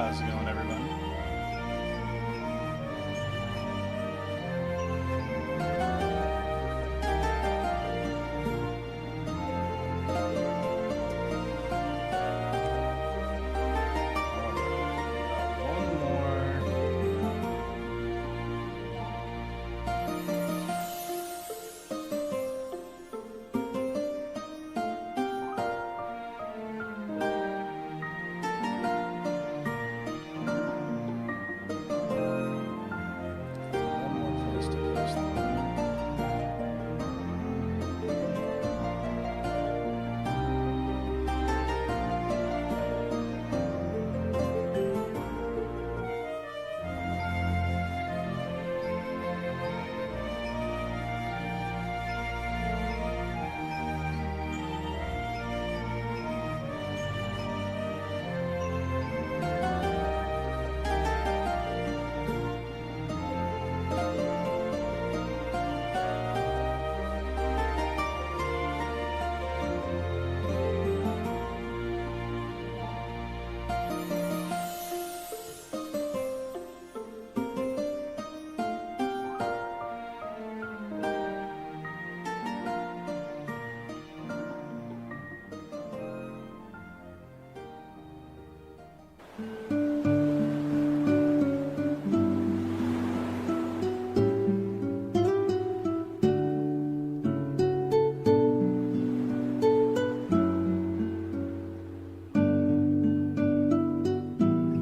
How's it going, everyone? One more. One more place to place them.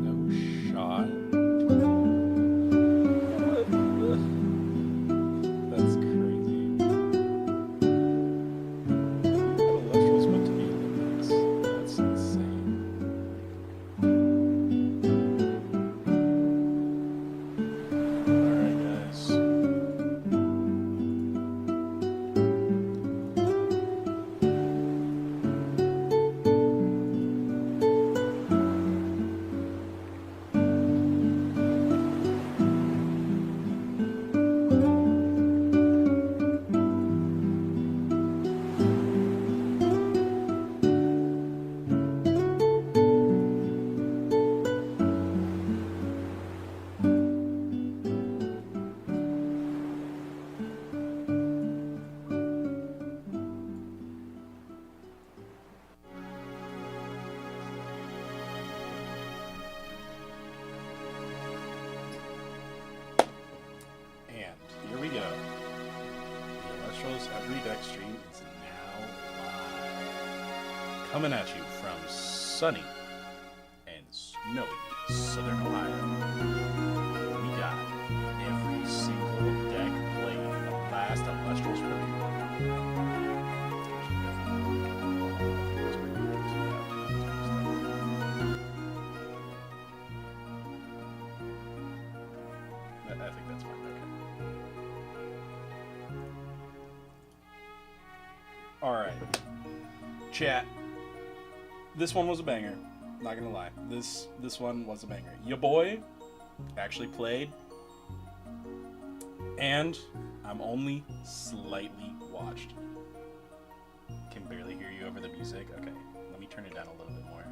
No shot. That's crazy. What ELESTRALS meant to be in the mix? That's insane. Alright, guys. And here we go. The ELESTRALS Every Deck stream is now live. Coming at you from sunny and snowy Southern Ohio. We got every single deck played in the last ELESTRALS premiere. I think that's fine. Okay. Alright. Chat. This one was a banger. Not gonna lie. This one was a banger. Your boy actually played. And I'm only slightly watched. Can barely hear you over the music. Okay. Let me turn it down a little bit more.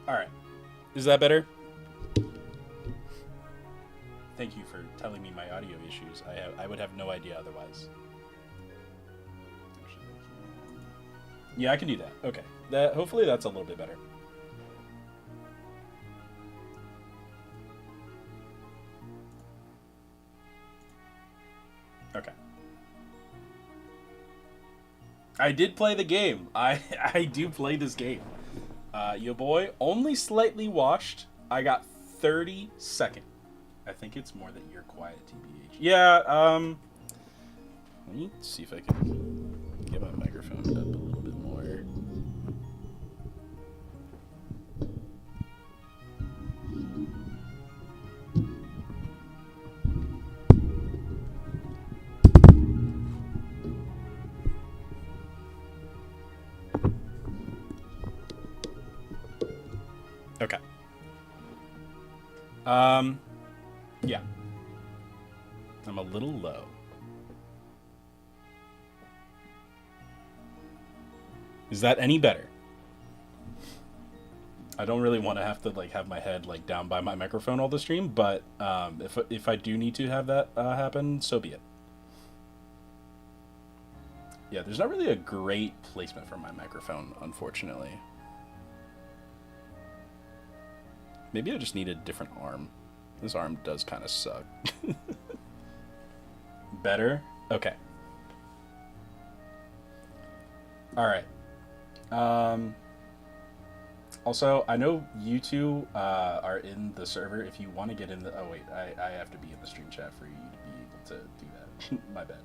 Alright. Is that better? Thank you for telling me my audio issues. I would have no idea otherwise. Yeah, I can do that. Okay. Hopefully that's a little bit better. Okay. I did play the game. I do play this game. Yo boy, only slightly watched. I got 32nd. I think it's more that you're quiet, TBH. Yeah, let me see if I can get my microphone up a little bit more. Okay. Yeah. I'm a little low. Is that any better? I don't really want to have to like have my head like down by my microphone all the stream, but if I do need to have that happen, so be it. Yeah, there's not really a great placement for my microphone, unfortunately. Maybe I just need a different arm. This arm does kind of suck. Better? Okay. Alright. Also, I know you two are in the server. If you want to get in the... Oh, wait. I have to be in the stream chat for you to be able to do that. My bad.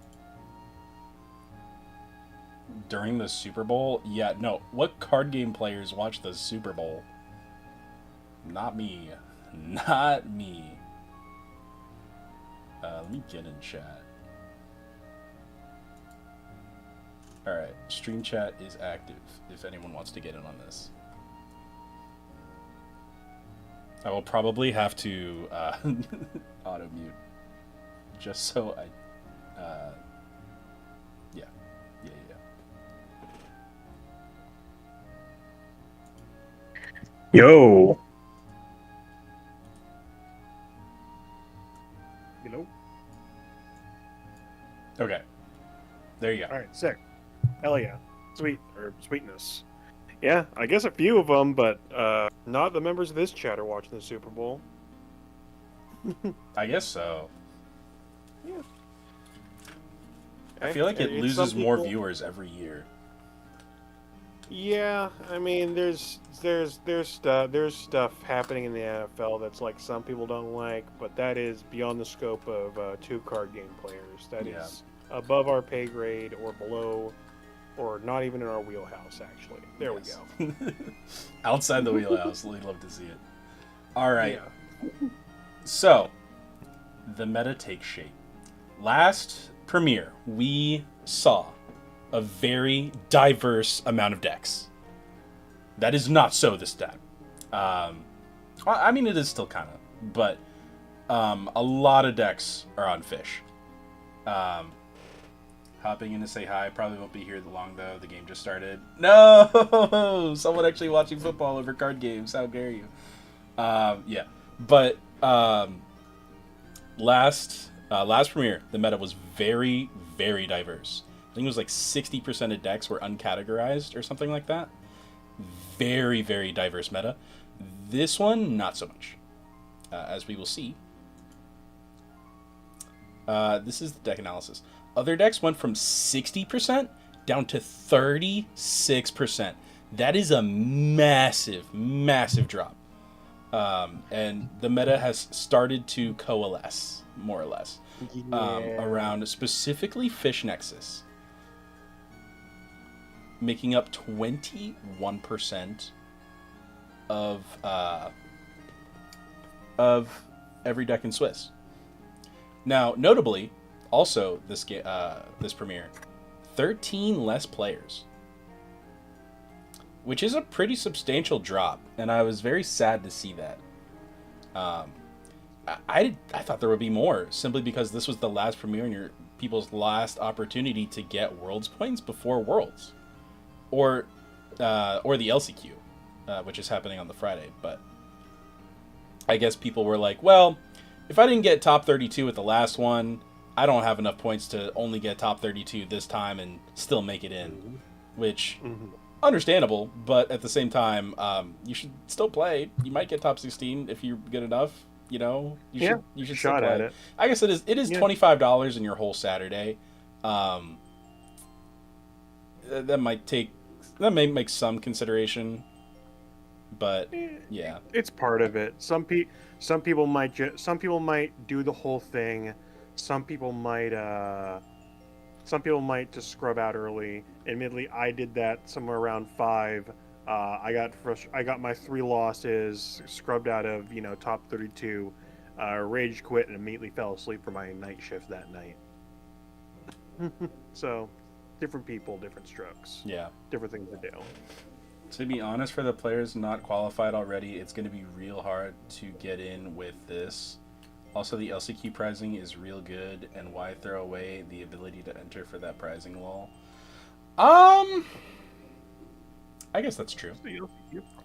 During the Super Bowl? Yeah, no. What card game players watch the Super Bowl? Not me. Not me. Let me get in chat. Alright, stream chat is active if anyone wants to get in on this. I will probably have to auto mute just so I yeah. Yo. Hello. Okay. There you go. All right, sick. Hell yeah. Sweet, or sweetness. Yeah, I guess a few of them, but not the members of this chat are watching the Super Bowl. I guess so. Yeah. I feel like it loses some more people- viewers every year. Yeah, I mean, there's stuff happening in the NFL that's like some people don't like, but that is beyond the scope of two card game players. That is above our pay grade or below, or not even in our wheelhouse. Actually, there we go. Outside the wheelhouse, we'd love to see it. All right. Yeah. So, the meta takes shape. Last premiere, we saw a very diverse amount of decks. That is not so this time. I mean, it is still kind of, but a lot of decks are on fish. Hopping in to say hi. Probably won't be here long though. The game just started. No, someone actually watching football over card games. How dare you? Yeah, but last premiere, the meta was very, very diverse. I think it was like 60% of decks were uncategorized or something like that. Very, very diverse meta. This one, not so much. As we will see. This is the deck analysis. Other decks went from 60% down to 36%. That is a massive, massive drop. And the meta has started to coalesce, more or less, around specifically Fish Nexus, making up 21% of every deck in Swiss. Now, notably, also this premiere, 13 less players, which is a pretty substantial drop, and I was very sad to see that. I thought there would be more, simply because this was the last premiere and your people's last opportunity to get Worlds points before Worlds, or the LCQ, which is happening on the Friday. But I guess people were like, well, if I didn't get top 32 at the last one, I don't have enough points to only get top 32 this time and still make it in, which understandable, but at the same time, you should still play. You might get top 16 if you're good enough. You know, you should still play. At it. I guess it is $25 in your whole Saturday. That may make some consideration, but yeah, it's part of it. Some people might do the whole thing. Some people might just scrub out early. Admittedly, I did that somewhere around 5. I got my 3 losses, scrubbed out of top 32, rage quit, and immediately fell asleep for my night shift that night. So, different people, different strokes. Yeah, different things to do. To be honest, for the players not qualified already, it's going to be real hard to get in with this. Also, the LCQ pricing is real good, and why throw away the ability to enter for that pricing wall? I guess that's true.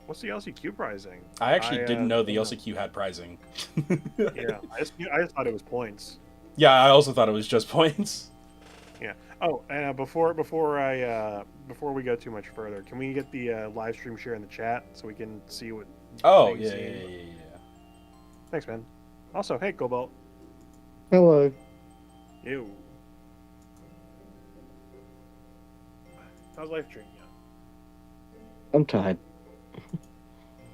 What's the LCQ pricing? I actually didn't know the don't LCQ had prizing. Yeah, I just thought it was points. Yeah, I also thought it was just points. Yeah. Oh, and before we go too much further, can we get the live stream share in the chat so we can see what? Oh, things yeah, seem- yeah, yeah, yeah. Thanks, man. Also, hey, Cobalt. Hello. Ew. How's life treating you? I'm tired.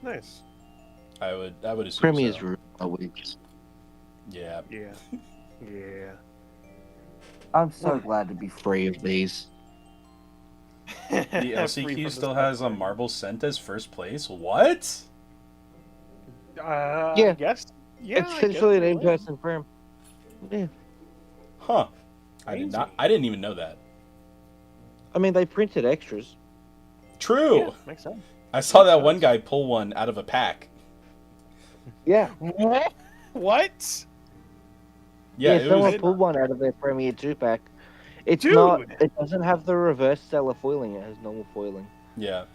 Nice. I would assume Premier's so. ruined my week. Yeah. Yeah. Yeah. I'm so glad to be free of these. The Free from LCQ the still has a suffering. marble cent as first place. What? I Yeah. guess. Yeah. It's I guess essentially an you're right. in-person prem. Yeah. Huh. I Crazy. did not. I didn't even know that. I mean, they printed extras. True. Yeah, makes sense. I saw makes that one sense. guy pull one out of a pack. Yeah. What? Yeah, it someone was. pulled one out of their Premier 2-pack. It's Dude! not. It doesn't have the reverse stellar foiling. It has normal foiling. Yeah.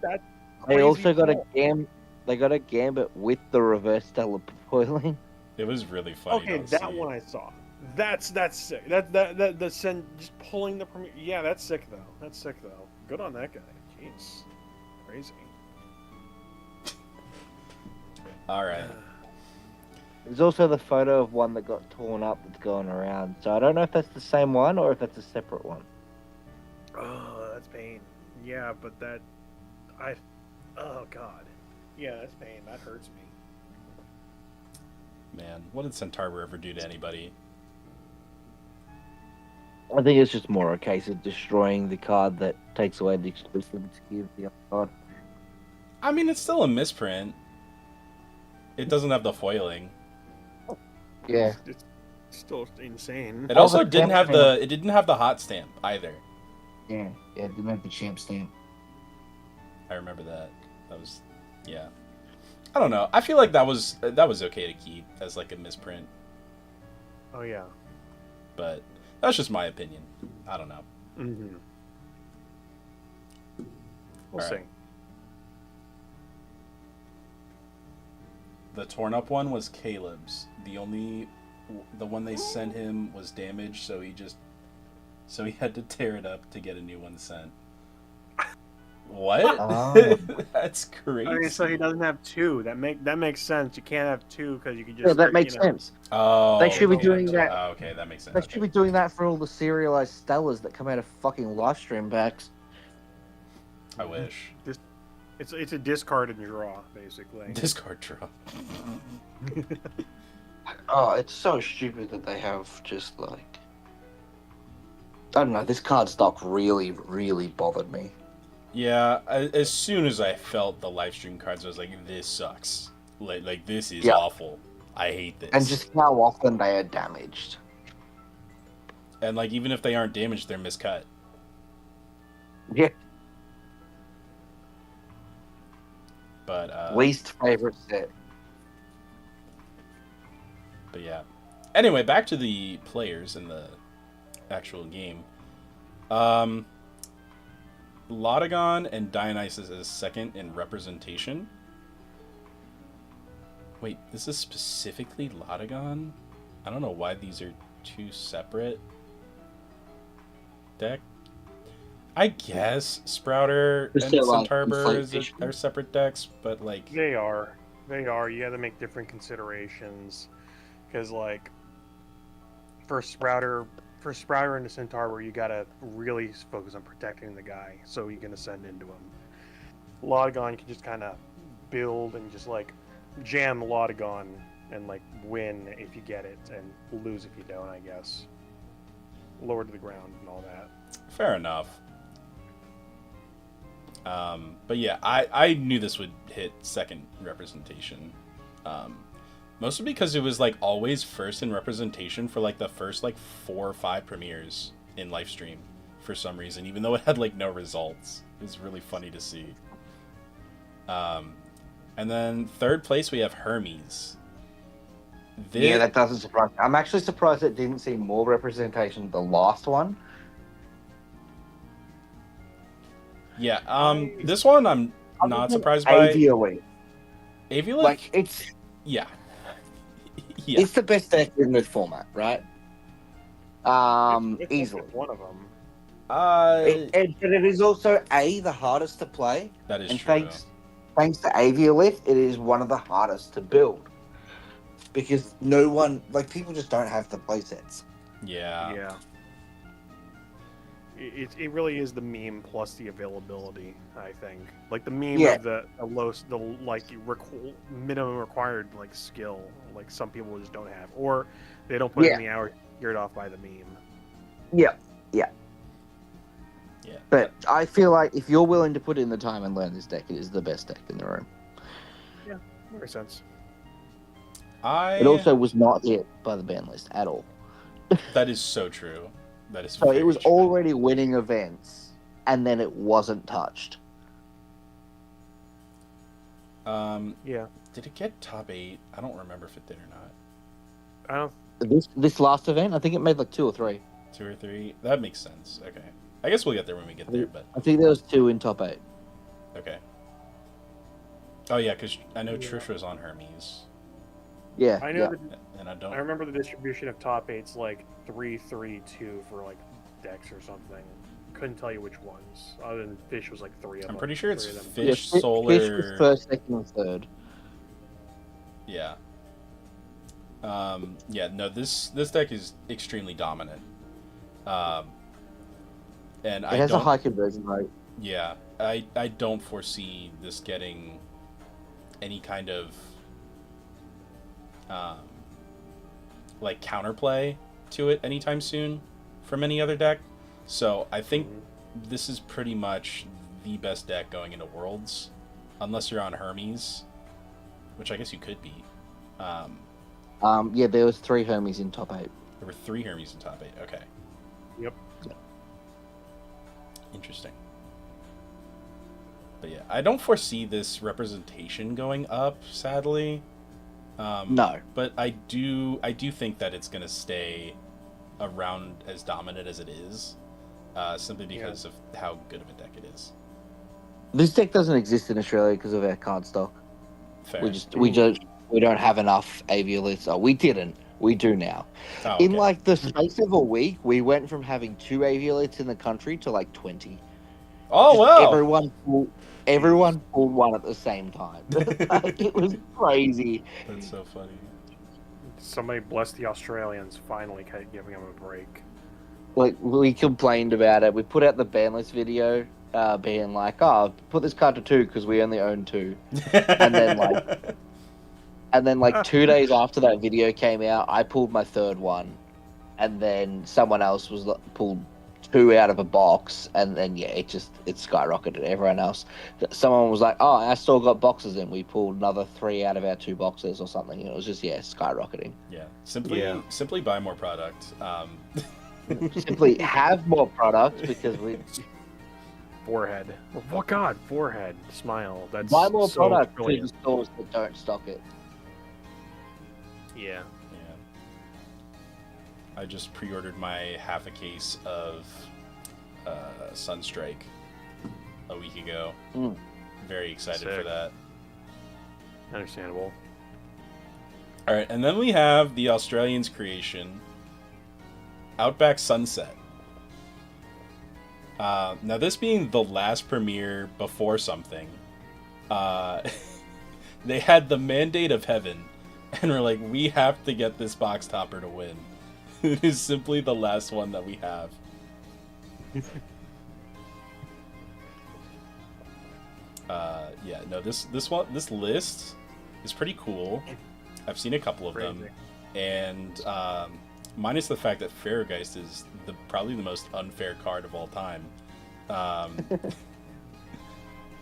They Crazy also got pull. They got a gambit with the reverse stellar foiling. It was really funny. Okay, to that see. one I saw. That's sick. That send just pulling the premier. Yeah, that's sick though. That's sick though. Good on that guy. Jeez, crazy. All right. There's also the photo of one that got torn up that's going around. So I don't know if that's the same one or if that's a separate one. Oh, that's pain. Yeah, but oh god. Yeah, that's pain. That hurts me. Man, what did Centaur ever do to anybody? I think it's just more a case of destroying the card that takes away the exclusivity of the other card. I mean, it's still a misprint. It doesn't have the foiling. Yeah. It's still insane. It also the didn't have champ the. It didn't have the hot stamp either. Yeah, it didn't have the champ stamp. I remember that. That was, yeah. I don't know. I feel like that was okay to keep as like a misprint, Oh yeah. but that's just my opinion. I don't know. Mm-hmm. We'll All see. right. The torn up one was Caleb's. The one they sent him was damaged, so he had to tear it up to get a new one sent. What? Oh. That's crazy. Okay, so he doesn't have two. That makes sense. You can't have two because you can just. Yeah, that makes sense. Oh, They should be okay. doing that. Oh, okay, that makes sense. They should be doing that for all the serialized Stellas that come out of fucking live stream packs. I wish. It's a discard and draw basically. Discard draw. Oh, it's so stupid that they have just like. I don't know, this card stock really, really bothered me. Yeah, as soon as I felt the live stream cards, I was like, "This sucks. Like this is Yeah. awful. I hate this." And just how often they are damaged. And like even if they aren't damaged, they're miscut. Yeah. But Least favorite set. But yeah. Anyway, back to the players in the actual game. Lotagon and Dionysus is second in representation. Wait, this is specifically Lotagon? I don't know why these are two separate deck. I guess Sprouter Is and there, like, Centarbor inflation? are separate decks, but like They are. You got to make different considerations because like for Sprouter and the Centaur, you got to really focus on protecting the guy so you can ascend into him. Lotagon can just kind of build and just like jam Lotagon and like win if you get it and lose if you don't, I guess. Lower to the ground and all that. fair enough. But yeah, I knew this would hit second representation. Mostly because it was like always first in representation for like the first like 4 or 5 premieres in Livestream for some reason, even though it had like no results. It was really funny to see. And then third place we have Hermes. Yeah, that doesn't surprise me. I'm actually surprised it didn't see more representation than the last one. Yeah. This one I'm not surprised by. Aviolite. Aviolith? Like, it's Yeah. Yeah. it's the best deck in this format, right? It's Easily. one of them. But it is also the hardest to play, That is and true. thanks to Aviolith, it is one of the hardest to build because no one, like, people just don't have the playsets. Yeah. Yeah. It really is the meme plus the availability. I think like the meme Yeah. of the minimum required like skill. Like some people just don't have, or they don't put in the hours geared off by the meme. Yeah. Yeah. But I feel like if you're willing to put in the time and learn this deck, it is the best deck in the room. Yeah, makes sense. It also was not hit by the ban list at all. That is so true. That is So very it was true. already winning events, and then it wasn't touched. Yeah, Did it get top 8? I don't remember if it did or not. I don't. This last event, I think it made like 2 or 3. 2 or 3? That makes sense. Okay. I guess we'll get there when we get there, but I think there was 2 in top 8. okay. Oh yeah, because I know Trish was on Hermes, Yeah, I know yeah. that. and I don't. I remember the distribution of top 8's like 3-3-2 for like decks or something. Couldn't tell you which ones. Other than Fish was like 3 of them. I'm pretty sure it's 3 of them. Fish, Yeah, Solar. Fish was first, second, and third. Yeah. Yeah. No, this deck is extremely dominant. And It has a high conversion rate. Yeah, I don't foresee this getting any kind of like counterplay to it anytime soon from any other deck. So I think this is pretty much the best deck going into Worlds, unless you're on Hermes, which I guess you could be. Yeah, there was 3 Hermes in top 8. There were 3 Hermes in top 8. Okay. Yep. Interesting. But yeah, I don't foresee this representation going up, sadly. No. But I do think that it's going to stay around as dominant as it is, simply because of how good of a deck it is. This deck doesn't exist in Australia because of our card stock. Fair. We don't have enough Avioliths. Oh, we didn't. We do now. Oh, okay. In like the space of a week, we went from having 2 Avioliths in the country to like 20. Oh, wow! Everyone pulled one at the same time. Like, it was crazy. That's so funny. Somebody bless the Australians finally giving them a break. Like, we complained about it. We put out the ban list video, being like, "Oh, put this card to 2 because we only own 2." And then, like 2 days after that video came out, I pulled my 3rd one, and then someone else pulled 2 out of a box, and then it skyrocketed. Everyone else, someone was like, "Oh, I still got boxes," and we pulled another 3 out of our 2 boxes or something. And it was just skyrocketing. Yeah, simply buy more product. Simply have more product because we Forehead. Oh God, forehead. Smile. That's buy more so product to brilliant. the stores that don't stock it. Yeah. Yeah. I just pre-ordered my half a case of Sunstrike a week ago. Very excited for Sick. that. Understandable. All right, and then we have the Australians' creation, Outback Sunset. Now, this being the last premiere before something, they had the mandate of heaven, and we're like, we have to get this box topper to win. It is simply the last one that we have. This list is pretty cool. I've seen a couple of them, and minus the fact that Farrageist is probably the most unfair card of all time. I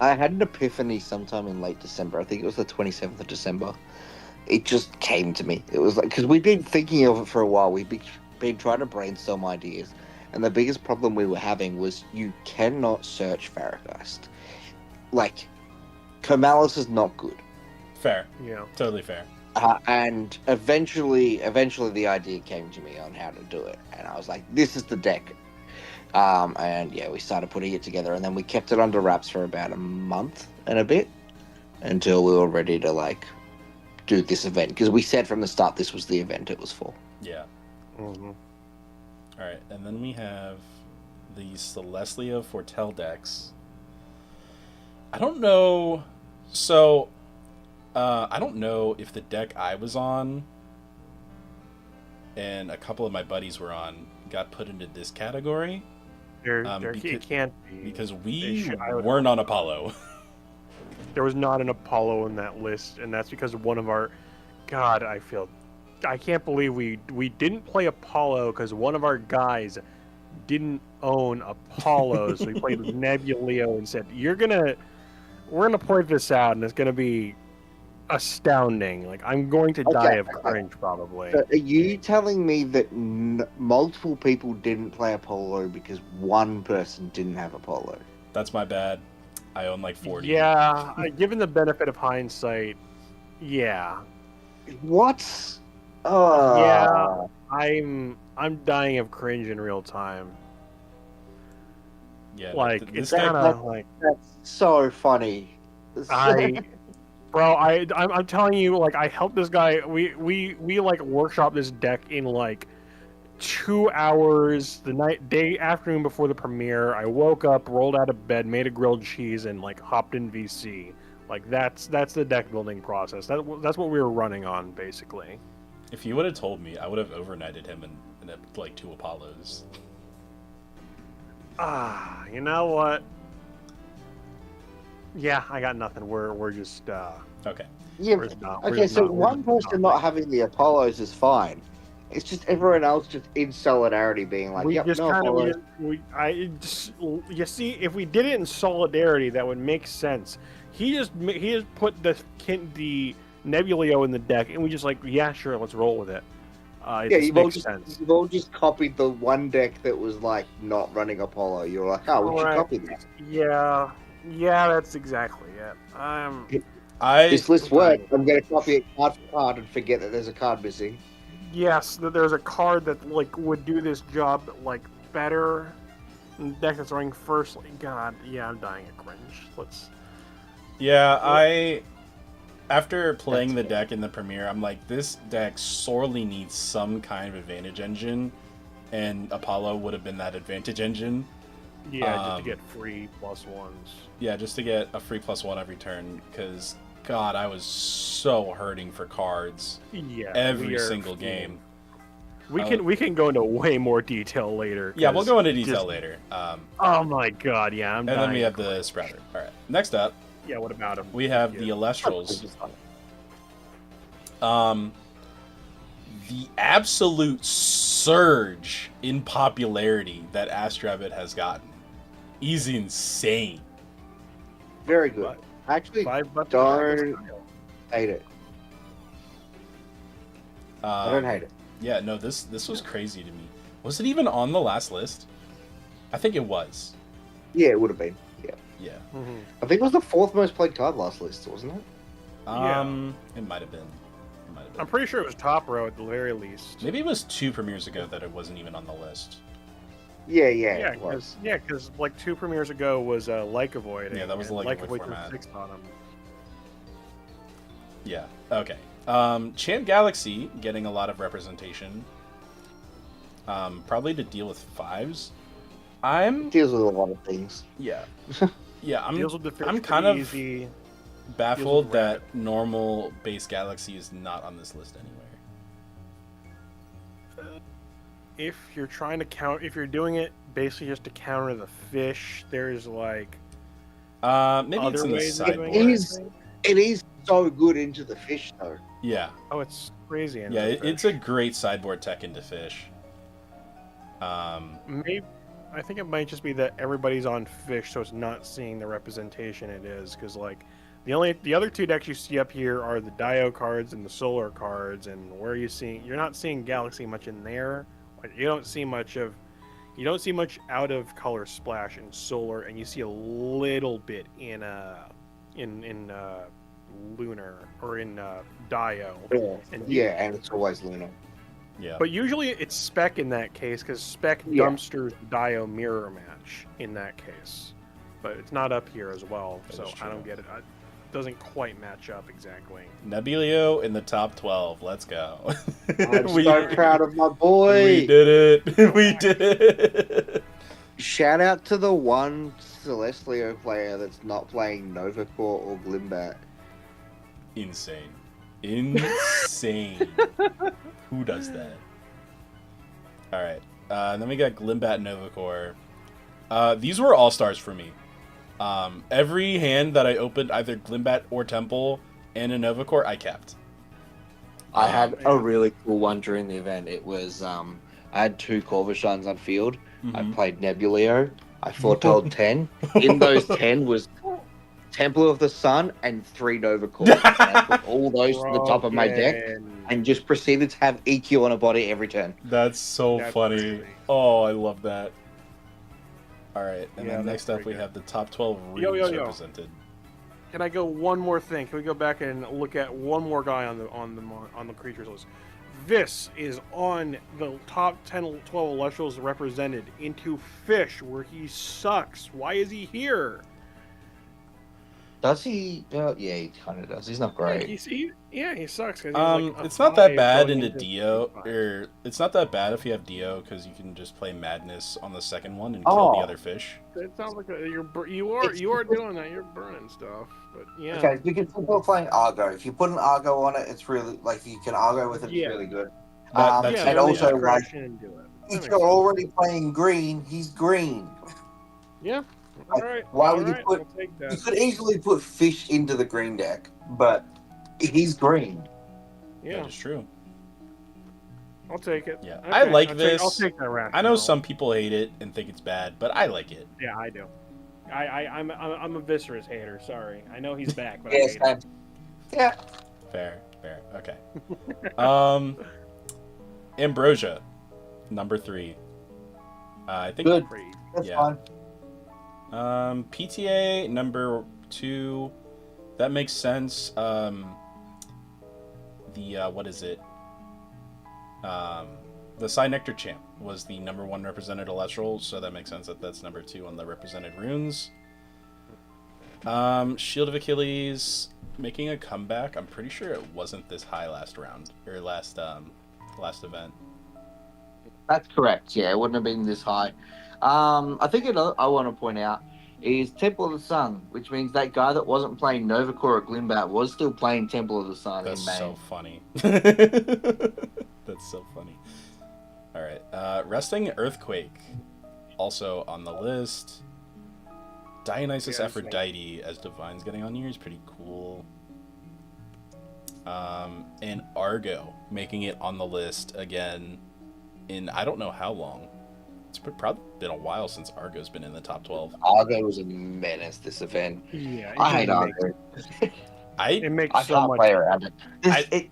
had an epiphany sometime in late December. I think it was the 27th of December. It just came to me. It was like, because we'd been thinking of it for a while. We'd been trying to brainstorm ideas. And the biggest problem we were having was you cannot search Farrageist. Like, Comalis is not good. Fair. Yeah. Totally fair. And eventually the idea came to me on how to do it. And I was like, this is the deck. And yeah, we started putting it together, and then we kept it under wraps for about a month and a bit until we were ready to like do this event, because we said from the start this was the event it was for. Yeah. Mm-hmm. All right, and then we have the Celestia Fortel decks. I don't know. So, I don't know if the deck I was on and a couple of my buddies were on got put into this category. It can't be. Because we I would weren't on Apollo. There was not an Apollo in that list, and that's because one of our. God, I can't believe we didn't play Apollo because one of our guys didn't own Apollo, so we played with Nebuleo and said, we're gonna play this out, and it's gonna be astounding. Like, I'm going to die of cringe, probably. So are you telling me that multiple people didn't play Apollo because one person didn't have Apollo? That's my bad. I own like 40. Yeah, given the benefit of hindsight, yeah. What? Yeah, I'm dying of cringe in real time. Yeah, Like, this it's deck, kind of like That's so funny. I'm telling you, like, I helped this guy. We like workshop this deck in like 2 hours the day afternoon before the premiere. I woke up, rolled out of bed, made a grilled cheese, and like hopped in VC. Like, that's the deck building process. That's what we were running on, basically. if you would have told me, I would have overnighted him in like 2 Apollos. You know what? Yeah, I got nothing. We're just Okay. Yeah. we're just not- we're Okay, just so not- we're one just person not having the Apollos is fine. It's just everyone else just in solidarity being like, We yep, just no kind Apollos. of you see, if we did it in solidarity, that would make sense. He just put the Nebuleo in the deck, and we just like, yeah, sure, let's roll with it. It Yeah, just makes sense. you've all just copied the one deck that was like not running Apollo. You're like, oh, we should Alright. copy that. Yeah, that's exactly it. This list worked. I'm going to copy it card for card and forget that there's a card missing. Yes, there's a card that like would do this job like better. The deck that's running first. Like, God, yeah, I'm dying of cringe. Yeah, after playing the deck in the premiere, I'm like, this deck sorely needs some kind of advantage engine, and Apollo would have been that advantage engine. Yeah, just to get free +1s. Yeah, just to get a free +1 every turn, because, God, I was so hurting for cards Yeah, every single game. We can go into way more detail later. Yeah, we'll go into detail just- later. Oh my God, yeah, I'm And then we dying have of the cringe. Sprouter. All right, next up, Yeah, what about him? we have the ELESTRALs. The absolute surge in popularity that Astrabbit has gotten is insane. Very good. Actually, $5 don't hate it. I don't hate it. Yeah, no, this was crazy to me. Was it even on the last list? I think it was. Yeah, it would have been. Yeah. Yeah. Mhm. I think it was the 4th most played card last list, wasn't it? It might have been. I'm pretty sure it was top row at the very least. Maybe it was 2 premieres ago that it wasn't even on the list. Yeah, Yeah, it was. because like 2 premieres ago was Like a Void. Yeah, that was the and Like a Void was format. 6th on him. Yeah. Okay. Chant Galaxy getting a lot of representation. Probably to deal with 5s. I'm Deals with a lot of things. yeah. Yeah, Deals with the fish I'm pretty kind of easy. baffled with that normal base Galaxy is not on this list anywhere. If you're trying to if you're doing it basically just to counter the fish, there's like Maybe it's other in the ways of doing sideboard. it, I Is- think. It is so good into the fish, though. Yeah. Oh, it's crazy. into Yeah, the it's fish. a great sideboard tech into fish. Maybe I think it might just be that everybody's on fish, so it's not seeing the representation it is. Because like the other 2 decks you see up here are the Dio cards and the Solar cards, and where you're not seeing Galaxy much in there. Like, you don't see much out of color splash in Solar, and you see a little bit in Lunar or in Dio. And Yeah, and it's always Luna. Yeah. But usually it's spec in that case because spec Yeah. dumpsters Dio mirror match in that case. But it's not up here as well, That so is I don't true. get it. It doesn't quite match up exactly. Nebulio in the top 12. Let's go. I'm so proud of my boy. We did it. We did it. Shout out to the one Celestial player that's not playing Novacore or Glimbat. Insane. Insane. Who does that? All right. Then we got Glimbat Novacore. These were all-stars for me. Every hand that I opened, either Glimbat or Temple and a Novacore, I kept. I had a really cool one during the event. It was I had 2 Corvishines on field. I Mhm. played Nebulio. I foretold 10. In those 10 was Temple of the Sun and 3 Novacore. And I put all those to the top of my deck and just proceeded to have EQ on a body every turn. That's so That's funny. crazy. Oh, I love that. All right, and Yeah, then that's next up pretty we good. have the top 12 Yo, runes yo, yo. represented. Can I go one more thing? Can we go back and look at one more guy on the creatures list? This is on the top 10, 12 Elestrals represented into Fish, where he sucks. Why is he here? Does he? Yeah, he kind of does. He's not great. He sucks. 'Cause he's like a It's not that 5 bad going into Dio, or it's not that bad if you have Dio because you can just play Madness on the second one and kill the other fish. It sounds like you are doing that. You're burning stuff, but yeah. Okay, you can still playing Argo. If you put an Argo on it, it's really like you can Argo with it. It's Yeah. really good. That's Yeah, it, and then also, just crash in and do it. That if makes you're sense. already playing green, he's green. Yeah. All right. Why all would you right, put- I'll take You that. could easily put Fish into the green deck, but he's green. Yeah, That is true. I'll take it. Yeah. Okay, I like I'll this. take that rationale. I know some people hate it and think it's bad, but I like it. Yeah, I do. I'm a Viscerous hater. Sorry, I know he's back, but I Yes, hate him. yeah. Fair. Okay. Ambrosia, number 3. I think Good. Pretty- That's Yeah. fine. PTA number 2. That makes sense. What is it? The Psy Nectar Champ was the number 1 represented Elestral, so that makes sense that that's number 2 on the represented runes. Shield of Achilles making a comeback. I'm pretty sure it wasn't this high last round or last event. That's correct. Yeah, it wouldn't have been this high. I think another I want to point out is Temple of the Sun, which means that guy that wasn't playing Novacore or Glimbat was still playing Temple of the Sun That's in May. so funny. That's so funny. All right, Resting Earthquake, also on the list. Dionysus Yeah, Aphrodite as Divine's getting on here is pretty cool. And Argo making it on the list again in I don't know how long. It's probably been a while since Argo's been in the top 12. Argo was a menace this event. Yeah, I hate it Argo. It makes I so can't much. play around it.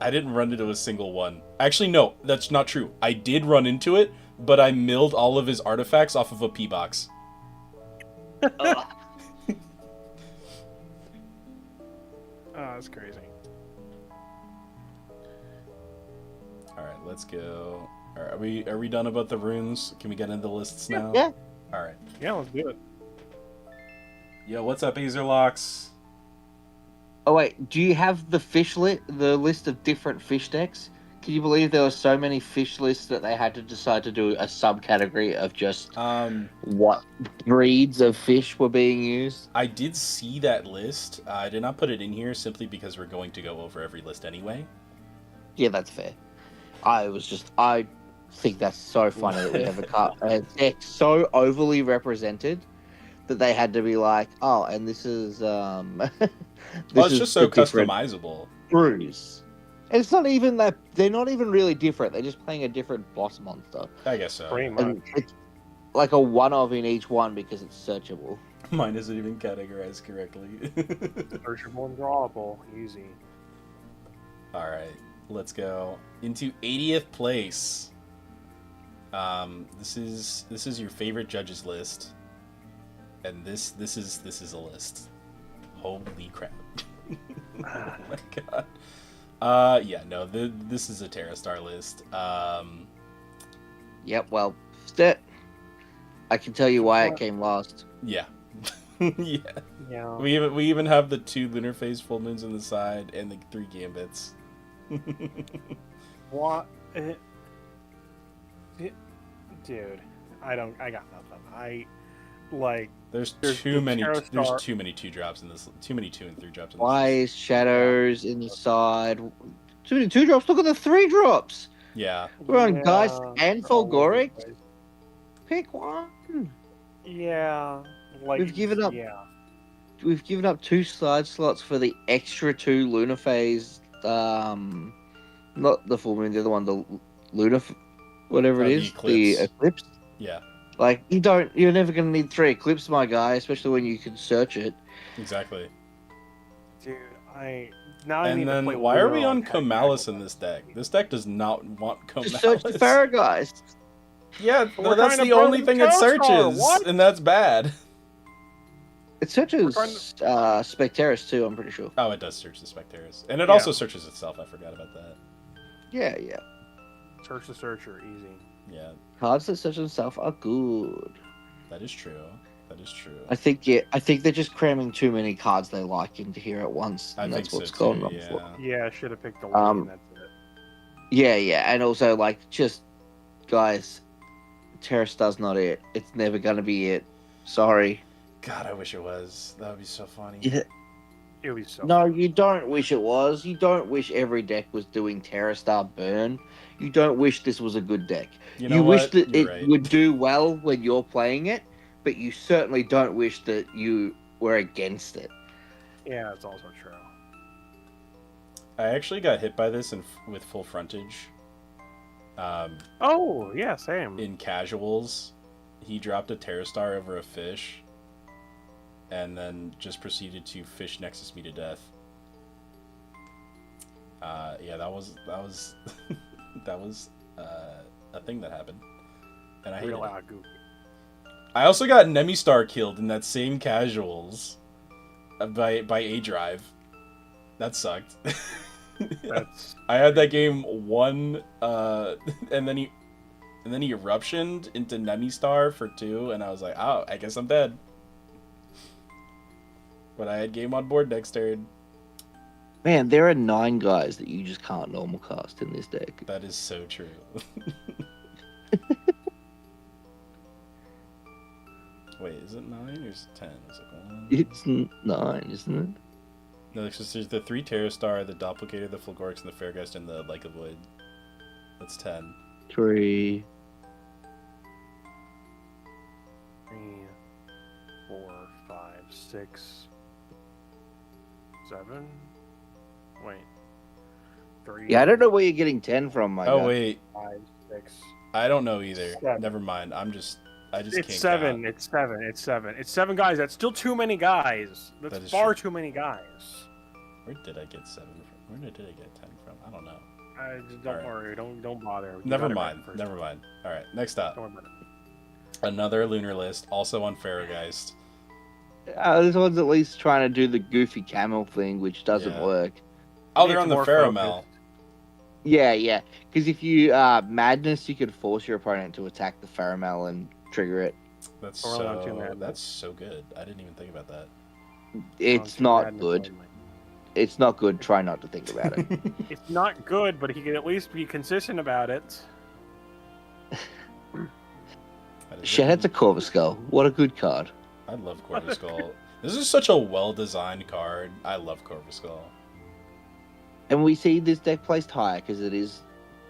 I didn't run into a single one. Actually, no, that's not true. I did run into it, but I milled all of his artifacts off of a P-box. Ugh. That's crazy. All right, let's go. All right, are we done about the runes? Can we get into the lists now? Yeah. All right. Yeah, let's do it. Yo, what's up, Azerlocks? Oh wait, do you have the the list of different fish decks? Can you believe there were so many fish lists that they had to decide to do a subcategory of just what breeds of fish were being used? I did see that list. I did not put it in here simply because we're going to go over every list anyway. Yeah, that's fair. I think that's so funny that we have a deck so overly represented that they had to be like, oh, and this is Well, it's just so customizable. brews. And it's not even that they're not even really different. They're just playing a different boss monster. I guess so. Pretty much. And it's like a one of in each one because it's searchable. Mine isn't even categorized correctly. Searchable and drawable. Easy. All right, let's go into 80th place. This is your favorite judges list, and this is a list. Holy crap! Oh my god. Yeah, no, this is a TerraStar list. Yep. Well, I can tell you why it came last. Yeah. Yeah. Yeah. We even have the 2 lunar phase full moons on the side and the 3 gambits. What? Dude, I got nothing. There's There's too the many. There's TerraStar. too many 2 drops in this. Too many 2 and 3 drops in this. Why list. is shadows in the side? Too many 2 drops. Look at the 3 drops. Yeah. We're on Geist Yeah, and they're all over the Fulguric. place. Pick one. Yeah, like We've given up. Yeah, We've given up 2 side slots for the extra 2 lunar phase. Not the full moon, the other one, the lunar, whatever it The is, eclipse. the eclipse. Yeah. Like you're never gonna need 3 eclipse, my guy, especially when you can search it. Exactly. dude. I need And to play then why are we Lunar on Tech Comalis Tackle. in this deck? This deck does not want Just search the Comalis. Farrageist. Yeah, We're no, that's trying the to only burn thing it TerraStar, searches, what? and that's bad. It searches trying Specteris too, I'm pretty sure. Oh, it does search the Specteris, and it Yeah. also searches itself. I forgot about that. Yeah. Search the Searcher, easy. Yeah, Cards that search themselves are good. that is true. That is true. I think they're just cramming too many cards they like into here at once, I and think that's what's so gone too. wrong Yeah. for. Yeah, I should have picked the Um, and that's it. Yeah, and also just guys, Terrastar's not it. It's never gonna be it. Sorry. God, I wish it was. That would be so funny. Yeah. It would be so. No, you don't wish it was. You don't wish every deck was doing Terrastar burn. You don't wish this was a good deck. You know You wish what? that You're it right. would do well when you're playing it, but you certainly don't wish that you were against it. Yeah, that's also true. I actually got hit by this with full frontage. Oh yeah, same. In casuals, he dropped a TerraStar over a fish, and then just proceeded to fish Nexus me to death. Yeah, that was that was a thing that happened, and I hated Real it. goofy. I also got Nemistar killed in that same casuals by A Drive. That sucked. That's I had that game won, and then he eruptioned into Nemistar for 2, and I was like, oh, I guess I'm dead. But I had game on board next turn. Man, there are 9 guys that you just can't normal cast in this deck. That is so true. Wait, is it 9 or is it 10? Is it 1? It's 9, isn't it? No, there's the 3 TerraStar, the Doppelganger, the Fulgurics, and the Fairgeist, and the Like a Void. That's 10. 3. 3, 4, 5, 6, 7. Wait. 3. Yeah, I don't know where you're getting 10 from, my Oh guy. wait, 5, 6. I don't know either. 7. Never mind. I just It's can't 7. count. It's 7. It's 7. It's 7 guys. That's still too many guys. That's That is far true. too many guys. Where did I get 7 from? Where did I get 10 from? I don't know. Don't Alright. worry. Don't bother. You Never got it mind. right first Never time. mind. All right, next up, Don't worry about it. another lunar list, also on Fairgeist. This one's at least trying to do the goofy camel thing, which doesn't Yeah. work. Oh, Needs they're on the more Pheромel. focus. Yeah. Because if you madness, you could force your opponent to attack the Pheромel and trigger it. That's Or on two so. Madness. That's so good. I didn't even think about that. It's Too not madness good. only. It's not good. Try not to think about it. It's not good, but he can at least be consistent about it. That is Shout out to Corvuskull. What a good card. I love Corvuskull. This is such a well-designed card. I love Corvuskull. And we see this deck placed higher because it is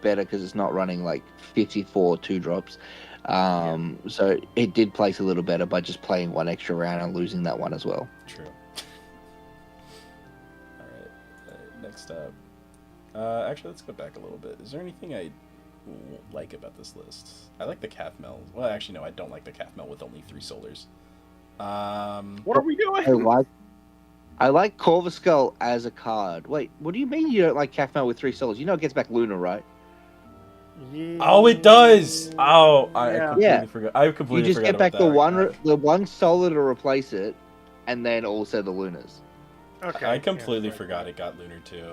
better because it's not running like 54 2-drops. So it did place a little better by just playing 1 extra round and losing that one as well. True. All right. Next up. Actually, let's go back a little bit. Is there anything I like about this list? I like the Calf Mel. Well, actually, no, I don't like the Calf Mel with only 3 solars. What are we doing? I like Corvuskull as a card. Wait, what do you mean you don't like Cafmel with 3 solos? You know it gets back Luna, right? Oh, it does. Oh, I Yeah. completely Yeah. forgot. I completely You just forgot get back about the one solar to replace it, and then also the Lunas. Okay. I completely yeah, forgot it got lunar too.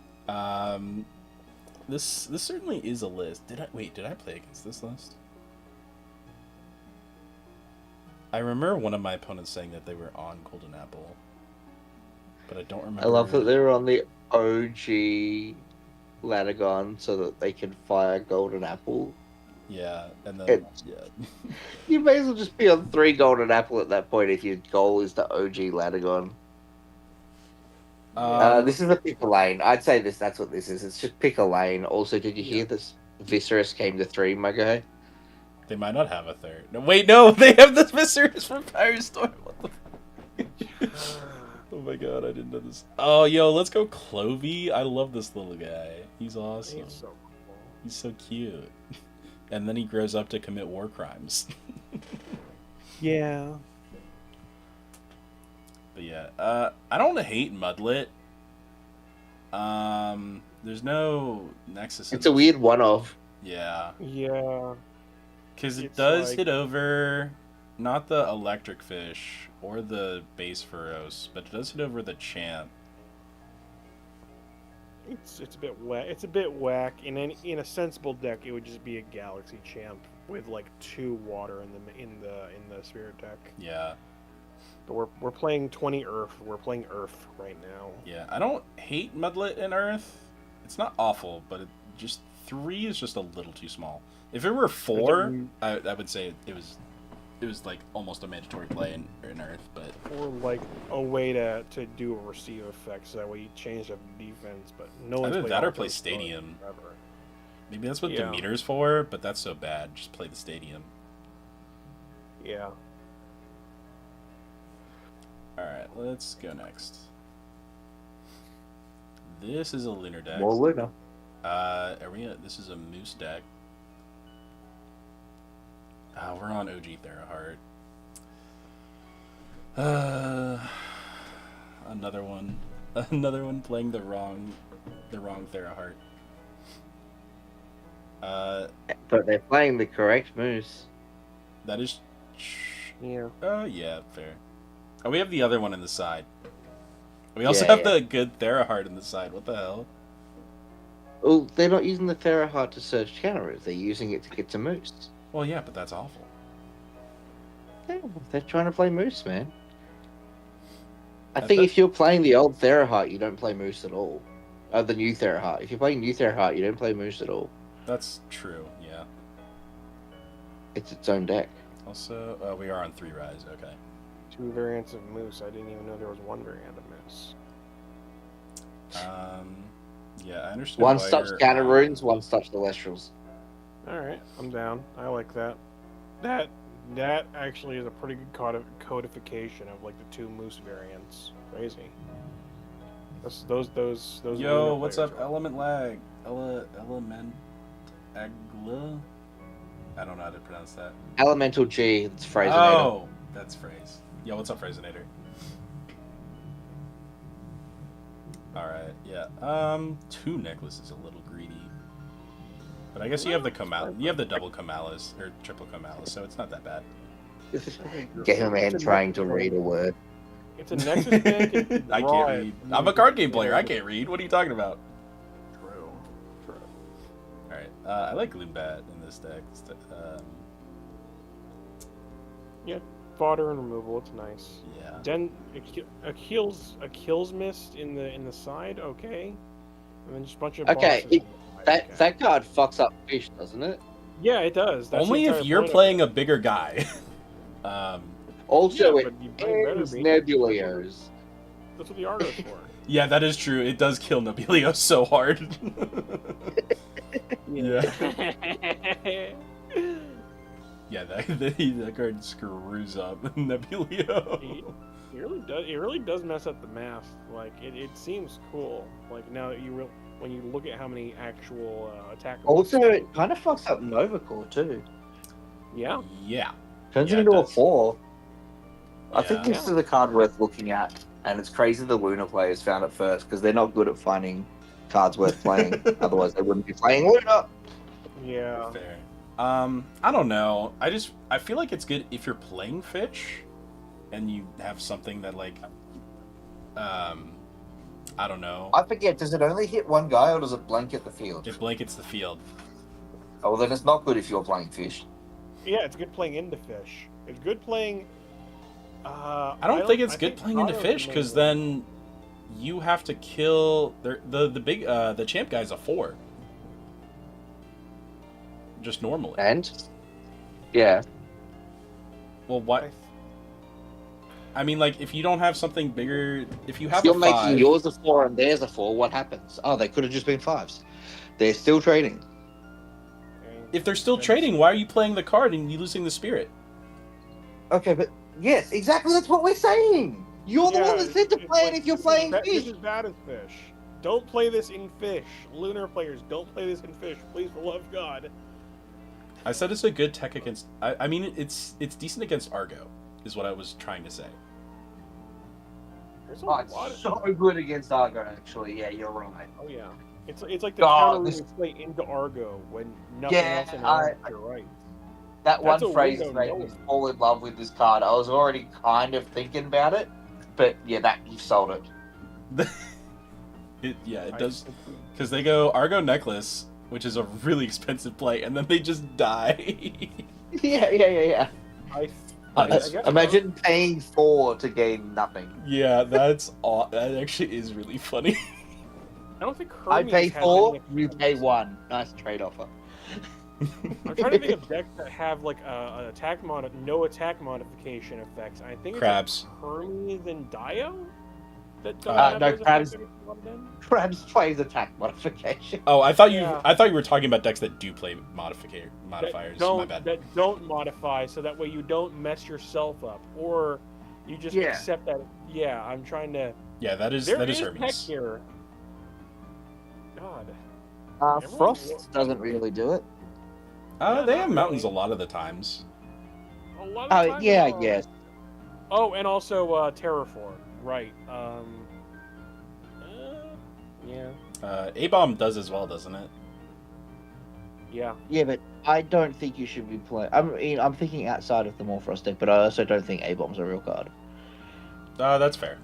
This certainly is a list. Did I play against this list? I remember one of my opponents saying that they were on Golden Apple, but I don't remember. I love that they're on the OG Latagon so that they can fire Golden Apple. Yeah, and then You may as well just be on 3 Golden Apple at that point if your goal is the OG Latagon. This is a pick a lane. I'd say that's what this is. It's just pick a lane. Also, did you hear this? Viserys came to 3, my guy. They might not have a third. No, wait, no, they have the Viserys from Firestorm. What the fuck? Oh my god, I didn't know this. Oh, yo, let's go Clovey. I love this little guy. He's awesome. He's so cool. He's so cute. And then he grows up to commit war crimes. Yeah. But yeah, I don't hate Mudlet. There's no Nexus. It's a weird one-off. Yeah. Yeah. Because it It's does like- hit over, not the electric fish or the base Feroz, but it does hit over the champ. It's a bit whack. It's a bit whack. In a sensible deck, it would just be a Galaxy Champ with like 2 water in the Spirit deck. Yeah. But we're playing 20 Earth. We're playing Earth right now. Yeah. I don't hate Mudlet in Earth. It's not awful, but 3 is just a little too small. If it were 4, I would say it was like almost a mandatory play in Earth, but Or like a way to do a receive effect, so that way you change up defense. But no one's either played that or Alpha play Stone Stadium. forever. Maybe that's what Yeah. Demeter's for, but that's so bad. Just play the Stadium. Yeah. Alright, let's go next. This is a Lunar deck. More Luna. This is a Moose deck. We're on OG Theraheart. Another one. Another one playing the wrong Theraheart. But they're playing the correct moose. That is... Yeah. yeah, fair. Oh, we have the other one in the side. We also have the good Theraheart in the side. What the hell? Well, they're not using the Theraheart to search counter. They're using it to get to moose. Well, yeah, but that's awful. Yeah, they're trying to play moose, man. I I think thought- if you're playing the old Theraheart, you don't play moose at all. The new Theraheart. If you're playing new Theraheart, you don't play moose at all. That's true, yeah. It's its own deck. Also, we are on 3 Rise, okay. 2 variants of Moose. I didn't even know there was 1 variant of Moose. Yeah, I understand. One why stops you're counter on- runes, one stops ELESTRALs. Alright, I'm down. I like that. That actually is a pretty good codification of like the 2 Moose variants. Crazy. Those Yo, Lunar what's players up, are- Element Lag? Element Agla? I don't know how to pronounce that. Elemental G, it's Phrasenator. Oh, that's Phrase. Yo, what's up, Phrasenator? Alright, yeah. 2 necklaces is a little greedy. But I guess you have the double Kamalis, or triple Kamalis, so it's not that bad. Gamer man trying to read a word. It's a Nexus deck. and I draw can't it. read. I'm a card game player, I can't read. What are you talking about? True. Alright, I like Gloombat in this deck. Fodder and removal. It's nice. Yeah. Then a kills mist in the side. Okay. And then just a bunch of Okay, bosses on the side, okay. That card fucks up fish, doesn't it? Yeah, it does. That's Only the if entire you're point of playing it. a bigger guy. Also, Yeah, it but you better ends be. Nebulaios. That's what the Argo's for. Yeah, that is true. It does kill Nobilio so hard. Yeah. Yeah, that card screws up Nebulio. It really does mess up the math. Like it seems cool. Like now when you look at how many actual attack. Also, it kind of fucks up Nova Core too. Yeah. Yeah. Turns Yeah, it it into a does. 4. I think Yeah. this is a card worth looking at, and it's crazy the Luna players found it first because they're not good at finding cards worth playing. Otherwise, they wouldn't be playing Luna. Yeah. Fair. I don't know. I feel like it's good if you're playing Fitch, and you have something that like, I don't know. I forget. Does it only hit one guy, or does it blanket the field? It blankets the field. Oh, well, then it's not good if you're playing fish. Yeah, it's good playing into fish. It's good playing. I don't think it's good playing into fish because then you have to kill the champ guy's a 4. Just normally. And yeah, Well, what? I mean, like, if you don't have something bigger, if you have you're a 5, making yours a 4 and theirs a 4. What happens? Oh, they could have just been 5s. They're still trading. if they're still trading, why are you playing the card and you losing the spirit? Okay, but yes, exactly. That's what we're saying. You're the one that said to play it if you're playing fish. This is bad as fish. Don't play this in fish. Lunar players, don't play this in fish. Please, for the love of God. I said it's a good tech against. I mean, it's decent against Argo, is what I was trying to say. There's a Oh, lot it's of... so good against Argo, actually. Yeah, you're right. Oh yeah, it's like the God, counter this- play into Argo when nothing Yeah, else in Argo. You're right. That That's one a phrase window made me knowing. fall in love with this card. I was already kind of thinking about it, but yeah, that you've sold it. It does, because they go Argo Necklace, which is a really expensive play, and then they just die. Yeah. Nice. Imagine paying 4 to gain nothing. Yeah, that actually is really funny. I don't think I Hermes pay has 4, any you effects. pay 1. Nice trade offer. I'm trying to think of decks that have like an no attack modification effects. I think Crabs. it's like Hermes and Dio that don't Uh, have no, those Crabs- effects on them. Crabs plays attack modification. Oh, I thought you Yeah. were talking about decks that do play modifiers. My bad. That don't modify, so that way you don't mess yourself up, or you just Yeah. accept that. Yeah, I'm trying to. Yeah, that is There that is is tech Hermes. here. God. Everyone- Frost doesn't really do it. Yeah, They not have mountains really. a lot of the times. A lot of Oh, times, yeah, I guess. Oh, and also Terraform, right? Yeah, A-Bomb does as well, doesn't it? yeah. Yeah, but I don't think you should be playing. I mean, I'm thinking outside of the Morphrost deck, but I also don't think A-Bomb's a real card. That's fair.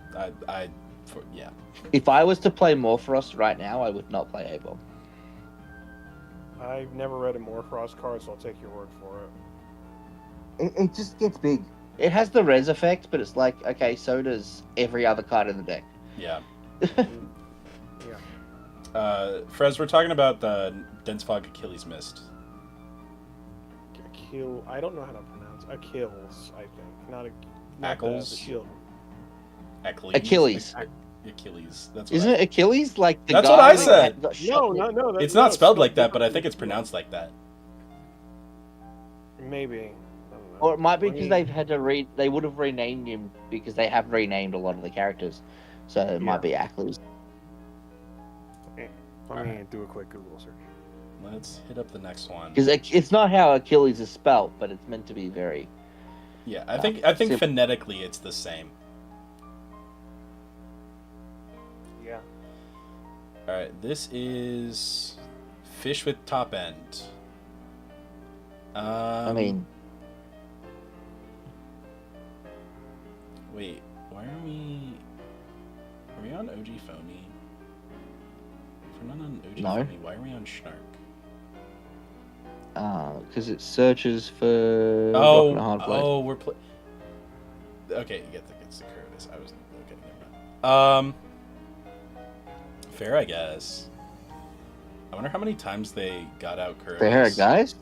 Yeah. If I was to play Morphrost right now, I would not play A-Bomb. I've never read a Morphrost card, so I'll take your word for it. It just gets big. It has the res effect, but it's like, okay, so does every other card in the deck. Yeah. Yeah. Frez, we're talking about the Dense Fog Achilles Mist. I don't know how to pronounce Achilles. I think not Ackles? the shield. Achilles. Achilles. That's what Isn't it Achilles? Like the That's guy what I that said. got shot No, with? no. It's not spelled like that, but I think it's pronounced like that. Maybe. I don't know. Or it might be I because mean, they've had to they would have renamed him because they have renamed a lot of the characters. So it might be Achilles. Let me do a quick Google search. Let's hit up the next one. Because it's not how Achilles is spelt, but it's meant to be very. Yeah, I think Sim- phonetically it's the same. Yeah. All right, this is fish with top end. I mean, wait, why are we? Are we on OG Phony? If we're not on OG No. Phony, why are we on Snark? because it searches for rock and a hard place. We're okay. You get the Curtis. I was okay. Never mind. Fair, I guess. I wonder how many times they got out Curtis. Fair, guys.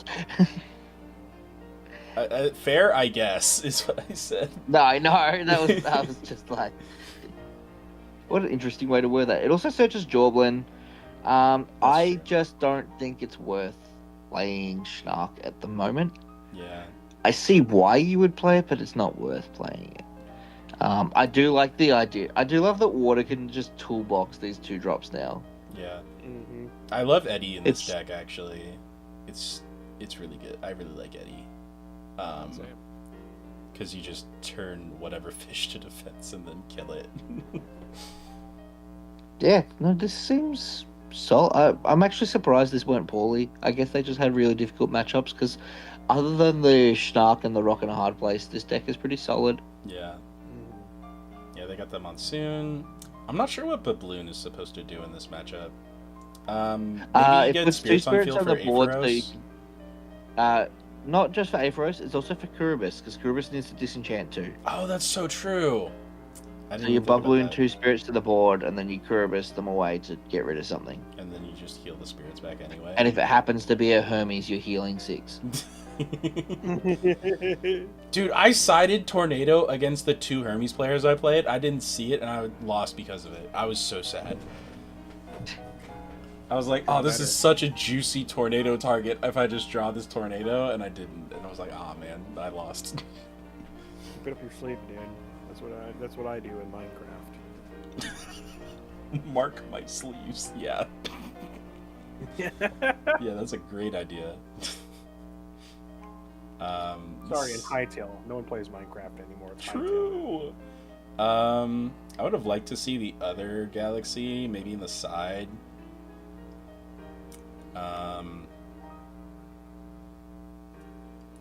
Fair, I guess, is what I said. No, that was just like, what an interesting way to word that. It also searches Jorblin. I true. just don't think it's worth playing Snark at the moment. Yeah. I see why you would play it, but it's not worth playing it. I do like the idea. I do love that water can just toolbox these 2-drops now. Yeah. Mm-hmm. I love Eddie in this It's- deck, actually. It's really good. I really like Eddie. Because you just turn whatever fish to defense and then kill it. Yeah, no, this seems solid. I'm actually surprised this went poorly. I guess they just had really difficult matchups because other than the Snark and the Rock in a Hard Place, this deck is pretty solid. Yeah. Yeah, they got the Monsoon. I'm not sure what Babloon is supposed to do in this matchup. Maybe It get puts two Spirits on spirits field on for the board, so you Aetheros. not just for Aetheros, it's also for Kurubis, because Kurubis needs to disenchant too. Oh, that's so true. I So didn't you even think about Babloon that. 2 spirits to the board, and then you Kurubis them away to get rid of something. And then you just heal the spirits back anyway. And if it happens to be a Hermes, you're healing 6. Dude, I sided Tornado against the 2 Hermes players I played. I didn't see it, and I lost because of it. I was so sad. I was like, oh, this is such a juicy Tornado target if I just draw this Tornado, and I didn't. And I was like, oh, man, I lost. Keep it up your sleeve, dude. That's what I do in Minecraft. Mark my sleeves. Yeah. Yeah, that's a great idea. Sorry, in Hytale. No one plays Minecraft anymore. It's True. I would have liked to see the other galaxy, maybe in the side.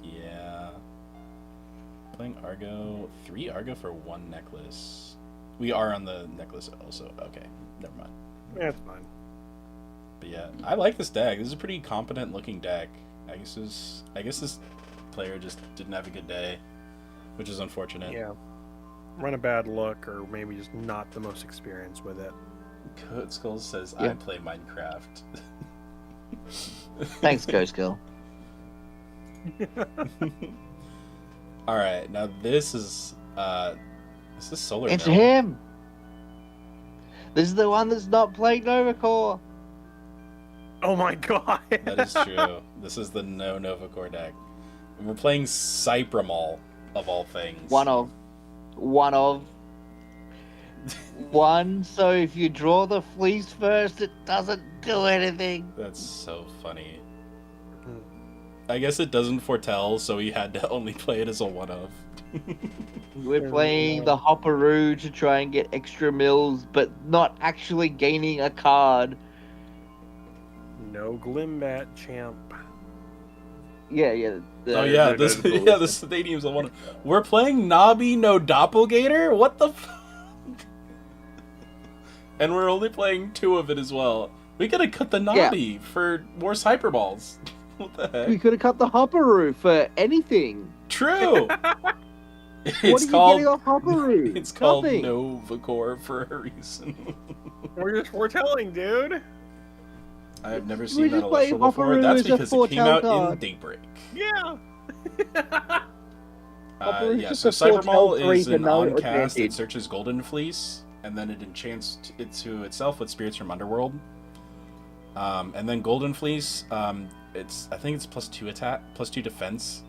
Yeah. Playing Argo. 3 Argo for 1 necklace. We are on the necklace also. Okay, never mind. Yeah, it's fine. But yeah, I like this deck. This is a pretty competent looking deck. I guess this player just didn't have a good day, which is unfortunate. Yeah. Run a bad look, or maybe just not the most experienced with it. Code Skulls says, Yeah. I play Minecraft. Thanks, Ghost Girl. Alright, now this is Solar It's Gnome. him! This is the one that's not playing Nova Core. Oh my god! That is true. This is the no Nova Core deck. And we're playing Cypramol, of all things. One of. One, so if you draw the fleece first, it doesn't do anything. That's so funny. I guess it doesn't foretell, so he had to only play it as a one of. We're playing the Hopperoo to try and get extra mills, but not actually gaining a card. No Glimbat, champ. Yeah. The stadium's the one. We're playing Nabi no Doppelgator? What the fuck? And we're only playing 2 of it as well. We could have cut the Nabi for more Cyberballs. What the heck? We could have cut the Hopperoo for anything. True! What It's are you called getting off Hopperoo? It's called Nothing. Novacore for a reason. We're just foretelling, dude. I have never We seen that just play Celestial before. Hopperoo That's as a because it came out foretell in card. Daybreak. Yeah. Hopperoo's Yeah, just so a foretell Cybermall three is to an no on-cast. It advantage. searches Golden Fleece, and then it enchants it to itself with spirits from Underworld. And then Golden Fleece, I think it's +2 attack, +2 defense.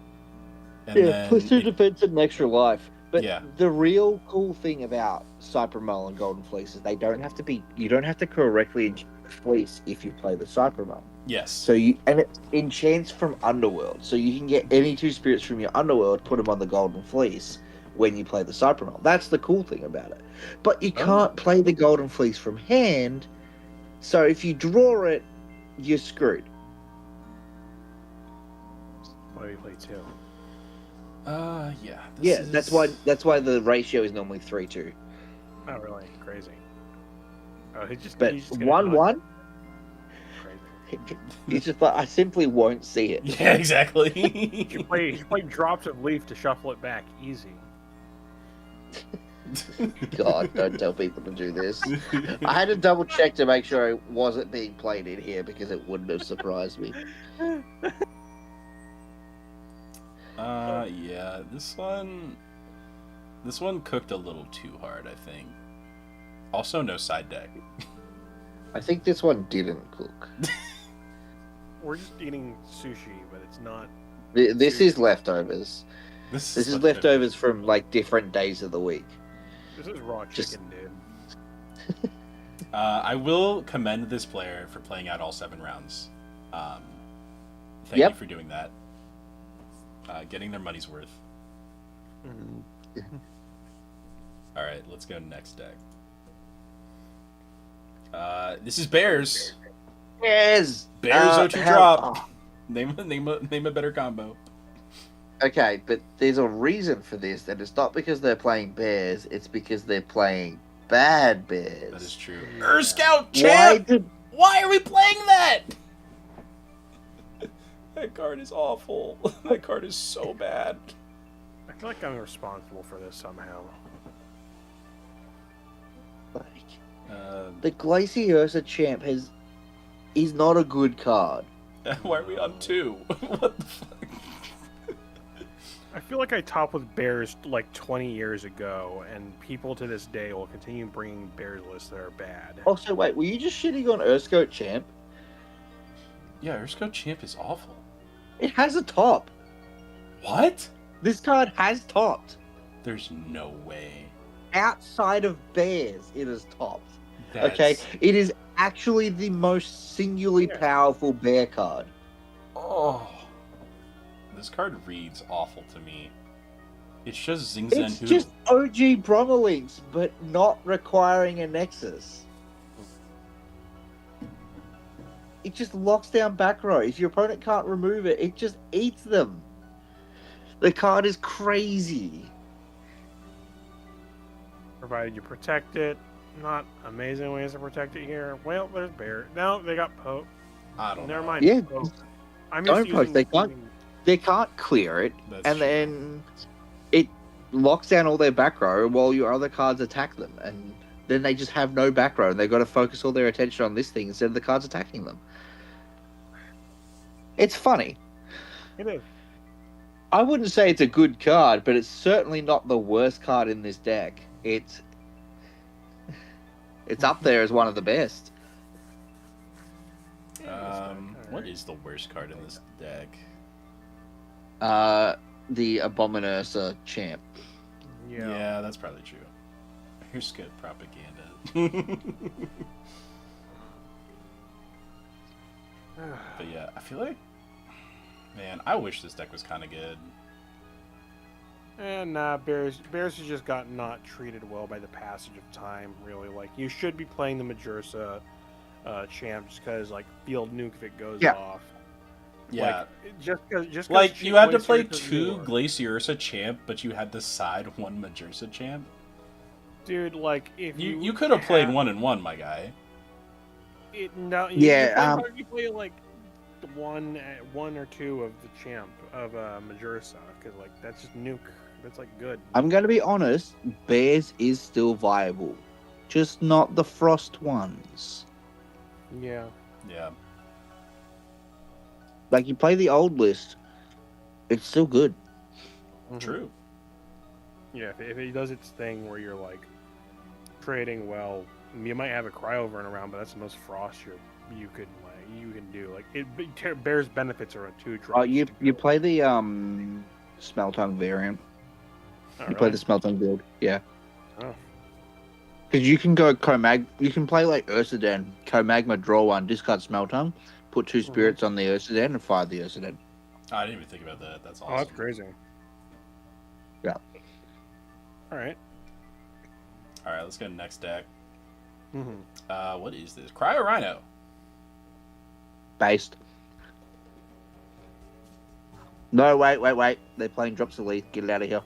And then plus 2 defense and an extra life. But Yeah. the real cool thing about Cybermole and Golden Fleece is you don't have to correctly enchant Fleece if you play the Cybermole. Yes. So and it enchants from Underworld, so you can get any 2 spirits from your Underworld, put them on the Golden Fleece when you play the Cybermole. That's the cool thing about it. But you can't play the Golden Fleece from hand, so if you draw it, you're screwed. Why do you play 2? Yeah. Yeah, that's why the ratio is normally 3-2. Not really. Crazy. Oh, But he's just 1-1, Crazy. it's just like I simply won't see it. Yeah, exactly. You play drops of leaf to shuffle it back. Easy. God, don't tell people to do this. I had to double check to make sure it wasn't being played in here because it wouldn't have surprised me. Yeah, this one cooked a little too hard, I think. Also, no side deck. I think this one didn't cook. We're just eating sushi, but it's not. This is leftovers. This This is leftovers from like different days of the week. This is raw Just- chicken, dude. I will commend this player for playing out all 7 rounds. Thank Yep. you for doing that. Getting their money's worth. All right, let's go next deck. This is Bears. Yes. Bears O2 how- drop. Name a better combo. Okay, but there's a reason for this, and it's not because they're playing bears. It's because they're playing bad, Bears. That is true. Yeah. Scout Why champ! did Why are we playing that? That card is awful. That card is so bad. I feel like I'm responsible for this somehow. the Glaciosa champ is not a good card. Why are we on 2? What the fuck? I feel like I topped with bears like 20 years ago, and people to this day will continue bringing bears lists that are bad. Also, wait, were you just shitting on Ursko champ? Yeah, Ursko champ is awful. It has a top. What? This card has topped. There's no way. Outside of bears, it is topped. That's... Okay, it is actually the most singularly powerful bear card. Oh. This card reads awful to me. It's just Zing Zen It's Who. just OG Bromolinks, but not requiring a Nexus. It just locks down back row. If your opponent can't remove it, it just eats them. The card is crazy. Provided you protect it. Not amazing ways to protect it here. Well, there's bear. No, they got poke. I don't Never know. mind. Yeah, Poke. I'm don't just poke. using. They can't clear it, That's and true. then it locks down all their back row while your other cards attack them, and then they just have no back row, and they've got to focus all their attention on this thing instead of the cards attacking them. It's funny. It is. I wouldn't say it's a good card, but it's certainly not the worst card in this deck. It's up there as one of the best. What is the worst card in this deck? The Abominursa champ. Yeah. That's probably true. Here's good propaganda. But yeah, I feel like, man, I wish this deck was kind of good. And bears has just got not treated well by the passage of time. Really, like you should be playing the Majursa champ just because like field nuke if it goes off. Yeah, Like, just cause like you had to play Glacier's 2 newer. Glaciersa champ, but you had to side 1 Majursa champ. Dude, like if You could have played 1 and 1, my guy. You play like one or two of the champ of Majursa because like that's just nuke. That's like good. I'm going to be honest, Bears is still viable. Just not the Frost ones. Yeah. Yeah. Like, you play the old list, it's still good. Mhm. True. Yeah, if it does its thing where you're like trading well, you might have a cryo in around, but that's the most frost you can do. Like Bears benefits are a 2-drop. Oh, you play the Smeltung variant. Oh, You play the Smeltung build, yeah. Oh. Because you can go you can play like Ursaden, Comagma, draw 1, discard Smeltung, put 2 spirits on the Ursaden and fire the Ursaden. Oh, I didn't even think about that. That's awesome. Oh, that's crazy. Yeah. All right. All right, let's go to the next deck. Mm-hmm. What is this? Cryo Rhino. Based. No, wait. They're playing Drops of Leaf. Get it out of here.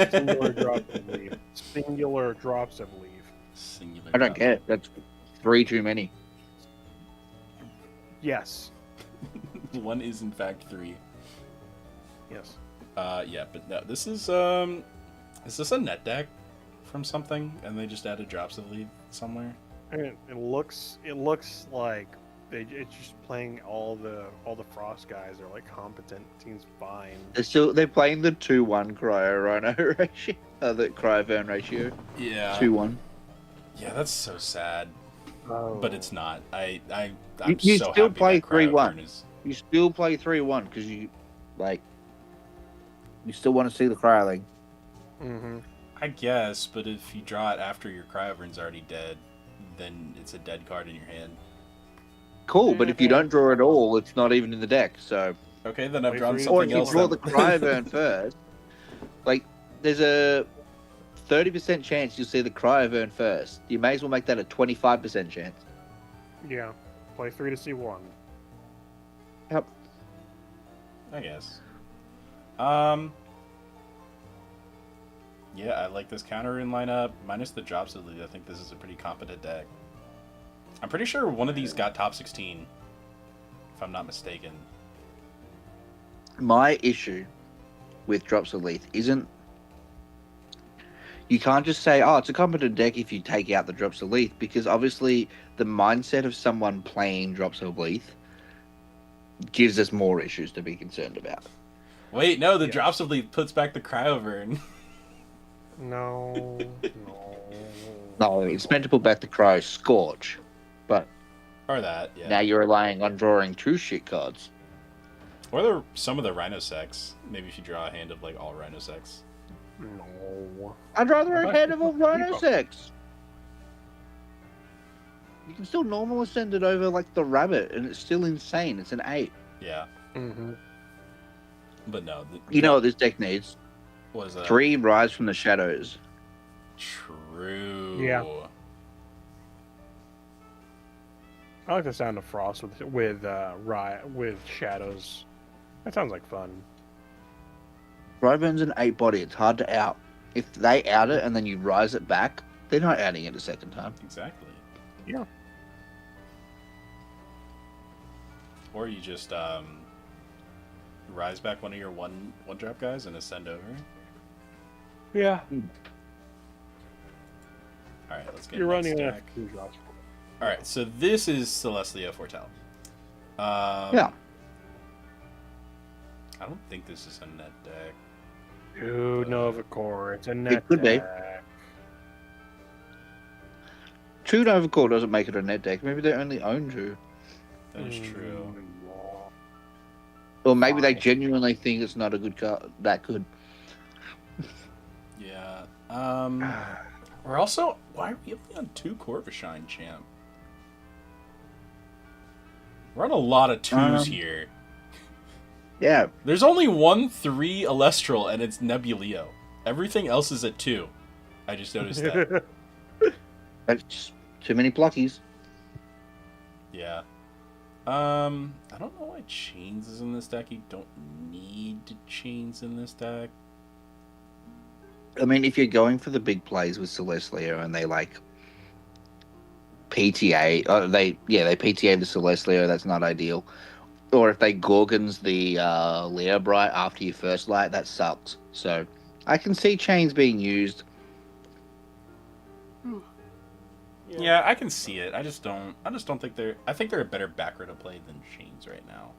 Singular drops of leaf. Singular drops of leaf. Singular. I don't care. That's 3 too many. Yes. 1 is in fact 3. Yes. Yeah, but no, this is this a net deck from something, and they just added Drops of Leaf somewhere? I mean, it looks like it's just playing all the frost guys are like competent. Seems fine. They're playing the 2-1 Cryo Rhino ratio. The Cryoburn ratio. Yeah. 2-1. Yeah, that's so sad. Oh. But it's not. I'm You so still happy play that Cryo 3-1. Burn is... You still play 3-1 because you still want to see the Cryo League. Mm-hmm. I guess, but if you draw it after your Cryoburn's already dead, then it's a dead card in your hand. Cool, but if you don't draw at all, it's not even in the deck. So, Okay, then I've Wait drawn for you to- or something if you else. draw then. the Cryoburn first, like there's a 30% chance you'll see the Cryoburn first. You may as well make that a 25% chance. Yeah. Play 3 to see 1. Yep. I guess. Yeah, I like this counter in lineup. Minus the drops of lead, I think this is a pretty competent deck. I'm pretty sure one of these got top 16, if I'm not mistaken. My issue with Drops of Leaf isn't... You can't just say, oh, it's a competent deck if you take out the Drops of Leaf, because obviously the mindset of someone playing Drops of Leaf gives us more issues to be concerned about. Wait, no, the drops of leaf puts back the cryoburn. No. No, it's meant to put back the Cryo Scorch, but Or that, yeah. now you're relying on drawing 2 shit cards. Or some of the Rhinosex. Maybe if you draw a hand of like all Rhinosex. No. I'd rather a hand of a Rhinosex. You can still normal ascend it over like the rabbit, and it's still insane. It's an 8. Yeah. Mm-hmm. But no. You know what this deck needs? Was 3 Rise from the Shadows. True. Yeah. I like the sound of Frost with Shadows. That sounds like fun. Ryburn's an 8 body. It's hard to out. If they out it and then you rise it back, they're not outing it a second time. Exactly. Yeah. Or you just rise back one of your one drop guys and ascend over. Yeah. All right, let's get You're next running deck. a 2 drops. All right, so this is Celestia Foretell. Yeah. I don't think this is a net deck. Dude, Nova Core. It's a net could be. deck. 2 Nova Core doesn't make it a net deck. Maybe they only own 2. That is true. Or maybe they genuinely think it's not a good card. That good. Yeah. We're also... Why are we only on 2 Corvishine, champ? We're on a lot of 2s here. Yeah. There's only 1/3 Elestral, and it's Nebuleo. Everything else is at 2. I just noticed that. That's just too many pluckies. Yeah. I don't know why Chains is in this deck. You don't need Chains in this deck. I mean, if you're going for the big plays with Celestia and they like PTA, they PTA the Celestia, that's not ideal. Or if they Gorgons the Leobright after your first light, that sucks. So I can see Chains being used. Yeah, I can see it. I just don't think they're... I think they're a better backer to play than Chains right now.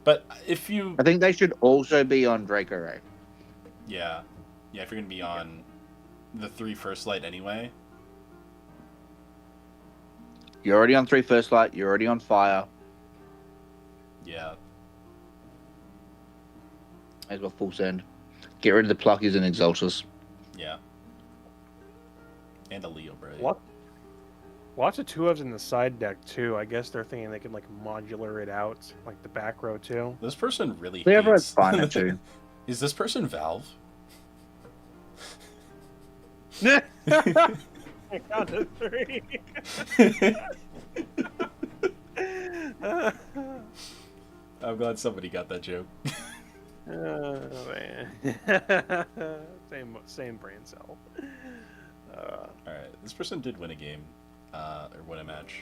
But if you... I think they should also be on Draco Ray. Yeah. Yeah, if you're going to be on the 3 first light anyway. You're already on 3 first light. You're already on fire. Yeah. May as well full send. Get rid of the Pluckies and Exaltus. Yeah. And a Leo, bro. What? Lots of 2-ofs in the side deck, too. I guess they're thinking they can, like, modular it out, like the back row, too. This person really They ever hates... fine too. Is this person Valve? I count to 3. I'm glad somebody got that joke. Oh, man. same brain cell. Alright, this person did win a game. Or win a match.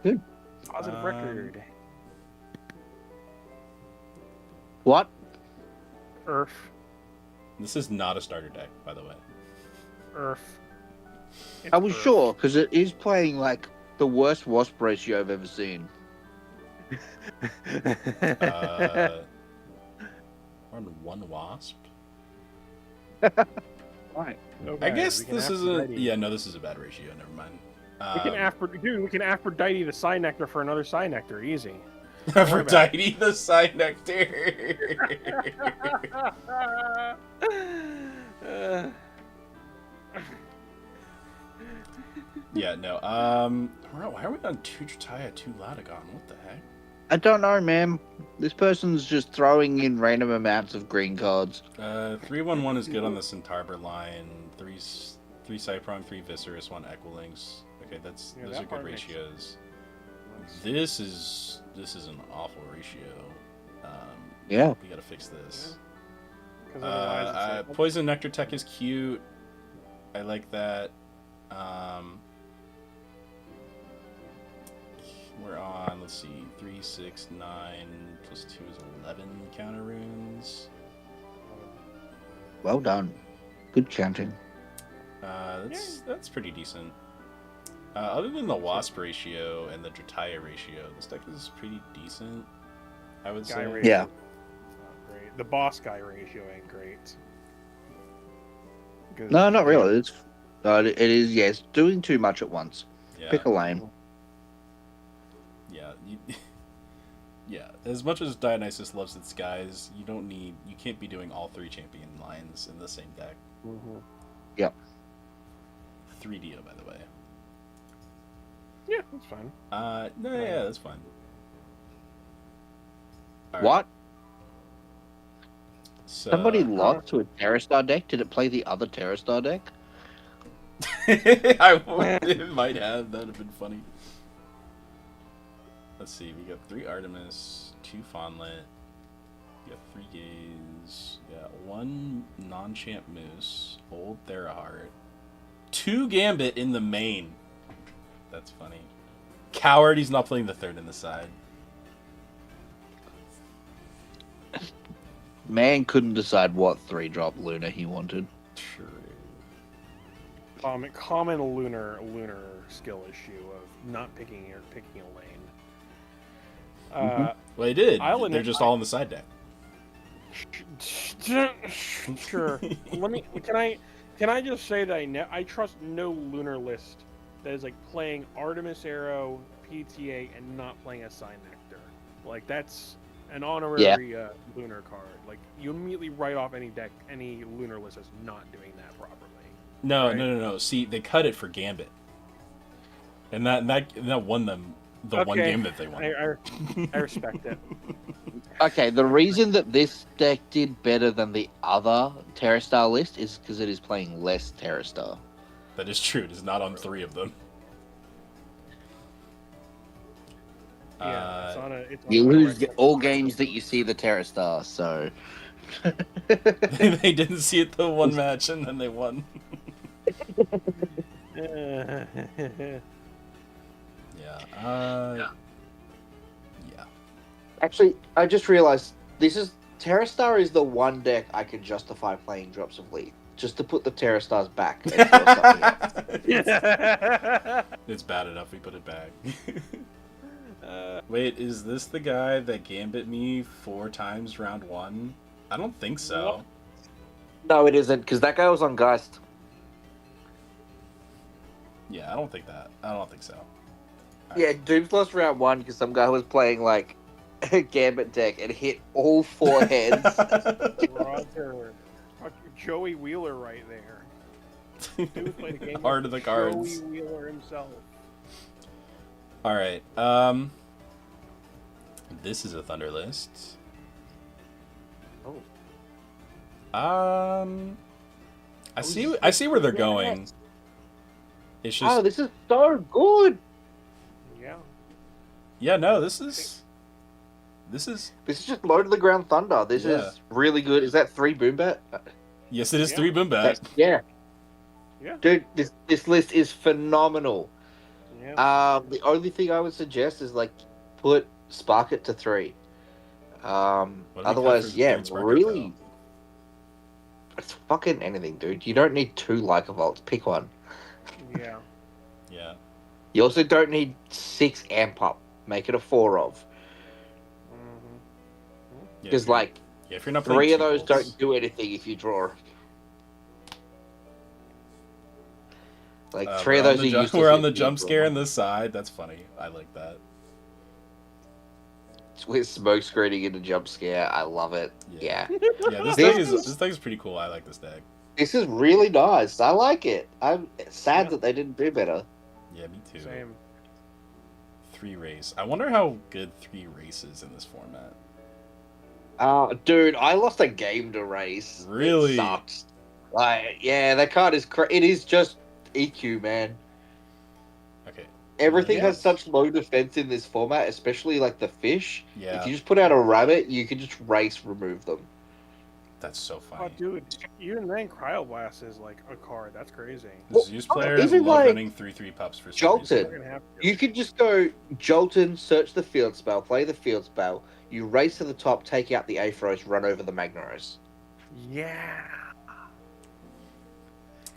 Good. Positive record. What? Earth. This is not a starter deck, by the way. Earth. I was sure, because it is playing like the worst wasp ratio I've ever seen. We're on 1 wasp. Right. I guess this is a... Yeah, no, this is a bad ratio. Never mind. We can Aphrodite the Psynectar for another Psynectar. Easy. Aphrodite the Psynectar. Yeah, no. Why are we on 2 Drataya, 2 Latagon? What the heck? I don't know, man. This person's just throwing in random amounts of green cards. 3/1/1 is good on the Centarbor line. 3 Cyprong, 3 Viscerus, 1 Equilinx. Okay, those are good ratios. This is an awful ratio. Yeah. We gotta fix this. Because otherwise, it's like, Poison Nectar Tech is cute. I like that. We're on, let's see, 3, 6, 9, plus 2 is 11 counter runes. Well done. Good chanting. That's pretty decent. Other than the Wasp ratio and the Drataya ratio, this deck is pretty decent, I would guy say. ratio Yeah. is not great. The boss guy ratio ain't great. 'Cause- No, not really. It is. Yeah, it's doing too much at once. Yeah. Pick a lane. Yeah. Yeah. As much as Dionysus loves its guys, you can't be doing all 3 champion lines in the same deck. Mhm. Yep. 3DO, by the way. Yeah, that's fine. No, yeah, that's fine. All right, What? So, Somebody lost to a Terrastar deck? Did it play the other Terrastar deck? it might have. That would have been funny. Let's see. We got 3 Artemis, 2 Fawnlet. We got 3 Gaze. We got 1 non-champ Moose, Old Theraheart, 2 Gambit in the main. That's funny. Coward, he's not playing the 3rd in the side. Man couldn't decide what 3-drop Luna he wanted. True. Common lunar skill issue of not picking a lane. Well, they did. I'll They're admit just all in the side deck. Sure. Can I just say that I trust no lunar list that is like playing Artemis Arrow, PTA, and not playing a Sign Nectar. Like that's an honorary lunar card. Like you immediately write off any lunar list as not doing that properly. No, Right. no. See, they cut it for Gambit, and that won them the one game that they won. I respect it. Okay, the reason that this deck did better than the other Terrastar list is because it is playing less Terrastar. That is true. It is not on 3 of them. Yeah, it's on You a lose direct- all games that you see the Terrastar, so... They didn't see it the one match, and then they won. Yeah. Yeah. Actually, I just realized Terrastar is the one deck I can justify playing Drops of Lead. Just to put the Terrastars back. And throw something else. It's bad enough we put it back. Wait, is this the guy that Gambit me 4 times round 1? I don't think so. No, it isn't, because that guy was on Geist. Yeah, I don't think so. Yeah, Doom's lost round 1 because some guy was playing, like, a Gambit deck and hit all 4 heads. Roger. Joey Wheeler right there. Dude played a game Heart with of the cards. Joey Wheeler himself. All right. This is a Thunder list. Oh. I see where they're going. It's just This is so good. Yeah. yeah, no, this is This is just low to the ground Thunder. This is really good. Is that 3 Boombat? yes, it is Yeah. 3 Boombat. Yeah. Yeah. Dude, this list is phenomenal. Yeah. The only thing I would suggest is like put Spark it to 3. What do we Otherwise, cut for yeah, third Spark It, really, it's fucking anything, dude. You don't need 2 Leica Volts. Pick one. Yeah. Yeah. You also don't need 6 Amp Up. Make it a 4 of. Mm-hmm. Because like if you're not playing 3 of two those bolts. don't do anything if you draw. Like 3 of we're on those the are jump, useless we're on if the you jump draw scare them. in the side. That's funny. I like that. With smoke screening in a jump scare. I love it. Yeah. Yeah, this deck is pretty cool. I like this deck. This is really nice. I like it. I'm sad that they didn't do better. Yeah, me too. Same. 3 race. I wonder how good 3 races in this format. Dude, I lost a game to race. Really? It sucks. Like, yeah, that card is it is just EQ, man. Okay. Everything Yeah. has such low defense in this format, especially like the fish. Yeah. If you just put out a rabbit, you can just race remove them. That's so Oh, funny. dude, even then, Cryoblast is like a card. That's crazy. Zeus players even love like running 3/3 pups for some reason. They're Jolton. gonna have to. You could just go Jolton, search the field spell, play the field spell. You race to the top, take out the Aetheros, run over the Magnaros. Yeah.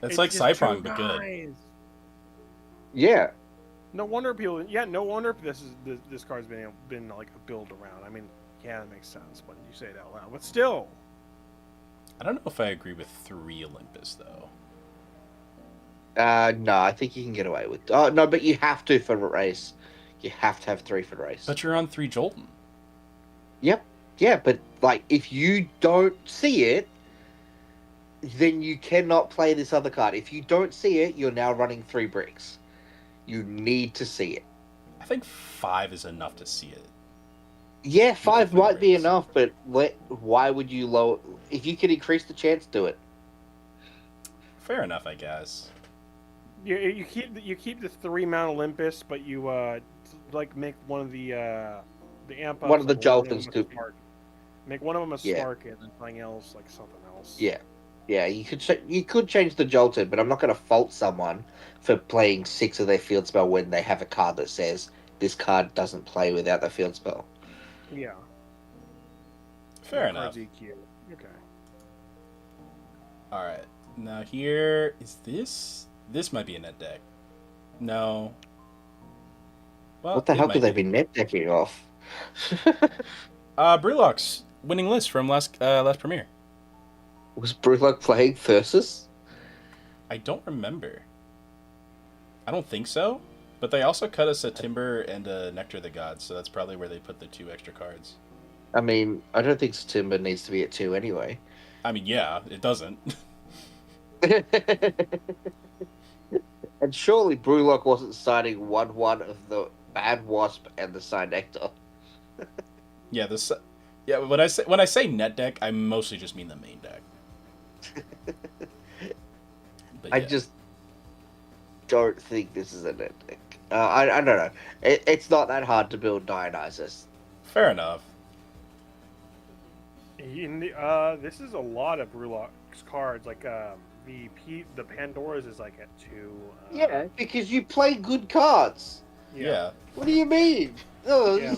It's like just Cyprong, two but good. guys. Yeah. No wonder people. Yeah, no wonder this card's been like a build around. I mean, yeah, that makes sense when you say it out loud. But still, I don't know if I agree with 3 Olympus though. No, I think you can get away with. Oh no, but you have to for the race. You have to have 3 for the race. But you're on 3 Jolton. Yep. Yeah, but like if you don't see it, then you cannot play this other card. If you don't see it, you're now running 3 bricks. You need to see it. I think 5 is enough to see it. Yeah, 5 Three might be bricks. enough, but why would you lower? If you can increase the chance, do it. Fair enough, I guess. you keep the 3 Mount Olympus, but you like make one of the amp ups, One of the like, Joltons a too. Spark. Make one of them a Yeah. Spark and something else like something else. Yeah, yeah. You could change the Jolton, but I'm not going to fault someone for playing 6 of their field spell when they have a card that says this card doesn't play without the field spell. Yeah. Fair That enough. card's EQ. Okay. All right. Now here is this. This might be a net deck. No. Well, What the it hell might could they be. be net decking off? Brewlock's winning list from last premiere. Was Brewlock playing Thyrsus? I don't remember. I don't think so. But they also cut us a Timber and a Nectar of the Gods, so that's probably where they put the 2 extra cards. I mean, I don't think Timber needs to be at 2 anyway. I mean, yeah, it doesn't. And surely Brewlock wasn't siding 1/1 of the Bad Wasp and the Cynectar. Yeah, this. Yeah, when I say net deck, I mostly just mean the main deck. But I yeah. just don't think this is a net deck. I don't know. It's not that hard to build Dionysus. Fair enough. This is a lot of Brewlock's cards. Like the Pandora's is like at 2. Yeah, because you play good cards. Yeah. What do you mean? No, Yeah.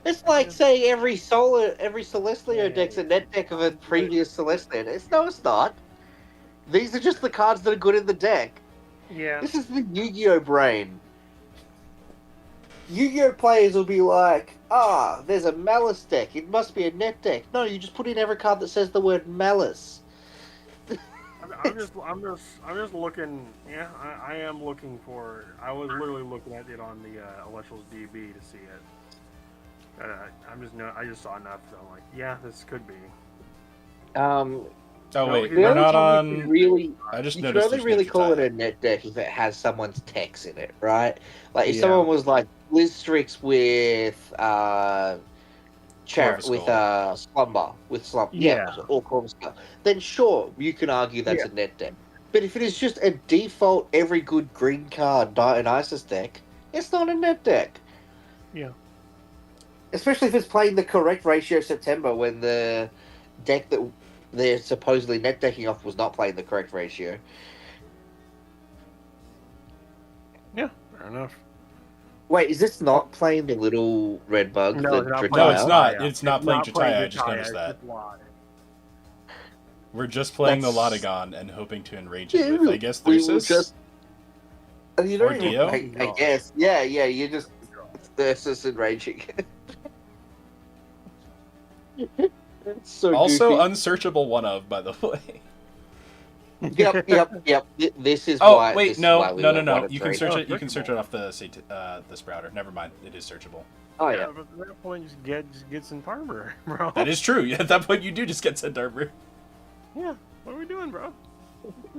it's like Yeah. saying every Celestio Yeah. deck's a net deck of a previous Celestian. It's not. These are just the cards that are good in the deck. Yeah. This is the Yu-Gi-Oh brain. Yu-Gi-Oh players will be like, there's a Malice deck. It must be a net deck. No, you just put in every card that says the word Malice. I'm just looking. Yeah, I am looking for. I was literally looking at it on the ELESTRALS DB to see it. I just saw enough. So I'm like, yeah, this could be. Oh wait, the we're only not time you on. can really, I just you can noticed only there's really no call it Jataya. a net deck if it has someone's text in it, right? Like if Yeah. someone was like Blizzstrix with Slumber, Yeah. or Corvusca, then sure, you can argue that's Yeah. a net deck. But if it is just a default every good green card Dionysus deck, it's not a net deck. Yeah. Especially if it's playing the correct ratio September when the deck that they're supposedly net decking off was not playing the correct ratio. Yeah. Fair enough. Wait, is this not playing the little red bug? No, the it's not Drataya? No, it's not. Jataya. It's not playing Jataya. I just Jataya, noticed it's that. just live. We're just playing the That's- Lotagon and hoping to enrage it with, I guess, we will Thyrsus. just. You don't Or even, Dio? I guess. Yeah, you just. Thyrsus and raging. It's so Also goofy. unsearchable one of, by the way. Yep. This is Oh why. wait, this is no. why we went 1 and You can 3. search Oh, it. You can search searchable. it off the Sprouter. Never mind. It is searchable. Oh yeah. But at that point, just get some armor, bro. That is true. At that point, you do just get sent armor. Yeah. What are we doing, bro?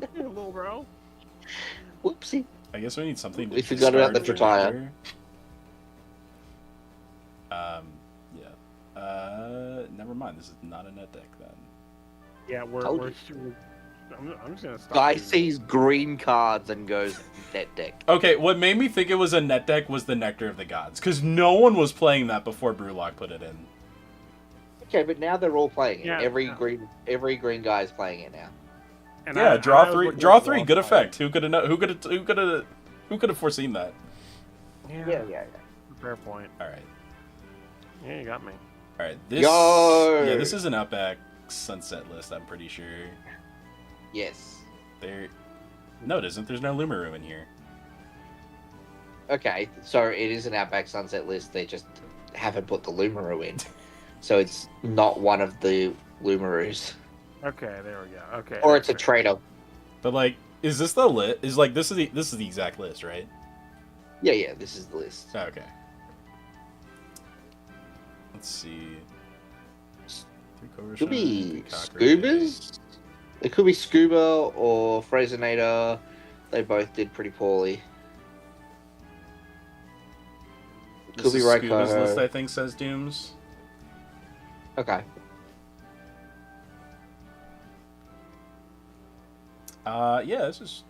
Yeah, little bro. Whoopsie. I guess we need something to We forgot about discard the for Jataya. later. Yeah. Never mind. This is not a net deck then. Yeah, Told we're you. I'm just gonna stop. Guy doing sees green cards and goes net deck. Okay, what made me think it was a net deck was the Nectar of the Gods, because no one was playing that before Brewlock put it in. Okay, but now they're all playing it. Yeah, Every yeah. green guy is playing it now. And Yeah, I draw was three. looking Draw at three. wall Good fight. effect. Who could have? Who could have foreseen that? Yeah. Fair point. All right. Yeah, you got me. All right. This. Yo! Yeah, this is an Outback Sunset list. I'm pretty sure. Yes. There. No, it isn't. There's no Lumaru in here. Okay, so it is an Outback Sunset list. They just haven't put the Lumaru in, so it's not one of the Lumarus. Okay, there we go. Okay. Or it's a fair. trader. But like, is this the list? Is like this is the exact list, right? Yeah, this is the list. Oh, okay. Let's see. Could be Scubas. It could be Scuba or Frasernator. They both did pretty poorly. This Could be is right, Scuba's Coho. list, I think, says Dooms. Okay. Yeah, this is.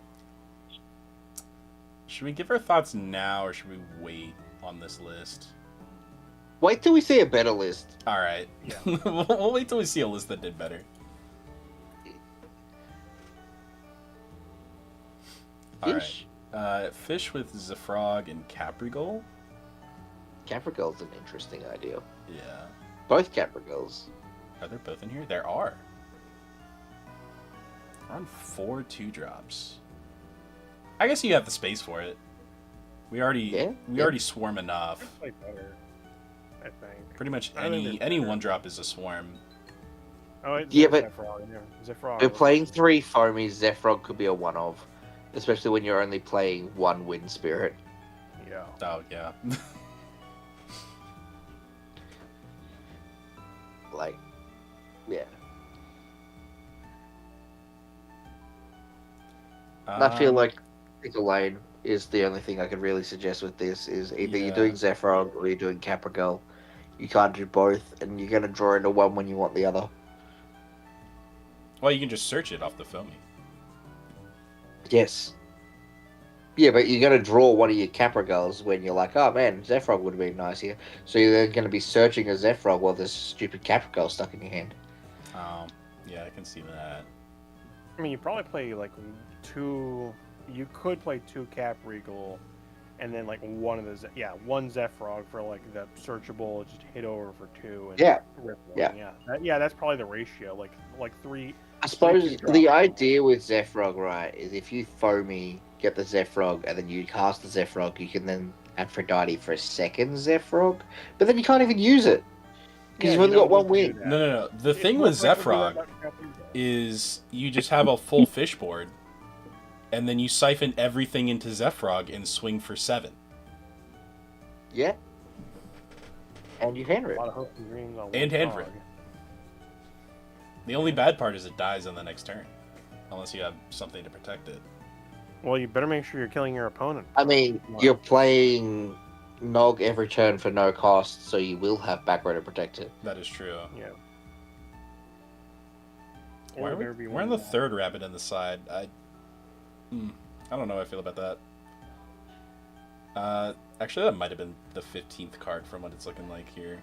Should we give our thoughts now, or should we wait on this list? Wait till we see a better list. All right. Yeah. We'll wait till we see a list that did better. All right. Fish? Fish with Zefrog and Caprigol. Caprigol's an interesting idea. Yeah. Both Caprigols. Are there both in here? There are. We're on 4 2-drops. I guess you have the space for it. We already already swarm enough. Play better, I think. Pretty much I think any they're 1-drop is a swarm. Oh, it's Yeah, but- Zephrog. Yeah. Zephrog. We're playing 3 foamies. Zephrog could be a one-of. Especially when you're only playing 1 wind spirit. Yeah. Oh yeah. Like, yeah. I feel like Pickle Lane is the only thing I could really suggest with this is either Yeah. you're doing Zephrog or you're doing Caprigol. You can't do both, and you're going to draw into one when you want the other. Well, you can just search it off the foamy. Yes. Yeah, but you're going to draw one of your Caprigols when you're like, oh man, Zephrog would have been nice here. So you're then going to be searching a Zephrog while there's a stupid Caprigol stuck in your hand. Yeah, I can see that. I mean, you probably play like 2. You could play 2 Cap Regal, and then like one of the one Zephrog for like the searchable, just hit over for 2. And Yeah. rip one. Yeah. That's probably the ratio. Like 3. I suppose keep the dropping. idea with Zephrog, right, is if you foamy, get the Zephrog, and then you cast the Zephrog, you can then Aphrodite for a second Zephrog, but then you can't even use it because you've only got one win. No. The thing with Zephrog is you just have a full fish board, and then you siphon everything into Zephrog and swing for 7. Yeah, and you hand A rip. lot of hooks and greens on And one hand frog. rip. The only bad part is it dies on the next turn, unless you have something to protect it. Well, you better make sure you're killing your opponent. I mean, you're playing Nog every turn for no cost, so you will have back row to protect it. That is true. Yeah. Why are we're on the 3rd rabbit in the side. I don't know how I feel about that. Actually, that might have been the 15th card from what it's looking like here.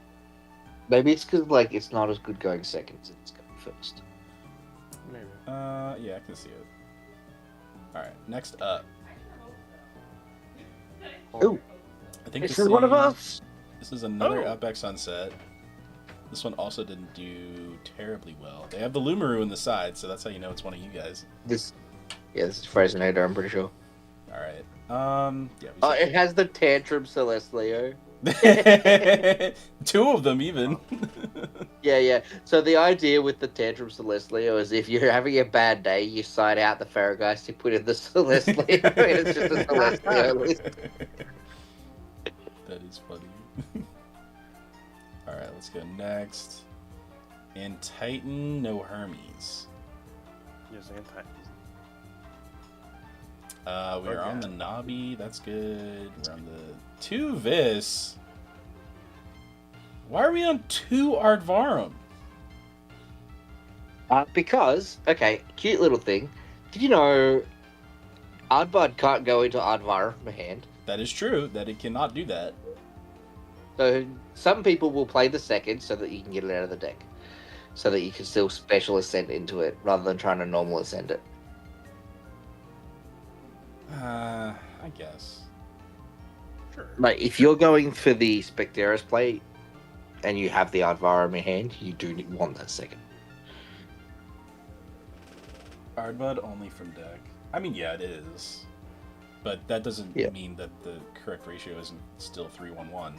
Maybe it's because like it's not as good going second as it's going first. Maybe. Yeah, I can see it. Alright, next up. Ooh, I think this is one of us. This is another Oh. Outback Sunset. This one also didn't do terribly well. They have the Lumaru in the side, so that's how you know it's one of you guys. This is Frasernator, I'm pretty sure. Alright. Yeah. Oh, it has the Tantrum Celestlio. 2 of them, even. Yeah. So the idea with the Tantrum Celestlio is if you're having a bad day, you side out the Farrageist, you put in the Celestlio, and it's just a Celestlio list. That is funny. Alright, let's go next. And Titan, no Hermes. Yes, anti. We're on the Nabi, that's good. We're on the 2 Vis. Why are we on 2 Ardvarum? Because, okay, cute little thing. Did you know Ardbud can't go into Ardvar from hand? That is true, that it cannot do that. So some people will play the second so that you can get it out of the deck. so that you can still special ascend into it rather than trying to normal ascend it. I guess. Sure. Like, if you're going for the Specteris play and you have the Aardvarr in your hand, you do want that second. Aardbud only from deck. I mean, yeah, it is. But that doesn't mean that the correct ratio isn't still 3-1-1.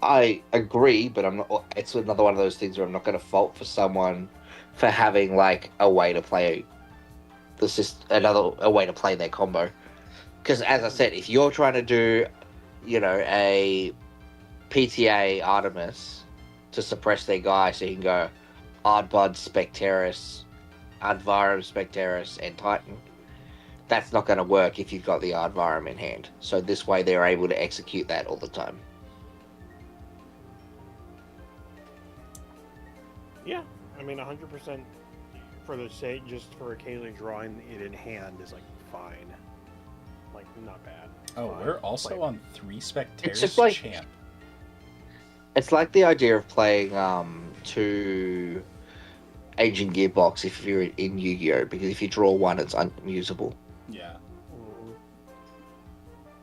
I agree, but I'm not. It's another one of those things where I'm not going to fault for someone for having like a way to play a way to play their combo. Because as I said, if you're trying to do, a PTA Artemis to suppress their guy, so you can go Ardbud, Specteris, Aardvarm, Specteris, and Titan. That's not going to work if you've got the Aardvarm in hand. So this way they're able to execute that all the time. Yeah, I mean, 100% for the sake, just for occasionally drawing it in hand is like fine. Like, not bad. Oh, Fine. we're also Like, on 3 It's just Specteris like- champ. It's like the idea of playing 2 Agent Gearbox if you're in Yu-Gi-Oh! Because if you draw 1, it's unusable. Yeah. mm,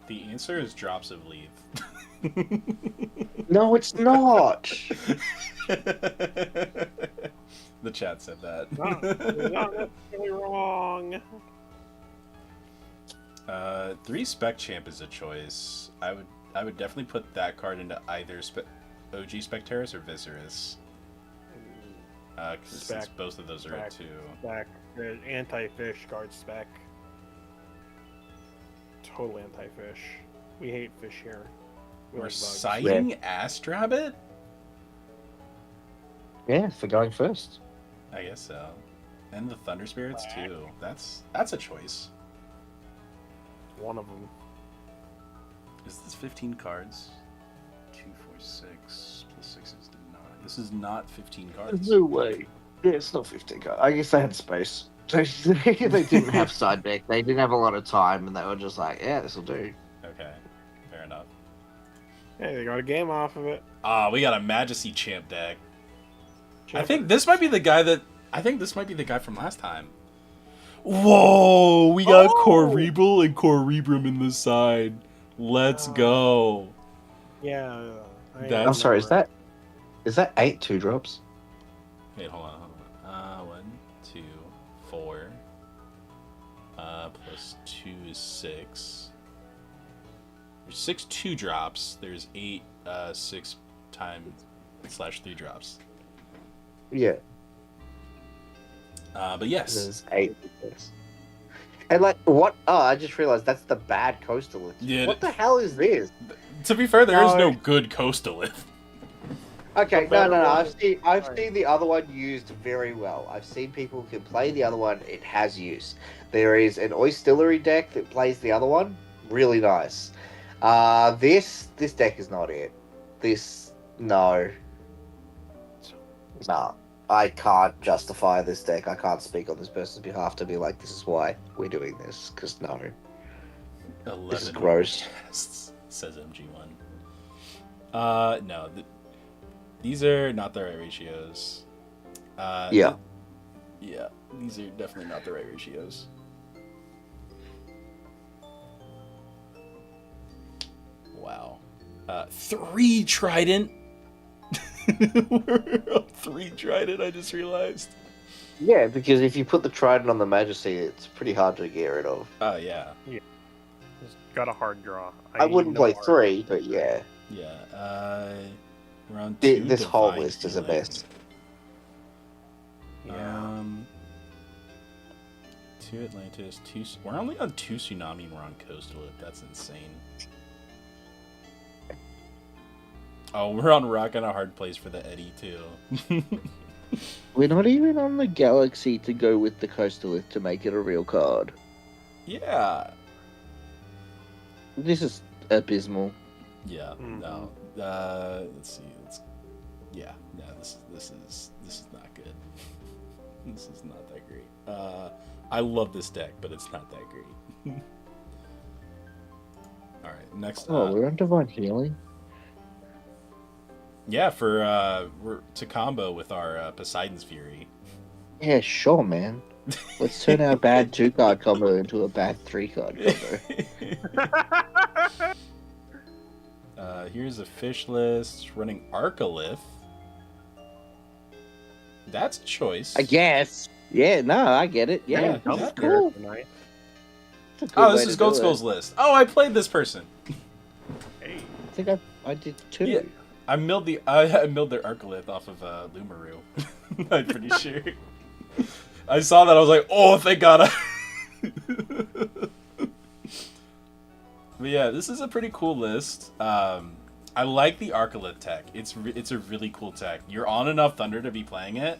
The answer is Drops of Leaf. No, it's not. The chat said that. not necessarily wrong. 3 Spec Champ is a choice. I would definitely put that card into either OG Specteris or Viserys. Since both of those are at 2. Spec. The anti-fish guard spec. Total anti-fish. We hate fish here. We We're like bugs. citing Astrabbit? Yeah, for going first. I guess so. And the Thunder Spirits too. That's a choice. One of them. Is this 15 cards? 2, 4, 6 plus 6 is 9. This is not 15 cards. There's no way. Yeah, it's not 15 cards. I guess they had space. They didn't have side deck. They didn't have a lot of time, and they were just like, yeah, this will do. Okay, fair enough. Hey, they got a game off of it. We got a Majesty Champ deck. I think this might be the guy from last time. Whoa, we got Correbral and Correbrum in the side. Let's go. Yeah. That's- I'm sorry, is that 8 2-drops? Wait, hold on. 1, 2, 4. Plus 2 is 6. There's 6 2-drops. There's 8 6 times / 3 drops. Yeah. But yes. There's 8. And like, what? Oh, I just realized that's the bad coastal. Yeah. What the hell is this? To be fair, there is no No. good Coastalith. Okay, The no. better I've one- seen the other one used very well. I've seen people who can play the other one. It has use. There is an Oistillery deck that plays the other one. Really nice. This deck is not it. No. I can't justify this deck. I can't speak on this person's behalf to be like, this is why we're doing this. Because no. 11 This is gross. casts, says MG1. No. These are not the right ratios. Yeah. Yeah, these are definitely not the right ratios. Wow. 3 Trident. We're on 3 Trident, I just realized. Yeah, because if you put the Trident on the Majesty, it's pretty hard to get rid of. Oh, yeah. Just got a hard draw. I wouldn't know play hard. 3, but yeah. Yeah. We're on 2 This whole Divine list is the Healing. best. Yeah. 2 Atlantis, 2... We're only on 2 Tsunami and we're on Coastal. That's insane. Oh, we're on Rock and a Hard Place for the Eddie, too. We're not even on the Galaxy to go with the Coastalith to make it a real card. Yeah. This is abysmal. Yeah, Mhm. no. Let's see. Yeah, no, this is not good. This is not that great. I love this deck, but it's not that great. All right, next. Oh, we're on Divine Healing. Yeah, for to combo with our Poseidon's Fury. Yeah, sure, man. Let's turn our bad 2-card combo into a bad 3-card combo. Here's a fish list running Arcolith. That's a choice. I guess. Yeah, no, I get it. Yeah, Yeah, Dump yeah. Spirit tonight. That's a good Oh, way this to is do Gold it. Skull's list. Oh, I played this person. Hey, I think I did too. Yeah. I milled their Arcolith off of Lumaru. I'm pretty sure. I saw that. I was like, oh, thank God. But yeah, this is a pretty cool list. I like the Arcolith tech. It's a really cool tech. You're on enough Thunder to be playing it,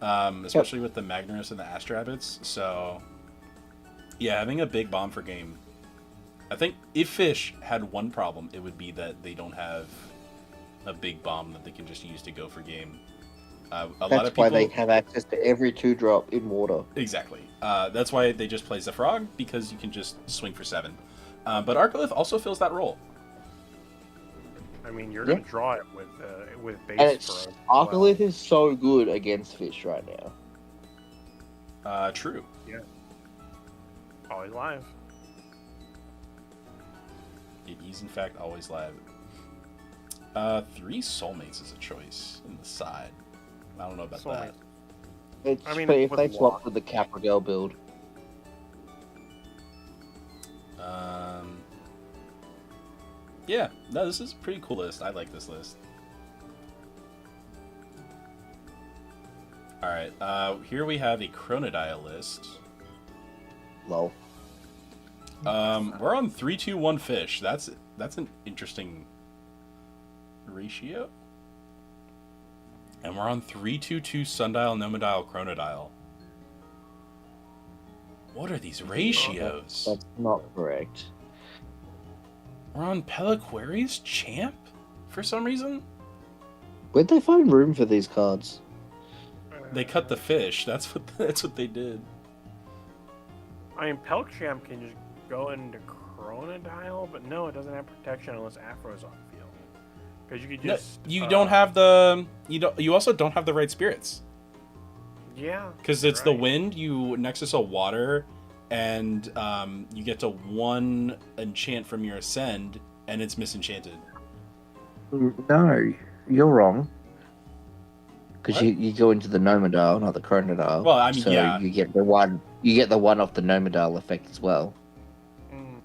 especially with the Magnus and the Astrabbits. So yeah, having a big bomb for game. I think if Fish had one problem, it would be that they don't have a big bomb that they can just use to go for game. A lot That's of people, why they have access to every 2-drop in water. exactly. That's why they just play Frog, because you can just swing for 7. But Arcolith also fills that role. I mean, you're Yeah. gonna draw it with base And it's for a Arcolith is so good against Fish right now. True. always live. It is in fact always live. 3 Soulmates is a choice in the side. I don't know about Soulmates. It's I mean, if with they swap Lock. with the Capragel build. that. Yeah, no, this is a pretty cool list. I like this list. Alright, here we have a Chronodile list. Lol. We're on 3-2-1 Fish. That's an interesting ratio. And we're on 3-2-2 Sundial, Gnomodile, Chronodile. What are these ratios? That's not correct. We're on Peliquari's Champ for some reason. Where'd they find room for these cards? They cut the fish. That's what they did. I mean, Pelksham can just go into Chronodile, but no, it doesn't have protection unless Afro's on the field. Because you could No, just you don't have the you also don't have the right spirits. Yeah. Because it's the right. wind, you Nexus a water, and you get to 1 enchant from your ascend, and it's misenchanted. No, you're wrong. Because What? you go into the Gnomodile, not the Chronodile. Well, I mean, so yeah. you get the one off the Gnomodile effect as well. Mm.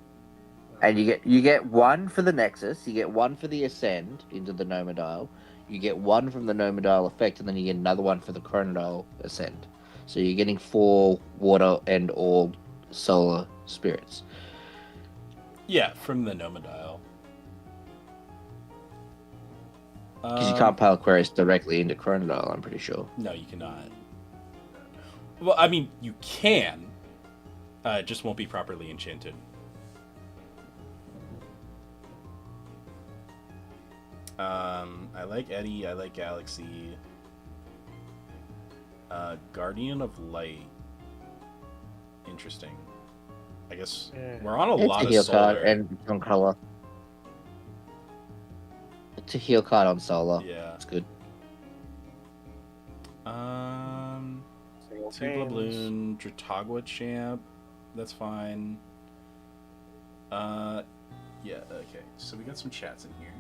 And you get 1 for the Nexus, you get 1 for the Ascend into the Gnomodile, you get 1 from the Gnomodile effect, and then you get another 1 for the Chronodile Ascend. So you're getting 4 water and all solar spirits. Yeah, from the Gnomodile. Because you can't pile Aquarius directly into Chronodile, I'm pretty sure. No, you cannot. Well, I mean, you can. It just won't be properly enchanted. I like Eddie. I like Galaxy. Guardian of Light. Interesting. I guess Yeah. we're on a It's lot a of heal solar. card and on color. It's a heal card on solar. Yeah. It's good. Single Two chains. Bloom, Dratagua Champ. That's fine. Yeah, okay. So we got some chats in here.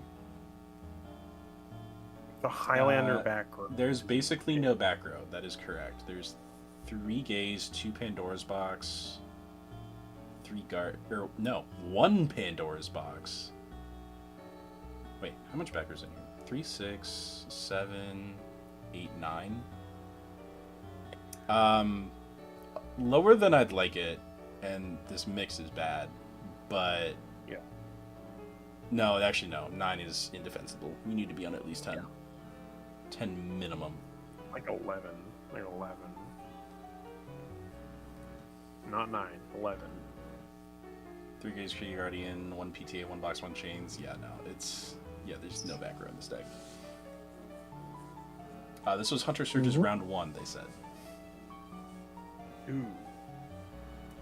The Highlander Uh, back row. There's basically no back row. That is correct. There's 3 Gaze, 2 Pandora's Box, 1 Pandora's Box. Wait, how much back row's in here? 3, 6, 7, 8, 9. Lower than I'd like it, and this mix is bad, but Yeah. no, actually no. 9 is indefensible. You need to be on at least 10. Yeah. 10 minimum. Like 11. Like 11. Not 9. 11. 3 Gaze Tree Guardian, 1 PTA, 1 Box, 1 Chains. Yeah, no, there's no back row in this deck. This was Hunter Surge's round 1, they said. Ooh.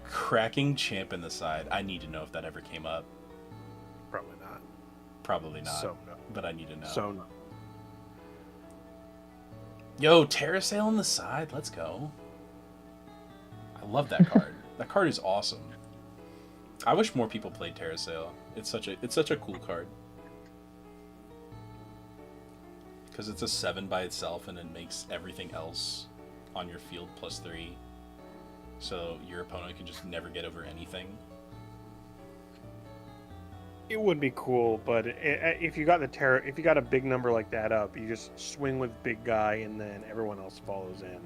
Cracking Champ in the side. I need to know if that ever came up. Probably not. Probably not. So no. But I need to know. So no. Yo, Terrasail on the side. Let's go. I love that card. That card is awesome. I wish more people played Terrasail. It's such a cool card. Because it's a 7 by itself and it makes everything else on your field +3. So your opponent can just never get over anything. It would be cool, but if you got if you got a big number like that up, you just swing with big guy, and then everyone else follows in.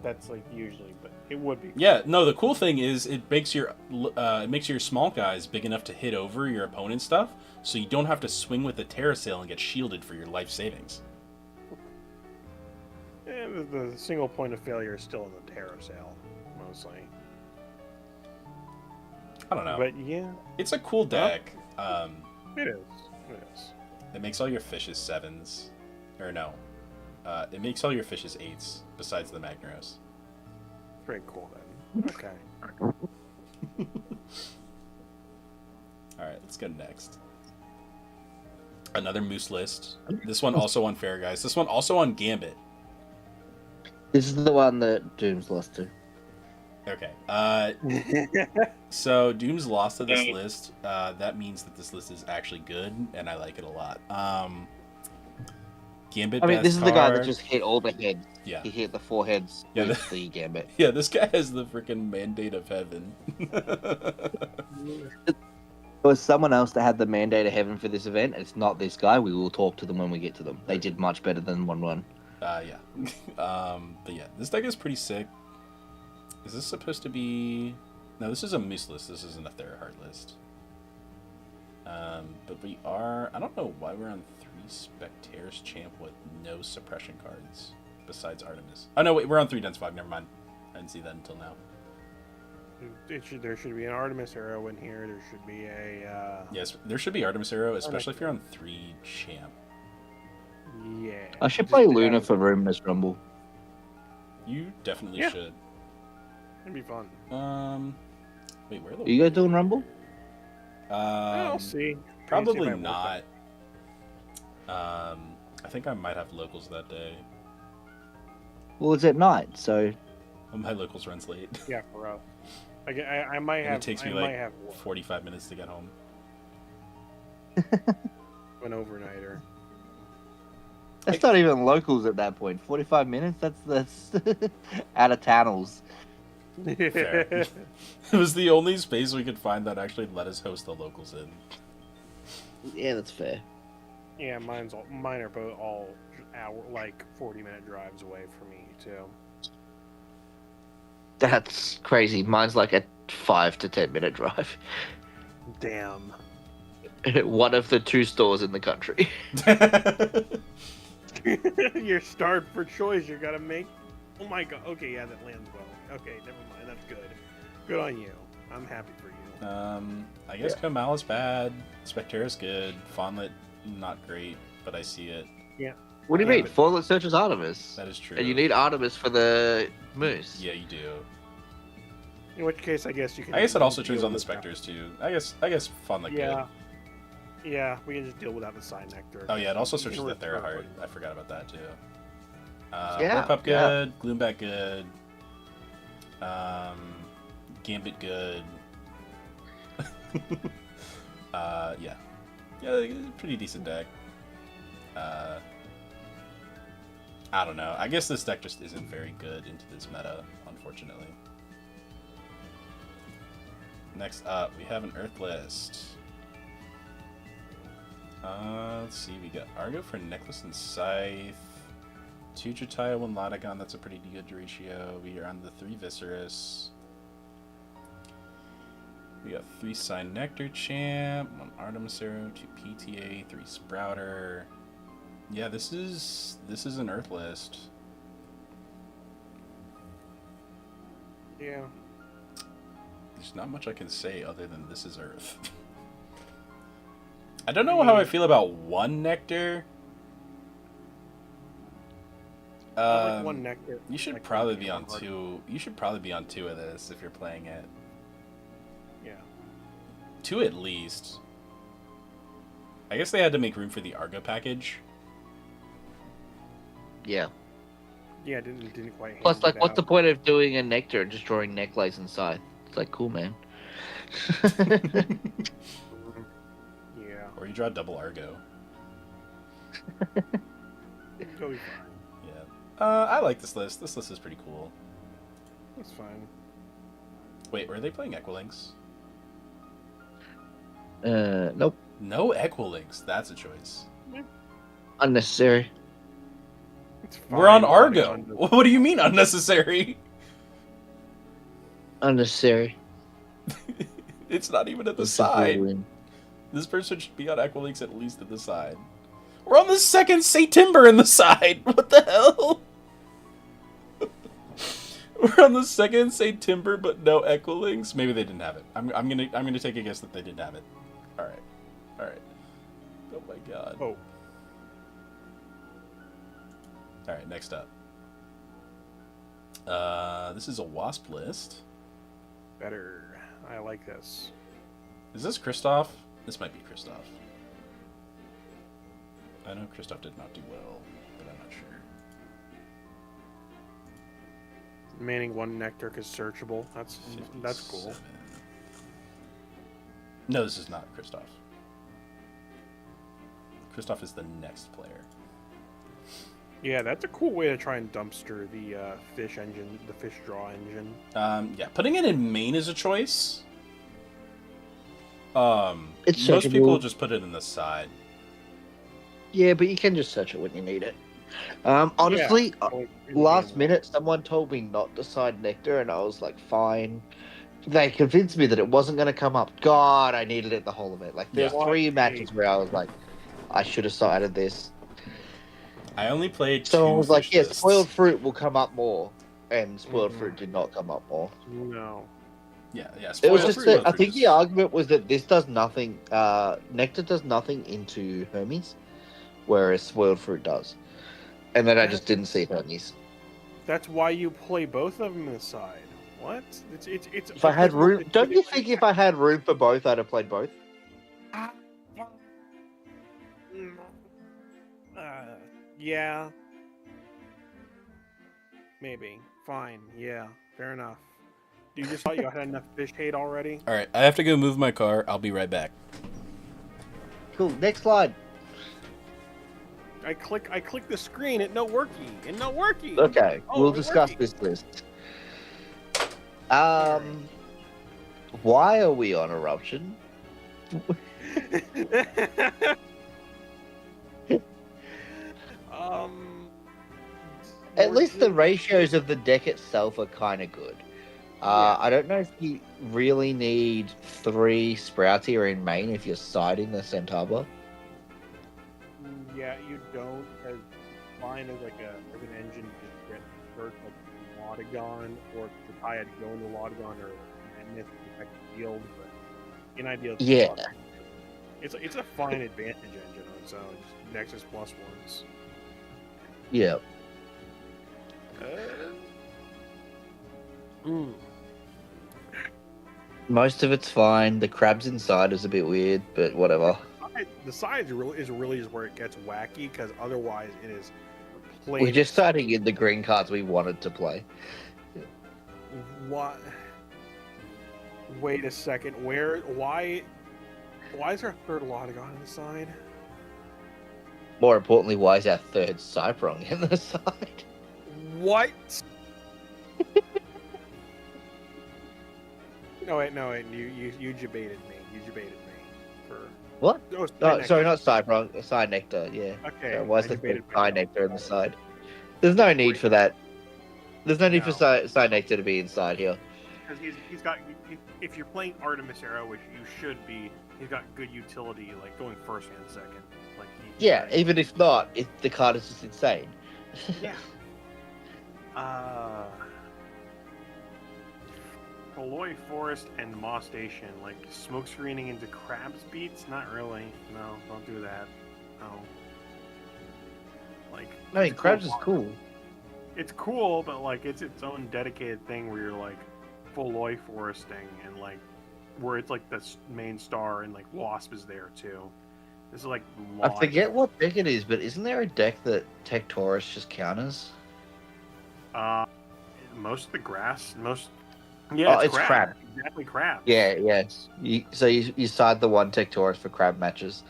That's like usually, but it would be cool. Yeah, no. The cool thing is it makes your small guys big enough to hit over your opponent's stuff, so you don't have to swing with the Terrasail and get shielded for your life savings. And the single point of failure is still in the Terrasail, mostly. I don't know. But yeah, It's a cool deck. it is. It is. It makes all your fishes 7s. Or no. It makes all your fishes 8s, besides the Magneros. Very cool then. Okay. Alright, let's go next. Another Moose list. This one also on Fair, guys. This one also on Gambit. This is the one that Doom's lost to. Okay. So Doom's lost to this list. That means that this list is actually good, and I like it a lot. Gambit. I mean, this is the guy that card. just hit all the heads. Yeah. He hit the 4 heads Yeah, with the Gambit. Yeah, this guy has the freaking mandate of heaven. There was someone else that had the mandate of heaven for this event. It's not this guy. We will talk to them when we get to them. They did much better than 1-1. Yeah. But yeah, this deck is pretty sick. Is this supposed to be... No, this is a Moose list. This isn't a Theraheart list. But we are... I don't know why we're on 3 Spectaris Champ with no suppression cards besides Artemis. Oh, no, wait, we're on 3 Dense Fog. Never mind. I didn't see that until now. There should be an Artemis arrow in here. There should be a... Yes, there should be Artemis Arrow, especially if you're on 3 Champ. Yeah. I should play Luna for Ruminous Rumble. You definitely Yeah. should. It'd be fun. Wait, where are the... Are you guys doing Rumble? I'll see. Probably See if I not. I think I might have locals that day. Well, it's at night, so... My locals runs late. Yeah, for us. I might And have. it takes me I like might have 45 minutes to get home. an overnighter. That's not even locals at that point. 45 minutes? That's out of townals. Fair. It was the only space we could find that actually let us host the locals in. Yeah, that's fair. Yeah, mine are both all hour, like 40-minute drives away from me too. That's crazy. Mine's like a 5 to 10 minute drive. Damn. One of the 2 stores in the country. You're starved for choice. You gotta make. Oh my god. Okay, yeah, that lands well. Okay, never mind. That's good. Good on you. I'm happy for you. I guess Komal is bad. Spectaris good. Fawnlet not great, but I see it. Yeah. What do you mean? Foilet searches Artemis. That is true. And you need Artemis for the moose. Yeah, you do. In which case, I guess you can. I guess it also deal turns on the with that. Spectres too. I guess Fawnlet Yeah. good. Yeah, we can just deal without the side nectar. Oh yeah, it also You searches can the refer Theraheart. what- I forgot about that too. Yeah, Warpup yeah. good. Gloomback good. Gambit good. Yeah. Yeah, pretty decent deck. I don't know. I guess this deck just isn't very good into this meta, unfortunately. Next up, we have an Earth list. Let's see, we got Argo for Necklace and Scythe. 2 Jotaya, 1 Latagon, that's a pretty good ratio. We are on the 3 Viscerus. We got 3 Sign Nectar Champ, 1 Artemis Arrow, 2 PTA, 3 Sprouter. Yeah, this is an Earth list. Yeah. There's not much I can say other than this is Earth. I don't know how I feel about 1 Nectar. I like 1 nectar. You should Nectar probably would be on hard. 2. You should probably be on 2 of this if you're playing it. Yeah. 2 at least. I guess they had to make room for the Argo package. Yeah. Yeah, didn't quite. Plus, hand like, it what's the out. point of doing a nectar and just drawing necklace inside? It's like, cool, man. Mhm. Yeah, Or you draw double Argo. it'll be fine. Yeah. I like this list. This list is pretty cool. That's fine. Wait, were they playing Equilinks? Nope. No Equilinks. That's a choice. Unnecessary. It's fine. We're on Lotta Argo. gun does- What do you mean unnecessary? Unnecessary. It's not even at the This is where side. we win. This person should be on Equilinks at least at the side. We're on the second September in the side. What the hell? We're on the second September, but no Equilinks. Maybe they didn't have it. I'm gonna take a guess that they didn't have it. All right. Oh my god. Oh, All right. Next up. This is a Wasp list. better. I like this. Is this Kristoff? This might be Kristoff. I know Kristoff did not do well, but I'm not sure. Manning one nectar is searchable. That's cool. 57. No, this is not Kristoff. Kristoff is the next player. Yeah, that's a cool way to try and dumpster the fish engine, the fish draw engine. Yeah, putting it in main is a choice. It's Most searchable. people just put it in the side. Yeah, but you can just search it when you need it. Honestly, last minute, someone told me not to side nectar, and I was like, fine. They convinced me that it wasn't going to come up. God, I needed it the whole event. Like, there's Yeah. 3 matches where I was like, I should have sided this. I only played So I two was like, fish yeah, lists. spoiled fruit will come up more. And spoiled Mhm. fruit did not come up more. No. Yeah. It was spoiled just fruit, that, spoiled I fruit think is- the argument was that this does nothing, nectar does nothing into Hermes, whereas spoiled fruit does. And then I just didn't see Hermes. That's why you play both of them in the side. What? It's. If I had because room, it's- don't you think if I had room for both, I'd have played both? Yeah. Maybe. Fine. Yeah. Fair enough. You just thought you had enough fish hate already? All right, I have to go move my car. I'll be right back. Cool. Next slide. I click the screen. It no worky. It no worky. Okay, Oh, we'll it discuss working. this list. Why are we on Eruption? At least the ratios of the deck itself are kind of good. Yeah. I don't know if you really need 3 Sprouty in main if you're siding the Centaur. Yeah, you don't. As mine is like an engine just get first like Lotagon or Triad go into Lotagon or Madness to protect the field, but in ideal Yeah. it's a fine advantage engine on its own. Just Nexus plus ones. Yeah. Most of it's fine. The crabs inside is a bit weird, but whatever. The side is really is where it gets wacky because otherwise it is plain. We're just starting in the green cards we wanted to play. What? Wait a second. Why is our third Lotagon on the side? More importantly, why is our third Cyprong in the side? What? No wait. You debated me. You debated me for What? Oh, Oh, sorry, not Cyprong. Side Nectar, yeah. Okay. Why is I the debated Side myself. Nectar in the side? There's no need for that. There's no need for No. Side Nectar to be inside here. Because he's got. If you're playing Artemis Arrow, which you should be, he's got good utility, like going first and second. Like Yeah, even if not, the card is just insane. Yeah. Aloy Forest and Moss Station, like smoke screening into Crabs beats? Not really. No, don't do that. No. Like. I mean, it's Crabs is cool. cool. It's cool, but like it's its own dedicated thing where you're like full Aloy Foresting and like where it's like the main star and like Wasp is there too. This is like I launch. forget what deck it is, but isn't there a deck that Tectorus just counters? Most of the grass, Oh, it's crab. Exactly, crab. Yeah, yes. You side the one Tectorus for crab matches,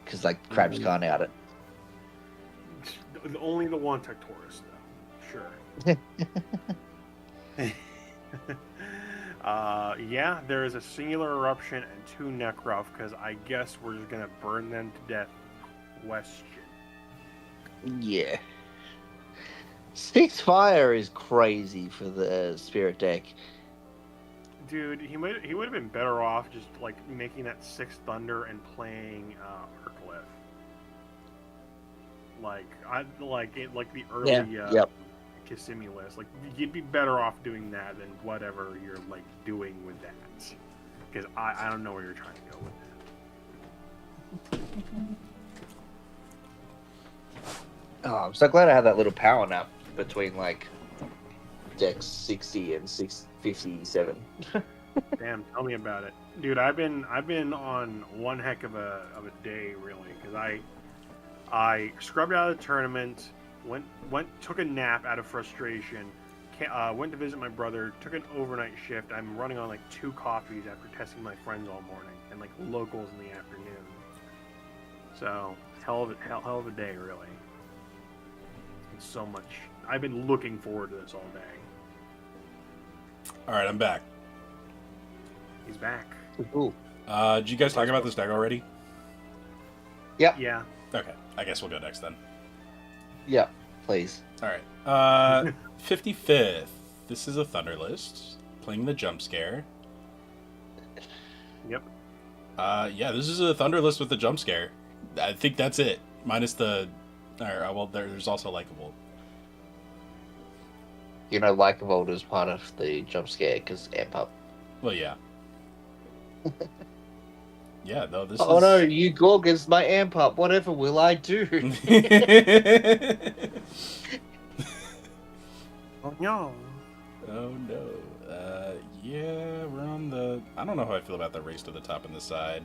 because like crabs can't out it. Only the one Tectorus, though. Sure. Yeah, there is a singular eruption and 2 Necrof, because I guess we're just gonna burn them to death. Question. Yeah. 6 fire is crazy for the spirit deck. Dude, he would have been better off just like making that 6 thunder and playing Arcliffe. Like the early Casimulus. Like you'd be better off doing that than whatever you're like doing with that. Because I don't know where you're trying to go with that. Oh, I'm so glad I had that little power nap between like decks 60 and 657. Damn, tell me about it, dude. I've been on one heck of a day really, because I scrubbed out of the tournament, took a nap out of frustration, went to visit my brother, took an overnight shift. I'm running on like 2 coffees after testing my friends all morning and like locals in the afternoon. So hell of a day really. It's so much. I've been looking forward to this all day. All right, I'm back. He's back. Cool. Did you guys talk about this deck already? Yep. Yeah. Okay, I guess we'll go next then. Yeah, please. All right. 55th. This is a Thunder list. Playing the jump scare. Yep. Yeah, this is a Thunder list with the jump scare. I think that's it. Minus the... well, there's also Likeable. You know, Likeable is part of the jump scare because amp up. Well, yeah. Yeah, no, this Oh is... no, you Gorgons, my amp up. Whatever will I do? Oh no. Oh no. Yeah, we're on the... I don't know how I feel about the race to the top and the side.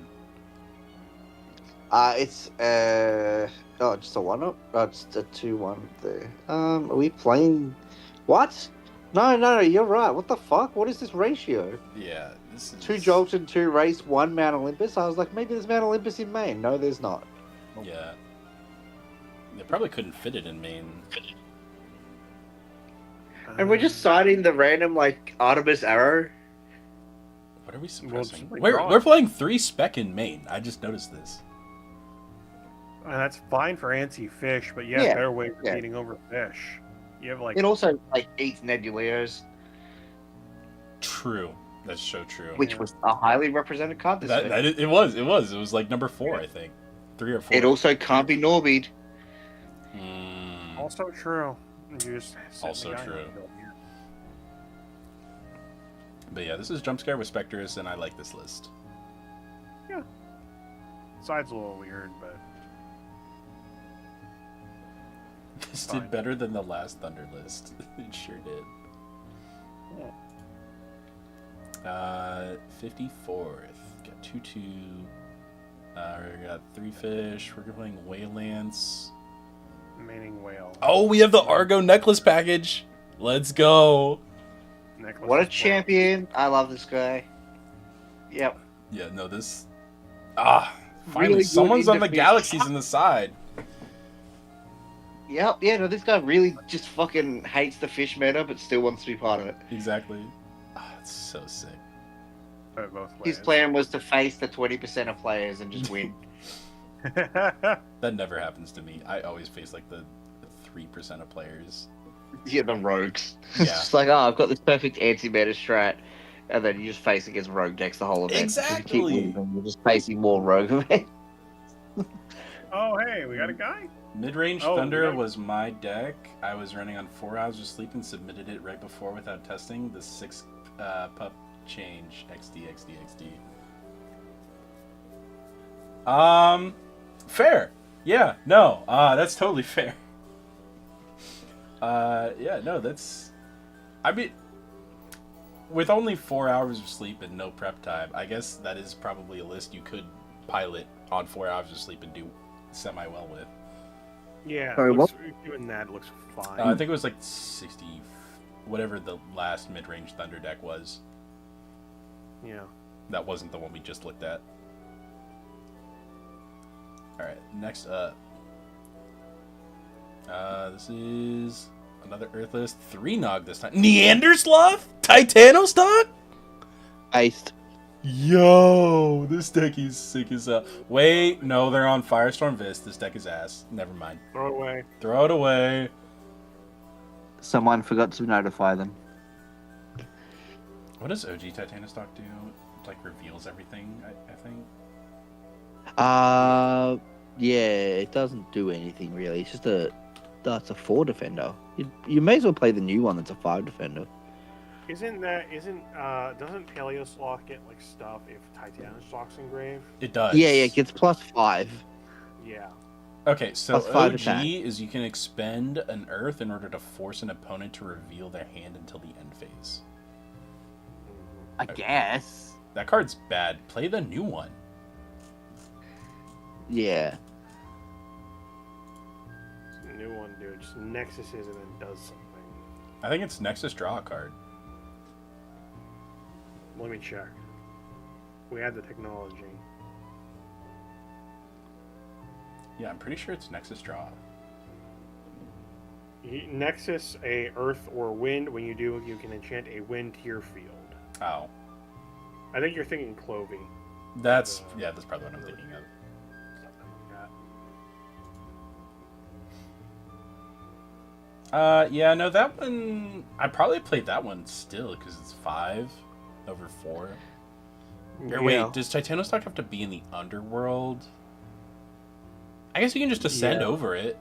It's just a 1-up. It's a 2-1 there. Are we playing? What? No, you're right. What the fuck? What is this ratio? Yeah, this is... 2 Jolts and 2 Race, 1 Mount Olympus. I was like, maybe there's Mount Olympus in Maine. No, there's not. Yeah. They probably couldn't fit it in Maine. And we're just citing the random, like, Artemis Arrow. What are we suppressing? Well, We're playing 3 spec in Maine. I just noticed this. That's fine for antsy fish, but Yeah, better way for beating over fish. You have like It also, like, eats Nebuleos, True. That's so true. which was a highly represented card this week. It was like number 4, I think. 3 or 4. It also can't be Norbeed. also true. You just set Also the guy true. on the field here. But yeah, this is Jump Scare with Spectrus, and I like this list. Side's a little weird, but This Fine. did better than the last Thunder list. It sure did. Yeah. 54th. Got 2-2. We got 3 fish. We're playing Waylands. Maining whale. Oh, we have the Argo necklace package. Let's go. Necklace What a is champion. I love this guy. Yep. Yeah, no, this... Finally, Really good someone's on the interface. galaxies in the side. Yep, yeah, no, this guy really just fucking hates the fish meta, but still wants to be part of it. Exactly. It's so sick. both ways. His plan was to face the 20% of players and just win. That never happens to me. I always face like the 3% of players. Yeah, the rogues. Yeah. It's just like, I've got this perfect anti-meta strat, and then you just face against rogue decks the whole event. Exactly. You keep losing, you're just facing more rogue events. Oh, hey, we got a guy. Mid-range Oh, Thunder yeah. was my deck. I was running on 4 hours of sleep and submitted it right before without testing. The 6 pup change XD. Fair. Yeah, no, that's totally fair. Yeah, no, that's... I mean, with only 4 hours of sleep and no prep time, I guess that is probably a list you could pilot on 4 hours of sleep and do semi well with. Yeah, Sorry, doing that looks fine. I think it was like 60, whatever the last mid-range Thunder deck was. Yeah. That wasn't the one we just looked at. Alright, next up. This is another Earthless 3-Nog this time. Neanderslav? Titanostalk? Iced. Yo, this deck is sick as hell. Wait, no, they're on Firestorm Vis. This deck is ass. Never mind. Throw it away. Throw it away. Someone forgot to notify them. What does OG Titanostalk do? It, like, reveals everything, I think. Yeah, it doesn't do anything really. It's just that's a 4 defender. You may as well play the new one that's a 5 defender. Doesn't Paleoslaw get like stuff if Titanostalk's engraved? It does. Yeah, it gets +5. Yeah. Okay, so Plus 5 OG attack. is you can expend an Earth in order to force an opponent to reveal their hand until the end phase. I guess. That card's bad. Play the new one. Yeah. It's a new one, dude. Just nexuses and then does something. I think it's Nexus draw a card. Let me check. We have the technology. Yeah, I'm pretty sure it's Nexus draw. Nexus a earth or wind. When you do, you can enchant a wind to your field. Oh. I think you're thinking Clovey. That's probably what I'm thinking of. Something like that. Yeah, no, that one I probably played that one still because it's 5 over 4. Or wait, does Titanostalk have to be in the underworld? I guess you can just ascend over it.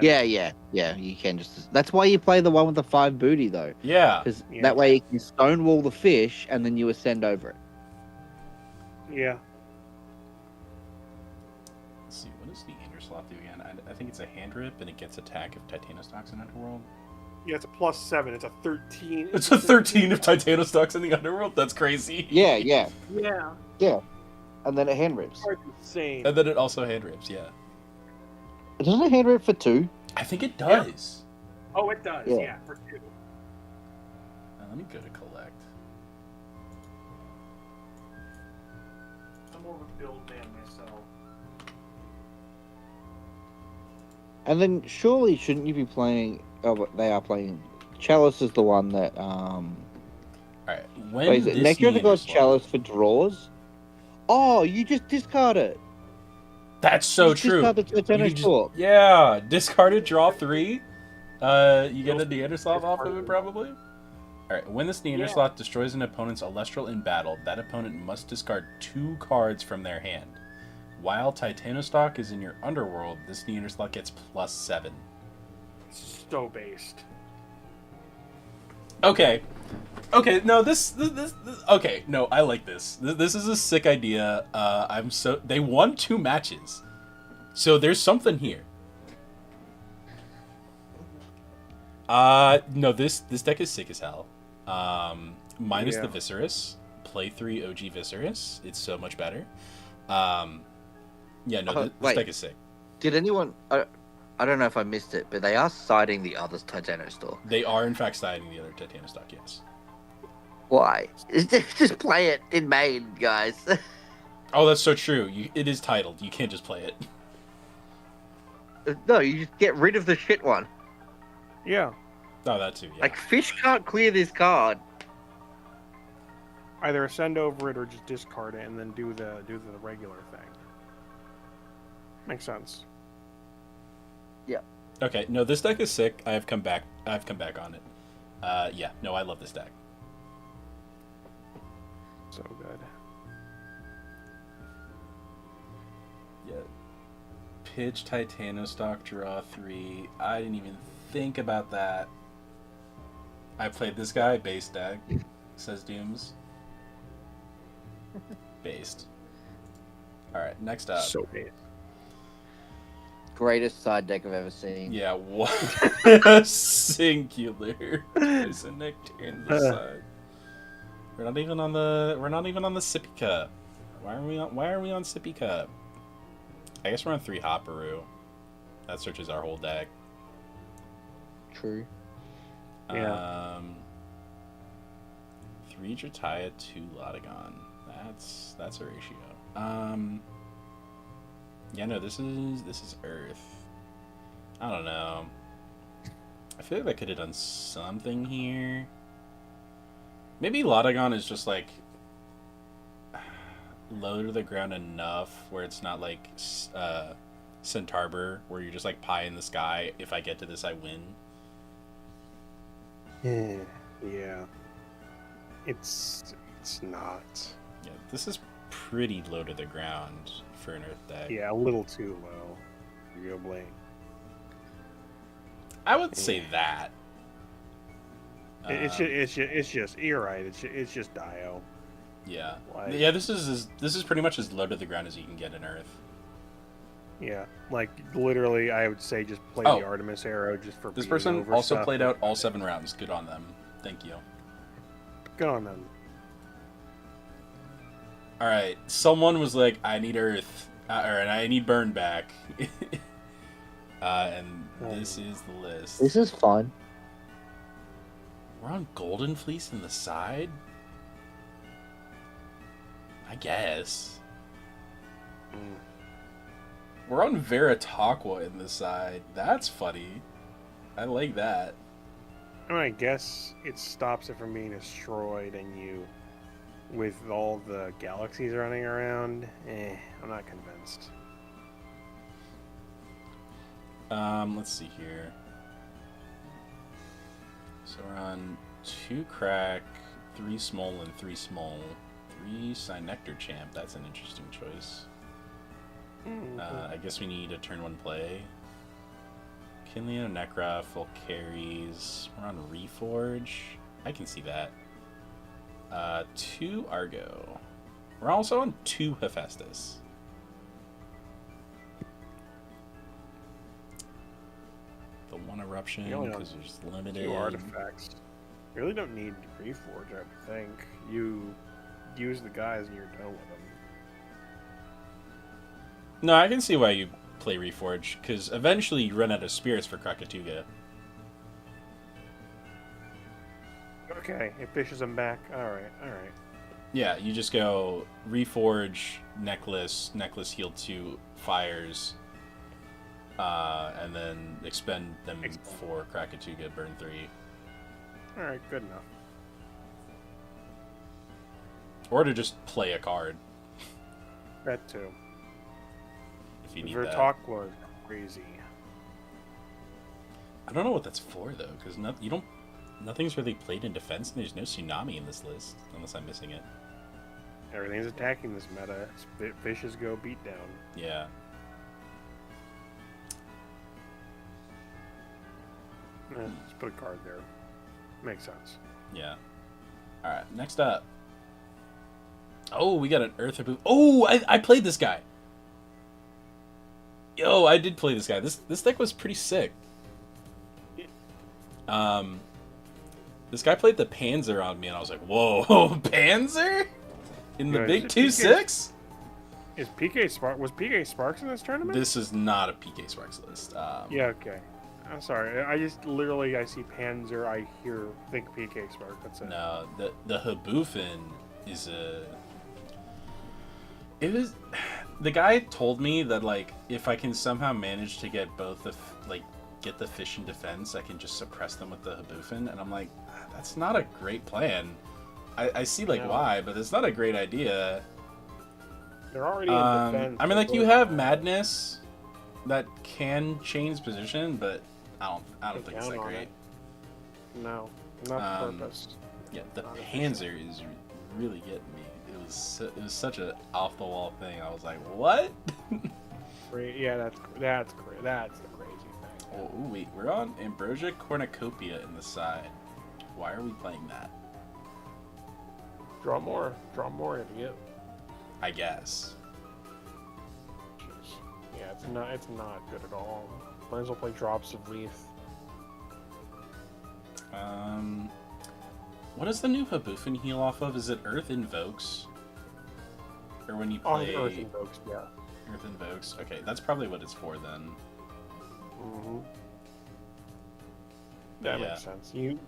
Yeah, you can just... That's why you play the one with the 5 booty, though. Yeah. Because that way you can stonewall the fish, and then you ascend over it. Yeah. Let's see, what does the Neanderslav do again? I think it's a hand rip, and it gets attack if Titanostalk's in Underworld. Yeah, it's a +7. It's a 13. It's a 13 if Titanostalk's in the Underworld? That's crazy. Yeah. Yeah. And then it hand rips. That's insane. And then it also hand rips, yeah. Doesn't it hand rip for 2? I think it does. Oh, it does. Yeah. Yeah, for 2. Let me go to collect. I'm more of a build man myself. And then surely shouldn't you be playing... Oh, but they are playing... Chalice is the one that... Alright, when Wait, is it this Necro that goes Neanderslav- Chalice for draws? Oh, you just discard it. That's so Just true. discard the Titanostalk. Yeah, discarded, draw 3. You get a Neanderslav off of it, probably? Alright, when this Neanderslav destroys an opponent's Elestral in battle, that opponent must discard 2 cards from their hand. While Titanostalk is in your underworld, this Neanderslav gets +7. So based. Okay, no, this okay, no, I like this. This is a sick idea. They won 2 matches. So there's something here. No, this deck is sick as hell. Minus the Viserys. Play 3 OG Viserys. It's so much better. Yeah, no, this wait. deck is sick. Did anyone... I don't know if I missed it, but they are siding the other Titanostalk. They are, in fact, siding the other Titanostalk, yes. Why? Just play it in main, guys. Oh, that's so true. It is titled. You can't just play it. No, you just get rid of the shit one. Yeah. Oh, that too, yeah. Like, fish can't clear this card. Either ascend over it or just discard it and then do the regular thing. Makes sense. Yeah. Okay, no, this deck is sick. I've come back on it. Yeah, no, I love this deck. So good. Yeah. Pitch Titanostalk, draw 3. I didn't even think about that. I played this guy, base deck, says Dooms. Based. Alright, next up. So based. Greatest side deck I've ever seen. Yeah, what? Singular. There's a nectar in the side. We're not even on the Sipica. Why are we on Sippy Cup? I guess we're on 3 Hopperoo. That searches our whole deck. True. Yeah. 3 Jataya, 2 Lotagon. That's a ratio. Yeah, no, this is Earth. I don't know. I feel like I could have done something here. Maybe Lotagon is just like low to the ground enough where it's not like Centarbor, where you're just like pie in the sky. If I get to this, I win. Yeah. It's not. Yeah, this is pretty low to the ground for an Earth deck. Yeah, a little too low. Arguably. I would say that. It's just you're right. It's just Dio. Yeah. Like, Yeah, this is pretty much as low to the ground as you can get in Earth. yeah, like literally, I would say just play Oh. the Artemis Arrow just for This beating person over also stuff. played out all 7 rounds. Good on them. Thank you. Good on them. All right, someone was like, "I need Earth," or "I need Burn back," and this is the list. This is fun. We're on Golden Fleece in the side. I guess we're on Veritaqua in the side. That's funny. I like that. I guess it stops it from being destroyed, and you, with all the galaxies running around, I'm not convinced. Let's see here. So we're on 2 Crack, 3 Small, and 3 Small. 3 Synectar Champ. That's an interesting choice. I guess we need a turn 1 play. Kinleo, Necra, full carries. We're on Reforge. I can see that. 2 Argo. We're also on 2 Hephaestus. The 1 Eruption, You only because there's limited. 2 artifacts. You really don't need Reforge, I would think. You use the guys and you're done with them. No, I can see why you play Reforge, because eventually you run out of spirits for Krakatuga. Okay, it fishes them back. Alright. Yeah, you just go Reforge, Necklace heal 2 fires, and then expend them for Krakatuga, burn 3. Alright, good enough. Or to just play a card, That too. if you need that. Vertaqua is crazy. I don't know what that's for, though, because nothing's really played in defense, and there's no Tsunami in this list, unless I'm missing it. Everything's attacking this meta. Fishes go beat down. Yeah. Just put a card there. Makes sense. Yeah. Alright, next up. Oh, we got an Earth Abu. Oh, I played this guy. Yo, I did play this guy. This deck was pretty sick. This guy played the Panzer on me, and I was like, whoa, Panzer? In the Yeah, big is 2/6? Is PK Spark was PK Sparks in this tournament? This is not a PK Sparks list. Yeah, okay. I'm sorry. I just literally I see Panzer, I think PK Spark. That's it. No, the Haboofin is a. It was. The guy told me that like if I can somehow manage to get both get the fish in defense, I can just suppress them with the Haboofin, and I'm like, that's not a great plan. I see like No. why, but it's not a great idea. They're already in defense. I mean, like you have Madness that can change position, but I don't think it's that Count on great. it. No, not the purpose. Yeah, the Not Panzer is really getting me. It was such an off the wall thing. I was like, what? Yeah, that's great. That's the crazy thing. Oh wait, we're on Ambrosia Cornucopia in the side. Why are we playing that? Draw more, idiot. I guess. Jeez. Yeah, it's not good at all. Might as well play Drops of Leaf. What does the new Haboofin heal off of? Is it Earth Invokes? Or when you On play Earth Invokes, yeah. Earth Invokes? Okay, that's probably what it's for then. Mm-hmm. That Yeah. makes sense. You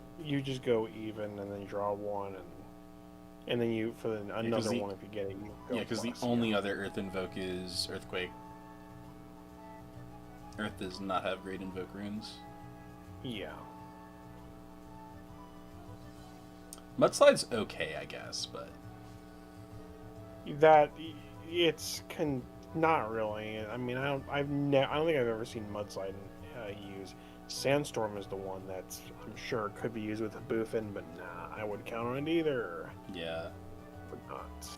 just go even and then draw one and then you for another one if you get it. You go Yeah, because the plus, only other Earth Invoke is Earthquake. Earth does not have great Invoke runes. Yeah. Mudslide's okay, I guess, but That not really. I mean, I don't think I've ever seen Mudslide use. Sandstorm is the one that's I'm sure could be used with a Boofin, but nah, I wouldn't count on it either. yeah. Would not.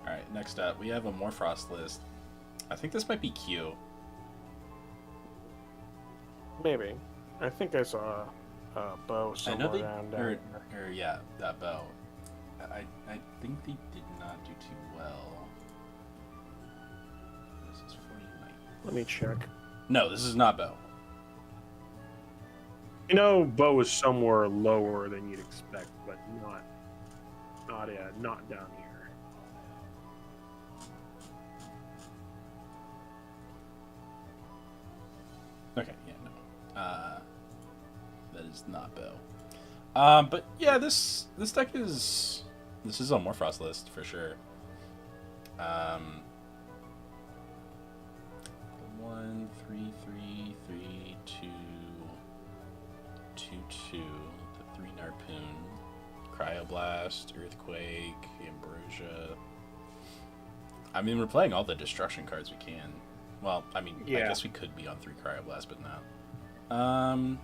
All right, next up we have a Morfrost list. I think this might be Q. Maybe. I think I saw a bow somewhere around down there. Yeah, that bow. I think they did not do too well. This is 49. Let me check. No, this is not bow. You know, bow is somewhere lower than you'd expect, but not down here. Okay, yeah, no. That is not bow. But yeah, this deck is a Morfrost list for sure. 1, 3, 3, 3, 2, 2, 2. The 3 Narpoon, Cryoblast, Earthquake, Ambrosia. I mean, we're playing all the destruction cards we can. Well, I mean, Yeah. I guess we could be on 3 Cryoblast, but no.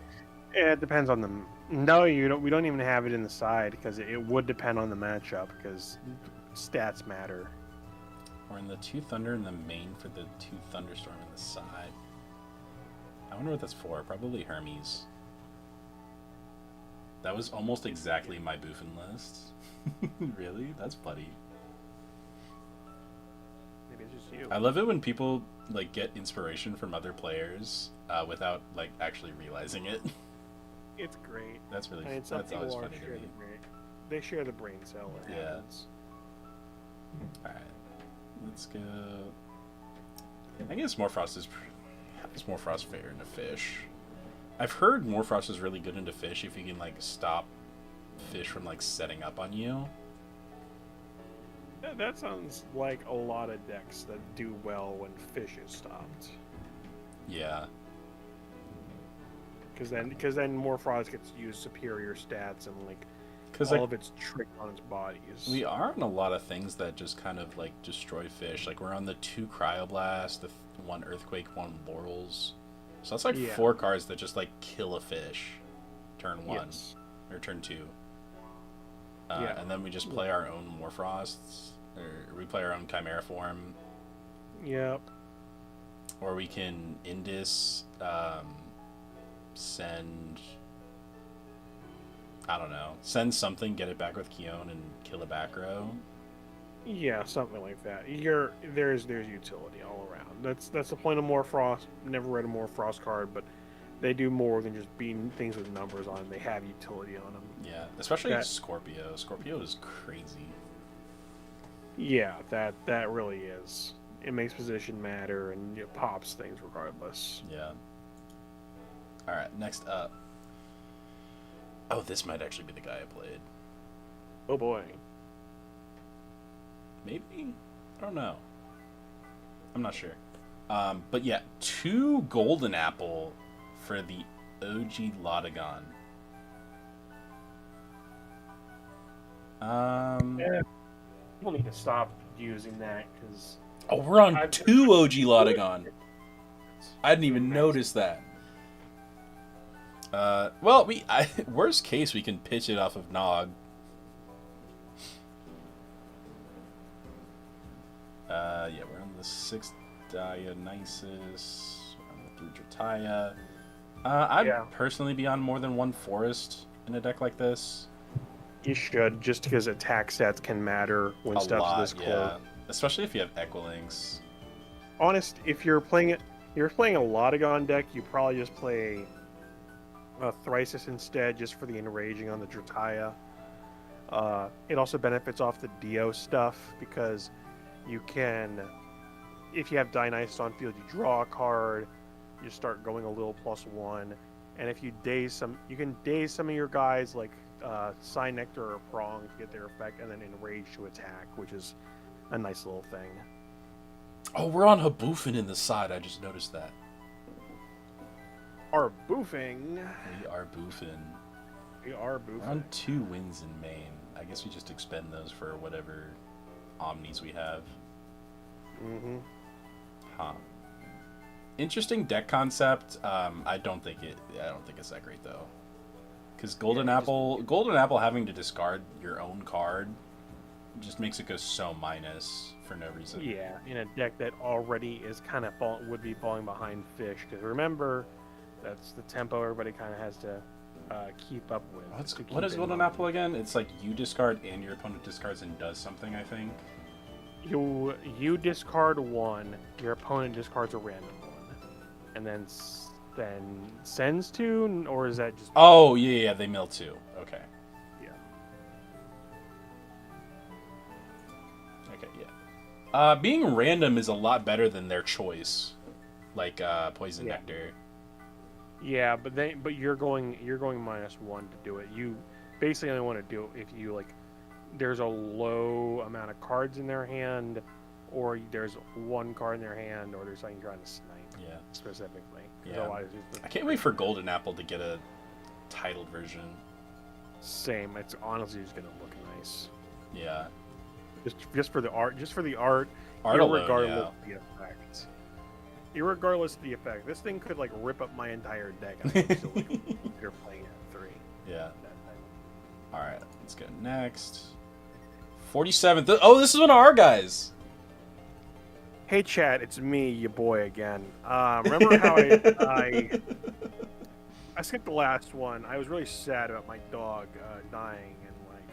Yeah, it depends on the. No, you don't. We don't even have it in the side because it would depend on the matchup because stats matter. We're in the 2 Thunder in the main for the 2 Thunderstorm in the side. I wonder what that's for. Probably Hermes. That was almost exactly my Boofin list. Really? That's funny. Maybe it's just you. I love it when people like get inspiration from other players without like actually realizing it. It's great. That's really I mean, some that's always people funny to share me. the brain. They share the brain cell. It Yeah. happens. All right, let's go. I guess Morfrost is Morfrost fair into fish. I've heard Morfrost is really good into fish if you can like stop fish from like setting up on you. That sounds like a lot of decks that do well when fish is stopped. Yeah. Because then Morfrost gets to use superior stats and like Because all like, of its trick on its bodies. we are on a lot of things that just kind of like destroy fish. Like we're on the 2 Cryoblast, the 1 Earthquake, 1 Laurels. So that's like 4 cards that just like kill a fish. Turn 1 Yes. or turn 2. Yeah. And then we just play our own Morfrosts, or we play our own Chimera form, Yep. or we can Indus, send. I don't know. Send something, get it back with Keone, and kill a back row. Yeah, something like that. There's utility all around. That's the point of Morfrost. Never read a Morfrost card, but they do more than just beating things with numbers on them. They have utility on them. Yeah, especially Scorpio. Scorpio is crazy. Yeah, that really is. It makes position matter and it pops things regardless. Yeah. All right, next up. Oh, this might actually be the guy I played. Oh boy. Maybe? I don't know. I'm not sure. But yeah, 2 Golden Apple for the OG Lotagon. People need to stop using that because Oh, we're on 2 OG Lotagon. I didn't even notice that. Well, worst case, we can pitch it off of Nog. Yeah, we're on the 6th Dionysus. We're on the 3 Drataya. I'd personally be on more than 1 Forest in a deck like this. you should, just because attack stats can matter when A stuff's lot, this close. yeah. Especially if you have Equilinks. Honest, if you're playing a Lotagon deck, you probably just play a Thrysis instead, just for the enraging on the Drataya. It also benefits off the Dio stuff because you can, if you have Dionysus on field, you draw a card, you start going a little +1, and if you daze some, you can daze some of your guys like Sign Nectar or Prong to get their effect, and then Enrage to attack, which is a nice little thing. Oh, we're on Haboofin in the side. I just noticed that. Our boofing. We are boofing. We are boofing. We're on 2 wins in main. I guess we just expend those for whatever omnis we have. Mm-hmm. Huh. Interesting deck concept. I don't think it's that great though. Because Golden Apple having to discard your own card just makes it go so minus for no reason. Yeah, in a deck that already is kind of would be falling behind Fish. Because remember, that's the tempo everybody kind of has to keep up with. What is Golden Apple again? It's like you discard and your opponent discards and does something, I think. You discard 1, your opponent discards a random 1, and then sends 2, or is that just? Oh yeah, they mill 2. Okay. Yeah. Okay, yeah. Being random is a lot better than their choice, like Poison Nectar. Yeah, but you're going -1 to do it. You basically only want to do it if you like. There's a low amount of cards in their hand, or there's 1 card in their hand, or there's something trying to snipe. Yeah. Specifically. Yeah. I can't wait for Golden Apple to get a titled version. Same. It's honestly just gonna look nice. Yeah. Just for the art. Art alone, irregardless of the effect. Irregardless of the effect, this thing could like rip up my entire deck. And I would still consider playing at 3. Yeah. All right. Let's go next. 47th. Oh, this is one of our guys. Hey, Chad, it's me, your boy again. Remember how I skipped the last one? I was really sad about my dog dying and like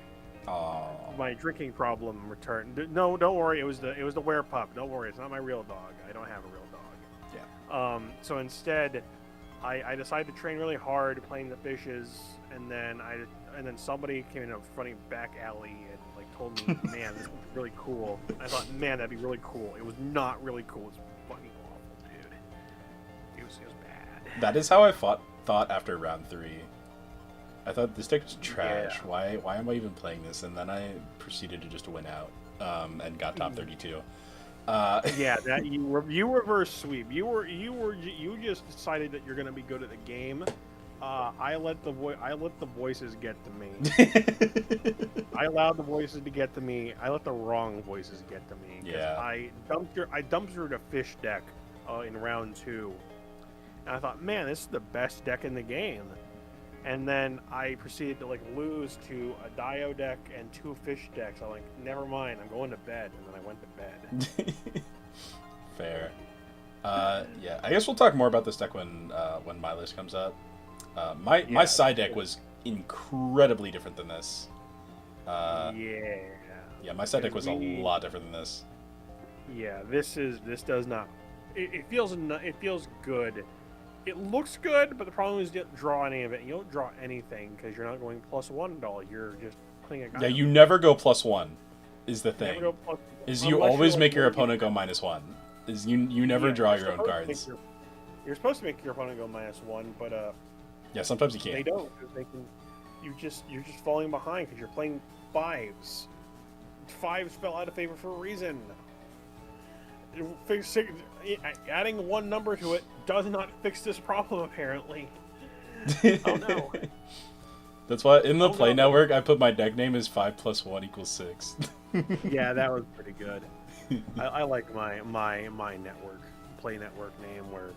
my drinking problem returned. No, don't worry. It was the werepup. Don't worry, it's not my real dog. I don't have a real dog. Yeah. So instead, I decided to train really hard playing the fishes, and then somebody came in a funny back alley and like told me, man, this is really cool. I thought, man, that'd be really cool. It was not really cool. It was fucking awful, dude. It was bad. That is how I thought after round 3. I thought this deck was trash. Yeah. Why am I even playing this? And then I proceeded to just win out and got top 32. Yeah, that you reverse sweep. You just decided that you're gonna be good at the game. I let the voices get to me. I allowed the voices to get to me. I let the wrong voices get to me. Yeah. I dumped through the fish deck in round 2, and I thought, man, this is the best deck in the game. And then I proceeded to like lose to a Dio deck and 2 fish decks. I'm like, never mind, I'm going to bed, and then I went to bed. Fair. Yeah, I guess we'll talk more about this deck when my list comes up. My side deck was incredibly different than this. Yeah, my side deck was a lot different than this. Yeah, this does not. It feels good. It looks good, but the problem is you don't draw any of it. You don't draw anything because you're not going +1 at all. You're just playing a guy. Yeah, you never go +1. Is the thing. You always make your opponent go -1. You never draw your own cards. You're supposed to make your opponent go -1, but yeah, sometimes you can't. They don't. You're just falling behind because you're playing 5s. 5s fell out of favor for a reason. Adding 1 number to it does not fix this problem, apparently. Oh no. That's why in the play network I put my deck name as 5 + 1 = 6. Yeah, that was pretty good. I like my network play network name where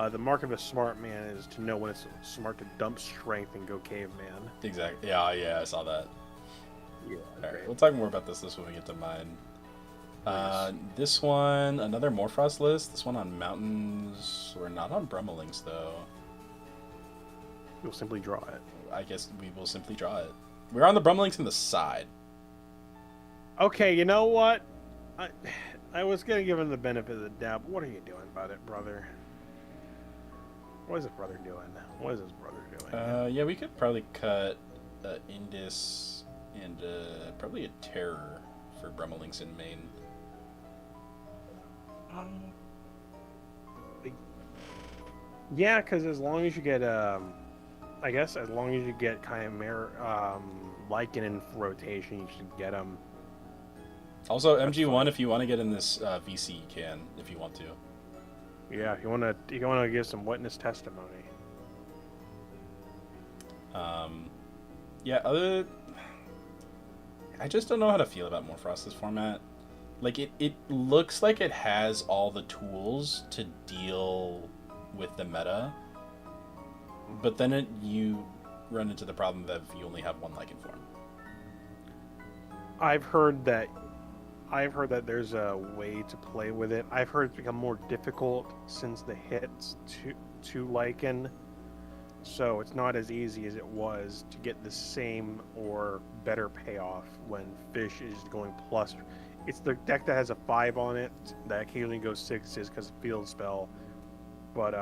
the mark of a smart man is to know when it's smart to dump strength and go caveman. Exactly. Yeah, I saw that. Yeah. All right, we'll talk more about this when we get to mine. This one, another Morphrost list. This one on mountains. We're not on Brummelings though. We'll simply draw it. I guess we will simply draw it. We're on the Brummelings in the side. Okay, you know what? I was gonna give him the benefit of the doubt, but what are you doing about it, brother? What is this brother doing? Yeah, we could probably cut Indus and probably a Terror for Brummelings in Maine. Yeah, because as long as you get, I guess as long as you get Lycan in rotation, you should get them. Also, MG1, if you want to get in this VC, you can, if you want to. Yeah, if you want to give some witness testimony. Yeah, I just don't know how to feel about Morphrost this format. Like, it looks like it has all the tools to deal with the meta, but then you run into the problem that you only have one Lycan form. I've heard that there's a way to play with it. I've heard it's become more difficult since the hits to Lycan. So it's not as easy as it was to get the same or better payoff when Fish is going plus. It's the deck that has a 5 on it that occasionally goes 6s because of field spell, but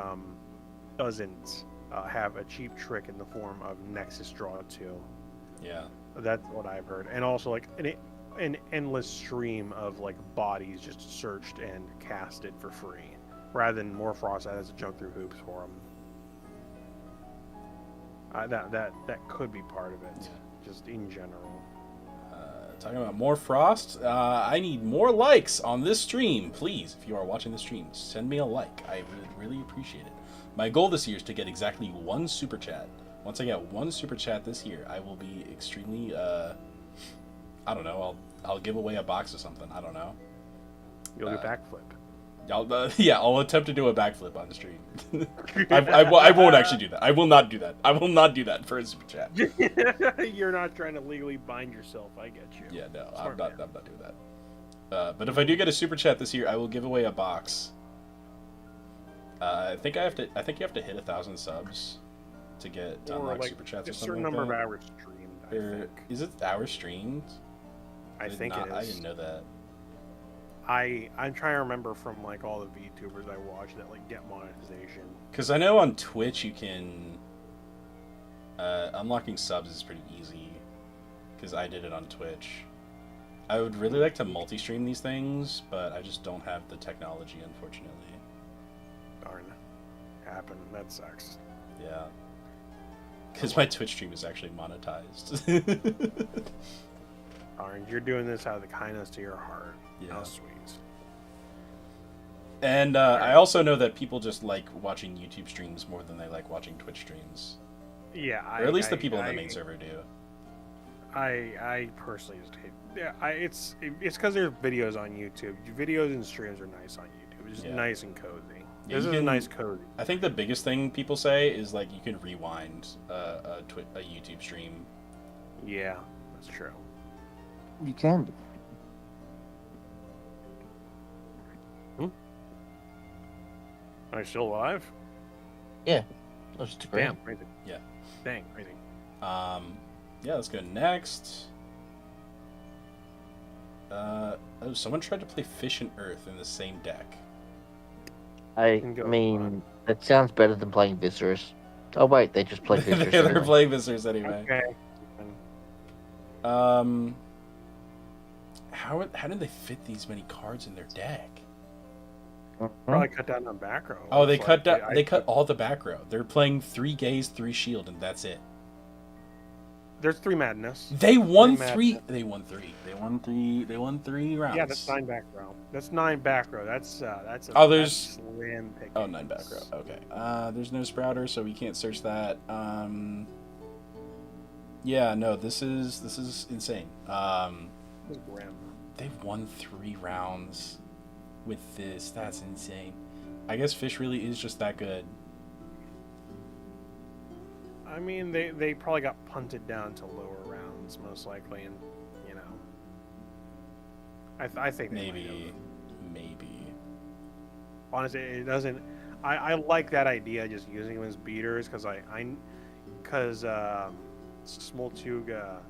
doesn't have a cheap trick in the form of Nexus Draw 2. Yeah. That's what I've heard. And also like an endless stream of like bodies just searched and casted for free, rather than Morphrost that has to jump through hoops for them. That could be part of it, just in general. Talking about more Frost, I need more likes on this stream. Please, if you are watching the stream, send me a like. I would really appreciate it. My goal this year is to get exactly 1 super chat. Once I get 1 super chat this year, I will be extremely, I don't know, I'll give away a box or something. I don't know. You'll get backflip. I'll attempt to do a backflip on the stream. I won't actually do that. I will not do that. I will not do that for a super chat. You're not trying to legally bind yourself. I get you. Yeah, no, I'm not doing that. But if I do get a super chat this year, I will give away a box. I think you have to hit 1,000 subs to get to unlock super chats or something. A certain number of hours streamed. I think. Is it hours streamed? I think it is. I didn't know that. I'm trying to remember from like all the VTubers I watch that like get monetization. Because I know on Twitch you can unlocking subs is pretty easy. Because I did it on Twitch. I would really like to multi-stream these things, but I just don't have the technology, unfortunately. Darn, happened. That sucks. Yeah. Because my Twitch stream is actually monetized. Darn, you're doing this out of the kindness to your heart. Yeah. How sweet. And I also know that people just like watching YouTube streams more than they like watching Twitch streams. Yeah, or at least the people in the main server do. I personally just hate. Yeah, it's because there's videos on YouTube. Videos and streams are nice on YouTube. It's just nice and cozy. Yeah, this is a nice cozy. I think the biggest thing people say is like you can rewind a YouTube stream. Yeah, that's true. You can. Are you still alive? Yeah. That's just great. Damn, crazy. Yeah. Dang, crazy. Yeah, let's go next. Someone tried to play Fish and Earth in the same deck. I mean, that sounds better than playing Viscerus. Oh wait, they just play Viscerus. They're anyway. playing Viscerus anyway. Okay. How did they fit these many cards in their deck? Probably cut down on back row. Oh, they cut down. They cut all the back row. They're playing 3 Gaze, 3 Shield, and that's it. There's 3 Madness. They won 3. They won 3. They won 3. They won 3 rounds. Yeah, that's 9 back row. That's 9 back row. That's a there's slim pick. Oh, 9 back row. Okay. There's no Sprouter, so we can't search that. Yeah, no, this is insane. They've won 3 rounds with this. That's insane. I guess Fish really is just that good. I mean, they probably got punted down to lower rounds, most likely, and you know, I think they maybe. Honestly, it doesn't. I like that idea, just using them as beaters, because because Smoltuga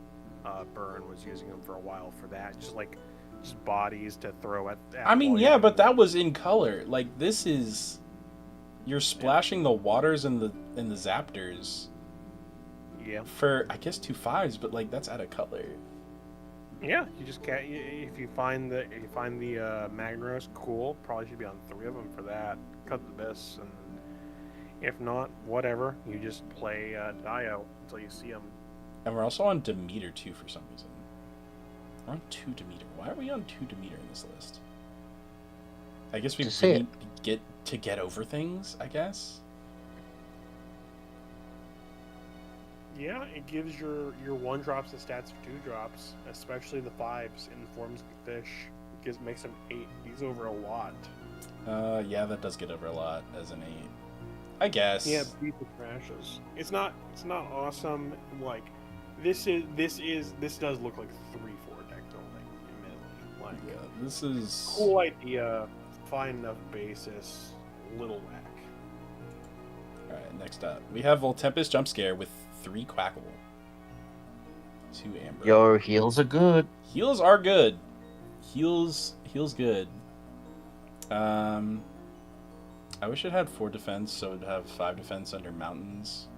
Burn was using them for a while for that, just bodies to throw at I mean, yeah, but that was in color. Like, this is you're splashing the waters and the Zaptors. Yeah. For I guess 2 5s, but like that's out of color. Yeah, you just can't. If you find the Magnaros, cool. Probably should be on 3 of them for that. Cut the abyss, and if not, whatever. You just play Dio until you see them. And we're also on Demeter too for some reason. We're on 2 Demeter. Why are we on 2 Demeter in this list? I guess we To see really get over things, I guess. Yeah, it gives your 1-drops the stats for 2-drops, especially the 5s in forms of fish. Makes them 8. These over a lot. Yeah, that does get over a lot as an 8. I guess. Yeah, beat the crashes. It's not awesome. Like this does look like 3-4 deck building, admittedly. Like Yeah, this is cool idea, fine enough basis, little whack. Alright, next up. We have Voltempest Jump Scare with 3 Quackle. 2 Amber. Your heals are good. Heals are good. Heals good. I wish it had 4 defense, so it'd have 5 defense under Mountains.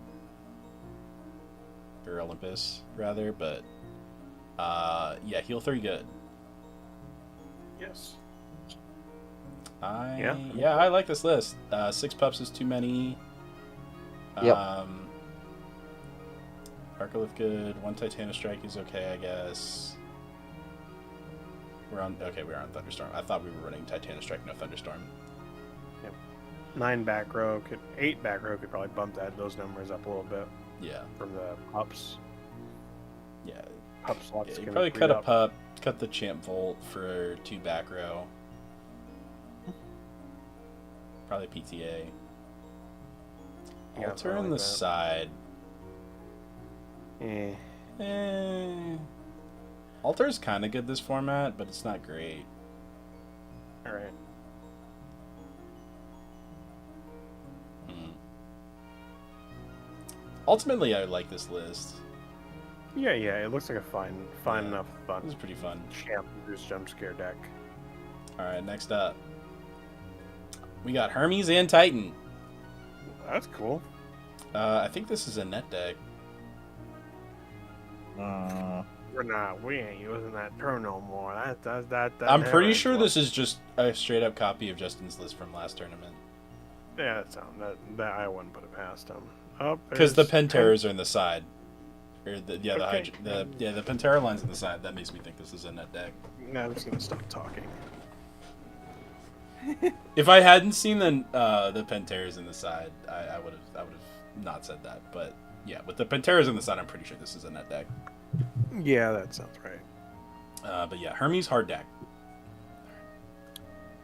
Or Olympus, rather, but yeah, heal 3 good. Yes. Yeah, I like this list. 6 pups is too many. Yep. Arcolith good. 1 Titanic Strike is okay, I guess. We're on Thunderstorm. I thought we were running Titanic Strike, no Thunderstorm. 9 back row 8 back row could probably bump those numbers up a little bit. Yeah. From the pups. Yeah. Pup slots. Yeah, you probably cut a pup, cut the Champ Volt for 2 back row. Probably PTA. Yeah, Alter in the side. Alter's kind of good this format, but it's not great. All right. Ultimately, I like this list. Yeah, it looks like a fine enough fun. This is pretty fun. Champ Bruce Jump Scare deck. Alright, next up. We got Hermes and Titan. That's cool. I think this is a net deck. We ain't using that term no more. I'm pretty sure this is just a straight up copy of Justin's list from last tournament. Yeah, that I wouldn't put it past him. Because the Penterras are in the side. Or the Pantera line's in the side. That makes me think this is a net deck. No, I'm just gonna stop talking. If I hadn't seen the Penteras in the side, I would have not said that. But yeah, with the Penteras in the side, I'm pretty sure this is a net deck. Yeah, that sounds right. But yeah, Hermes hard deck.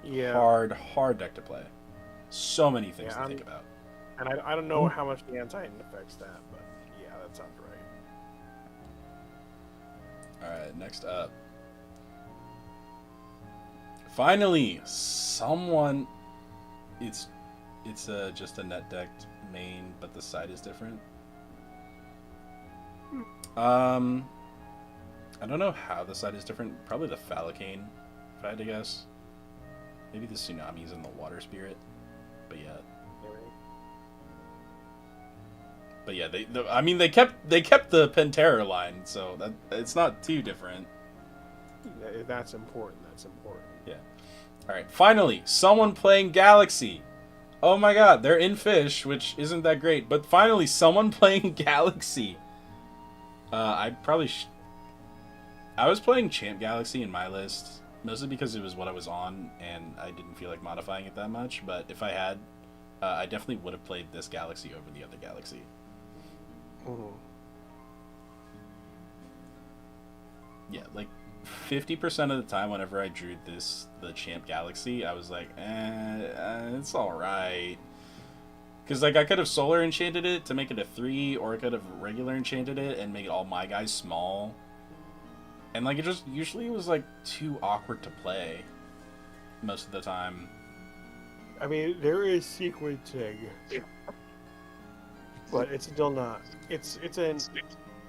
Yeah. Hard deck to play. So many things to think about. And I don't know how much the anti-Titan affects that, but yeah, that sounds right. Alright, next up. Finally, someone. It's just a net decked main, but the side is different. I don't know how the side is different. Probably the Phallicane, if I had to guess. Maybe the Tsunamis and the Water Spirit. But yeah. But yeah, they kept the Pantera line, so that it's not too different. That's important. Yeah. All right. Finally, someone playing Galaxy. Oh my God, they're in Fish, which isn't that great, but finally, someone playing Galaxy. I was playing Champ Galaxy in my list, mostly because it was what I was on, and I didn't feel like modifying it that much. But if I had, I definitely would have played this Galaxy over the other Galaxy. Ooh. Yeah, like 50% of the time whenever I drew the Champ Galaxy, I was like, it's alright. Because like I could have Solar Enchanted it to make it a 3, or I could have regular Enchanted it and make all my guys small. And like it just usually was like too awkward to play most of the time. I mean, there is sequencing, but it's still not.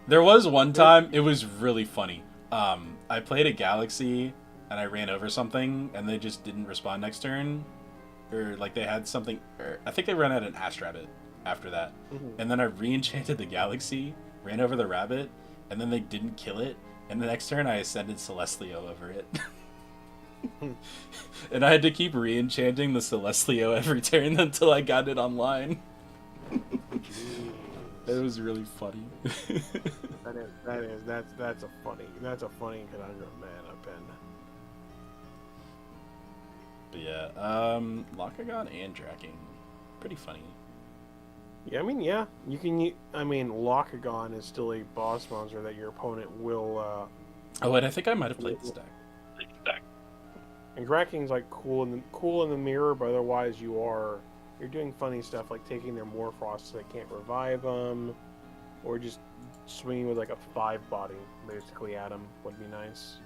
There was one time, it was really funny. I played a Galaxy and I ran over something and they just didn't respond next turn. Or like they had something, or I think they ran out an Ash Rabbit after that. Mm-hmm. And then I re-enchanted the Galaxy, ran over the rabbit, and then they didn't kill it. And the next turn, I ascended Celestlio over it. And I had to keep re-enchanting the Celestlio every turn until I got it online. It was really funny. That's a funny conundrum, man. Up in. But yeah, Lakagon and Draking, pretty funny. Yeah, I mean, yeah, you can. I mean, Lakagon is still a boss monster that your opponent will. Oh, and I think I might have played this deck. And Draking's like cool in the mirror, but otherwise you're doing funny stuff like taking their Morphrost so they can't revive them, or just swinging with like a 5 body basically at them would be nice.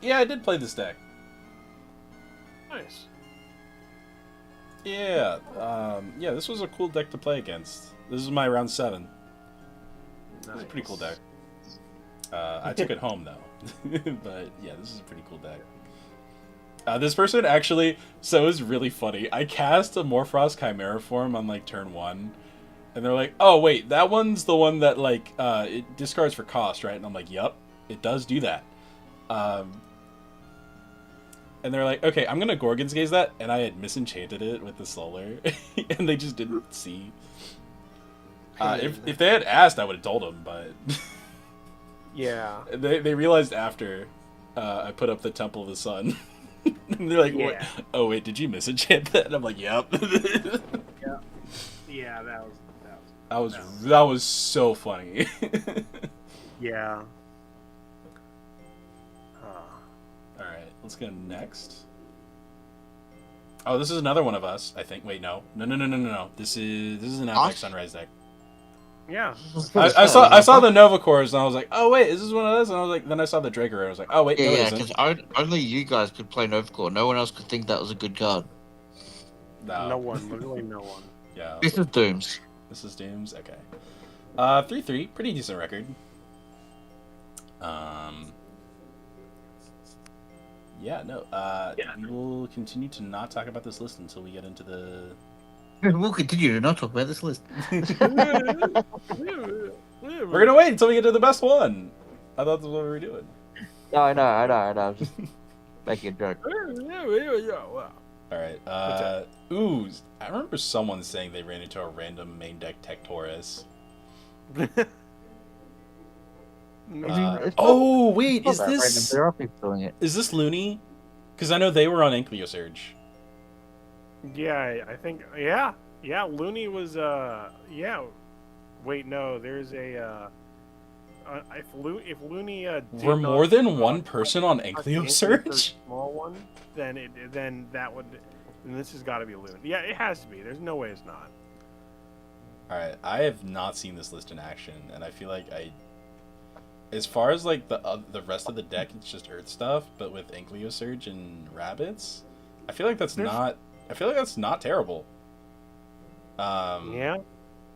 Yeah, I did play this deck. Nice. Yeah, yeah, this was a cool deck to play against. This is my round 7. Nice. It was a pretty cool deck. I took it home though. But yeah, this is a pretty cool deck. This person actually, so it was really funny. I cast a Morphrost Chimera form on like turn 1, and they're like, "Oh wait, that one's the one that like it discards for cost, right?" And I'm like, "Yup, it does do that." And they're like, "Okay, I'm gonna Gorgon's Gaze that," and I had misenchanted it with the Solar, and they just didn't see. If they had asked, I would have told them, but Yeah. they realized after I put up the Temple of the Sun. And they're like, Yeah. "Oh wait, did you misenchant that?" And I'm like, "Yep." Yeah. Yeah, That was so funny. Yeah. All right, let's go next. Oh, this is another one of us, I think. Wait, no. This is an Outback Sunrise deck. Yeah. I saw the Nova Cores and I was like, "Oh wait, is this one of those?" And I was like, then I saw the Draker and I was like, "Oh wait, no, it Yeah, isn't." because only you guys could play Novacore. No one else could think that was a good card. No one, literally no one. Yeah. This is Dooms. This is Dooms. Okay. 3-3, pretty decent record. Yeah, no. We will continue to not talk about this list until we get into the. We'll continue to not talk about this list. We're gonna wait until we get to the best one. I thought that's what we were doing. No, I know. I'm just making a joke. All right. Ooh, I remember someone saying they ran into a random main deck Tectorus. Oh wait, is this There are people doing it. is this Looney? Because I know they were on Ankylo Surge. Yeah, I think. Yeah, Looney was. Yeah. Wait, no. There's a. If Looney did Were not- more than one person on the Ankylo Surge? small one, then that would. And this has got to be Looney. Yeah, it has to be. There's no way it's not. All right, I have not seen this list in action, and I feel like as far as like the rest of the deck, it's just Earth stuff. But with Ankylo Surge and Rabbits, I feel like that's not terrible. Yeah,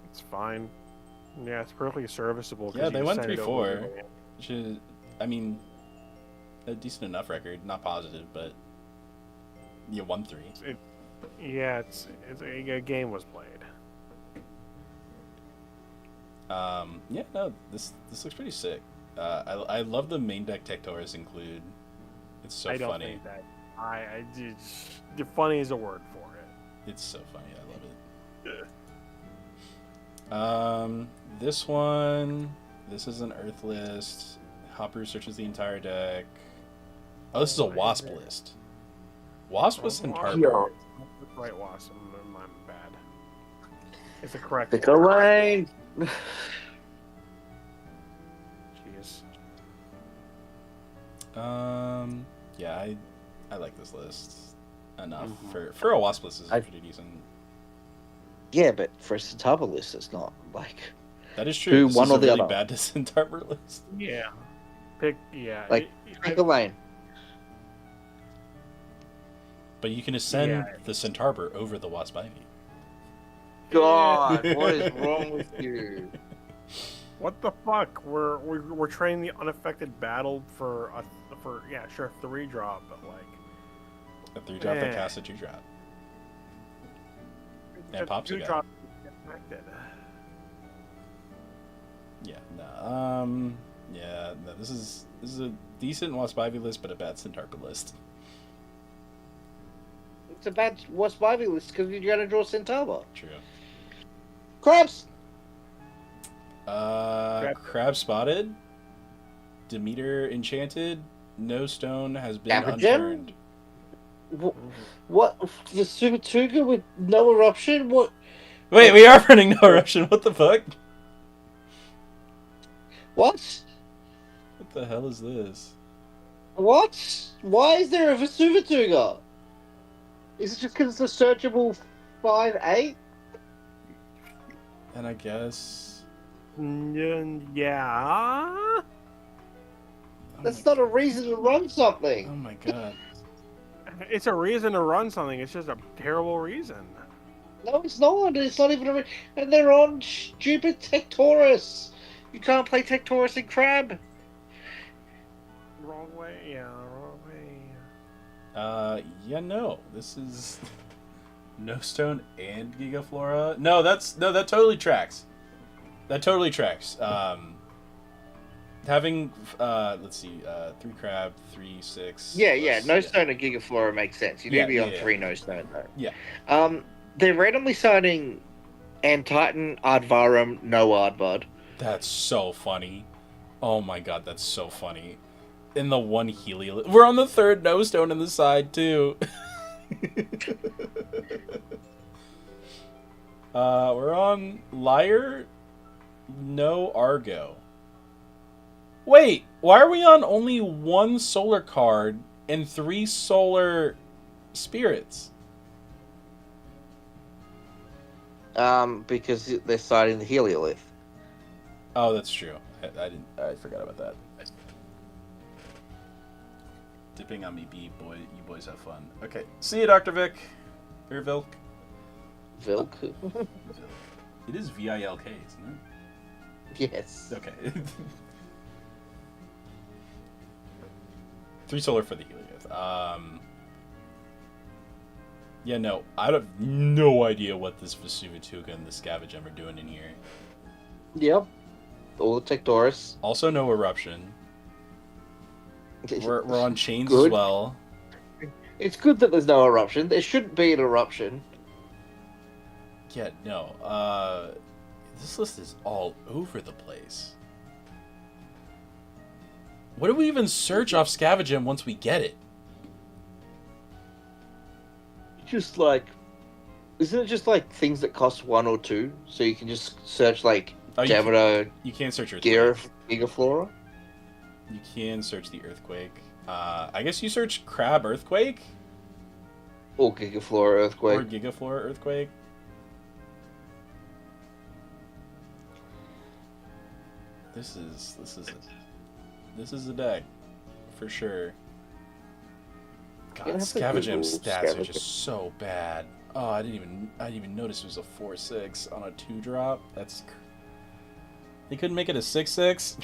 it's fine. Yeah, it's perfectly serviceable. 'cause Yeah, you they just went send it over 3-4. anyway. Which is, I mean, a decent enough record. Not positive, but yeah, 1-3. Yeah, it's a game was played. Yeah, no, this looks pretty sick. I love the main deck Tectorus include. It's so I don't funny. think that. I the funny is a word for it. It's so funny. I love it. This one. This is an Earth list. Hopper searches the entire deck. Oh, this is a Wasp list. Wasp was in Harbor. Yeah. Right, Wasp. I'm bad. It's the correct. Pick a lane. Jeez. Yeah, I like this list enough for a Wasp list. Is pretty decent. Yeah, but for a Sataba list, it's not like. That is true. This one is or a the really other. bad Descent Harbor list. Yeah. Pick. Yeah. Like, pick a lane. But you can ascend the Centaur over the Wasp Ivy. God, what is wrong with you? What the fuck? We're training the unaffected battle for 3-drop, but like A 3-drop that casts a 2-drop. And pops a guy. 2-drop affected. Yeah, no. Yeah, no, this is a decent Waspivy list, but a bad Centaurpa list. It's a bad Waspivy list because you're going to draw Centaur. True. Crabs! Crab spotted. Demeter enchanted. No stone has been Scavengem? unturned. What? The Super Tuga with no eruption? What? Wait, we are running no eruption. What the fuck? What? What the hell is this? What? Why is there a Vesuvatuga? Is it just because it's a searchable 5/8? And I guess Yeah. That's not a reason to run Oh something. my god. It's a reason to run something. It's just a terrible reason. No, it's not. It's not even a reason. And they're on stupid Tectorus. You can't play Tectorus in Crab. Wrong way. Yeah, wrong way. Yeah, no. This is no stone and Gigaflora. No, that totally tracks. That totally tracks. Having let's see, 3 crab, 3 6. Yeah. plus- No stone and Gigaflora makes sense. You need Yeah, to be yeah, on yeah. 3 no stone though. Yeah. They're randomly signing Antitan, Aardvarum, no Aardbud. That's so funny. Oh my god, that's so funny. In the one Helio, we're on the 3rd no stone in the side too. We're on Liar, no Argo. Wait, why are we on only 1 solar card and 3 solar spirits? Because they're citing the Heliolith. Oh, that's true. I forgot about that. Dipping on me, B boy. You boys have fun. Okay, see you, Dr. Vic. Or Vilk. Vilk. It is VILK, isn't Yes. it? Okay. 3 solar for the Helios. Yeah, no, I have no idea what this Vesuvatuga and the Scavengem are doing in here. Yep. All the Tectorus. Also, no eruption. We're on chains Good. as well. It's good that there's no eruption. There shouldn't be an eruption. Yeah, no. This list is all over the place. What do we even search off Scavengem once we get it? Just like, isn't it just like things that cost 1 or 2? So you can just search like Oh, Jabberdo, you can't search Earthquake. Gigaflora. You can search the Earthquake. I guess you search Crab Earthquake Or Gigaflora Earthquake. or Gigaflora Earthquake. This is a deck for sure. God, Yeah, that's a good Scavengem's little stats are Scavengem. just so bad. Oh, I didn't even notice it was a 4/6 on a 2-drop. They couldn't make it a 6/6.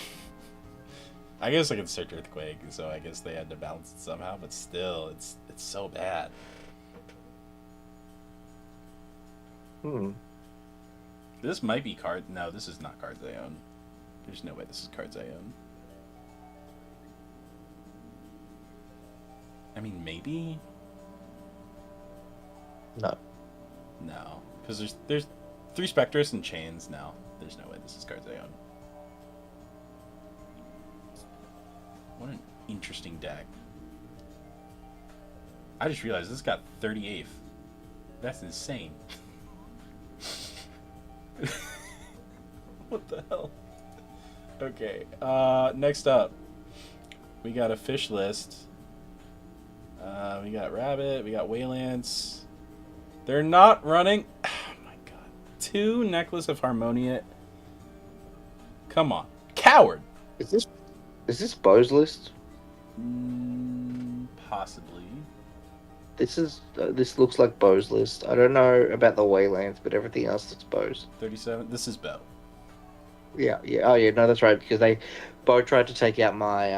I guess I could search Earthquake, so I guess they had to balance it somehow. But still, it's so bad. This might be card. No, this is not cards I own. There's no way this is cards I own. I mean, maybe. No. No, because there's 3 Spectres and Chains. No, there's no way this is cards I own. What an interesting deck. I just realized this got 38th. That's insane. What the hell? Okay, next up, we got a fish list. We got Rabbit, we got Waylance. They're not running. Oh my god. 2 Necklace of Harmonia. Come on. Coward! Is this Bo's list? Possibly. This looks like Bo's list. I don't know about the Waylands, but everything else looks Bo's. 37. This is Bo. Yeah. Oh yeah, no, that's right, because Bo tried to take out my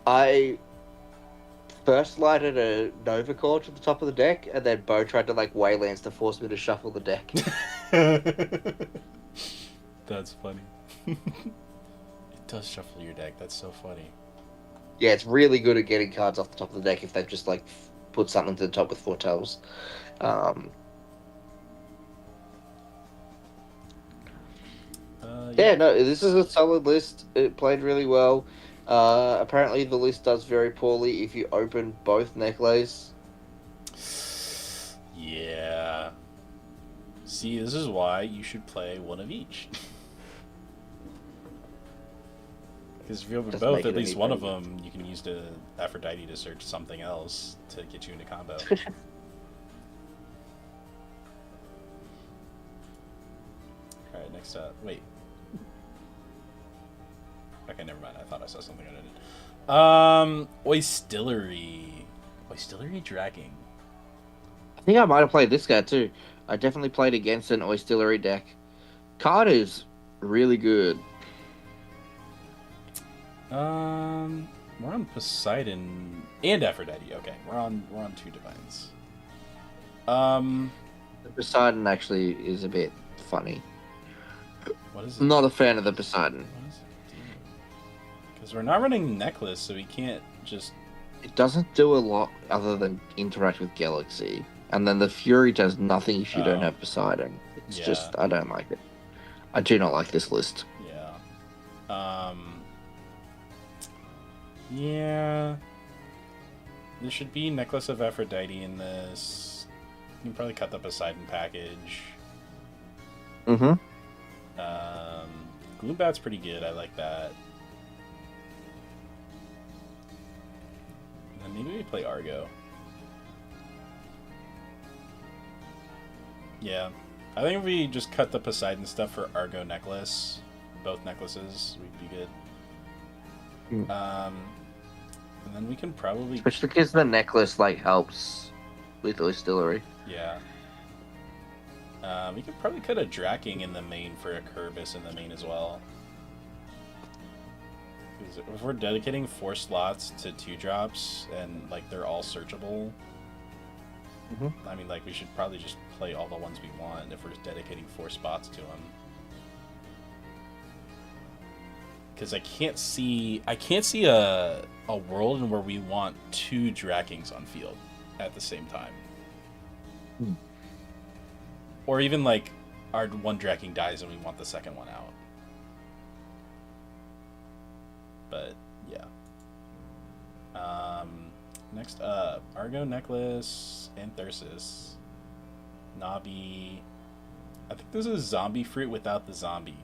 I first lighted a Nova Core to the top of the deck, and then Bo tried to like Waylands to force me to shuffle the deck. That's funny. It does shuffle your deck. That's so funny. Yeah, it's really good at getting cards off the top of the deck if they've just like put something to the top with foretells. Yeah, no, this is a solid list. It played really well. Apparently, the list does very poorly if you open both necklays. Yeah. See, this is why you should play one of each. Because if you open Doesn't both, make at it least any one of better. them you can use to Aphrodite to search something else to get you into combo. Alright, next up. Wait. Okay, never mind. I thought I saw something I didn't. Oistillery. Oistillery Dragging. I think I might have played this guy too. I definitely played against an Oistillery deck. Card is really good. We're on Poseidon and Aphrodite. Okay, we're on two divines. The Poseidon actually is a bit funny. What is it? I'm not a fan of the Poseidon. What does it do? Because we're not running necklace, so we can't just. It doesn't do a lot other than interact with Galaxy. And then the Fury does nothing if you don't have Poseidon. It's just, I don't like it. I do not like this list. Yeah. Yeah. There should be Necklace of Aphrodite in this. You can probably cut the Poseidon package. Mm-hmm. Gloombat's pretty good. I like that. And then maybe we play Argo. Yeah. I think if we just cut the Poseidon stuff for Argo necklace, both necklaces, we'd be good. And then we can probably... Especially because the necklace, like, helps with Oistillery. Yeah. We could probably cut a Draking in the main for a Kerbis in the main as well. Because if we're dedicating 4 slots to 2-drops, and, like, they're all searchable... I mean, like, we should probably just play all the ones we want if we're dedicating 4 spots to them. Because I can't see a world in where we want 2 Drakings on field at the same time. Or even, like, our one Draking dies and we want the second one out. But, yeah. Next up, Argo Necklace and Thyrsus. Navi. I think this is Zombie Fruit without the zombie.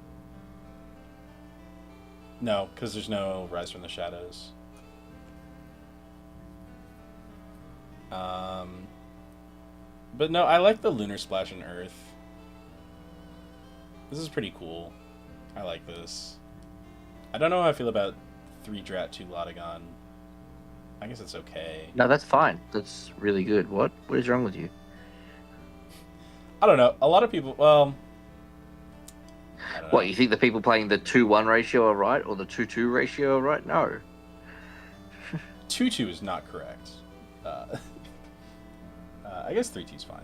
No, because there's no Rise from the Shadows. But no, I like the Lunar Splash in Earth. This is pretty cool. I like this. I don't know how I feel about 3 Drat 2 Lotagon. I guess it's okay. No, that's fine. That's really good. What is wrong with you? I don't know. A lot of people, well... I don't know. What, you think the people playing the 2-1 ratio are right, or the 2-2 ratio are right? No. 2-2 is not correct. I guess 3-2 is fine.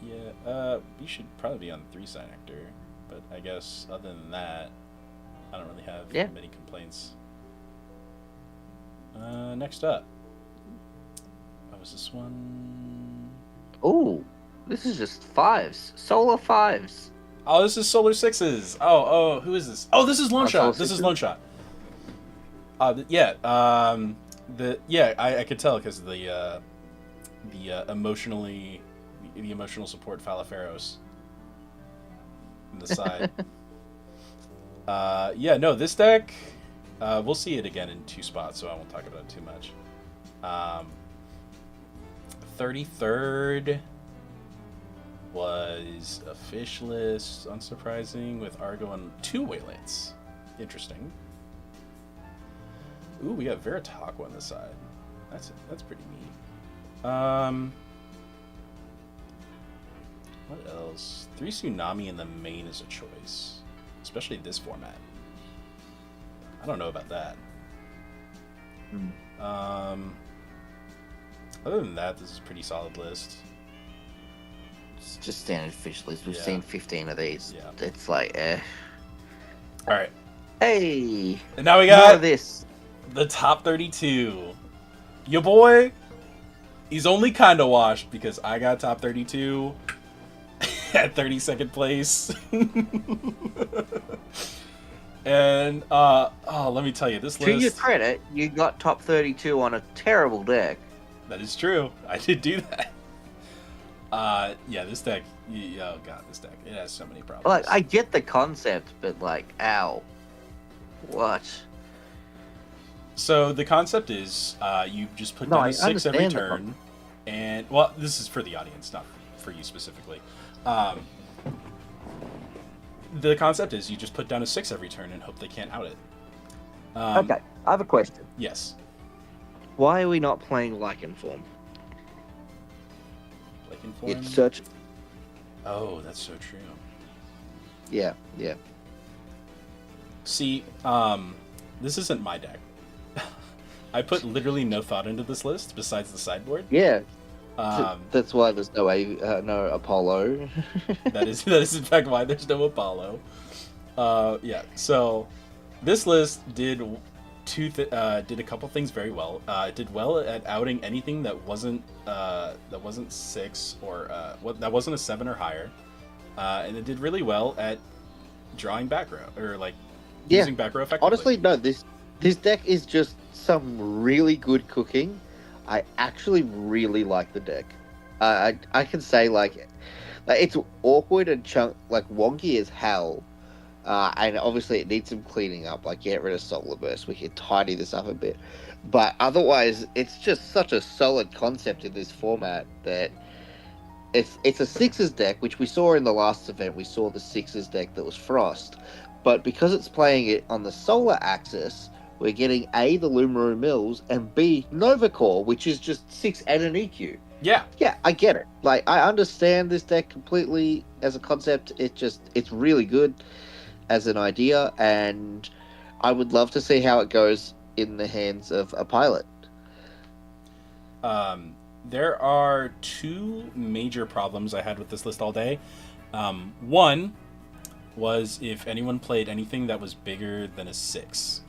Yeah, we should probably be on 3-sign actor, but I guess other than that, I don't really have many complaints. Next up. What was this one? Oh, this is just 5s. Solar 5s. Oh, this is Solar 6s. Oh, who is this? Oh, this is Lone Shot. This is Lone Shot. I could tell because of the emotional support Falaferos on the side. This deck, we'll see it again in 2 spots, so I won't talk about it too much. 33rd was a fishless, unsurprising, with Argo and 2 Waylands. Interesting. Ooh, we got Veritaqua on the side. That's pretty neat. What else? 3 Tsunami in the main is a choice. Especially this format. I don't know about that. Other than that, this is a pretty solid list. just standard fish list. We've Yeah. seen 15 of these. Yeah. It's like, All right. Hey, And now we more got of this. the top 32. Your boy, he's only kind of washed because I got top 32 at 32nd place. And let me tell you, this To your list. credit, you got top 32 on a terrible deck. That is true. I did do that. Yeah, this deck. Oh god, this deck. It has so many problems. Like, I get the concept, but like, ow. What? So the concept is, you just put No, down I a 6 every understand the turn, and well, this is for the audience, not for you specifically. The concept is you just put down a 6 every turn and hope they can't out it. Okay, I have a question. Yes. Why are we not playing Lycan form? Like in form. It's such. Oh, that's so true. Yeah. See, this isn't my deck. I put literally no thought into this list besides the sideboard. Yeah. Um, That's why there's no Apollo. that is in fact why there's no Apollo. Yeah. So this list did a couple things very well. It did well at outing anything that wasn't 6 or that wasn't a 7 or higher, and it did really well at drawing back row or like using back row effectively. Honestly, no. This deck is just some really good cooking. I actually really like the deck. I can say like it's awkward and wonky as hell. And obviously it needs some cleaning up, like get rid of Solar Burst, we can tidy this up a bit. But otherwise, it's just such a solid concept in this format that it's a Sixers deck, which we saw in the last event. We saw the Sixers deck that was Frost. But because it's playing it on the solar axis, we're getting A, the Lumaru Mills, and B, Nova Core, which is just 6 and an EQ. Yeah. Yeah, I get it. Like, I understand this deck completely as a concept. It's really good as an idea, and I would love to see how it goes in the hands of a pilot. There are 2 major problems I had with this list all day. One was if anyone played anything that was bigger than a 6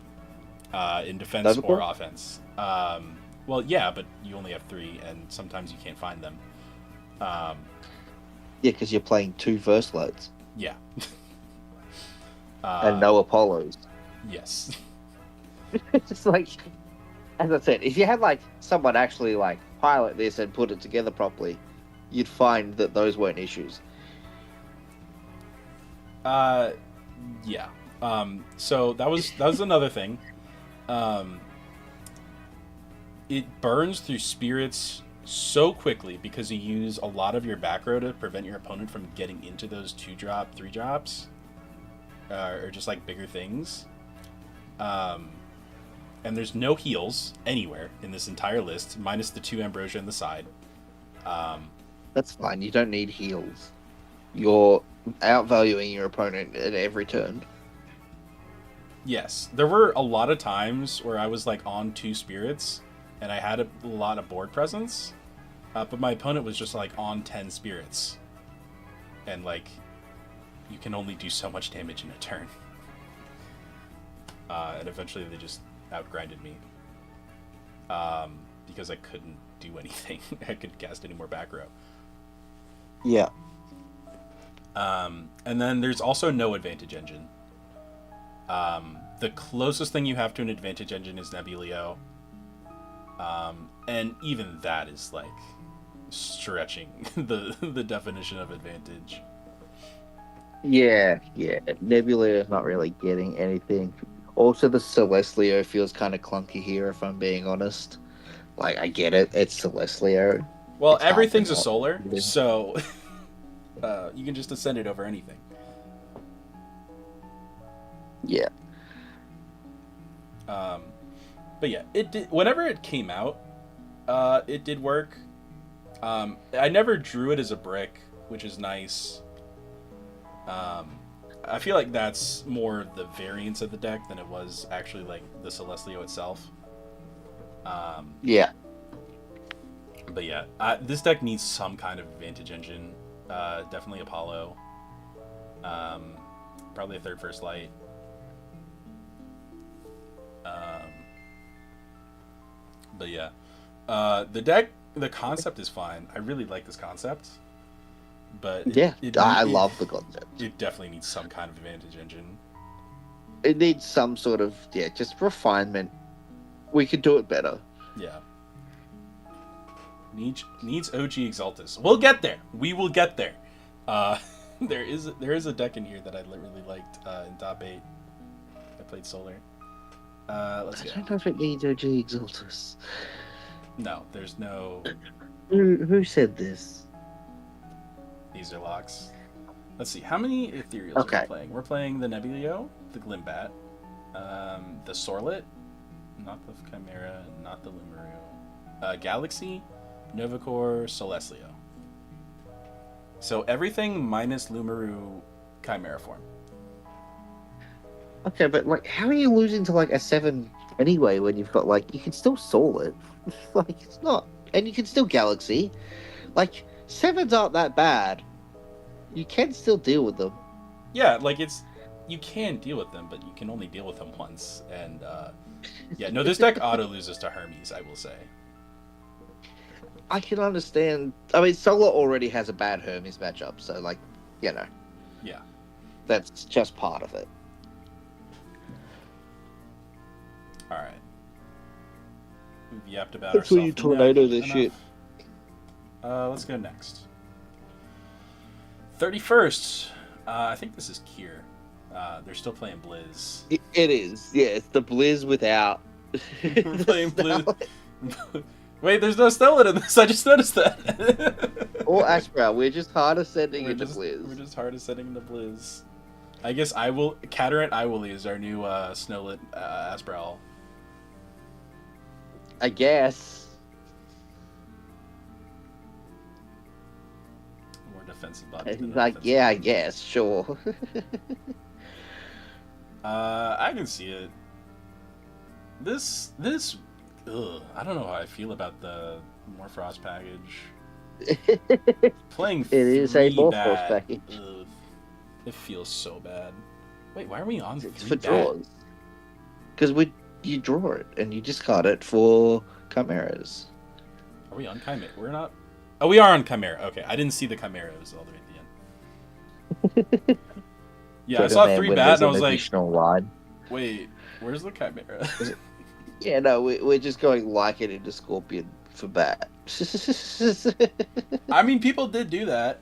in defense or offense. Well, yeah, but you only have 3, and sometimes you can't find them. Yeah, because you're playing 2 First Lights. Yeah. And no Apollos. Yes. It's just like, as I said, if you had like someone actually like pilot this and put it together properly, you'd find that those weren't issues. Yeah. So that was another thing. It burns through spirits so quickly because you use a lot of your back row to prevent your opponent from getting into those 2-drop, 3-drops, or just like bigger things. And there's no heals anywhere in this entire list, minus the 2 Ambrosia on the side. That's fine. You don't need heals. You're outvaluing your opponent at every turn. Yes, there were a lot of times where I was like on 2 spirits, and I had a lot of board presence, but my opponent was just like on 10 spirits, and like you can only do so much damage in a turn. And eventually they just outgrinded me because I couldn't do anything. I couldn't cast any more back row. Yeah. And then there's also no advantage engine. The closest thing you have to an advantage engine is Nebuleo. And even that is like stretching the definition of advantage. Yeah. Nebula is not really getting anything. Also, the Celestleo feels kind of clunky here, if I'm being honest. Like, I get it. It's Celestleo. Well, It's everything's a not- solar, so you can just ascend it over anything. Yeah. But yeah, it did. Whenever it came out, it did work. I never drew it as a brick, which is nice. I feel like that's more the variance of the deck than it was actually like the Celestleo itself. Yeah. But yeah, this deck needs some kind of advantage engine. Definitely Apollo. Probably a third First Light. But yeah, the deck, the concept is fine. I really like this concept, but I love the concept. It definitely needs some kind of advantage engine. It needs some sort of just refinement. We could do it better. Yeah. Needs OG Exaltus. We'll get there. We will get there. There is a deck in here that I really liked in top 8. I played Solar. Let's go. I don't know if it needs OG Exaltus. No, there's no. Who said this? These are locks. Let's see. How many ethereals are we playing? We're playing the Nebulio, the Glimbat, the Sorlet, not the Chimera, not the Lumaru, Galaxy, Novacore, Celestlio. So everything minus Lumaru Chimera form. Okay, but like, how are you losing to like a 7 anyway when you've got like, you can still Soul it? Like, it's not. And you can still Galaxy. Like, 7s aren't that bad. You can still deal with them. Yeah, like you can deal with them, but you can only deal with them once. And yeah, no, this deck auto loses to Hermes, I will say. I can understand. I mean, Solar already has a bad Hermes matchup, so like, you know. Yeah. That's just part of it. All right. We've yapped about That's when you ourselves. tornado this shit. Let's go next. 31st. I think this is Kier. They're still playing Blizz. It is. Yeah, it's the Blizz without. We're playing Blizz. Wait, there's no Stellan in this. I just noticed that. Or Ashbrow. We're just hard ascending into Blizz. We're just hard ascending into Blizz. I guess Catarant Iwilly is our new Snowlit Asbral. I guess. More defensive body. Like, yeah, I guess, sure. I can see it. This, I don't know how I feel about the Morphrost package. Playing it is a Morphrost package. Ugh, it feels so bad. Wait, why are we on It's 3 for bad? draws. Because you draw it and you discard it for Chimeras. Are we on Chimera? We're not. Oh, we are on Chimera. Okay, I didn't see the Chimera. It was all the way at the end. Yeah, I saw 3 bad and I was like, line. wait, where's the Chimera? Yeah, no, we're just going like it into Scorpion for bat. I mean, people did do that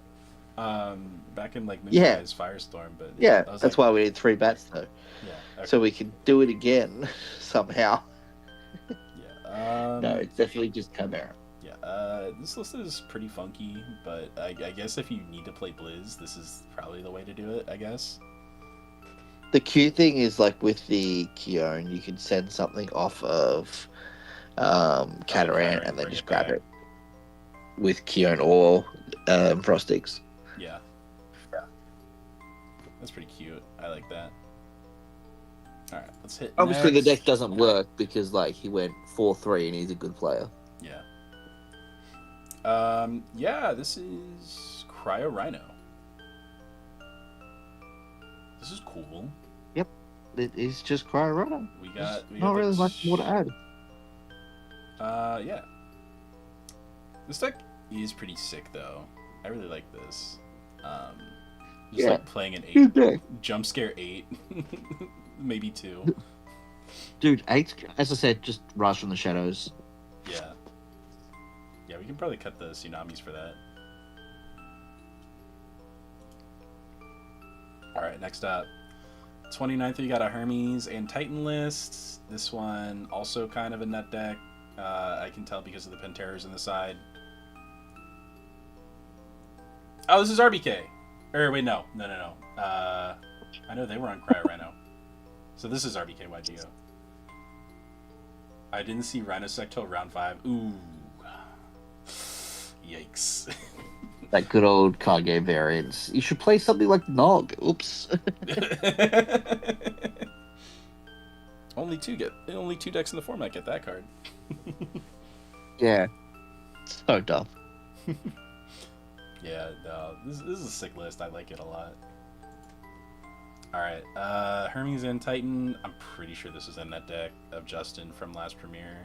back in like Moonrise Firestorm, but yeah, that's why we need 3 bats though. Yeah, okay. So we can do it again somehow. Yeah. No, it's definitely just Chimera. Yeah. This list is pretty funky, but I guess if you need to play Blizz, this is probably the way to do it. I guess. The cute thing is, like, with the Keone, you can send something off of Catarant and then just grab it with Keone or Frostix. Yeah. That's pretty cute. I like that. Alright, let's hit Obviously, next. the deck doesn't work because, like, he went 4-3 and he's a good player. Yeah. Yeah, this is Cryo Rhino. This is cool. Yep, it is just Cryo Rhino. We got not really much more to add. Yeah. This deck is pretty sick though. I really like this. Just like playing an 8 jump scare 8. Maybe 2. Dude, 8, as I said, just rise from the shadows. Yeah. Yeah, we can probably cut the tsunamis for that. Alright, next up. 29th, we got a Hermes and Titan list. This one, also kind of a nut deck. I can tell because of the Panteras on the side. Oh, this is RBK. Or, wait, no. I know they were on Cryo Rhino. So this is RBK YGO. I didn't see Rhinosec till round 5. Ooh. Yikes. That good old card game variance. You should play something like Nog. Oops. Only two decks in the format get that card. Yeah. So dumb. Yeah, no, this is a sick list. I like it a lot. Alright, Hermes and Titan. I'm pretty sure this is in that deck of Justin from last premiere.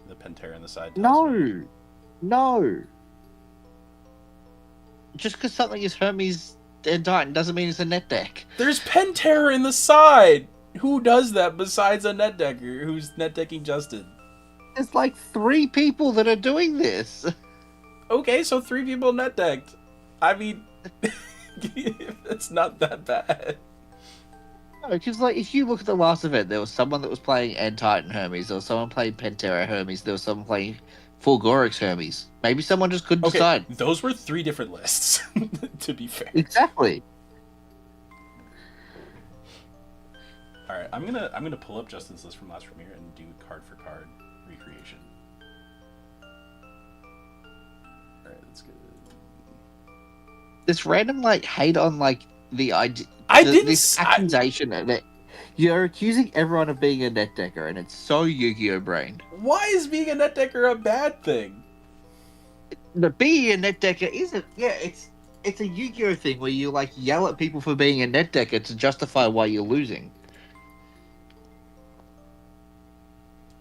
The Pantera on the side. No. No. Just because something is Hermes and Titan doesn't mean it's a net deck. There's Pantera in the side! Who does that besides a net decker who's net decking Justin? There's like 3 people that are doing this. Okay, so 3 people net decked. I mean, it's not that bad. No, because like if you look at the last event, there was someone that was playing End Titan Hermes, there was someone playing Pantera Hermes, there was someone playing Fulgorix Hermes. Maybe someone just couldn't decide. Those were 3 different lists, to be fair. Exactly. Alright, I'm gonna pull up Justin's list from last premiere and do card for card recreation. Alright, that's good. This random like hate on like the idea. This accusation that you're accusing everyone of being a net decker, and it's so Yu-Gi-Oh brained. Why is being a net decker a bad thing? The being a net decker isn't. Yeah, it's a Yu-Gi-Oh thing where you like yell at people for being a net decker to justify why you're losing.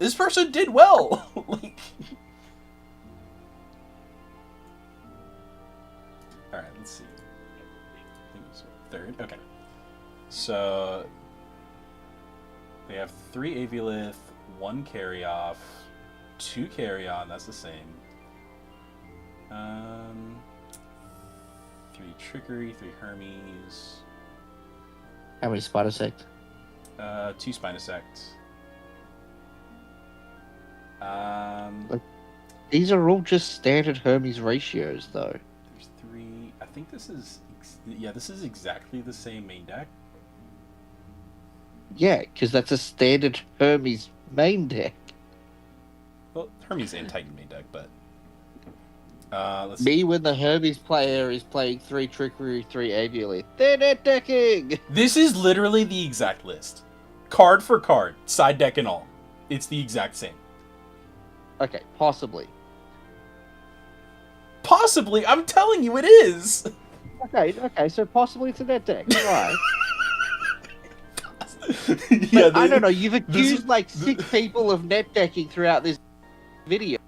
This person did well. Like... All right, let's see. I think it was 3rd. Okay. So they have 3 Aviolith, 1 carry off, 2 carry on. That's the same. 3 trickery, 3 Hermes. How many Spider Sect? 2 Spinosect. These are all just standard Hermes ratios, though. There's 3. I think this is this is exactly the same main deck. Yeah, because that's a standard Hermes main deck. Well, Hermes and Titan main deck, but let's Me, when the Hermes player is playing 3 Trickery, 3 Aviolith, they're net decking! This is literally the exact list. Card for card, side deck and all. It's the exact same. Okay, possibly. Possibly? I'm telling you it is! Okay, so possibly it's a net deck. Right. Yeah, I don't know, you've accused like 6 people of net decking throughout this video.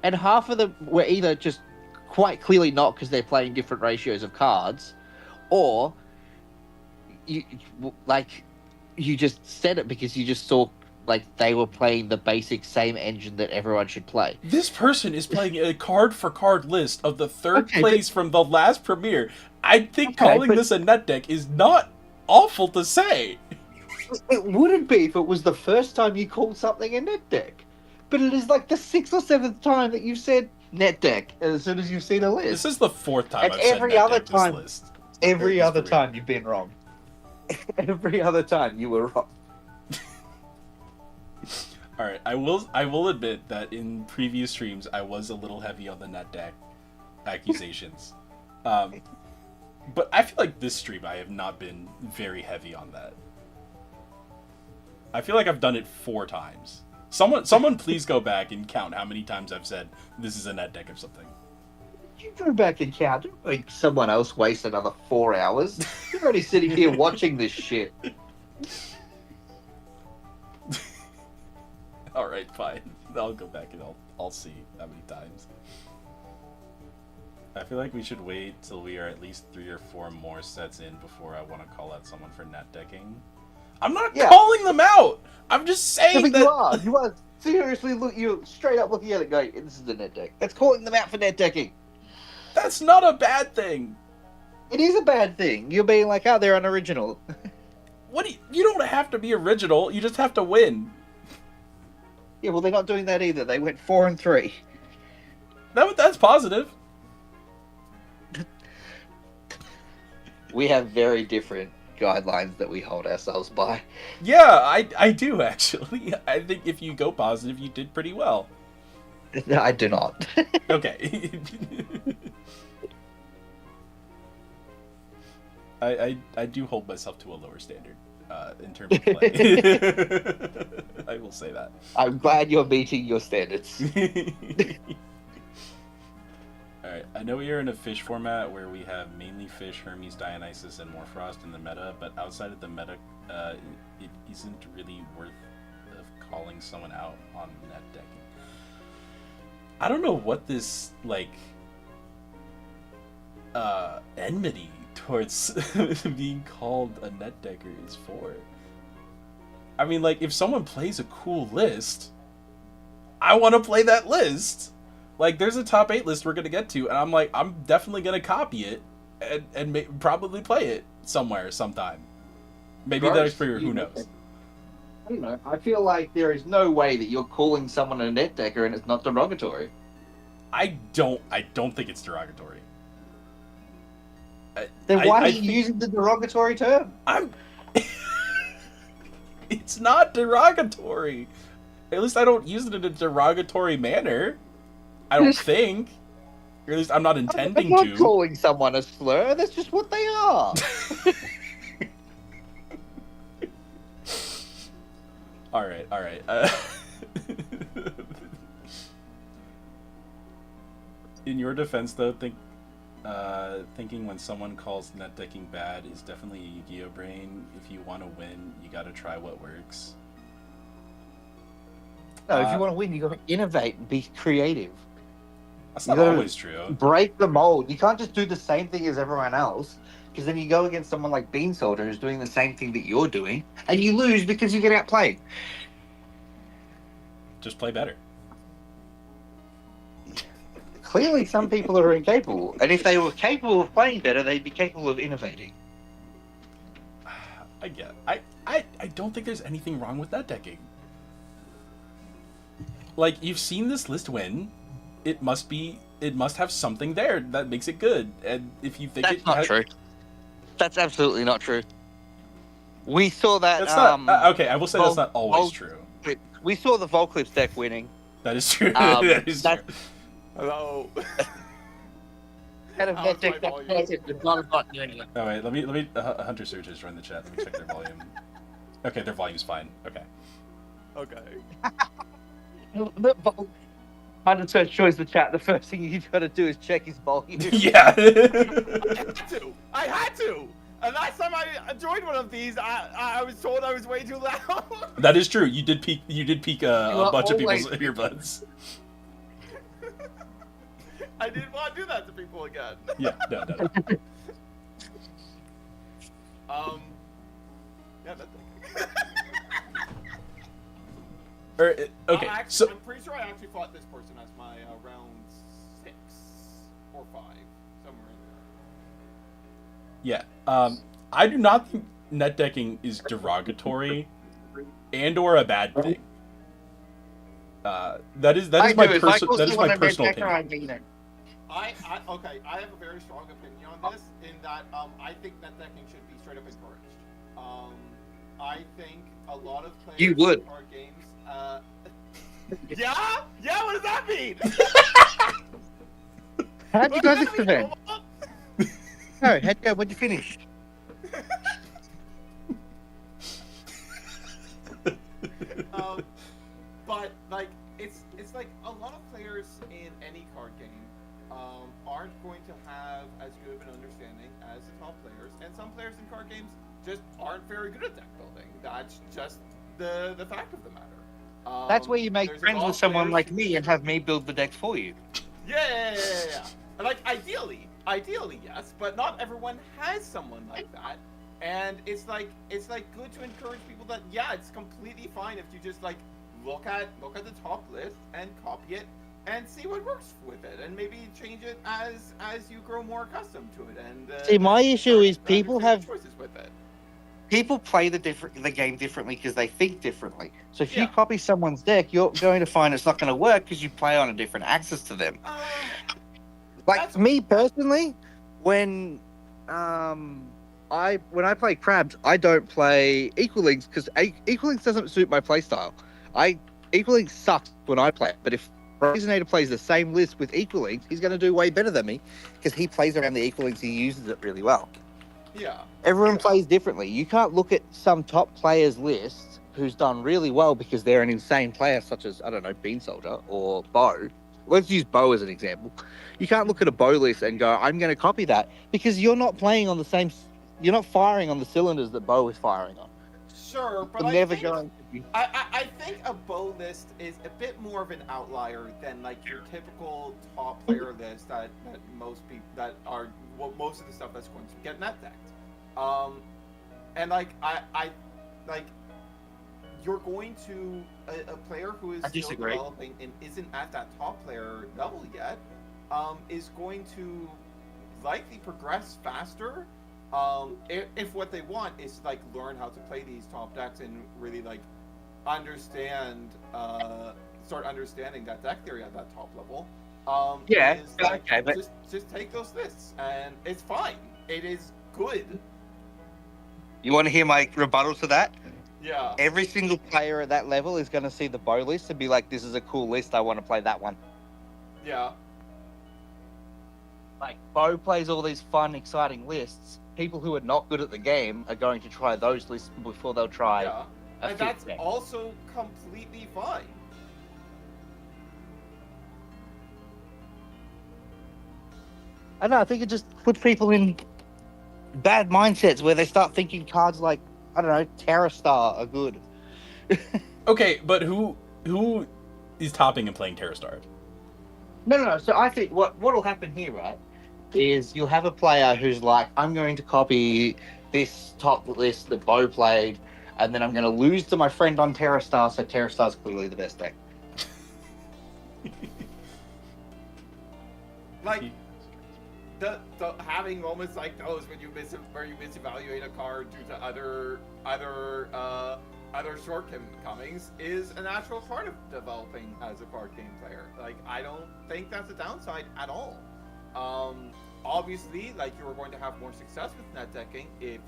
And half of them were either just quite clearly not because they're playing different ratios of cards, or you just said it because you just saw like they were playing the basic same engine that everyone should play. This person is playing a card for card list of the 3rd place from the last premiere. I think calling this a net deck is not awful to say. It wouldn't be if it was the first time you called something a net deck. But it is like the 6th or 7th time that you've said net deck as soon as you've seen a list. This is the 4th time and I've said net deck this list. Every other time you've been wrong. Every other time you were wrong. Alright, I will admit that in previous streams I was a little heavy on the net deck accusations. But I feel like this stream I have not been very heavy on that. I feel like I've done it 4 times. Someone please go back and count how many times I've said this is a net deck of something. You go back and count. Like someone else waste another 4 hours. You're already sitting here watching this shit. Alright, fine. I'll go back and I'll see how many times. I feel like we should wait till we are at least 3 or 4 more sets in before I want to call out someone for net decking. I'm not calling them out! I'm just saying that... You are seriously you're straight up looking at it going, this is the net deck. That's calling them out for net decking. That's not a bad thing! It is a bad thing. You're being like, oh, they're unoriginal. You don't have to be original, you just have to win. Yeah, well, they're not doing that either. They went 4 and 3. That's positive. We have very different guidelines that we hold ourselves by. Yeah, I do, actually. I think if you go positive, you did pretty well. No, I do not. Okay. I do hold myself to a lower standard in terms of play. I will say that. I'm glad you're meeting your standards. Alright, I know we are in a fish format where we have mainly fish, Hermes, Dionysus, and Morfrost in the meta, but outside of the meta, it isn't really worth of calling someone out on net decking. I don't know what this, like, enmity towards being called a net decker is for. I mean, like, if someone plays a cool list, I want to play that list. Like, there's a top 8 list we're going to get to, and I'm like, I'm definitely going to copy it and probably play it somewhere, sometime. Maybe the next year, who knows? I don't know. I feel like there is no way that you're calling someone a net decker and it's not derogatory. I don't think it's derogatory. Then why are you using the derogatory term? It's not derogatory. At least I don't use it in a derogatory manner. I don't think. Or at least I'm not intending to. I'm not calling someone a slur. That's just what they are. All right. In your defense, though, thinking when someone calls net decking bad is definitely a Yu-Gi-Oh brain. If you want to win, you got to try what works. No, if you want to win, you got to innovate and be creative. That's not always true. Break the mold. You can't just do the same thing as everyone else, because then you go against someone like Bean Soldier who's doing the same thing that you're doing, and you lose because you get outplayed. Just play better. Clearly, some people are incapable, and if they were capable of playing better, they'd be capable of innovating. I get. I don't think there's anything wrong with that decking. Like, you've seen this list win. It must have something there that makes it good. And if you think that's not true. That's absolutely not true. We saw that. That's not okay. I will say that's not always true. We saw the Volclips deck winning. That is true. That is true. Hello. Kind of net deck that not doing it. Oh wait, let me. Hunter Surge has joined the chat. Let me check their volume. Okay, their volume's fine. Okay. Hunter Surge joins the chat. The first thing you got to do is check his volume. Yeah. I had to. And last time I joined one of these, I was told I was way too loud. That is true. You did peak a bunch of people's earbuds. I didn't want to do that to people again. Yeah, no. Yeah, that's okay, so I'm pretty sure I actually fought this person as my round 6 or 5, somewhere in there. yeah, I do not think net decking is derogatory and or a bad thing. That is my personal opinion. Okay, I have a very strong opinion on this, in that I think net decking should be straight up encouraged. I think a lot of players You would. in card games. Yeah? Yeah, what does that mean? How'd you go this event? No, what'd you finish? But like it's like a lot of players in any card game aren't going to have as good of an understanding as the top players, and some players in card games just aren't very good at deck building. That's just the fact of the matter. That's where you make friends with someone like me and have me build the deck for you. Yeah. And like ideally, yes, but not everyone has someone like that. And it's like good to encourage people that it's completely fine if you just like look at the top list and copy it and see what works with it, and maybe change it as you grow more accustomed to it. And see, my issue is people have choices with it. People play the game differently because they think differently. So if you copy someone's deck, you're going to find it's not going to work because you play on a different axis to them. Like me personally, when I play crabs, I don't play Equalings because Equalings doesn't suit my playstyle. Equalings sucks when I play it, but if Resonator plays the same list with Equalings, he's going to do way better than me because he plays around the Equalings, he uses it really well. Yeah. Everyone plays differently. You can't look at some top players' lists who's done really well because they're an insane player, such as, I don't know, Bean Soldier or Bo, let's use bow as an example. You can't look at a bow list and go, I'm going to copy that, because you're not playing on the same. You're not firing on the cylinders that bow is firing on. Sure, but You're I never think, going to be. I think a bow list is a bit more of an outlier than like your typical top player list that most people that are most of the stuff that's going to get net decked. And like I like you're going to a player who is I still disagree. developing and isn't at that top player level yet, is going to likely progress faster. If what they want is to, like, learn how to play these top decks and really like understand, start understanding that deck theory at that top level. Yeah, is, like, okay, but just take those lists and it's fine. It is good. you want to hear my rebuttal to that? Yeah. Every single player at that level is going to see the bow list and be like, "This is a cool list. I want to play that one." Yeah. Like, Bo plays all these fun, exciting lists. People who are not good at the game are going to try those lists before they'll try Yeah. a And fifth that's deck. also completely fine. I know, I think it just puts people in bad mindsets where they start thinking cards like, I don't know, Terra Star are good. Okay, but who is topping and playing Terrastar? No. So I think what'll happen here, right, is you'll have a player who's like, I'm going to copy this top list that Bo played, and then I'm going to lose to my friend on Terra Star, so Terra Star's clearly the best deck. Like the having moments like those when you misevaluate a card due to other shortcomings is a natural part of developing as a card game player. Like, I don't think that's a downside at all. Obviously, like, you are going to have more success with net decking if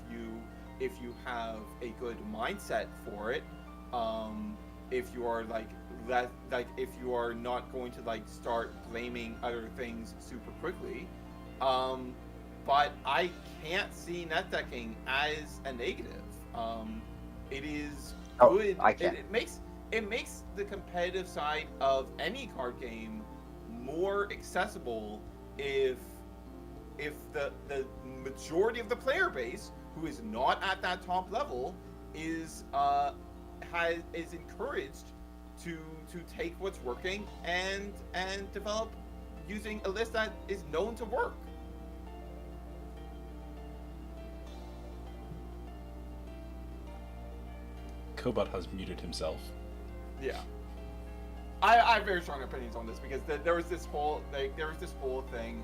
you have a good mindset for it. If you are if you are not going to like start blaming other things super quickly. But I can't see net decking as a negative. It is good. I can. It makes the competitive side of any card game more accessible if the majority of the player base who is not at that top level is encouraged to take what's working and develop using a list that is known to work. Cobot has muted himself. Yeah, I have very strong opinions on this because there was this whole thing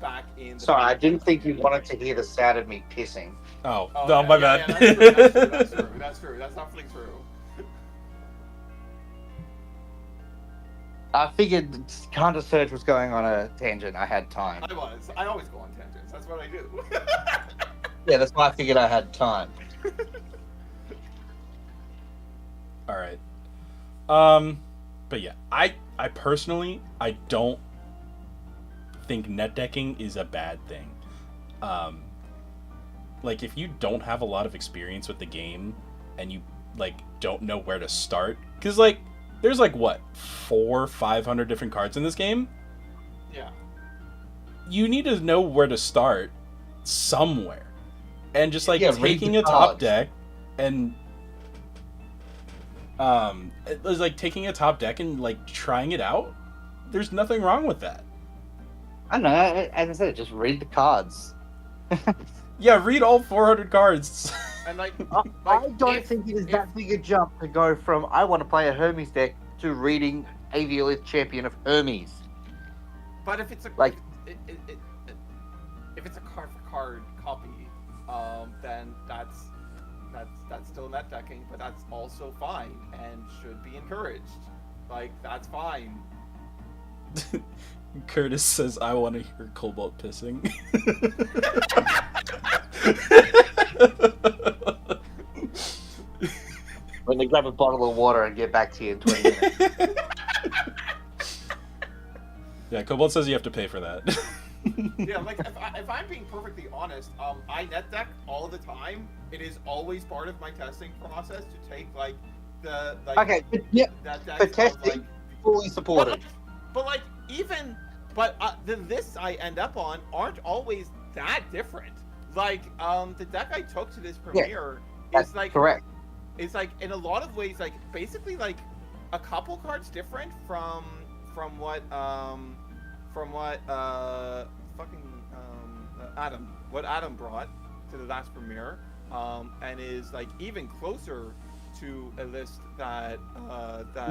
back in the Sorry, I didn't think you wanted to hear the sound of me pissing. Oh, Oh, no, yeah, my yeah, bad. yeah, that's true. That's definitely true. I figured Counter Surge was going on a tangent. I had time. I always go on tangents. That's what I do. Yeah, that's why I figured I had time. All right. But yeah, I personally, I don't think net decking is a bad thing. Like, if you don't have a lot of experience with the game and you like don't know where to start, because like there's like what 400-500 different cards in this game. Yeah. You need to know where to start somewhere, and just like Yeah, read taking the a top cards. deck and it was like taking a top deck and like trying it out. There's nothing wrong with that. I don't know. As I said, just read the cards. Yeah, read all 400 cards. And like, I don't think it is that big a jump to go from I want to play a Hermes deck to reading AVLS Champion of Hermes. But if it's a Like- if it's a card for card copy, then that's still net decking, but that's also fine and should be encouraged. Like, that's fine. Curtis says, I want to hear Cobalt pissing. When they grab a bottle of water and get back to you in 20 minutes. Yeah, Cobalt says you have to pay for that. Yeah, like if I'm being perfectly honest, I net deck all the time. It is always part of my testing process to take like the Okay, but yeah, that deck for of, testing, like, fully supported. but like even, the lists I end up on aren't always that different. Like the deck I took to this premiere is like correct. It's like in a lot of ways like basically like a couple cards different from what Adam brought to the last premiere, and is like even closer to a list that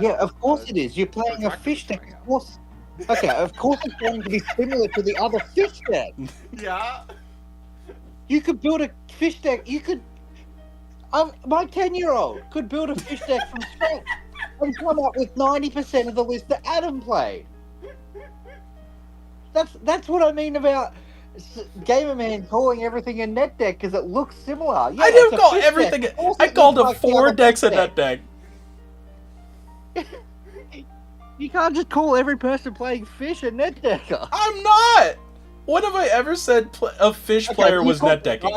Yeah, of course it is. You're playing a fish deck, of course. Okay, of course it's going to be similar to the other fish deck. Yeah. You could build a fish deck. You could. My 10-year-old could build a fish deck from scratch and come up with 90% of the list that Adam played. That's what I mean about Gamerman calling everything a net deck because it looks similar. Yeah, I didn't call fish everything. deck. Of course I it called looks a like the 4 other decks a fish net deck. You can't just call every person playing fish a net decker. I'm not. When have I ever said a fish player was net decking?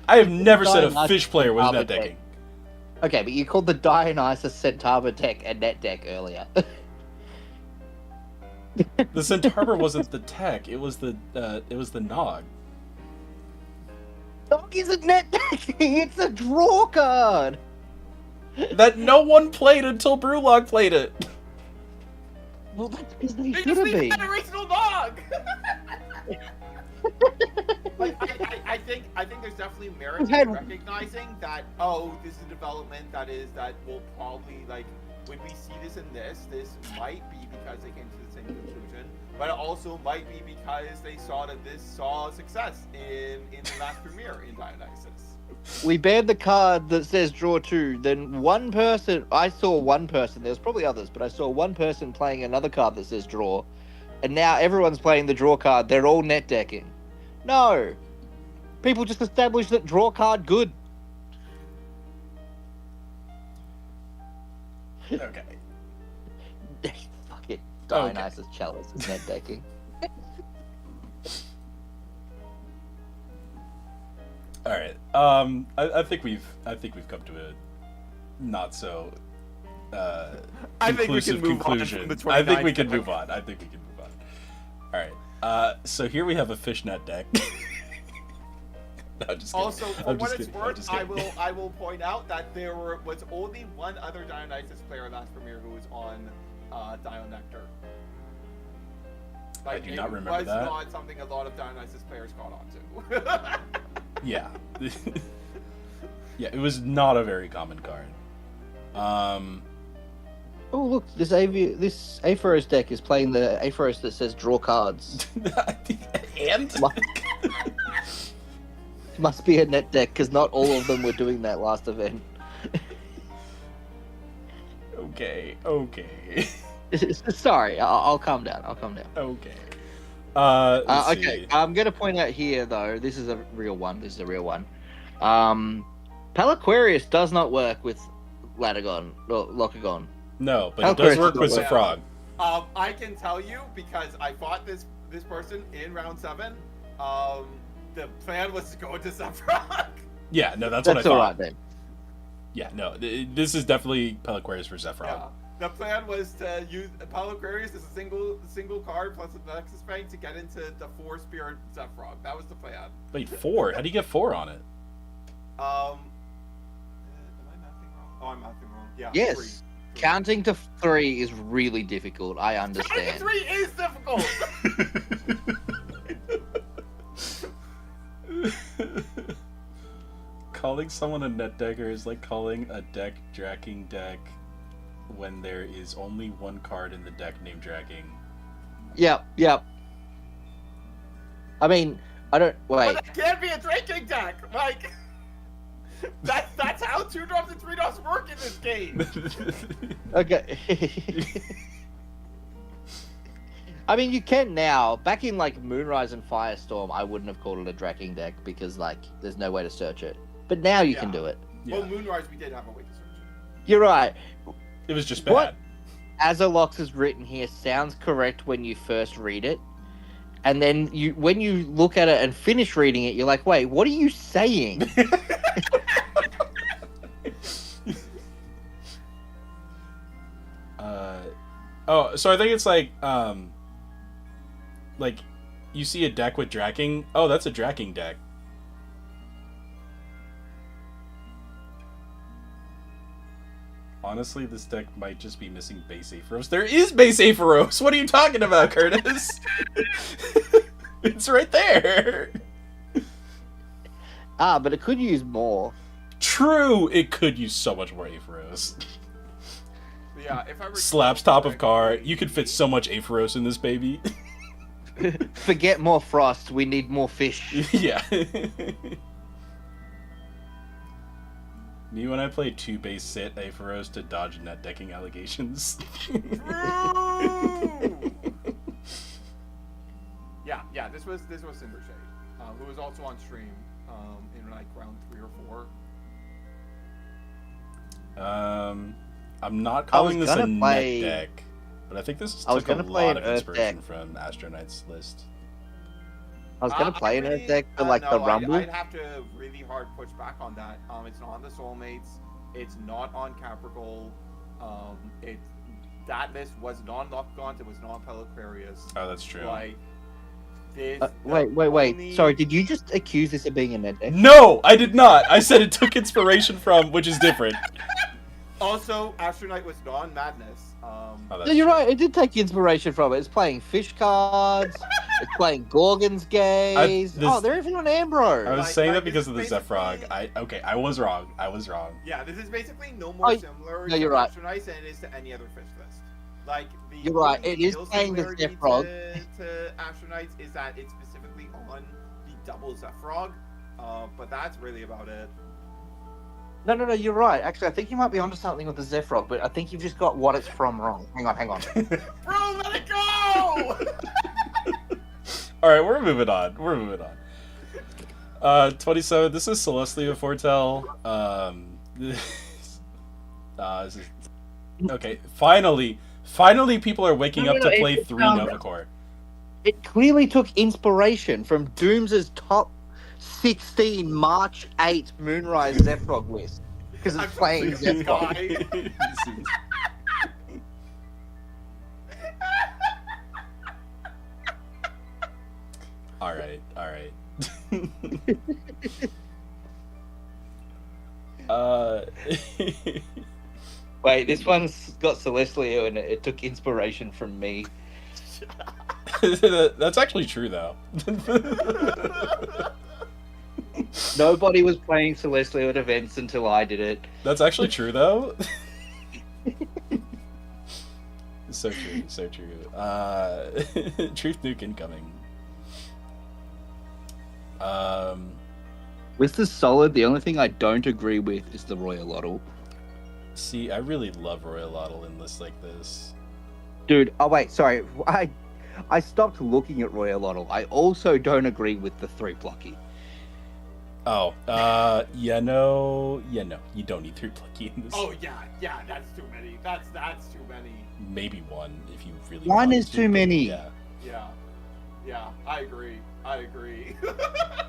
I have never said a fish player was net decking. Okay, but you called the Dionysus Centaur deck a net deck earlier. The Centaur wasn't the tech. It was the Nog. Nog isn't net decking. It's a draw card. That no one played until Brewlog played it. Well, that's because they They should just have leave been. that original dog. Like I think there's definitely merit in recognizing that this is a development that will probably like when we see this might be because they came to the same conclusion, but it also might be because they saw that this saw success in the last premiere in Dionysus. We banned the card that says draw 2. Then I saw one person, there's probably others, but I saw one person playing another card that says draw. And now everyone's playing the draw card. They're all net decking. No. People just established that draw card good. Okay. Fuck it. Dionysus Chalice is net decking. All right. I think we've come to a not so conclusive conclusion. I think we can move on. All right. So here we have a fishnet deck. No, just kidding. Also, for what it's worth, I will point out that there was only one other Dionysus player last premiere who was on Dio Nectar. I do not remember that. that. It was not something a lot of Dionysus players caught on to. Yeah. Yeah, it was not a very common card. Oh, look, this Aphoros deck is playing the Aphoros that says draw cards. And? Must be a net deck, because not all of them were doing that last event. Okay. Sorry, I'll calm down. Okay. Okay, I'm going to point out here, though, this is a real one. Palaquarius does not work with Latagon, or Locagon. No, but it does work with Palaquarius Zefrog. I can tell you, because I fought this person in round 7, the plan was to go into Zefrog. Yeah, no, that's what I thought. Alright, then. Yeah, no, this is definitely Palaquarius for Zefrog. Yeah. The plan was to use Palaquarius as a single card plus a Nexus Bank to get into the 4-Spirit Zefrog. That was the plan. Wait, 4? How do you get 4 on it? Am I mathing wrong? Oh, I'm mathing wrong. Yeah. Yes. 3. Counting to 3 is really difficult. I understand. Counting to 3 is difficult. Calling someone a net decker is like calling a deck Dracking deck when there is only one card in the deck named Dracking. Yep. I mean, I don't... Wait. But that can't be a Dracking deck! Like... That's how 2-drops and 3-drops work in this game! Okay. I mean, you can now. Back in, like, Moonrise and Firestorm, I wouldn't have called it a Dracking deck because, like, there's no way to search it. But now you can do it. Yeah. Well, Moonrise, we did have a way to search it. You're right. It was just bad. What Azalox is written here sounds correct when you first read it. And then when you look at it and finish reading it, you're like, wait, what are you saying? Oh, so I think it's like you see a deck with Draking. Oh, that's a Draking deck. Honestly, this deck might just be missing base Aetheros. There is base Aetheros! What are you talking about, Curtis? It's right there! But it could use more. True! It could use so much more Aetheros. Yeah, if I recall Slaps top of car. correctly- You could fit so much Aetheros in this baby. Forget more frost. We need more fish. Yeah. Me when I play 2 base sit Aetheros to dodge net decking allegations. True! yeah. This was Cindershade, who was also on stream in like round 3 or 4. I'm not calling this a gonna net play- deck, but I think this I was took a gonna play lot an of Earth inspiration deck. from Astronight's list. I was gonna play an Earth deck for like the no, Rumble. I'd have to really hard push back on that. It's not on the Soulmates. It's not on Capricorn. That list was not on Lockgaunt. It was not on Peliquarius. Oh, that's true. Like this. Wait. only- Sorry, did you just accuse this of being a net deck? No, I did not. I said it took inspiration from, which is different. Also, Astronaut was not on Madness. Oh, that's No, you're true. right. It did take inspiration from it. It's playing fish cards. It's playing Gorgon's Gaze. this- Oh, they're even on Ambro. I was Like- saying like that because this of the is Zephyrog. basically- I was wrong. I was wrong. Yeah, this is basically no more Oh, similar no, to you're right. Astronaut than it is to any other fish list. Like the You're right, only it is real playing the similarity Zephyrog. to Astronauts is that it's specifically on the double Zephyrog, but that's really about it. No, you're right. Actually, I think you might be onto something with the Zephyrog, but I think you've just got what it's from wrong. Hang on. Bro, let it go! All right, we're moving on. 27. This is Celestia Fortel. This is... Okay, finally, people are waking up to play 3 Novacore. It clearly took inspiration from Dooms' top 16 March 8 Moonrise Zephyrog list. Because it's I'm playing so sick of this Zephyrog. guy. All right. Wait, this one's got Celestia in it. It took inspiration from me. That's actually true, though. Nobody was playing Celestia at events until I did it. That's actually true, though. So true. Truth nuke incoming. With the solid, the only thing I don't agree with is the Royal Lottle. See, I really love Royal Lottle in lists like this. Dude, oh wait, sorry. I stopped looking at Royal Lottle. I also don't agree with the 3 plucky. Oh, you don't need 3 plucky in this. Oh yeah, that's too many. That's too many. Maybe 1 if you really. One wanted is to, too but many. Yeah, I agree.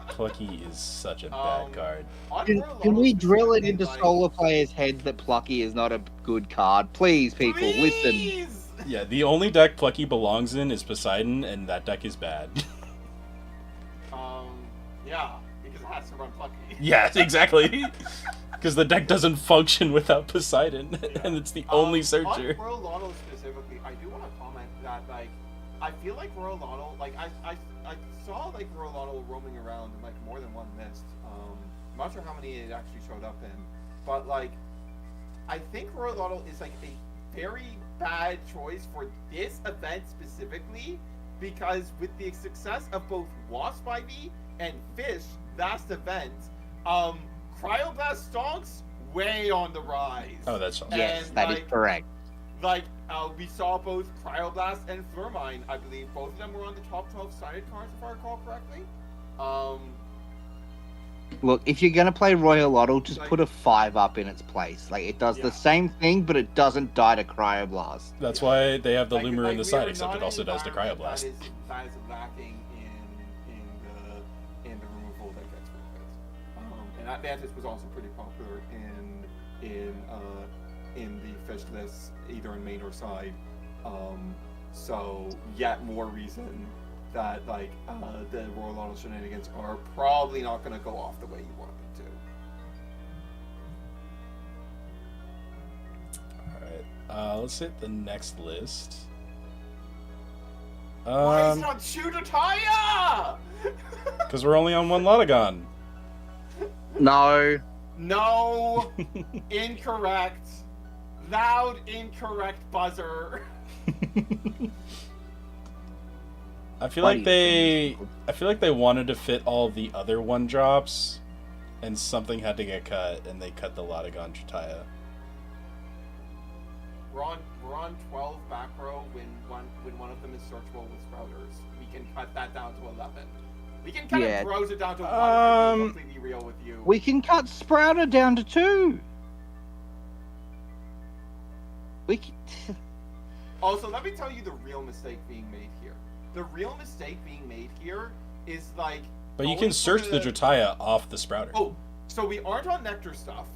Plucky is such a bad card. On Can, Royal can we Lotto drill it specifically, into like- solar players' heads that plucky is not a good card? Please, people, listen. Please! Yeah, the only deck Plucky belongs in is Poseidon, and that deck is bad. Yeah, because it has to run Plucky. Yeah, exactly. Because the deck doesn't function without Poseidon, and it's the only searcher. On Royal Lotto specifically, I do want to comment that, like, I feel like Royal Lotto, like, I saw, like, Royal Lotto roaming around in, like, more than one list. I'm not sure how many it actually showed up in, but, like, I think Royal Lotto is, like, a very bad choice for this event specifically, because with the success of both Wasp IV and Fish last event, Cryoblast Stonks way on the rise. Oh, that's awesome. Yes, And, that is like, correct. Like, we saw both Cryoblast and Flurmine, I believe. Both of them were on the top 12 sided cards, if I recall correctly. Look, if you're gonna play Royal Lottle, just Like- put a 5 up in its place. Like, it does Yeah. the same thing, but it doesn't die to Cryoblast. That's why they have the Like, Loomer in the we side, are except not it also in an does the environment Cryoblast. That is lacking in the removal deck expertise. And that Mantis was also pretty popular in the fish lists, either in main or side. So yet more reason that like the Royal Auto shenanigans are probably not going to go off the way you want them to. Alright, let's hit the next list. Why is it on Chudataya? Because we're only on one Lotagon. No. No, incorrect. Loud, incorrect buzzer. I feel like they wanted to fit all the other one drops, and something had to get cut, and they cut the Lotagon Chitaya. We're on 12 back row when one of them is searchable with Sprouters. We can cut that down to 11. We can kind of browse it down to 1 to be completely real with you. We can cut Sprouter down to 2. We can... Also, let me tell you the real mistake being made here. The real mistake being made here is like... But you can search the Drataya off the Sprouter. Oh, so we aren't on Nectar stuff.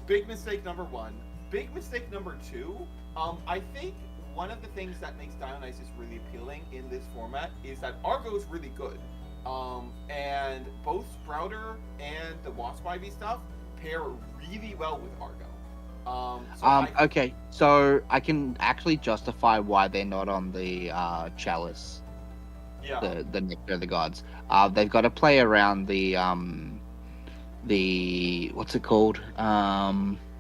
Big mistake number 1. Big mistake number 2. I think one of the things that makes Dionysus really appealing in this format is that Argo is really good. And both Sprouter and the Wasp Ivy stuff pair really well with Argo. Okay, so I can actually justify why they're not on the Chalice. Yeah. The Nectar of the Gods. They've got to play around the what's it called?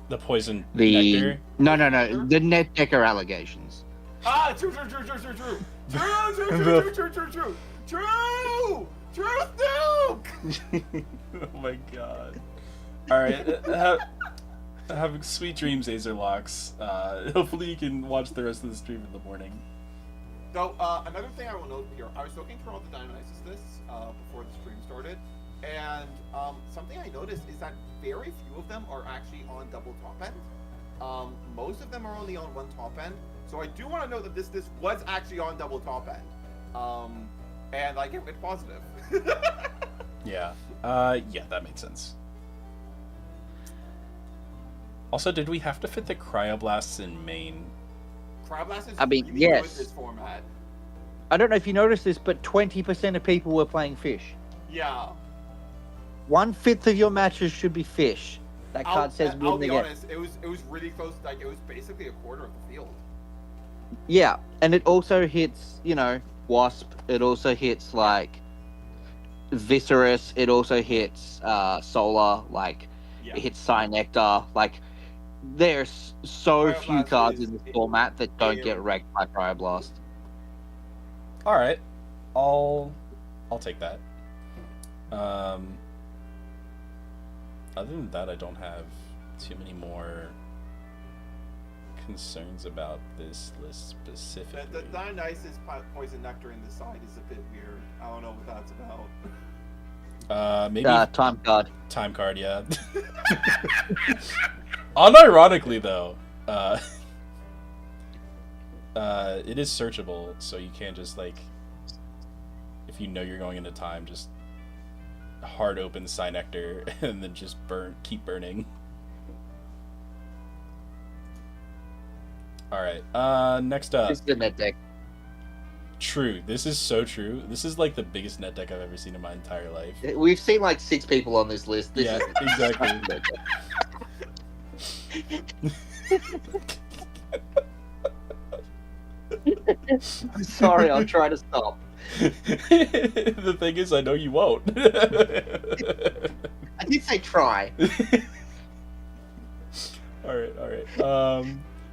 The poison nectar? nectar? No. The Nectar allegations. True. Truth nuke! Oh my god. Alright, have sweet dreams, Azerlocks. Hopefully you can watch the rest of the stream in the morning. So, another thing I will note here, I was looking through all the Dionysus lists before the stream started, and something I noticed is that very few of them are actually on double top end. Most of them are only on one top end, so I do want to know that this was actually on double top end. And like it went positive. Yeah. Yeah, that makes sense. Also, did we have to fit the Cryoblasts in main? Cryoblast is really good yes. with this format. I don't know if you noticed this, but 20% of people were playing Fish. Yeah. 1/5 of your matches should be Fish. That card says win I'll the be game. honest, it was really close. Like it was basically a quarter of the field. Yeah, and it also hits, Wasp. It also hits like Viscerus. It also hits Solar. Like it hits Cynectar. Like there's so few cards in this format that don't get wrecked by Cryoblast. All right, I'll take that. Other than that, I don't have too many more concerns about this list specifically. The Dionysus Poison Nectar in the side is a bit weird. I don't know what that's about. Maybe Time card. Time card, yeah. Unironically, though, it is searchable, so you can't just like, if you know you're going into time, just hard open Cynectar and then just keep burning. All right. Next up. This is the net deck. True. This is so true. This is like the biggest net deck I've ever seen in my entire life. We've seen like 6 people on this list. This Yeah, is exactly. I'm sorry, I'll try to stop. The thing is, I know you won't. I did say try. All right.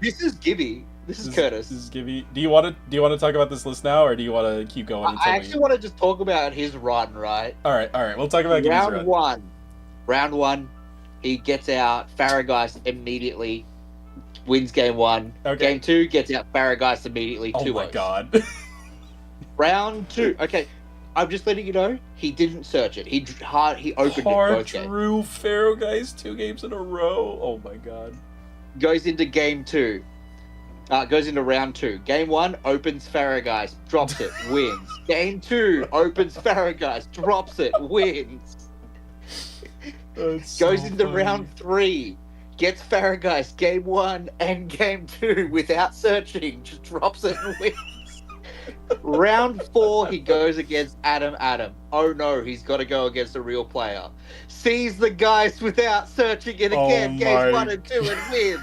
This is Gibby. This is Curtis. This is Gibby. Do you want to talk about this list now, or do you want to keep going? I actually want to just talk about his run, right? All right. We'll talk about Gibby's run. Round one, he gets out Farrageist immediately, wins game 1. Okay. Game 2 gets out Farrageist immediately. Oh 2-0. my god. Round 2. Okay, I'm just letting you know he didn't search it. He opened it both games. Drew Farrageist 2 games in a row. Oh my god. Goes into game 2. Goes into round 2. Game 1 opens Farrageist, drops it, wins. Game 2 opens Farrageist, drops it, wins. That's Goes so into funny. round 3. gets Farrageist game 1 and game 2 without searching, just drops it and wins. Round 4, he goes against Adam. Oh no, he's got to go against a real player. Sees the Geist without searching it again, games 1 and 2 and wins.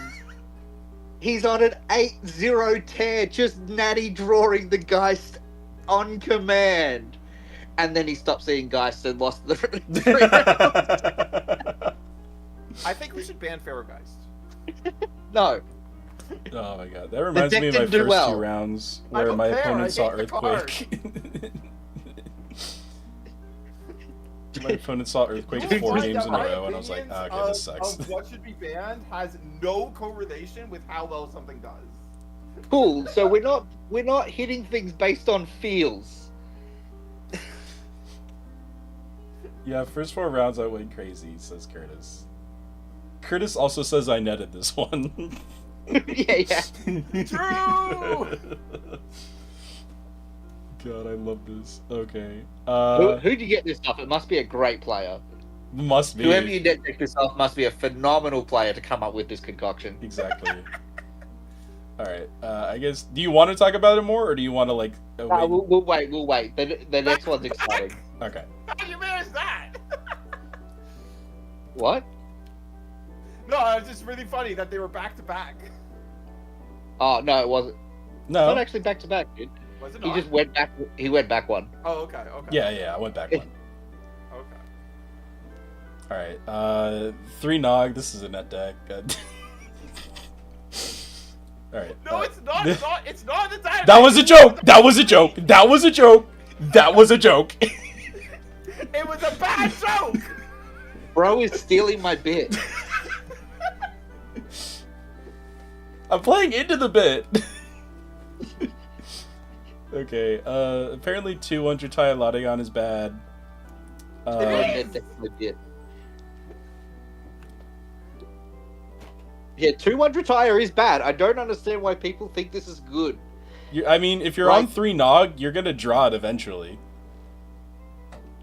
He's on an 8-0 tear, just natty drawing the Geist on command. And then he stopped seeing Geist and lost the 3 rounds. I think we should ban Farrageist. No. Oh my god, that reminds deck me of my didn't do first well. 2 rounds I where don't my care, opponent I saw hate the card. Earthquake. My opponent saw Earthquake You know 4 what? games in a My row, and I was like, opinions oh, okay, this sucks. Of what should be banned has no correlation with how well something does. Cool. So we're not hitting things based on feels. Yeah, first 4 rounds I went crazy, says Curtis. Curtis also says I netted this one. yeah. True! God, I love this. Okay. Who'd you get this off? It must be a great player. Must be. Whoever you net deck this off must be a phenomenal player to come up with this concoction. Exactly. Alright, I guess, do you want to talk about it more, or do you want to, like, No, wait? we'll wait. The next one's exciting. Okay. How do you manage that? What? No, it's just really funny that they were back to back. Oh, no, it wasn't. No. Not actually back to back, dude. Was it He not? just went back. He went back one. Oh, okay, okay. Yeah, I went back one. Okay. Alright, 3 Nog, this is a net deck. Alright. No, it's not. It's not the time. That was a joke! That was a joke! That was a joke! That was a joke! It was a bad joke. Bro is stealing my bit. I'm playing into the bit! Okay, apparently 200 Tie Latigon is bad. Net deck my bit. Yeah, 200 tire is bad. I don't understand why people think this is good. I mean, if you're on 3 Nog, you're gonna draw it eventually.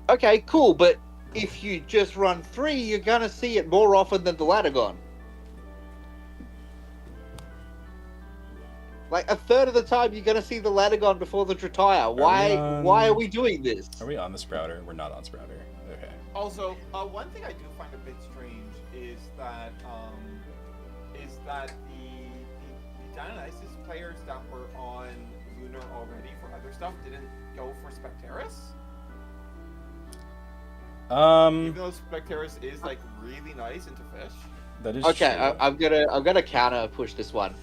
Okay, cool, but if you just run 3, you're gonna see it more often than the Latigon. Like, a third of the time, you're gonna see the Latigon before the Dratire. Why are we doing this? Are we on the Sprouter? We're not on Sprouter. Okay. Also, one thing I do find a bit strange is that the Dionysus players that were on Lunar already for other stuff didn't go for Spectaris. Even though Spectaris is like really nice into fish. That is Okay, true. I'm gonna counter push this one.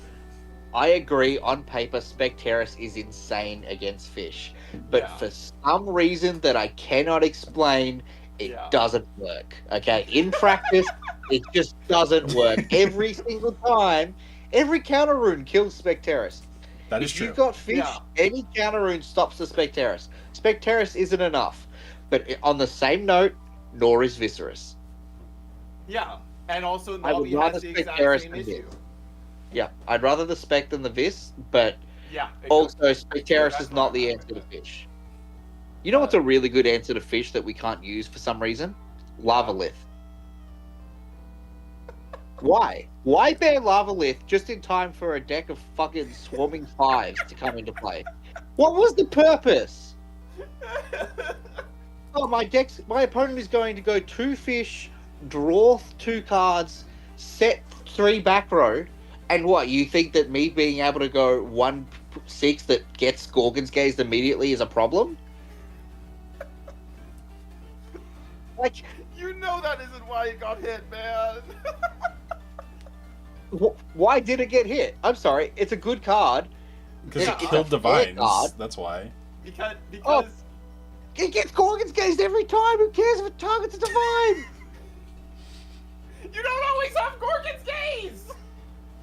I agree. On paper, Spectaris is insane against fish, but Yeah. for some reason that I cannot explain, it Yeah. doesn't work. Okay, in practice, it just doesn't work every single time. Every counter rune kills Spectaris. That is If true. you've got fish, Yeah. any counter rune stops the Spectaris. Spectaris isn't enough. But on the same note, nor is Viserys. Yeah, and also I would Nobby rather has the exact Spectaris same than issue. this. Yeah, I'd rather the Spec than the Vis, but Yeah. also exactly. Spectaris That's is not the what I answer to meant. fish. You know what's a really good answer to fish that we can't use for some reason? Lavalith. Why? Why ban Lavalith just in time for a deck of fucking swarming 5s to come into play? What was the purpose? Oh, my opponent is going to go 2 fish, draw 2 cards, set 3 back row, and what, you think that me being able to go 1/6 that gets Gorgon's Gazed immediately is a problem? Like, You know that isn't why it got hit, man. why did it get hit? I'm sorry, it's a good card. Because Yeah, it it's killed a fair Divines. card. That's why. because It gets Gorgon's Gazed every time. Who cares if it targets a Divine? you don't always have Gorgon's Gaze.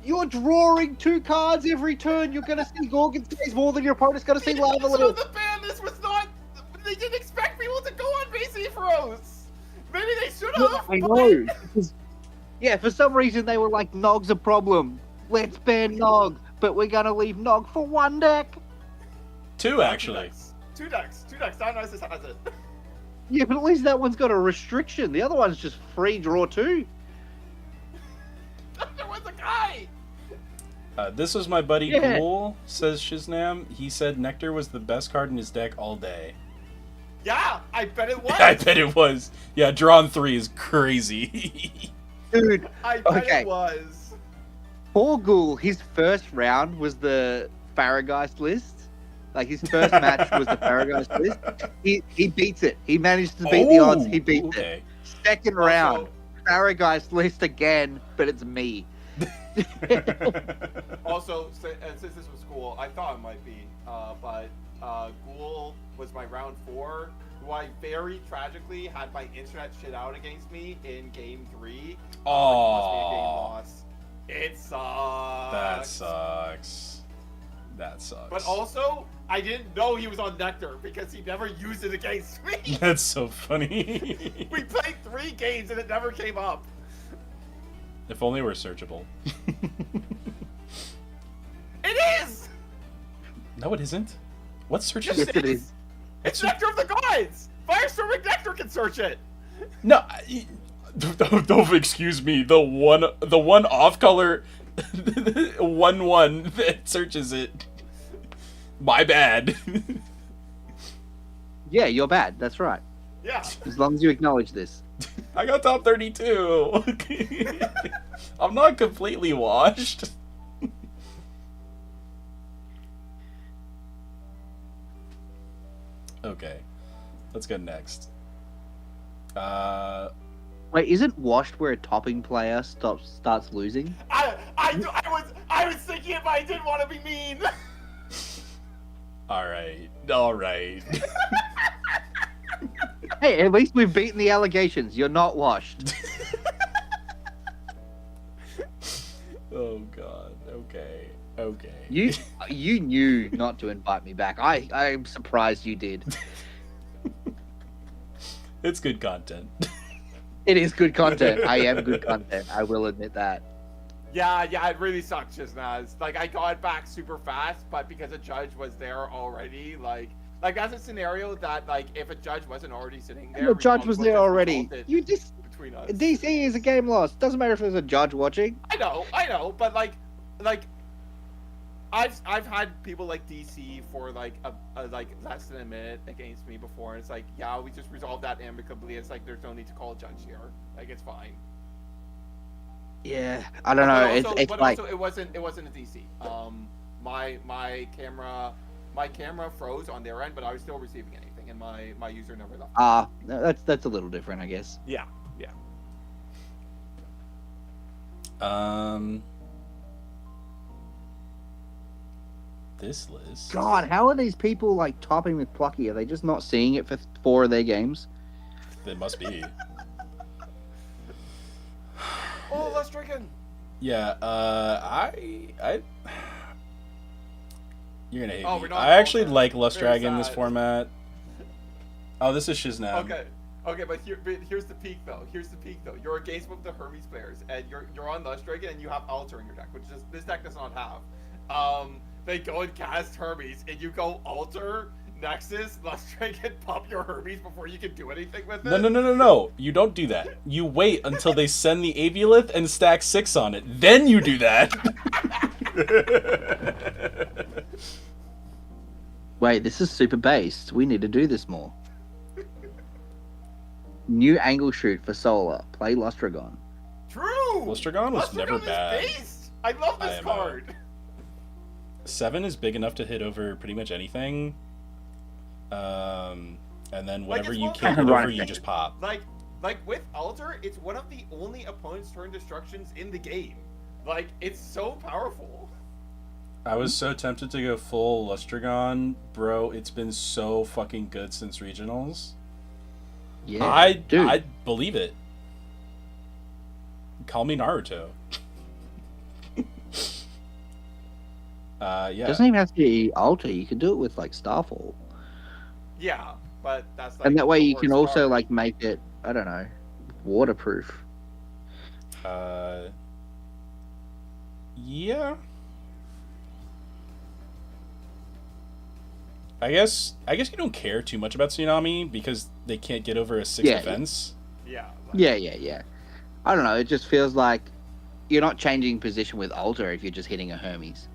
You're drawing 2 cards every turn. You're going to see Gorgon's Gaze more than your opponent's going to see So Lavalith. the ban this was not. They didn't expect people to go on base Ephros. Maybe they should Yeah, have. I but- know. Yeah, for some reason they were like, Nog's a problem. Let's ban Nog, but we're gonna leave Nog for 1 deck. 2, actually. Two decks. Dionysus has it. Yeah, but at least that one's got a restriction. The other one's just free draw 2. This was my buddy Yeah. Ghoul, says Shiznam. He said Nectar was the best card in his deck all day. Yeah, I bet it was. I bet it was. Yeah, drawn 3 is crazy. Dude, I bet Okay. it was. poor Ghoul, his first round was the Farrageist list. Like, his first match was the Farrageist list. He beats it. He managed to beat the odds. He beats it. okay. Second round, Farrageist list again, but it's me. Also, since this was Ghoul, I thought it might be, but Ghoul was my round 4, who I very tragically had my internet shit out against me in game 3. Must be a game Oh, loss. It sucks. that sucks. That sucks. But also, I didn't know he was on Nectar because he never used it against me. That's so funny. We played 3 games and it never came up. If only we're searchable. It is! No, it isn't. What searches? Yes, it is. It's Nectar of the Gods! Firestorm and Nectar can search it! No, don't excuse me. The one off color, 1/1 that searches it. My bad. Yeah, you're bad. That's right. Yeah. As long as you acknowledge this. I got top 32. I'm not completely washed. Okay, let's go next. Wait, isn't washed where a topping player starts losing? I was thinking it, but I didn't want to be mean. All right. Hey, at least we've beaten the allegations. You're not washed. Oh God. Okay. You knew not to invite me back. I'm surprised you did. It's good content. It is good content. I am good content. I will admit that. Yeah, it really sucked just now. It's like I got it back super fast, but because a judge was there already, like that's a scenario that like if a judge wasn't already sitting there, The judge we was probably there would've already. resolved it You just between us. DC is a game loss. Doesn't matter if there's a judge watching. I know, but like I've had people like DC for like a like less than a minute against me before, and it's like, yeah, we just resolved that amicably. It's like there's no need to call a judge here. Like it's fine. Yeah, I don't know. It's like also it wasn't a DC. My camera froze on their end, but I was still receiving anything, and my user never left. that's a little different, I guess. Yeah. This list. God, how are these people like topping with Plucky? Are they just not seeing it for 4 of their games? It must be. Oh, let's drink in. Yeah. I. You're gonna hate Oh, me. we're not I actually all like set. Lust Very Dragon this sad. format. Oh, this is Shiznam. Okay, but here's the peak though. You're against one of the Hermes players, and you're on Lust Dragon, and you have Alter in your deck, which this deck does not have. They go and cast Hermes, and you go Alter, Nexus, Lust Dragon, pop your Hermes before you can do anything with it. No. You don't do that. You wait until they send the Aviolith and stack 6 on it. Then you do that. Wait, this is super based. We need to do this more. New angle shoot for solar. Play Lustragon. True. Lustragon was never Lustragon is bad. based. I love this IMO. card. 7 is big enough to hit over pretty much anything. And then whatever it's you one can't thing- hit over, Right. you just pop. Like with Alter, it's one of the only opponent's turn destructions in the game. Like it's so powerful. I was so tempted to go full Lustragon, bro. It's been so fucking good since regionals. Yeah, dude. I believe it. Call me Naruto. Yeah. Doesn't even have to be Alter. You can do it with like Starfall, Yeah, but that's like and that way the you can worst also card. like make it. I don't know, waterproof. Yeah. I guess you don't care too much about Tsunami because they can't get over a 6 Yeah. defense. Yeah. Yeah. I don't know. It just feels like you're not changing position with Alter if you're just hitting a Hermes.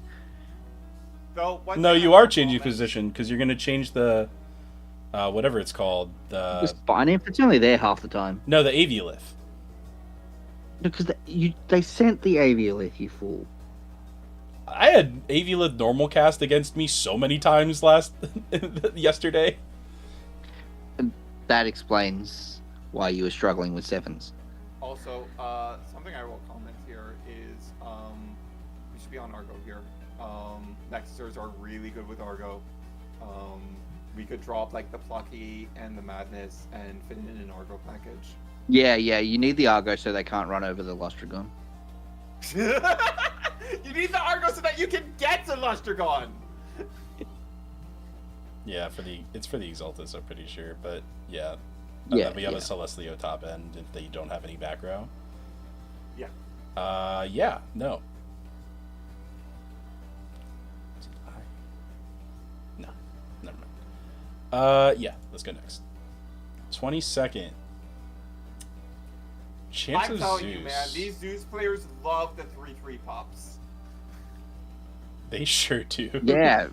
Though, one No, thing you I are will changing comment- position because you're going to change the whatever it's called. The spine imp, it's only there half the time. No, the aviolith. Because they sent the Aviolith, you fool. I had aviolith normal cast against me so many times yesterday. That explains why you were struggling with sevens. Also, something I will comment here is we should be on Argo here. Nexusers are really good with Argo. We could drop like the Plucky and the Madness and fit in an Argo package. Yeah, you need the Argo so they can't run over the Lustragon. You need the Argo so that you can get to Lustragon! Yeah, it's for the Exaltus, I'm pretty sure, but yeah. Yeah, Then we have yeah. a Celestlio top end if they don't have any back row. Yeah. Yeah, no. No, never mind. Yeah, let's go next. 22nd. Chance I'm of telling Zeus. you, man, these Zeus players love the 3/3 pops. They sure do. Yeah,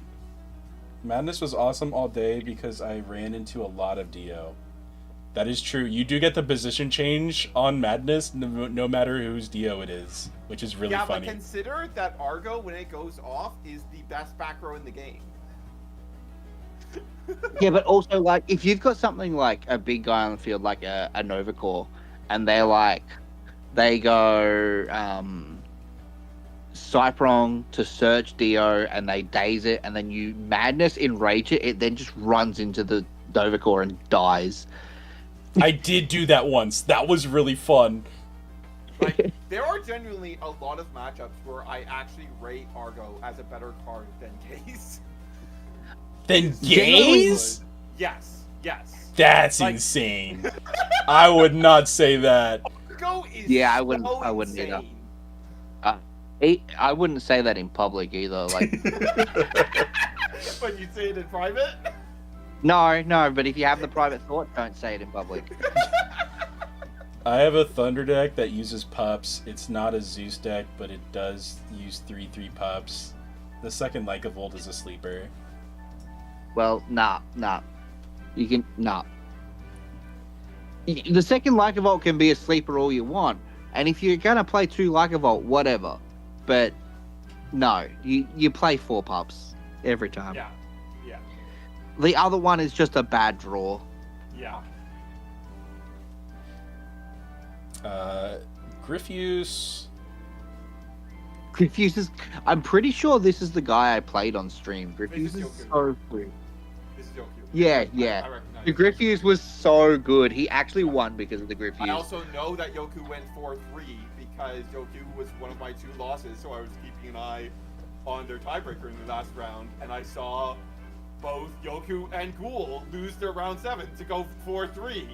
Madness was awesome all day because I ran into a lot of Dio. That is true. You do get the position change on Madness no matter whose Dio it is, which is really funny. But consider that Argo, when it goes off, is the best back row in the game. yeah, but also like if you've got something like a big guy on the field like a Novacore, and they go Cyprong to search Dio and they daze it, and then you Madness enrage it, it then just runs into the Novacore and dies. I did do that once. That was really fun. Like, there are genuinely a lot of matchups where I actually rate Argo as a better card than Gaze. Then Genuinely Gaze? Yes. That's Like- insane. I would not say that. Argo is Yeah, I so wouldn't either. insane. I wouldn't say that in public either. Like, When you say it in private? no, but if you have the private thought, don't say it in public. I have a Thunder deck that uses pups. It's not a Zeus deck, but it does use 3/3 pups. The second Lycavolt is a sleeper. Well, nah. You can nah. The second Lycavolt can be a sleeper all you want, and if you're gonna play two Lycavolt, whatever. But no, you play 4 pups every time. Yeah. The other one is just a bad draw. Yeah. Griffuse. Griffuse is. I'm pretty sure this is the guy I played on stream. Griffuse This is is Yoku. so good. This is Yoku. Yeah. I recognize The it. Griffuse was so good. He actually won because of the I Griffuse. also know that Yoku went 4-3 because Yoku was one of my 2 losses, so I was keeping an eye on their tiebreaker in the last round, and I saw both Yoku and Ghoul lose their round 7 to go 4-3.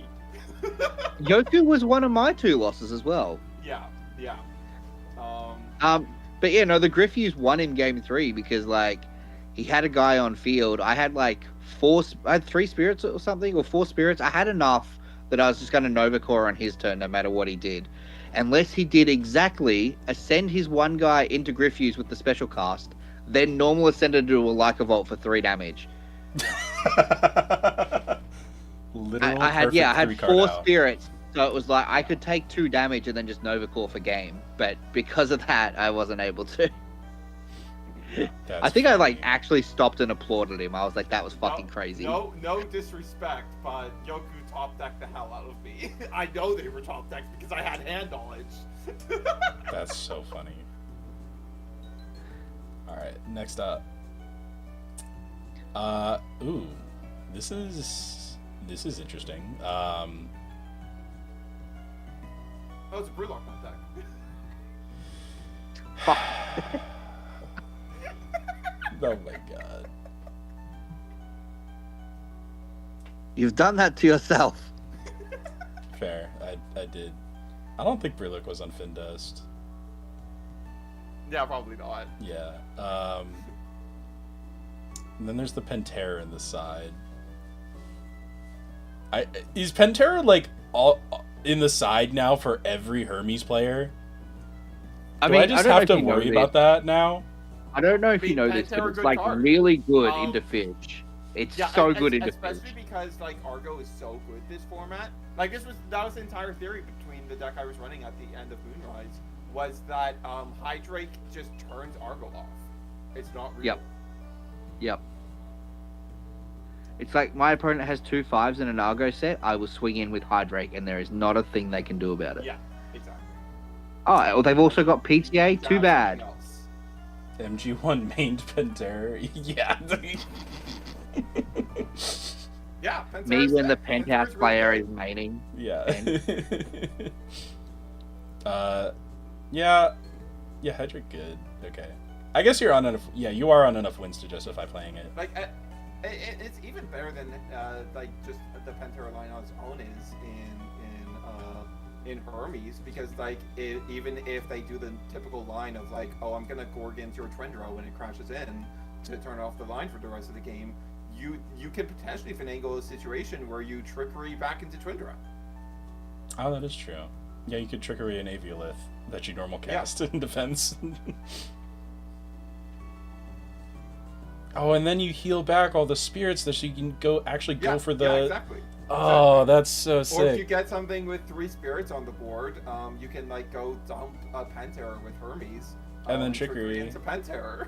Yoku was one of my 2 losses as well. Yeah. But yeah, no, the Griffuse won in game 3 because like he had a guy on field. I had like 3 spirits or something, or 4 spirits. I had enough that I was just going to Novacore on his turn no matter what he did. Unless he did exactly ascend his one guy into Griffuse with the special cast, then normal ascend it to a Lycavolt for 3 damage. Literal I had perfect 3-card 4 out. spirits, so it was like I could take 2 damage and then just Novacore for game. But because of that, I wasn't able to. That's I think I like funny. actually stopped and applauded him. I was like, that was fucking crazy. No disrespect, but Yoku top decked the hell out of me. I know they were top decked because I had hand knowledge. That's so funny. Alright, next up. Ooh. This is interesting. Oh, it's a Brewlock not deck. Oh my god. You've done that to yourself. Fair. I did. I don't think Brillick was on Findust. Yeah, probably not. Yeah. And then there's the Pantera in the side. Is Pantera like all in the side now for every Hermes player? Do I just have to worry about that now? I don't know if you Being know this, but Pantera it's good like card. really good into Finch. It's so good into especially Finch. because like Argo is so good this format. Like that was the entire theory between the deck I was running at the end of Moonrise was that Hydrake just turns Argo off. It's not real. Yep. It's like my opponent has 2 5s in an Argo set. I will swing in with Hydrake, and there is not a thing they can do about it. Yeah, exactly. Oh, well, they've also got PTA. Too bad. MG1 mained Pantera. Yeah. Yeah, Me when the Pantera's penthouse really player good. is maining. Yeah. Yeah, Hedrick good. Okay. I guess you're on enough. Yeah, you are on enough wins to justify playing it. Like, it's even better than like just the Pantera line on its own is in Hermes, because like even if they do the typical line of like, oh, I'm gonna Gorg into your Twindra when it crashes in to turn off the line for the rest of the game, you can potentially finagle a situation where you trickery back into Twindra. Oh, that is true. Yeah, you could trickery an Aviolith that you normal cast in defense. Oh, and then you heal back all the spirits that you can go for the. Yeah, exactly. Oh, that's so sick. Or if you get something with 3 spirits on the board, you can like go dump a Pantera with Hermes, and then trickery into Pantera.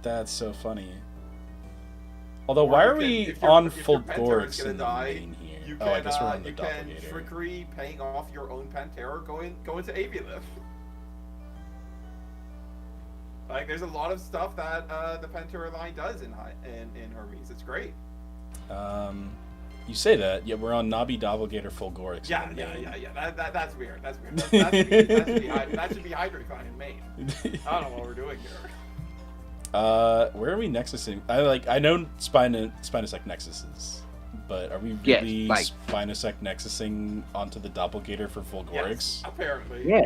That's so funny. Although, why are we on Fulgorix in the main here? You can, I guess we're on the you Doppelganger. can trickery paying off your own Pantera, go into Aviolith. Like, there's a lot of stuff that the Pantera line does in Hermes. It's great. You say that, yet we're on Nabi Doppelganger Fulgorix. Yeah. That's weird. That's weird. That should be Hydrake line in main. I don't know what we're doing here. Where are we nexusing? I know Spinosec nexuses, but are we really Spinosec nexusing onto the Doppelganger for Fulgorix? Yes, apparently. Yeah.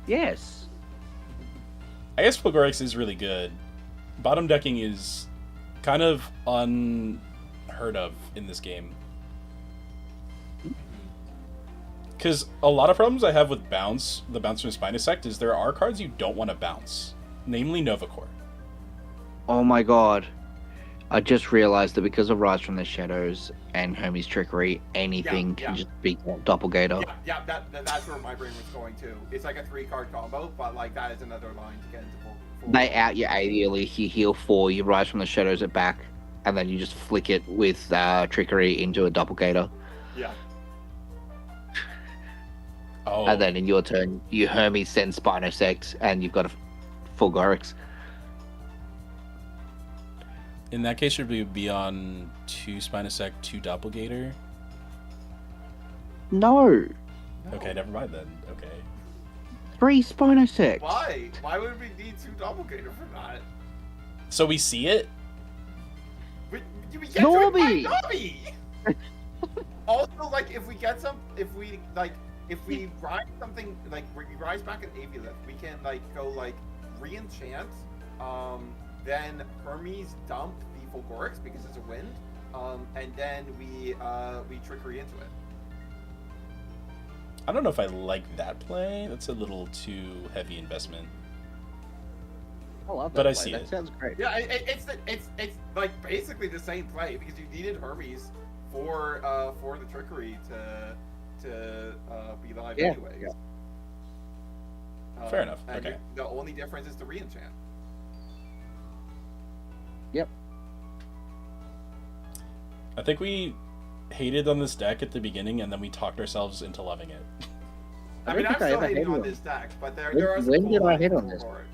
Yes. I guess Fulgorix is really good. Bottom decking is kind of unheard of in this game. Because a lot of problems I have with the bounce from Spinosect is there are cards you don't want to bounce, namely Novacore. Oh my god. I just realized that because of Rise from the Shadows and Hermes Trickery, anything can just beat Doppelganger. Yeah, that's where my brain was going to. It's like a 3-card combo, but like that is another line to get into full. They out your ADL, you heal 4, you Rise from the Shadows it back, and then you just flick it with Trickery into a Doppelganger. Yeah. Oh. And then in your turn, you Hermes send Spinosect, and you've got a Fulgorix. In that case, should we be on 2 Spinosec, 2 Doppelganger? No. Okay, never mind then. Okay. 3 Spinosect. Why? Why would we need 2 Doppelganger for that? So we see it? We get Norby! to it by Norby! Also, like, if we rise something, like, we rise back an Aviolith, we can, like, go, like, re-enchant, then Hermes dump the Fulgorix because it's a wind, and then we trickery into it. I don't know if I like that play. That's a little too heavy investment. I love that But I play. see That it. sounds great. Yeah, it's like basically the same play because you needed Hermes for the trickery to be live anyways. Yeah. Fair enough. And Okay. the only difference is the re-enchant. Yep. I think we hated on this deck at the beginning, and then we talked ourselves into loving it. I mean, I'm think I still ever hating hated on on this deck, but there When- are some when cool did I lines hit for on this? Fulgorix.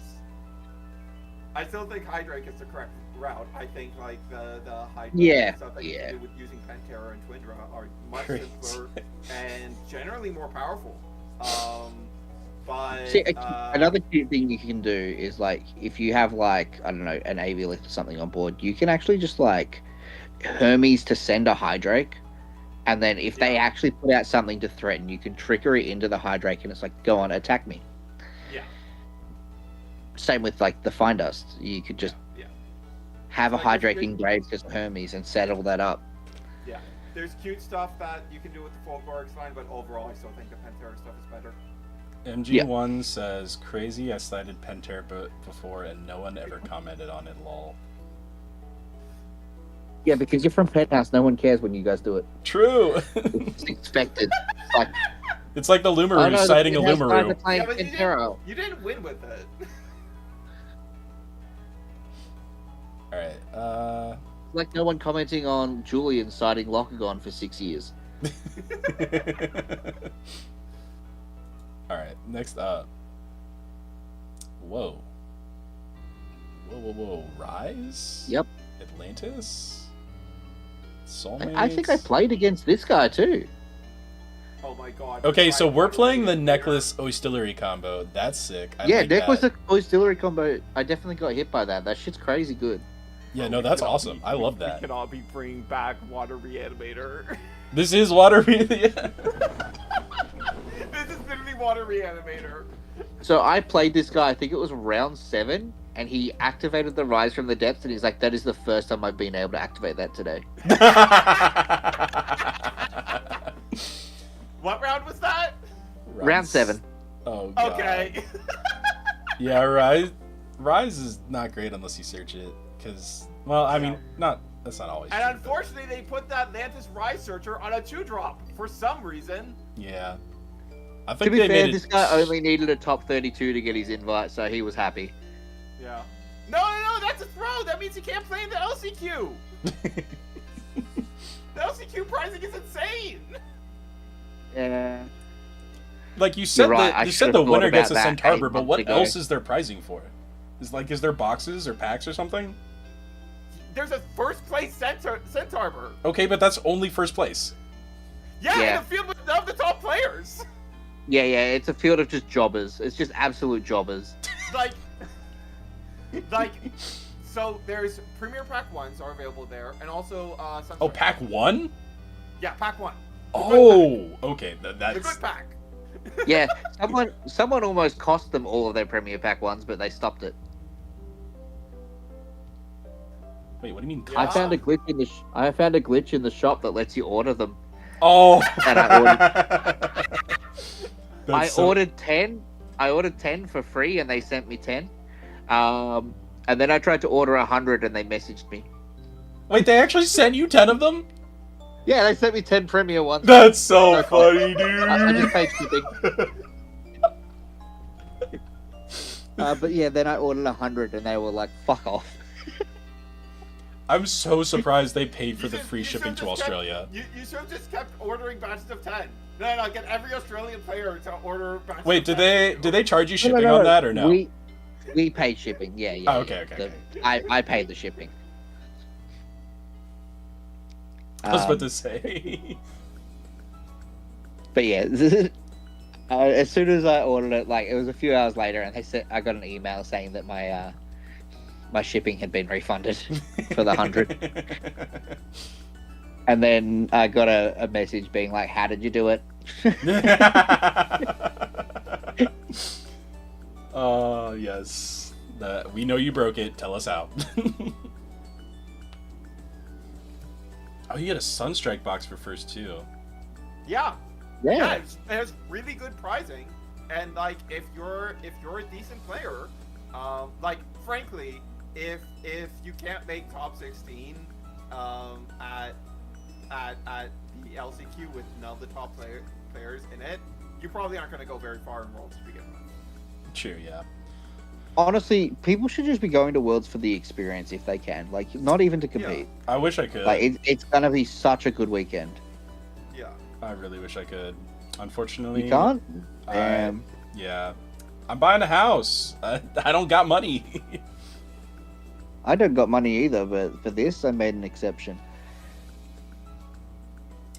I still think Hydrake is the correct route. I think like the Hydrake stuff that you can do with using Pantera and Twindra are much simpler and generally more powerful. But See, another cute thing you can do is like if you have like I don't know an Aviolith or something on board, you can actually just like Hermes to send a Hydrake, and then if they actually put out something to threaten, you can trickery into the Hydrake, and it's like go on attack me. Yeah. Same with like the Find Dust, you could just have a Like, Hydrake engraved as Hermes and settle that up. Yeah, there's cute stuff that you can do with the Fulgorix line, but overall, I still think the Pantera stuff is better. MG1 says, crazy, I cited Pentair before and no one ever commented on it, lol. Yeah, because you're from Penthouse, no one cares when you guys do it. True! It's expected. It's like, It's like the Lumaroo citing a Lumaroo. Yeah, but you didn't win with it. Alright, like no one commenting on Julian citing Lockagon for 6 years. Alright, next up. Whoa. Whoa. Rise? Yep. Atlantis? Soulmates? I think I played against this guy too. Oh my god. Okay, so we're playing the Necklace Oistillery combo. That's sick. I like Necklace that. Auxiliary combo. I definitely got hit by that. That shit's crazy good. Yeah, no, that's awesome. I love that. We cannot be bringing back Water Reanimator. This is Water yeah. This is literally Water Reanimator. So I played this guy, I think it was round 7, and he activated the Rise from the Depths, and he's like, that is the first time I've been able to activate that today. What round was that? Round 7. Oh, God. Okay. Yeah, Rise is not great unless you search it, because, well, I mean, that's not always And true, unfortunately, they put that Atlantis Rise Searcher on a 2-drop for some reason. Yeah. I To think be they fair, made this it... guy only needed a top 32 to get his invite, so he was happy. Yeah. No, that's a throw. That means he can't play in the LCQ. The LCQ pricing is insane. Yeah. Like, you said, right, you said the winner gets a that Centaur, 8 but what months ago. else is there pricing for? Is there boxes or packs or something? There's a first place Centaur. Okay, but that's only first place. Yeah, Yeah. in the field of the top players. Yeah, it's a field of just jobbers. It's just absolute jobbers. like, so there's Premier Pack 1s are available there, and also Sunstrike. Oh, pack 1? Yeah, Pack 1. Oh, okay, The that's... good pack. Yeah, someone almost cost them all of their Premier Pack 1s, but they stopped it. Wait, what do you mean? Yeah. I found a glitch in the shop that lets you order them. Oh! And I ordered That's ordered 10. I ordered 10 for free, and they sent me 10. And then I tried to order 100, and they messaged me. Wait, they actually sent you 10 of them? Yeah, they sent me 10 Premier ones. That's so funny, I just dude. paid shipping. But yeah, then I ordered 100, and they were like, "Fuck off." I'm so surprised they paid for You the should- free you should shipping to just kept- Australia. You should have just kept ordering batches of 10. No, get every Australian player to order batches Wait, of did 10. they charge you shipping on that or no? We paid shipping. Yeah. Oh, okay. I paid the shipping. I was about to say. But yeah, as soon as I ordered it, like it was a few hours later, and I got an email saying that my shipping had been refunded for the 100. And then I got a message being like, "How did you do it?" Yes. We know you broke it. Tell us how. Oh, you get a Sunstrike box for first too. Yeah, Yeah. it has really good pricing, and like if you're a decent player, like frankly, if you can't make top 16, at the LCQ with none of the top players in it, you probably aren't going to go very far in Worlds to begin with. True, yeah. Honestly, people should just be going to Worlds for the experience if they can. Like, not even to compete. I wish I could. Like, it's gonna be such a good weekend. Yeah. I really wish I could. Unfortunately, You can't? Yeah. I'm buying a house. I don't got money. I don't got money either, but for this, I made an exception.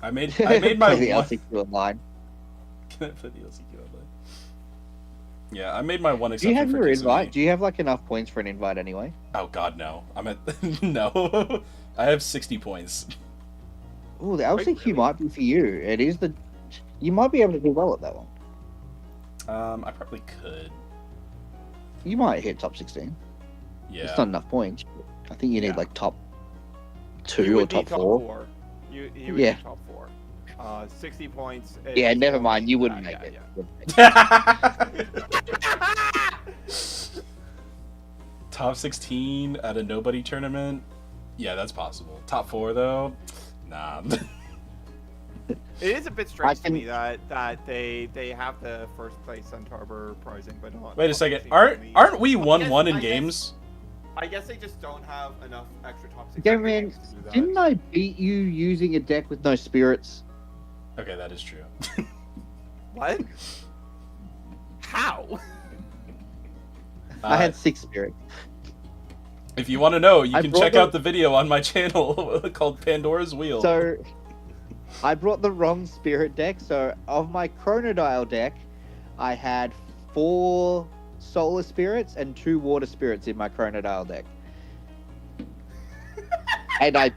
I made my Play the one... LCQ online. Can I play the LCQ online? Yeah, I made my one Do exception. you have for your Kizumi. invite? Do you have like enough points for an invite anyway? Oh God, no. I'm at no. I have 60 points. Oh, the LCQ really? might be for you. It is the. You might be able to do well at that one. I probably could. You might hit top 16. Yeah. It's not enough points. I think you need Yeah. like top He 2 or would be top 4. You would Yeah. be top 4. 60 points. Yeah, is never only mind. You wouldn't that, make yeah, it. yeah. Top 16 at a nobody tournament? Yeah, that's possible. Top 4 though? Nah. It is a bit strange to can- me that they have the first place Centaur pricing, but not. Wait a top second. 16 only. Aren't we I 1-1 guess- in I guess- games? I guess they just don't have enough extra top 16 Game man, games to do that. didn't I beat you using a deck with no spirits? Okay, that is true. What? How? I had 6 spirits. If you want to know, you I can brought check the- out the video on my channel called Pandora's Wheel. So, I brought the wrong spirit deck. So, of my Chronodile deck, I had 4 solar spirits and 2 water spirits in my Chronodile deck. And I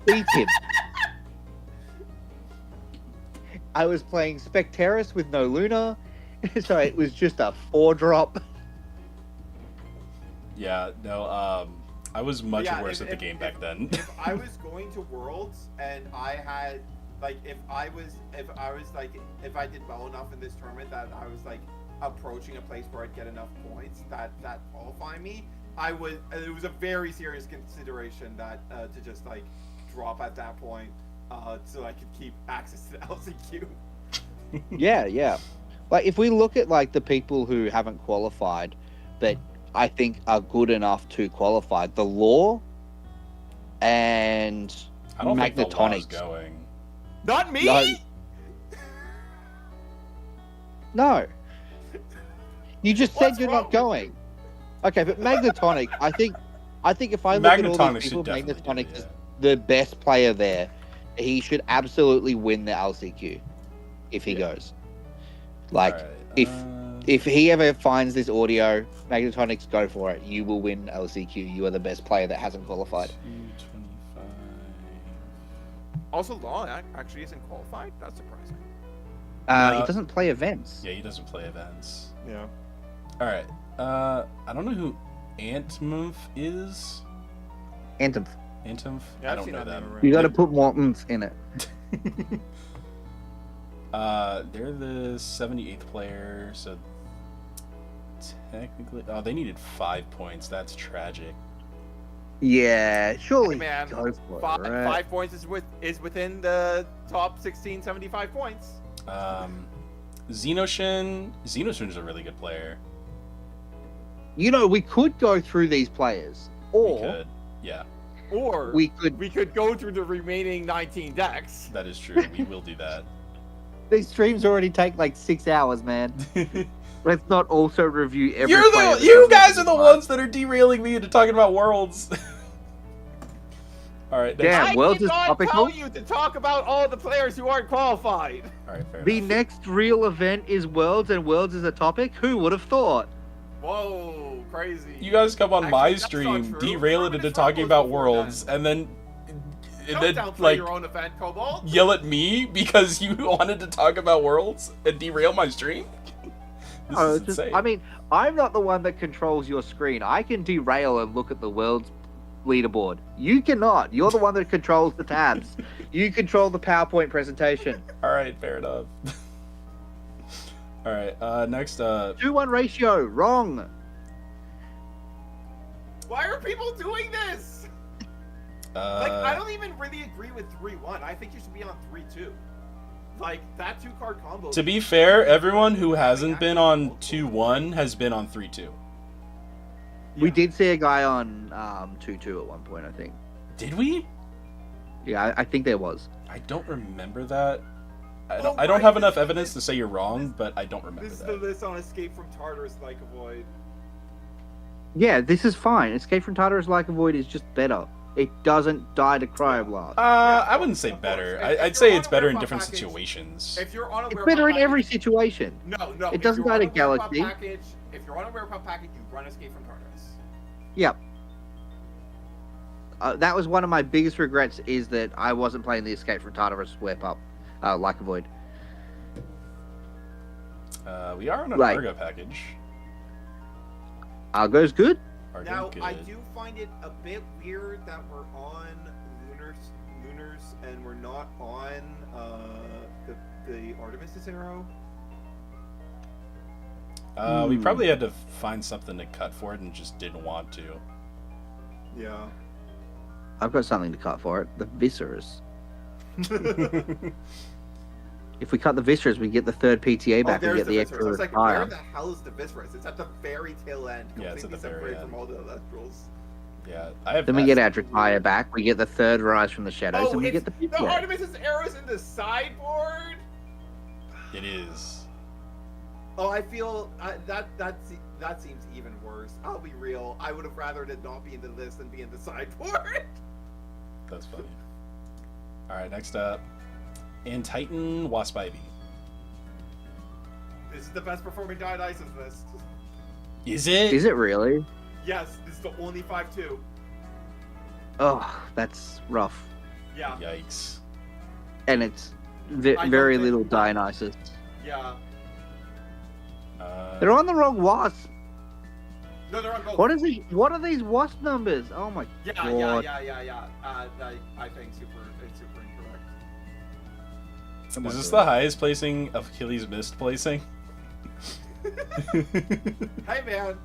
beat him. I was playing Specterus with no Luna, so it was just a 4-drop. Yeah, no, I was much Yeah, worse at the game back then. If I was going to Worlds and I had like if I did well enough in this tournament that I was like approaching a place where I'd get enough points that qualify me, it was a very serious consideration that to just like drop at that point so I could keep access to the LCQ. Yeah. Like, if we look at, like, the people who haven't qualified that I think are good enough to qualify, the Law and I don't think the law is Magnetonics. going. Not me. No. No. You just said What's you're wrong not with going. Okay, but Magnetonic, I think if I look at all Magnetonics these should people, definitely Magnetonic do is it, the best player there. He should absolutely win the LCQ if he goes. Like, Alright, if he ever finds this audio, Magnetonics, go for it. You will win LCQ. You are the best player that hasn't qualified. 225. Also, Law actually isn't qualified. That's surprising. He doesn't play events. Yeah, he doesn't play events. Yeah. Alright, I don't know who Antmuth is. Anthem. Antmuth? Yeah, I I've don't seen know that name them. around. You got to put more in it. They're the 78th player, so technically, they needed 5 points. That's tragic. Yeah, surely. Hey, man, go for Five, it, right? 5 points is within the top 16, 75 points. Xenoshin's a really good player. You know, we could go through these players, We or could, yeah, Or we could. we could go through the remaining 19 decks. that is true. We will do that. These streams already take like 6 hours, man. Let's not also review every. You're player the that you comes guys into are the mind. ones that are derailing me into talking about worlds. All right, next. Damn. I Worlds did is not topical? tell you to talk about all the players who aren't qualified. All right, fair The enough. next real event is Worlds, and Worlds is a topic. Who would have thought? Whoa, crazy. You guys come on my Actually, that's not stream, true. derail it Tournament into is talking Rumble about before worlds, then. and then Don't downplay like your own event, Cobalt. yell at me because you wanted to talk about worlds and derail my stream. This No, is it's just, insane. I mean, I'm not the one that controls your screen. I can derail and look at the Worlds leaderboard. You cannot. You're the one that controls the tabs. You control the PowerPoint presentation. All right, fair enough. All right, next up. 2-1 ratio. Wrong. Why are people doing this? Like, I don't even really agree with 3-1. I think you should be on 3-2. Like, that 2-card combo. To be fair, everyone who hasn't been on 2-1 has been on 3-2. We did see a guy on 2-2 at one point, I think. Did we? Yeah, I think there was. I don't remember that. Oh, I don't right, have this enough is- evidence to say you're wrong, but I don't remember This is the that. list on Escape from Tartarus like a void. Yeah, this is fine. Escape from Tartarus Like a Void is just better. It doesn't die to Cryoblast. I wouldn't say Of better. course. If I'd you're say on it's a better in Werewolf different package- situations. If you're on a It's Werewolf better in package- every situation. No. It if doesn't you're die on to a Werewolf Galaxy. package, if you're on a Werewolf package, you run Escape from Tartarus. Yep. That was one of my biggest regrets, is that I wasn't playing the Escape from Tartarus Sweep Up Like a Void. We are on an Right. Argo package. Argo's good. Argo Now, good. I do find it a bit weird that we're on Lunars, and we're not on the Artemis' arrow? We probably had to find something to cut for it and just didn't want to. Yeah. I've got something to cut for it. The viscers. If we cut the viscers, we get the third PTA back and there's get the Viscerous. I extra was like, where fire. the hell is the Viscerous? It's at the very tail end, Yeah, it's completely at the very separated end. from all the Elestrals. Yeah, I have. Then we get our Drakaya back. We get the third rise from the shadows, and we get the the PTA. Artemis' arrows in the sideboard. It is. Oh, I feel that seems even worse. I'll be real. I would have rather it not be in the list than be in the sideboard. That's funny. All right, next up, and Titan Wasp Ivy. This is the best performing Dionysus list. Is it? Is it really? Yes, this is the only 5-2. Oh, that's rough. Yeah, Yikes. And it's I don't very think- little Dionysus. yeah. They're on the wrong wasp. No, they're on both. What are these wasp numbers? Oh my Yeah. God. I think it's super incorrect. Come Is on, this dude. the highest placing of Achilles missed placing? Hey man,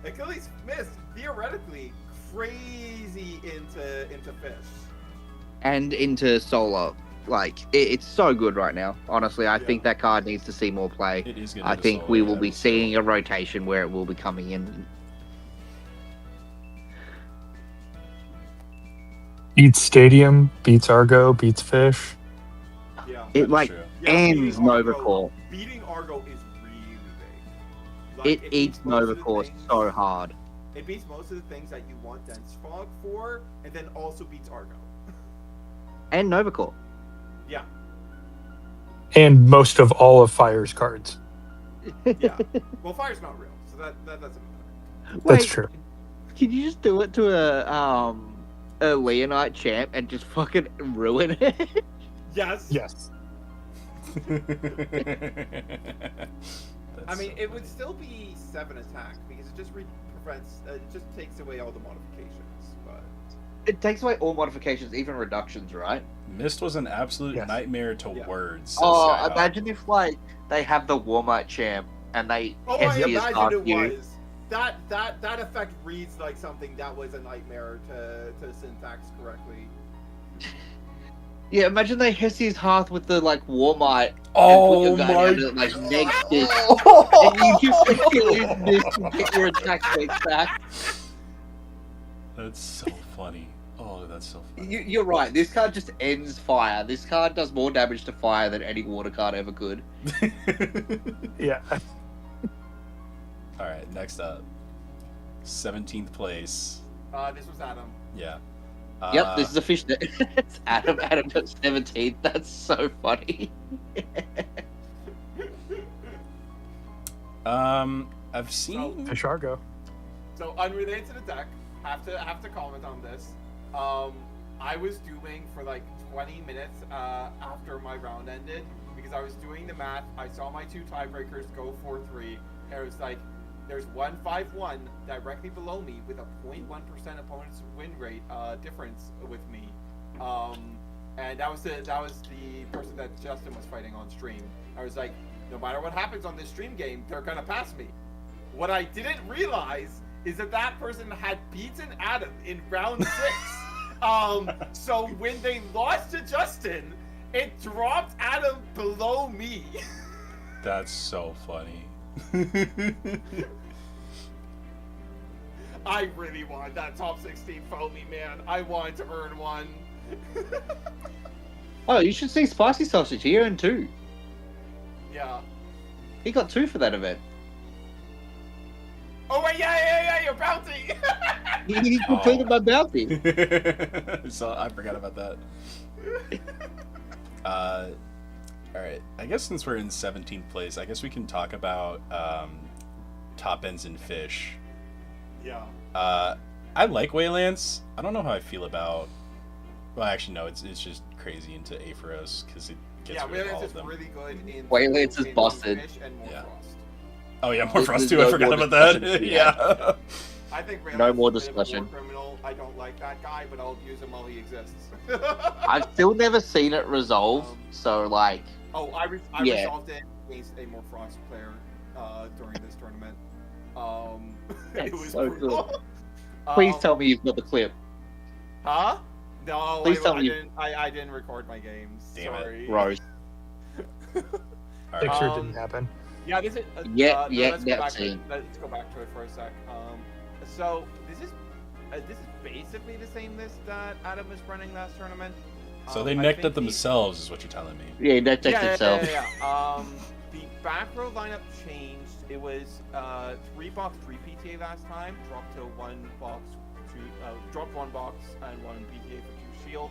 Achilles missed theoretically crazy into fish. And into solar. Like, it's so good right now. Honestly, I Yeah. think that card needs to see more play. It is good. I into think solar, we will yeah. be seeing a rotation where it will be coming in. Beats Stadium, beats Argo, beats Fish. Yeah. It That's like true. Yeah, ends beating Argo- Novacore. Beating Argo is really big. Like, It beats eats most of the Novacore things- so hard. It beats most of the things that you want Dense Fog for, and then also beats Argo. And Novacore. Yeah. And most of all of Fire's cards. Yeah. Well, fire's not real, so that doesn't matter. That's Wait, true. Can you just do it to a Leonite champ and just fucking ruin it? Yes. Yes. I mean, it would still be 7 attack because it just prevents. It just takes away all the modifications. But It takes away all modifications, even reductions, right? Mist was an absolute Yes. nightmare to Yeah. words. says Oh, Skyhawk. imagine if like they have the Warmite champ and they I Hesiod's imagine card it you. was. That effect reads like something that was a nightmare to syntax correctly. Yeah, imagine they Hesiod's Hearth with the like Warmite Oh and put your guy my down to like next it. God. And you just Achilles miss and get your attack rates back. That's so funny. Oh, that's so funny. You're right. This card just ends fire. This card does more damage to fire than any water card ever could. Yeah. All right, next up, 17th place. This was Adam. Yeah. Yep, this is a fish net. It's Adam got 17th. That's so funny. I've seen. Fish Argo. So unrelated to the deck, have to comment on this. I was doing for like 20 minutes after my round ended because I was doing the math. I saw my 2 tiebreakers go 4-3. And it was like, there's 1-5-1 directly below me with a 0.1% opponent's win rate difference with me. And that was the person that Justin was fighting on stream. I was like, no matter what happens on this stream game, they're gonna pass me. What I didn't realize is that person had beaten Adam in round 6. So when they lost to Justin, it dropped Adam below me. That's so funny. I really wanted that top 16 foamy, man. I wanted to earn one. Oh, you should see Spicy Sausage. He earned 2. Yeah. He got 2 for that event. Oh wait, yeah, your bounty. He completed my bounty. So I forgot about that. All right. I guess since we're in 17th place, I guess we can talk about top ends and fish. Yeah. I like Waylance. I don't know how I feel about. Well, actually, no. It's just crazy into Aphoros because it gets rid of all Waylance of is them. really good in Waylance is in busted. Fish and more Yeah. Frost. Oh yeah, more There's Frost too. no I forgot more about that. discussion. Yeah. I think Waylance No more is a bit of a war discussion. criminal. I don't like that guy, but I'll use him while he exists. I've still never seen it resolve, so like, Oh, I Yeah. resolved it against a more Frost player during this tournament. It That's was so brutal. Please tell me you've got the clip. Huh? No, Please tell I me- didn't. I didn't record my games. Damn it. Sorry. Rose. All right. Picture didn't happen. Yeah, this is. Yeah, no, yeah, let's go yeah, back to seen. it. Let's go back to it for a sec. So this is basically the same list that Adam was running last tournament. So they I necked think at themselves, is what you're telling me. Yeah, that takes itself. Yeah. The back row lineup changed. It was 3-box 3 PTA last time, dropped to 1-box 2, dropped 1 box and 1 PTA for 2 shield.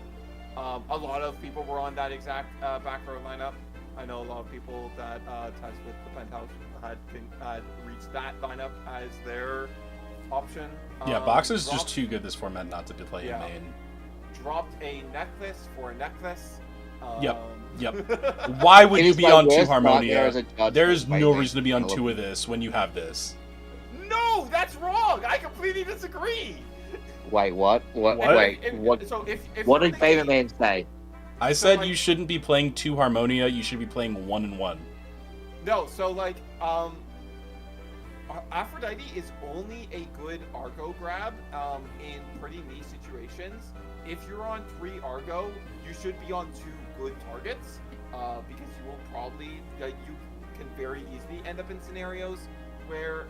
A lot of people were on that exact back row lineup. I know a lot of people that test with the Penthouse had reached that lineup as their option. Yeah, box is just dropped- too good this format not to play Yeah. in main. dropped a necklace for a necklace. Yep. Why would It you is be my on 2 worst nightmare Harmonia? as a judge There's to play no main. reason to be on I love 2 it. of this when you have this. No, that's wrong. I completely disagree. Wait, what? What? What? Wait, If- what? So if What you're did Favor thinking- Man say? I So, said like- you shouldn't be playing 2 Harmonia, you should be playing 1 and 1. No, so like Aphrodite is only a good Argo grab in pretty niche situations. If you're on 3 Argo, you should be on 2 good targets because you will probably you can very easily end up in scenarios where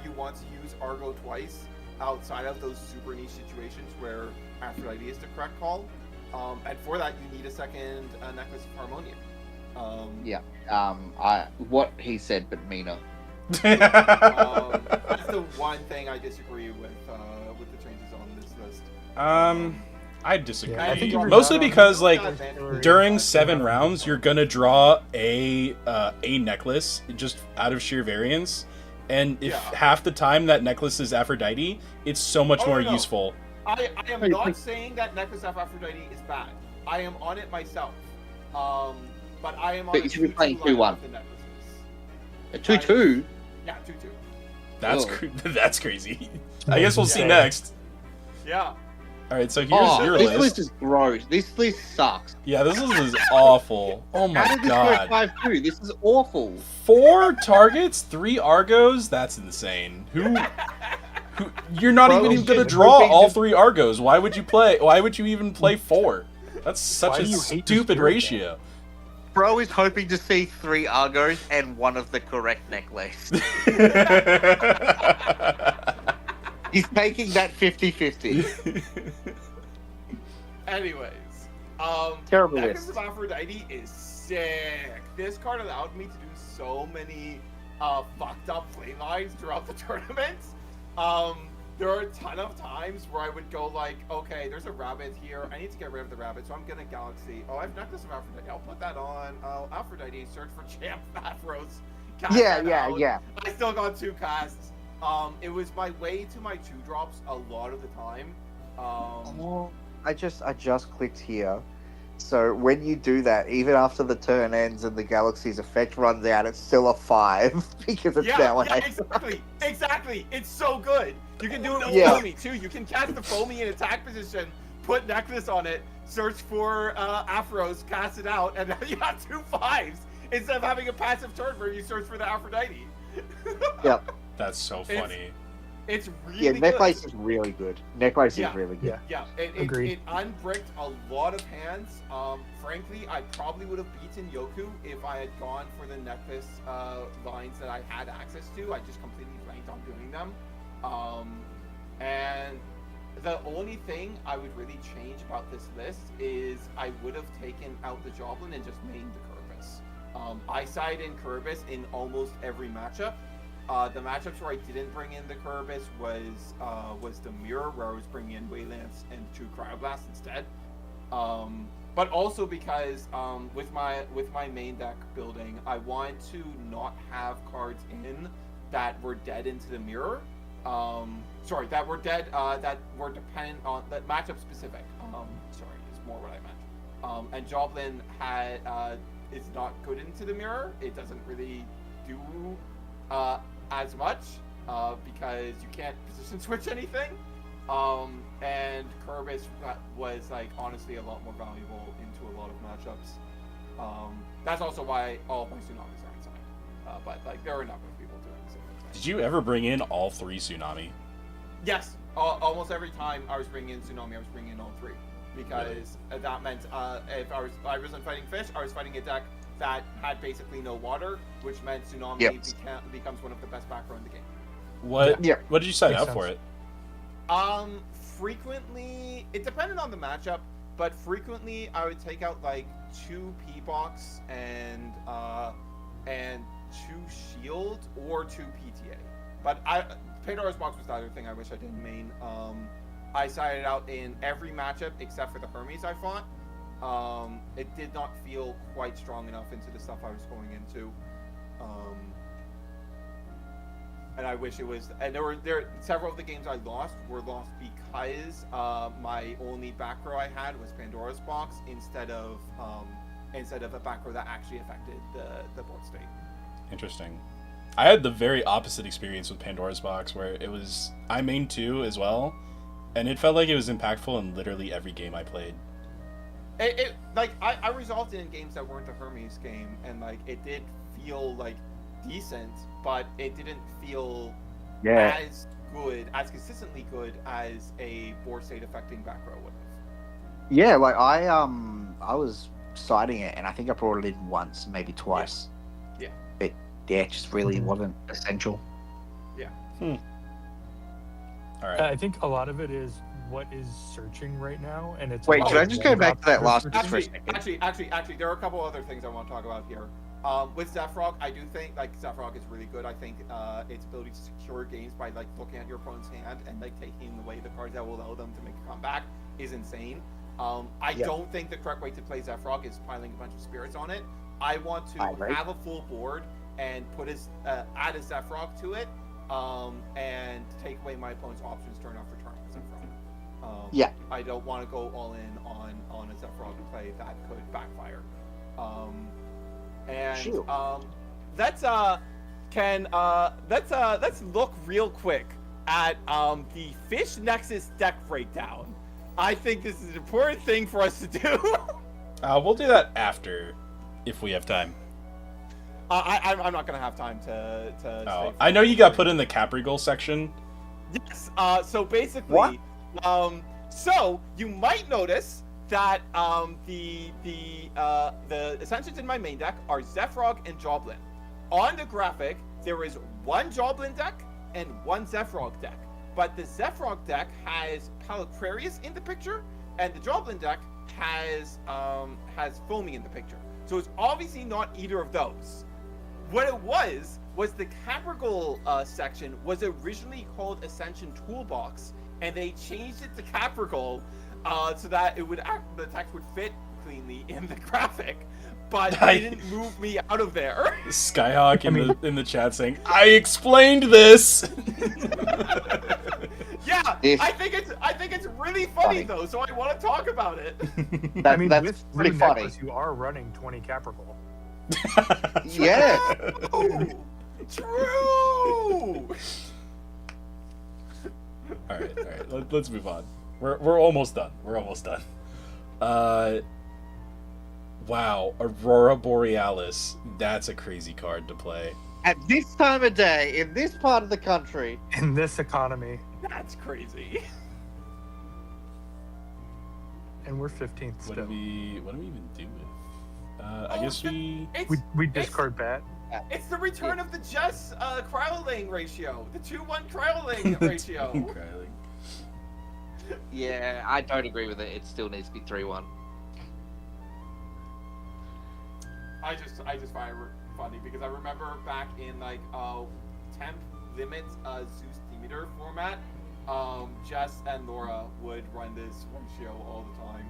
you want to use Argo twice outside of those super niche situations where Aphrodite is the correct call. And for that, you need a second Necklace of Harmonia. What he said, but meaner. That's the one thing I disagree with the changes on this list. I disagree. Yeah, I think you're Mostly not on because, the like, category, during but 7 not rounds, you're gonna draw a necklace just out of sheer variance, and if Yeah. half the time that necklace is Aphrodite, it's so much Oh, more no. useful. I am not saying that Necklace of Aphrodite is bad. I am on it myself. But I am on But a you should be 2-2 playing lineup 2-1. with the necklaces. A 2-2? Yeah, 2-2. That's Oh. that's crazy. That I guess was we'll see insane. next. Yeah. All right, so here's Oh, your this list. list is gross. This list sucks. Yeah, this list is awful. Oh How my did this god. go 5-2? This is awful. 4 targets, 3 Argos. That's insane. Who? You're not Bro, even gonna shit, draw hoping all to- 3 Argos. Why would you play? Why would you even play 4? That's such Why a do you hate this stupid spirit, ratio. Bro is hoping to see 3 Argos and one of the correct necklace. He's taking that 50-50. Anyways, Terrible Necklace list. of Aphrodite is sick. This card allowed me to do so many fucked up play lines throughout the tournament. There are a ton of times where I would go like, okay, there's a rabbit here. I need to get rid of the rabbit, so I'm gonna Galaxy. Oh, I have Necklace of Aphrodite. I'll put that on. Oh, Aphrodite, search for Champ Afros. Cast that out. I still got 2 casts. It was my way to my 2 drops a lot of the time. Oh, I just clicked here. So when you do that, even after the turn ends and the galaxy's effect runs out, it's still a 5 because it's now an 8. Exactly. It's so good. You can do it with Yeah. Foamy too. You can cast the Foamy in attack position, put Necklace on it, search for Afros, cast it out, and now you have 2 5s instead of having a passive turn where you search for the Aphrodite. Yep. That's so funny. It's really Yeah, good. necklace is really good. Necklace Yeah. is really good. Yeah. Yeah, it Agreed. unbricked a lot of hands. Frankly, I probably would have beaten Yoku if I had gone for the necklace lines that I had access to. I just completely blanked on doing them. And the only thing I would really change about this list is I would have taken out the Joblin and just mained the Kerberos. I side in Kerberos in almost every matchup. The matchups where I didn't bring in the Kerberos was the Mirror, where I was bringing in Waylance and 2 Cryoblasts instead. But also because with my main deck building, I want to not have cards in that were dead into the Mirror. That were dead, that were dependent on that matchup specific. Is more what I meant. And Joblin is not good into the Mirror. It doesn't really do as much because you can't position switch anything. And Kerberos was like honestly a lot more valuable into a lot of matchups. That's also why all of my tsunamis are inside. But like there are a number of people doing the same thing. Did you ever bring in all 3 tsunami? Yes, almost every time I was bringing in tsunami, I was bringing in all 3 because that meant if I wasn't fighting fish, I was fighting a deck that had basically no water, which meant tsunami becomes one of the best back row in the game. What? Yeah. What did you set Makes up for sense. it? Frequently, it depended on the matchup, but frequently I would take out like 2 P-Box and 2 Shield or 2 PTA. But Pandora's Box was the other thing I wish I didn't main. I sided out in every matchup except for the Hermes I fought. It did not feel quite strong enough into the stuff I was going into. And I wish it was. And there several of the games I lost were lost because my only back row I had was Pandora's Box instead of a back row that actually affected the board state. Interesting. I had the very opposite experience with Pandora's Box, where I mained 2 as well, and it felt like it was impactful in literally every game I played. I resolved it in games that weren't the Hermes game, and like it did feel like decent, but it didn't feel as good, as consistently good as a board state affecting back row would have. Yeah, like I was citing it, and I think I brought it in once, maybe twice. Yeah. But yeah, it just really wasn't essential. All right. I think a lot of it is what is searching right now, and it's. Wait, a lot can I of just go back to that last one-drop bit for a second? Actually, there are a couple other things I want to talk about here. With Zephrog, I do think like Zephrog is really good. I think its ability to secure games by like looking at your opponent's hand and like taking away the cards that will allow them to make a comeback is insane. I don't think the correct way to play Zephrog is piling a bunch of spirits on it. I want to have a full board and add a Zephrog to it, and take away my opponent's options turn off return with Zephrog. I don't want to go all in on a Zephrog play that could backfire. Let's look real quick at the Fish Nexus deck breakdown. I think this is an important thing for us to do. We'll do that after, if we have time. I'm not gonna have time to stay I know you got put in the Caprigal section. Yes. So basically, so you might notice that the Ascensions in my main deck are Zephrog and Joblin. On the graphic, there is 1 Joblin deck and 1 Zephrog deck. But the Zephrog deck has Palacrarius in the picture, and the Joblin deck has Foamy in the picture. So it's obviously not either of those. What it was the Caprigal section was originally called Ascension Toolbox, and they changed it to Caprigal so that the text would fit cleanly in the graphic, but they didn't move me out of there. Skyhawk in the chat saying, "I explained this." Yeah, I think it's really funny though, so I want to talk about it. That's with pretty Blue funny. Necklace, you are running 20 Capricorn. Yeah. True. All right. Let's move on. We're almost done. Wow, Aurora Borealis. That's a crazy card to play. At this time of day, in this part of the country, In this economy, That's crazy. and we're 15th What still. do we even do with? I guess we. We discard bat. It's the return of the Jess Crowling ratio, the 2-1 Crowling ratio. Crowling. yeah, I don't agree with it. It still needs to be 3-1. I just find it funny because I remember back in like temp limit Zeus Demeter format, Jess and Laura would run this ratio all the time.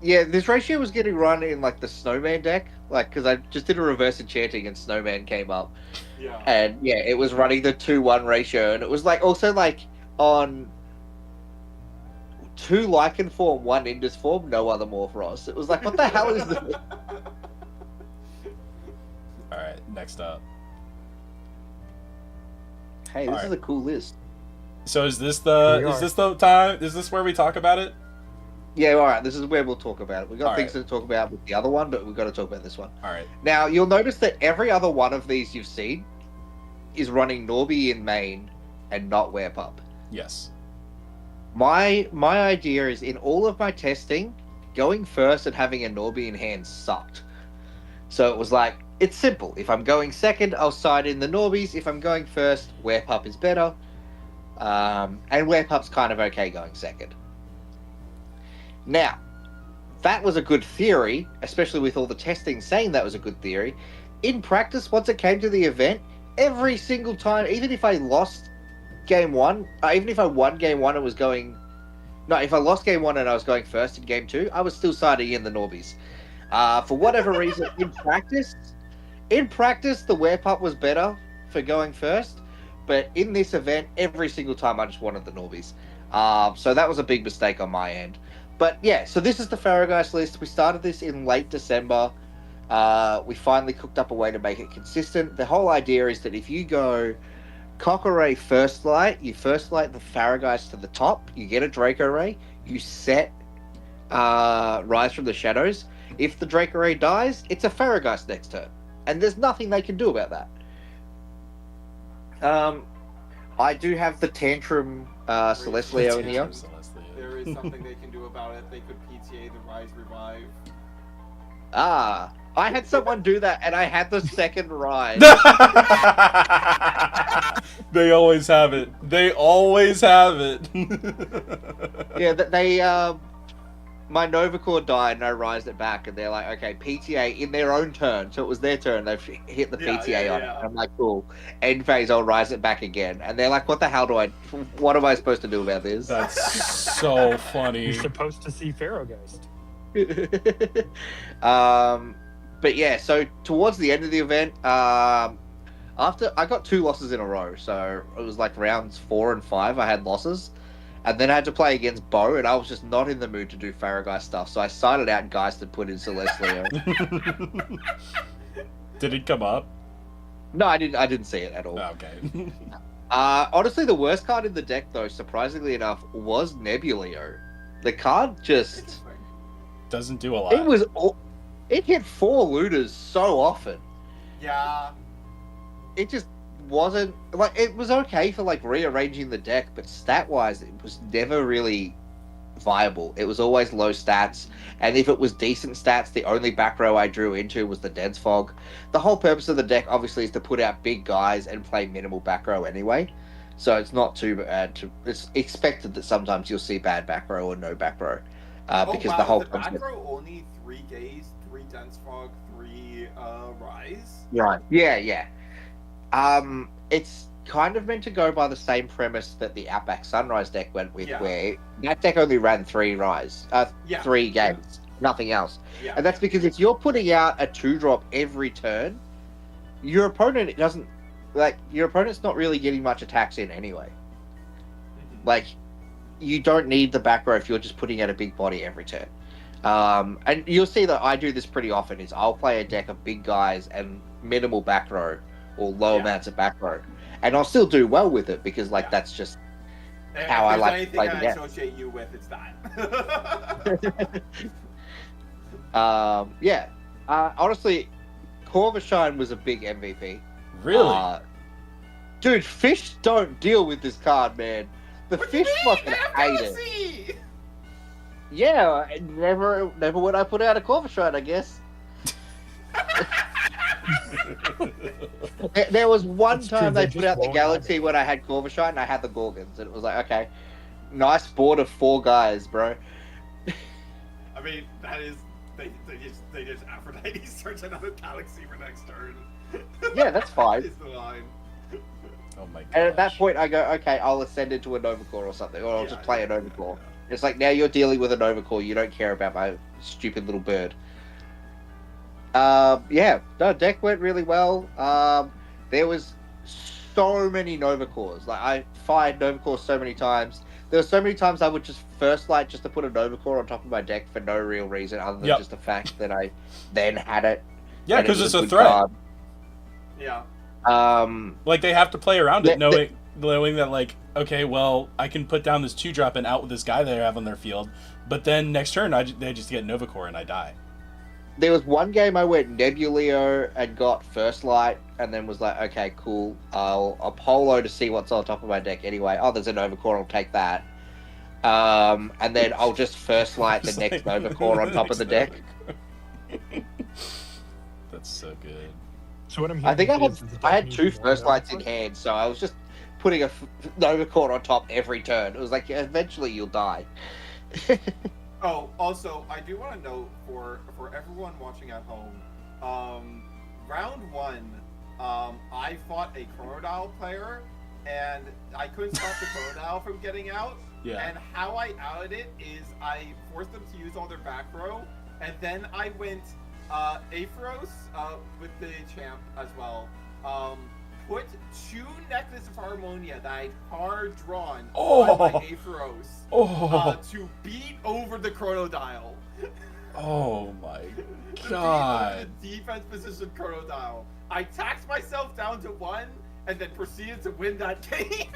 Yeah, this ratio was getting run in like the Snowman deck, like because I just did a reverse enchanting and Snowman came up, Yeah. and yeah, it was running the 2-1 ratio, and it was like also like on 2 Lycan form, 1 Indus form, no other Morphros. It was like, what the hell is this? All right, next up. Hey, this is Alright. a cool list. So is this Here we the are. time? Is this where we talk about it? Yeah, all right. This is where we'll talk about it. We've got All things right. to talk about with the other one, but we've got to talk about this one. All right. Now, you'll notice that every other one of these you've seen is running Norby in main and not Werepup. Yes. My idea is in all of my testing, going first and having a Norby in hand sucked. So it was like, it's simple. If I'm going second, I'll side in the Norbies. If I'm going first, Werepup is better. And Werepup's kind of okay going second. Now, that was a good theory, especially with all the testing saying that was a good theory. In practice, once it came to the event, every single time, even if I lost game one, even if I won game one and was going... No, if I lost game one and I was going first in game two, I was still siding in the Norbies. For whatever reason, in practice, the Werepup was better for going first, but in this event, every single time I just wanted the Norbies. So that was a big mistake on my end. But yeah, so this is the Farrageist list. We started this in late December. We finally cooked up a way to make it consistent. The whole idea is that if you go Cocker Ray first light, you first light the Farrageist to the top, you get a Draco Ray, you set Rise from the Shadows. If the Draco Ray dies, it's a Farrageist next turn. And there's nothing they can do about that. I do have the Tantrum Celestleo in here. There is something they can do about it. They could PTA the Rise Revive. Ah, I had someone do that, and I had the second Rise. They always have it. They always have it. Yeah, they my Novacore died, and I rised it back, and they're like, okay, PTA in their own turn. So it was their turn. They've hit the PTA on it. And I'm like, cool. End phase, I'll rise it back again. And they're like, what the hell what am I supposed to do about this? That's so funny. You're supposed to see Farrageist. But yeah, so towards the end of the event, after I got 2 losses in a row, so it was like rounds 4 and 5, I had losses. And then I had to play against Bo, and I was just not in the mood to do Farrageist stuff. So I sided out Geist and put in Celestleo. Did it come up? No, I didn't see it at all. Oh, okay. Honestly, the worst card in the deck, though, surprisingly enough, was Nebuleo. The card just... Doesn't do a lot. It hit 4 looters so often. Yeah. It just wasn't... Like, it was okay for, like, rearranging the deck, but stat-wise, it was never really viable. It was always low stats, and if it was decent stats, the only back row I drew into was the Dense Fog. The whole purpose of the deck, obviously, is to put out big guys and play minimal back row anyway. So it's not too bad. It's expected that sometimes you'll see bad back row or no back row. Because the whole back row only 3 Gaze, 3 Dense Fog, 3 Rise. Right. Yeah. It's kind of meant to go by the same premise that the Outback Sunrise deck went with, where that deck only ran 3 Rise, 3 games, nothing else. Yeah. And that's because if you're putting out a 2-drop every turn, your opponent doesn't your opponent's not really getting much attacks in anyway. Like, you don't need the back row if you're just putting out a big body every turn. And you'll see that I do this pretty often, is I'll play a deck of big guys and minimal back row or low amounts of back row. And I'll still do well with it because that's just how I like to play the game. Anything I associate you with, it's that. Honestly, Corvashine was a big MVP. Really? Dude, fish don't deal with this card, man. The fish fucking hate it. Yeah, never would I put out a Corvashine, I guess. There was one time they put out the Galaxy when I had Corvashine and I had the Gorgons, and it was like, okay, nice board of 4 guys, bro. I mean, that is they just Aphrodite search another Galaxy for next turn. Yeah, that's fine. Is the line. Oh my god. And at that point, I go, okay, I'll ascend into a Novacore or something, or I'll just play a Novacore. It's like, now you're dealing with a Novacore, you don't care about my stupid little bird. Deck went really well. There was so many Novacores. Like, I fired Novacores so many times. There were so many times I would just first light just to put a Novacore on top of my deck for no real reason other than just the fact that I then had it. Yeah, because it's a threat. Card. Yeah. Like, they have to play around it, knowing that, like, okay, well, I can put down this 2-drop and out with this guy they have on their field, But then next turn, they just get Nova Core and I die. There was one game I went Nebuleo and got First Light, and then was like, okay, cool. I'll Polo to see what's on top of my deck anyway. Oh, there's a Nova Core, I'll take that. And then I'll just First Light the Just next like- Nova Core on top of the deck. That's so good. So what I'm I think hearing is the I deck had needs two more First Nova Lights in Core. hand, so I was just putting a Nova Core on top every turn. It was like, eventually you'll die. Oh, also, I do want to note for everyone watching at home, round one, I fought a Chronodile player, and I couldn't stop the Chronodile from getting out. Yeah. And how I outed it is I forced them to use all their back row, and then I went Aphros with the champ as well. Put 2 Necklace of Harmonia that I'd hard drawn on my Aphros to beat over the Chronodile. Oh my To beat over god. the defense position Chronodile. I taxed myself down to 1 and then proceeded to win that game.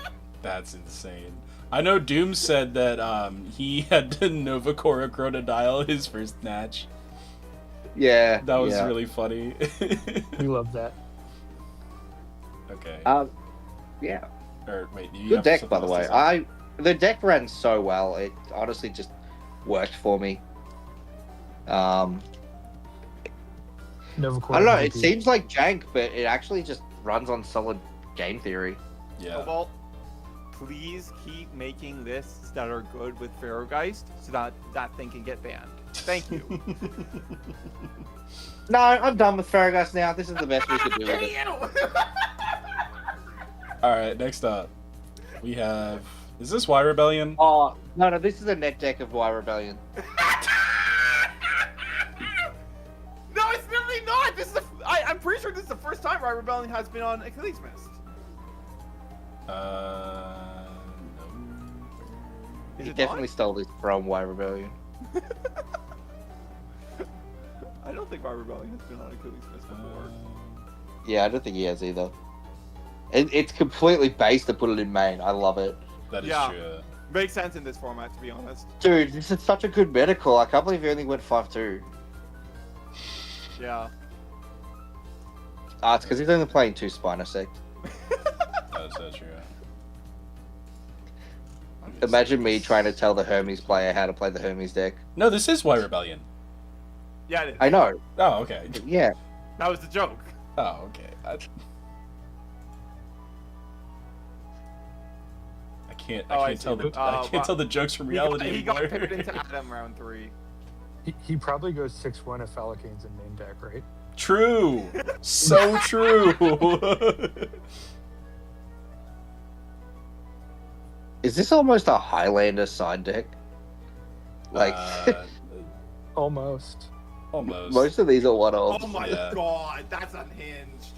That's insane. I know Doom said that he had to Nova Core a Crocodile his first match. Yeah. That was yeah. really funny. We love that. Okay. Yeah. Or wait, you Good have deck, something by the else way. to say? The deck ran so well. It honestly just worked for me. Nova Core I don't know. MVP. It seems like jank, but it actually just runs on solid game theory. Yeah. Well, please keep making lists that are good with Pharaohgeist so that that thing can get banned. Thank you. No, I'm done with Farragus now. This is the best we could do with it. Alright, next up. We have... Is this Y Rebellion? Oh no, this is a net deck of Y Rebellion. No, it's literally not. This is I'm pretty sure this is the first time Riot Rebellion has been on Achilles Mist. No. Is He it definitely stole this from Y Rebellion. I don't think Riot Rebellion has been on Achilles Mist before. Yeah, I don't think he has either. It's completely based to put it in main. I love it. That is Yeah. true. Makes sense in this format, to be honest. Dude, this is such a good medical. I can't believe he only went 5-2. Yeah. It's because he's only playing 2 Spinosect. That's so true. Imagine me trying to tell the Hermes player how to play the Hermes deck. No, this is Y Rebellion. Yeah, it is. I know. Oh, okay. Yeah. That was the joke. Oh, okay. I can't. Oh, I I can't see. tell the. I Wow. can't tell the jokes from reality He got anymore. picked into Adam round 3. He probably goes 6-1 if Falacane's in main deck, right? True. So true. Is this almost a Highlander side deck? Like, Almost. almost. most of these are one-offs. Oh my Yeah. god, that's unhinged.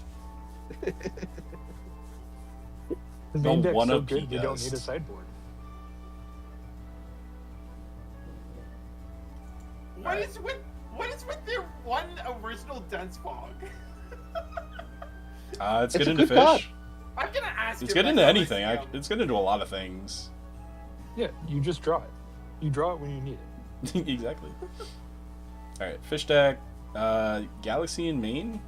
The main deck's so one-up good, they don't guest. need a sideboard. What is with their one original dense fog? It's It's good a into good card. fish. I'm gonna ask. It's him good into next time I anything. see him. It's good into a lot of things. Yeah, you just draw it. You draw it when you need it. Exactly. All right, fish deck, Galaxy in main.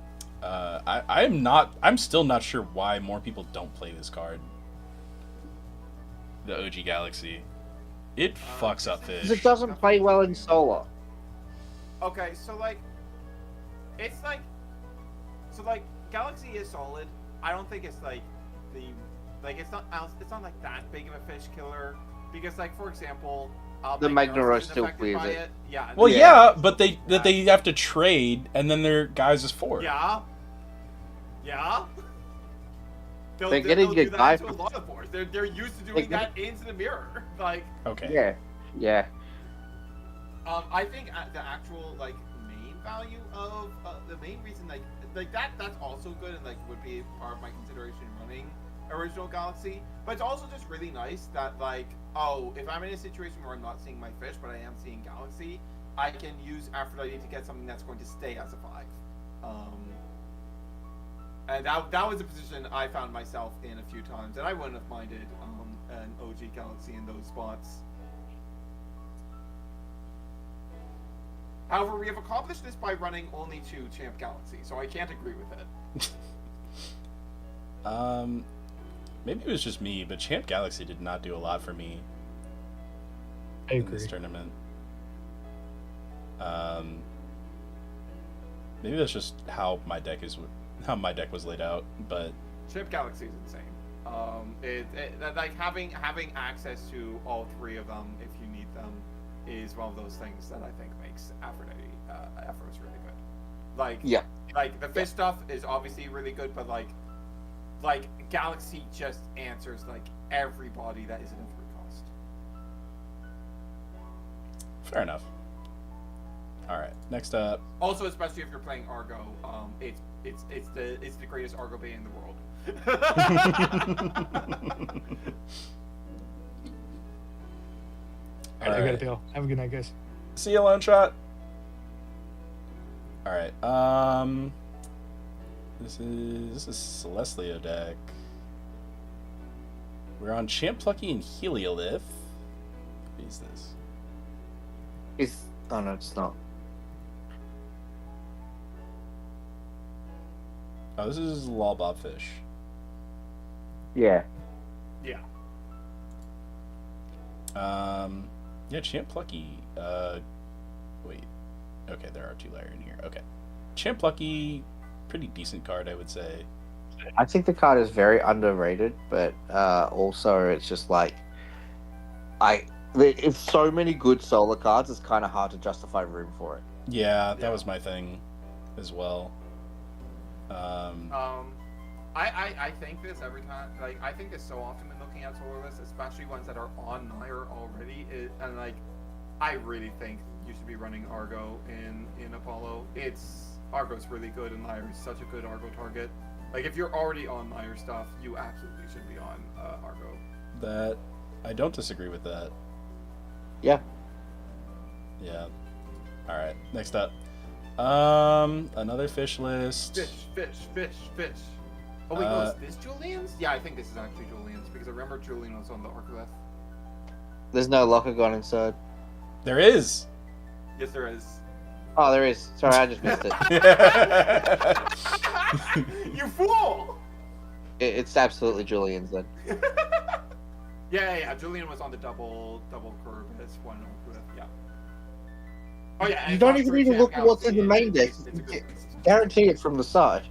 I'm still not sure why more people don't play this card. The OG Galaxy. It fucks up Because fish. it doesn't play well in Solar. Okay, so like, it's like, Galaxy is solid. I don't think it's like it's not like that big of a fish killer because like for example, The Magneros isn't still affected clears by it. Yeah. Well, Yeah. yeah, but they have to trade, and then their guys is 4. Yeah. Yeah. They're getting do a guy that to a from- lot of boards. They're used to doing They're that into the mirror. Like, Okay. Yeah. Yeah. I think the actual like main value of the main reason like that's also good and like would be part of my consideration running original Galaxy. But it's also just really nice that like if I'm in a situation where I'm not seeing my fish but I am seeing Galaxy, I can use Aphrodite to get something that's going to stay as a 5. And that was a position I found myself in a few times, and I wouldn't have minded an OG Galaxy in those spots. However, we have accomplished this by running only 2 Champ Galaxy, so I can't agree with it. Maybe it was just me, but Champ Galaxy did not do a lot for me I in agree. this tournament. Maybe that's just how my deck was laid out, but Champ Galaxy is insane. Like having access to all 3 of them if you need them is one of those things that I think makes Aphrodite Aphros really good. Like Yeah. like the fish stuff is obviously really good, but like Galaxy just answers like everybody that isn't a 3 cost. fair enough. All right, next up. Also, especially if you're playing Argo, it's the greatest Argo bait in the world. I All gotta right. go. Have a good night, guys. See you, Lone Shot. All right. This is Celestia deck. We're on Champ Plucky and Heliolith. What is this? Oh no, it's not. Oh, this is Lolbobfish. Yeah. Yeah. Yeah, Champ Plucky. Wait. Okay, there are 2 layers in here. Okay. Champ Plucky, pretty decent card, I would say. I think the card is very underrated, but also it's just like it's so many good solar cards. It's kind of hard to justify room for it. Yeah, that Yeah. was my thing as well. I think this every time. Like, I think this so often when looking at solar lists, especially ones that are on Nair already. And like, I really think you should be running Argo in Apollo. Argo's really good, and Nair is such a good Argo target. Like, if you're already on Nair stuff, you absolutely should be on Argo. That I don't disagree with that. Yeah. Yeah. All right. Next up, another fish list. Fish. Oh wait, no, is this Julian's? Yeah, I think this is actually Julian's because I remember Julian was on the Arcolith. There's no locker gone inside. There is. Yes, there is. Oh, there is. Sorry, I just missed it. You fool! It's absolutely Julian's then. Yeah. Julian was on the double curve as one Arcolith. Yeah. Oh yeah. and You it's don't on even for need to Champ look at what's in the Galaxy, main deck. it's a good list. Guarantee it from the side.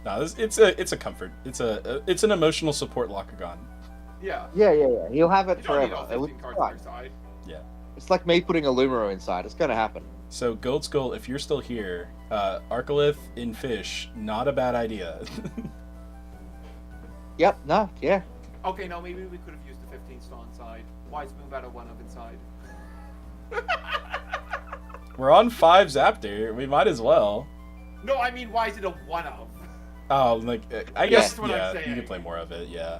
No, it's a comfort. It's an emotional support Lockagon. Yeah. Yeah. You'll have it You don't need forever. all It will 15 be cards on fine. your side. Yeah. It's like me putting a Lumero inside. It's gonna happen. So Gold Skull, if you're still here, Arcolith in fish, not a bad idea. Yep. No. Yeah. Okay, no, maybe we could have used the 15 stone side. Why move out of one of inside? We're on 5 Zaptor. We might as well. No, I mean, why is it a one of? Oh, like I Yeah. guess That's what I'm yeah, you saying. can play more of it. Yeah.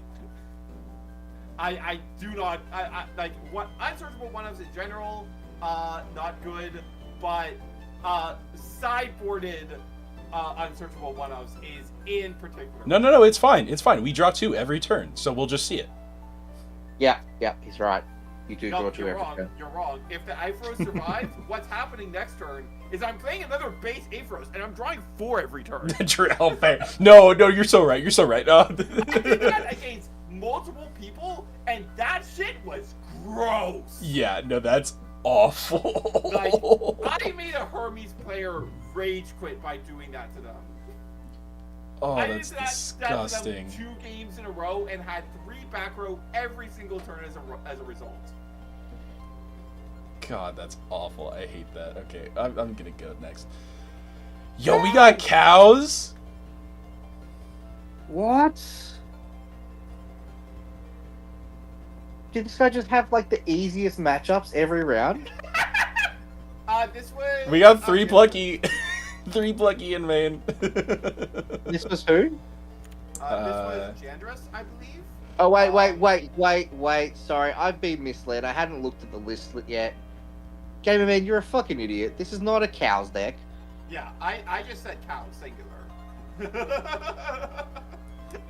I do not. I like what unsearchable one ofs in general. Not good, but sideboarded unsearchable one ofs is in particular. No, it's fine. It's fine. We draw 2 every turn, so we'll just see it. Yeah. He's right. You do No, draw 2 you're every wrong. turn. You're wrong. If the Aphros survives, what's happening next turn is I'm playing another base Aphros, and I'm drawing 4 every turn. Oh, fair. No, you're so right. You're so right. I did that against multiple people, and that shit was gross. Yeah, no, that's awful. Like, I made a Hermes player rage quit by doing that to them. Oh, I that's did that disgusting. to them 2 games in a row and had 3 back row every single turn as a result. God, that's awful. I hate that. Okay, I'm gonna go next. Yo, we got cows. What? Did this guy just have like the easiest matchups every round? This was. We got 3 plucky, 3 plucky in main. This was who? This was Jandrus, I believe. Oh wait. Sorry, I've been misled. I hadn't looked at the list yet. Gamer man, you're a fucking idiot. This is not a cows deck. Yeah, I just said cow, singular.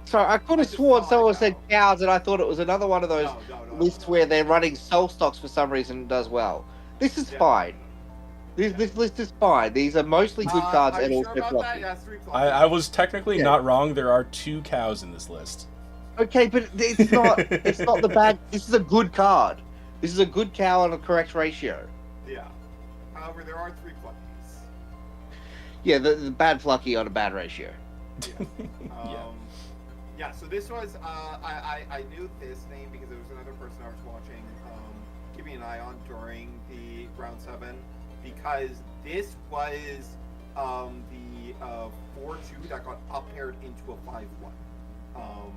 Sorry, I could have just sworn saw someone a said cow. cows, and I thought it was another one of those No, lists where they're running soul stocks for some reason and does well. This is Yeah. fine. This list is fine. These are mostly good cards Are you and sure also about fluffy. that? Yeah, it's 3 I was technically Yeah. not wrong. There are 2 cows in this list. Okay, but it's not. It's not the bad. This is a good card. This is a good cow on a correct ratio. Yeah. However, there are 3 fluffies. Yeah, the bad flucky on a bad ratio. Yeah. Yeah, so this was, I knew this name because there was another person I was watching, keeping an eye on during the round 7, because this was the 4-2 that got up paired into a 5-1.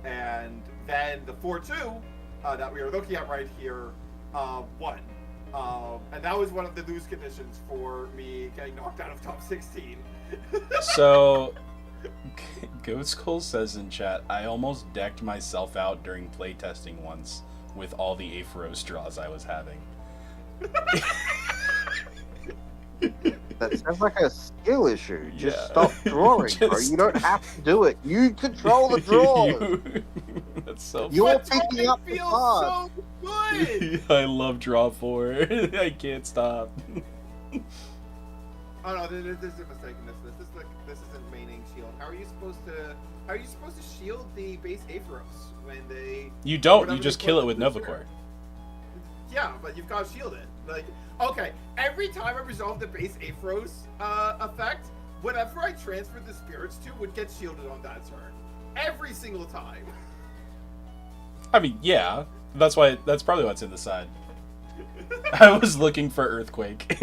And then the 4-2 that we are looking at right here won. And that was one of the lose conditions for me getting knocked out of top 16. So, Goat Skull says in chat, I almost decked myself out during playtesting once with all the Aphro straws I was having. That sounds like a skill issue. Just Yeah. stop drawing, bro. Just- You don't have to do it. You control the draws. That's so You're But picking drawing up the feels cards. so good! I love draw 4. I can't stop. Oh no, there's a mistake in this list. This isn't maining shield. How are you supposed to shield the base Aphros when they? You don't, whatever you just they kill put it with in the Novacore. Yeah, but you've got to shield it. Like, okay, every time I resolve the base Aphros effect, whatever I transferred the spirits to would get shielded on that turn. Every single time. I mean, yeah. That's probably what's in the side. I was looking for Earthquake.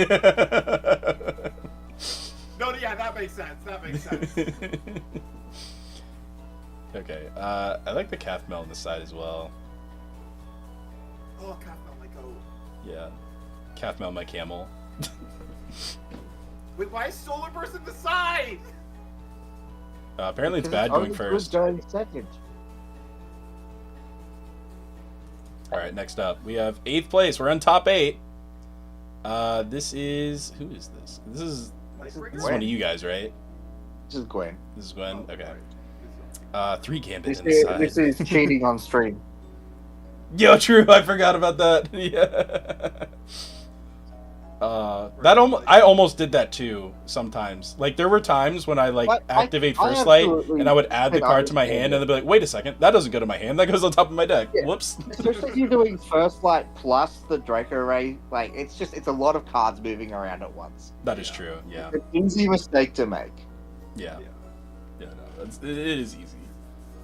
No, yeah, that makes sense. That makes sense. Okay, I like the calf melt on the side as well. Oh, God, oh my god. Yeah. Calf melt my camel. Wait, why is Solar Burst at the side? Apparently it's Because bad going only first. good going second. Alright, next up. We have 8th place. We're on top 8. This is... Who is this? This is one of you guys, right? This is Gwen. This is Gwen? Oh, Okay. right. 3 Gambit in the side. This is cheating on stream. Yo, true. I forgot about that. Yeah. I almost did that too. Sometimes, like there were times when I But activate I First Light, absolutely and I would add the can card to my understand hand, it. and they'd be like, "Wait a second, that doesn't go to my hand. That goes on top of my deck." Yeah. Whoops. Especially if you're doing First Light plus the Draco Ray, like it's a lot of cards moving around at once. That is true. Yeah. It's an easy mistake to make. Yeah. Yeah. Yeah. No, it is easy.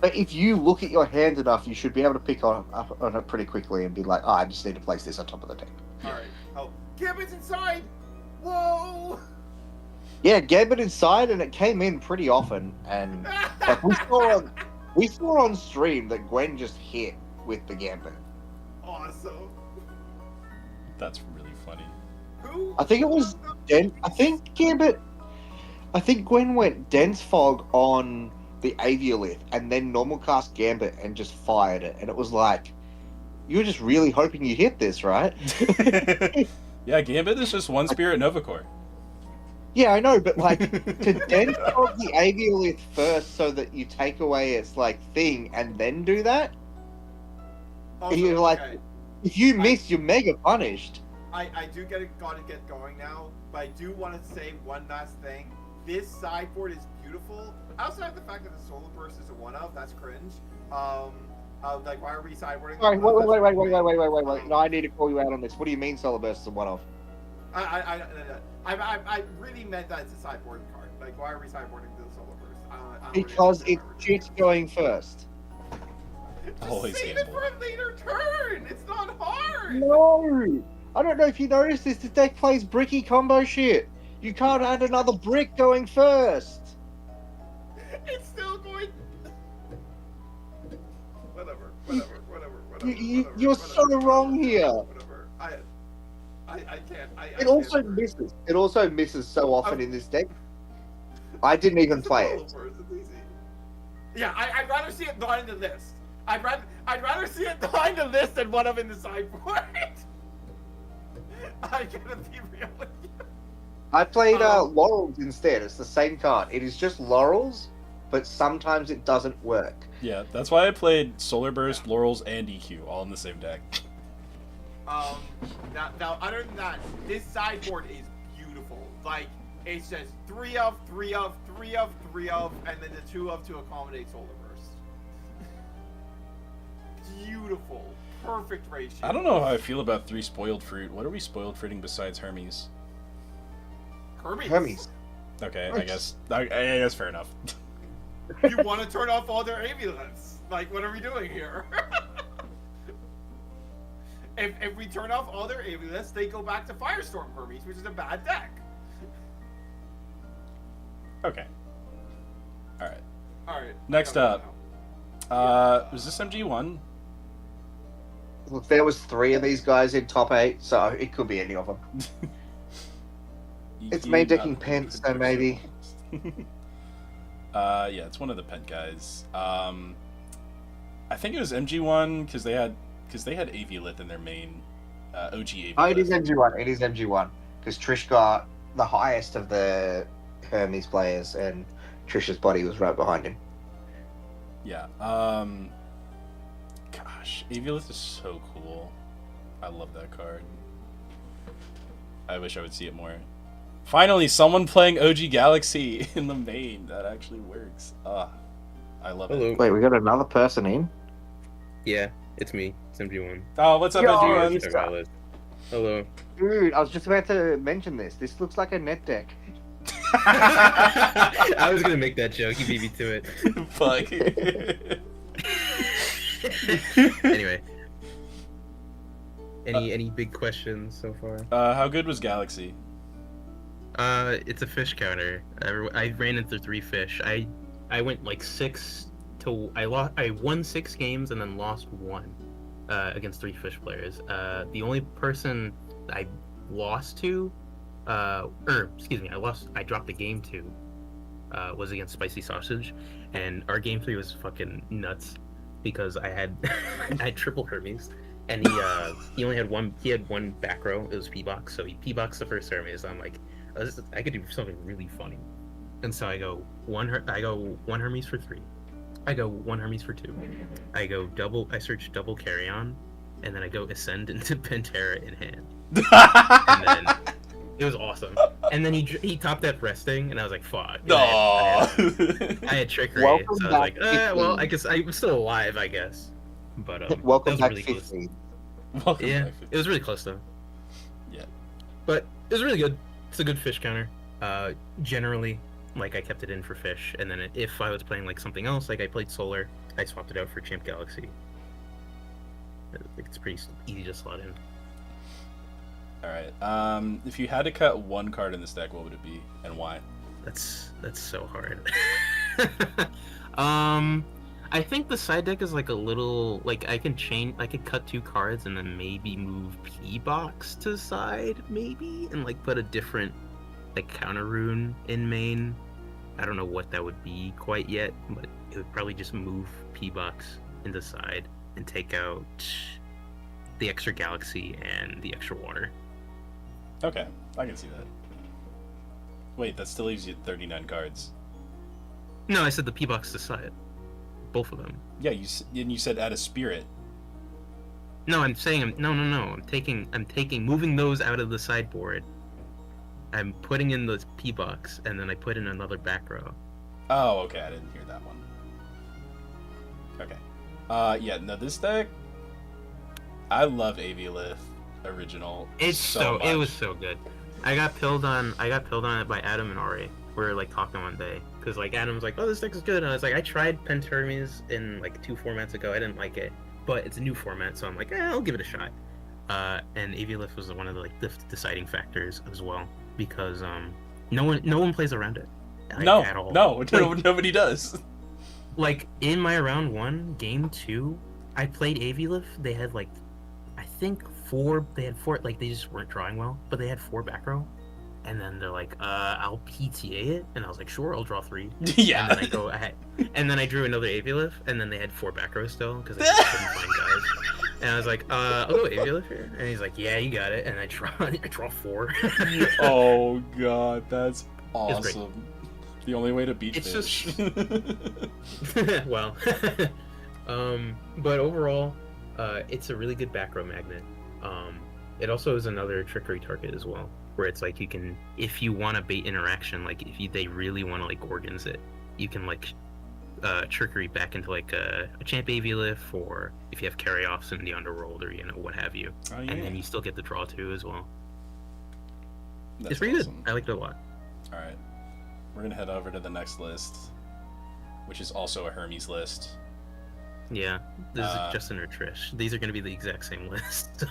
But if you look at your hand enough, you should be able to pick on it pretty quickly and be like, "Oh, I just need to place this on top of the deck." Alright. Oh, Gambit's inside! Whoa! Yeah, Gambit inside, and it came in pretty often. And like we saw on stream that Gwen just hit with the Gambit. Awesome. That's really funny. Who? I think it was I think Gwen went Dense Fog on the Aviolith and then normal cast Gambit and just fired it, and it was like, you were just really hoping you hit this, right? Yeah, Gambit is just one Spirit Novacore. Yeah, I know, but like to Dense Fog the Aviolith first so that you take away its like thing and then do that. Also, You're like, okay, if you miss, you're mega punished. I gotta get going now, but I do want to say one last thing. This sideboard is beautiful. Outside of the fact that the Solar Burst is a one-of, that's cringe. Like, why are we sideboarding? Sorry, wait. No, I need to call you out on this. What do you mean Solar Burst is a one-off? I really meant that it's a sideboarding card. Like, why are we sideboarding the Solar Burst? I don't Because really it's shit going first. Just Always save gamble. it for a later turn. It's not hard. No! I don't know if you noticed this, the deck plays bricky combo shit. You can't add another brick going first. It's still going. Whatever. You're so wrong here. Whatever. I can't. It also misses. It also misses so often in this deck. I didn't even play it. It's easy. Yeah, I'd rather see it not in the list. I'd rather see it not in the list than one of in the sideboard. I gotta be real with you. I played Laurels instead. It's the same card. It is just Laurels, but sometimes it doesn't work. Yeah, that's why I played Solar Burst, Laurels, and EQ all in the same deck. Now, other than that, this sideboard is beautiful. Like, it's just 3 of, 3 of, 3 of, 3 of, and then the 2 of to accommodate Solar Burst. Beautiful. Perfect ratio. I don't know how I feel about 3 spoiled fruit. What are we spoiled fruiting besides Hermes? Hermes. Okay, I guess fair enough. You want to turn off all their amulets? Like, what are we doing here? If we turn off all their amulets, they go back to Firestorm Hermes, which is a bad deck. Okay. Alright. Alright. Next up. Was this MG1? Look, there was 3 of these guys in top 8, so it could be any of them. It's main decking Pence, so maybe. Yeah, it's one of the Pent guys. I think it was MG1 because they had Aviolith in their main OG Aviolith. Oh, it is MG1. It is MG1 because Trish got the highest of the Hermes players, and Trish's body was right behind him. Yeah. Gosh, Aviolith is so cool. I love that card. I wish I would see it more. Finally, someone playing OG Galaxy in the main. That actually works. I love it. Wait, we got another person in? Yeah, it's me. It's MG1. Oh, what's up, Yo, MG1? Hello. Dude, I was just about to mention this. This looks like a net deck. I was gonna make that joke. You beat me to it. Fuck. Anyway, any big questions so far? How good was Galaxy? It's a fish counter. I ran into 3 fish. I went like 6 to I won 6 games and then lost 1 against 3 fish players. The only person I lost to, I dropped the game to, was against Spicy Sausage, and our game 3 was fucking nuts because I had I had triple Hermes. And he only had one. He had 1 back row. It was P-box, so he P-boxed the first Hermes. I'm like, I could do something really funny. And so I go one Hermes for 3. I go 1 Hermes for 2. I search double carry on, and then I go ascend into Pantera in hand. And then it was awesome. And then he topped that resting, and I was like, fuck. And I had trickery, Welcome so I was like, back, well, I guess I'm still alive, I guess. But Welcome that was back, really close. 15. Welcome Yeah, back. it was really close though. Yeah. But it was really good. It's a good fish counter. Generally, like I kept it in for fish, and then if I was playing like something else, like I played Solar, I swapped it out for Champ Galaxy. It's pretty easy to slot in. Alright. If you had to cut 1 card in this deck, what would it be, and why? That's so hard. I think the side deck is like a little like I could cut 2 cards and then maybe move P-box to side maybe and like put a different like counter rune in main. I don't know what that would be quite yet, but it would probably just move P-box into side and take out the extra Galaxy and the extra water. Okay, I can see that. Wait, that still leaves you 39 cards. No, I said the P-box to side. Both of them. Yeah, you said add a spirit. No, I'm saying no. I'm moving those out of the sideboard. I'm putting in the P-box, and then I put in another back row. Oh, okay, I didn't hear that one. Okay. Yeah, no, this deck, I love Aviolith original. It was much. so good. I got pilled on it by Adam and Ari. We were like talking one day because like Adam's like, oh, this deck is good, and I was like, I tried Pentermes in like 2 formats ago. I didn't like it, but it's a new format, so I'm like, I'll give it a shot. And Aviolith was one of the like deciding factors as well because no one plays around it. Like, at all. Nobody does. Like in my round 1, game 2, I played Aviolith. They had like, I think 4. They had 4. Like they just weren't drawing well, but they had 4 back row. And then they're like, I'll PTA it, and I was like, sure, I'll draw 3. Yeah. And then I drew another Aviolith, and then they had 4 back rows still because they just couldn't find guys. And I was like, I'll go Aviolith here, and he's like, yeah, you got it. And I draw 4. Oh god, that's It's great. awesome. The only way to beat It's fish. well, but overall, it's a really good back row magnet. It also is another trickery target as well, where it's like you can, if you want to bait interaction, like if they really want to like organs it, you can like trickery back into like a champ Aviolith, or if you have carry offs in the underworld, or what have you, and then you still get the draw too as well. It's pretty good. I liked it a lot. All right, we're gonna head over to the next list, which is also a Hermes list. Yeah, this is Justin or Trish. These are going to be the exact same list.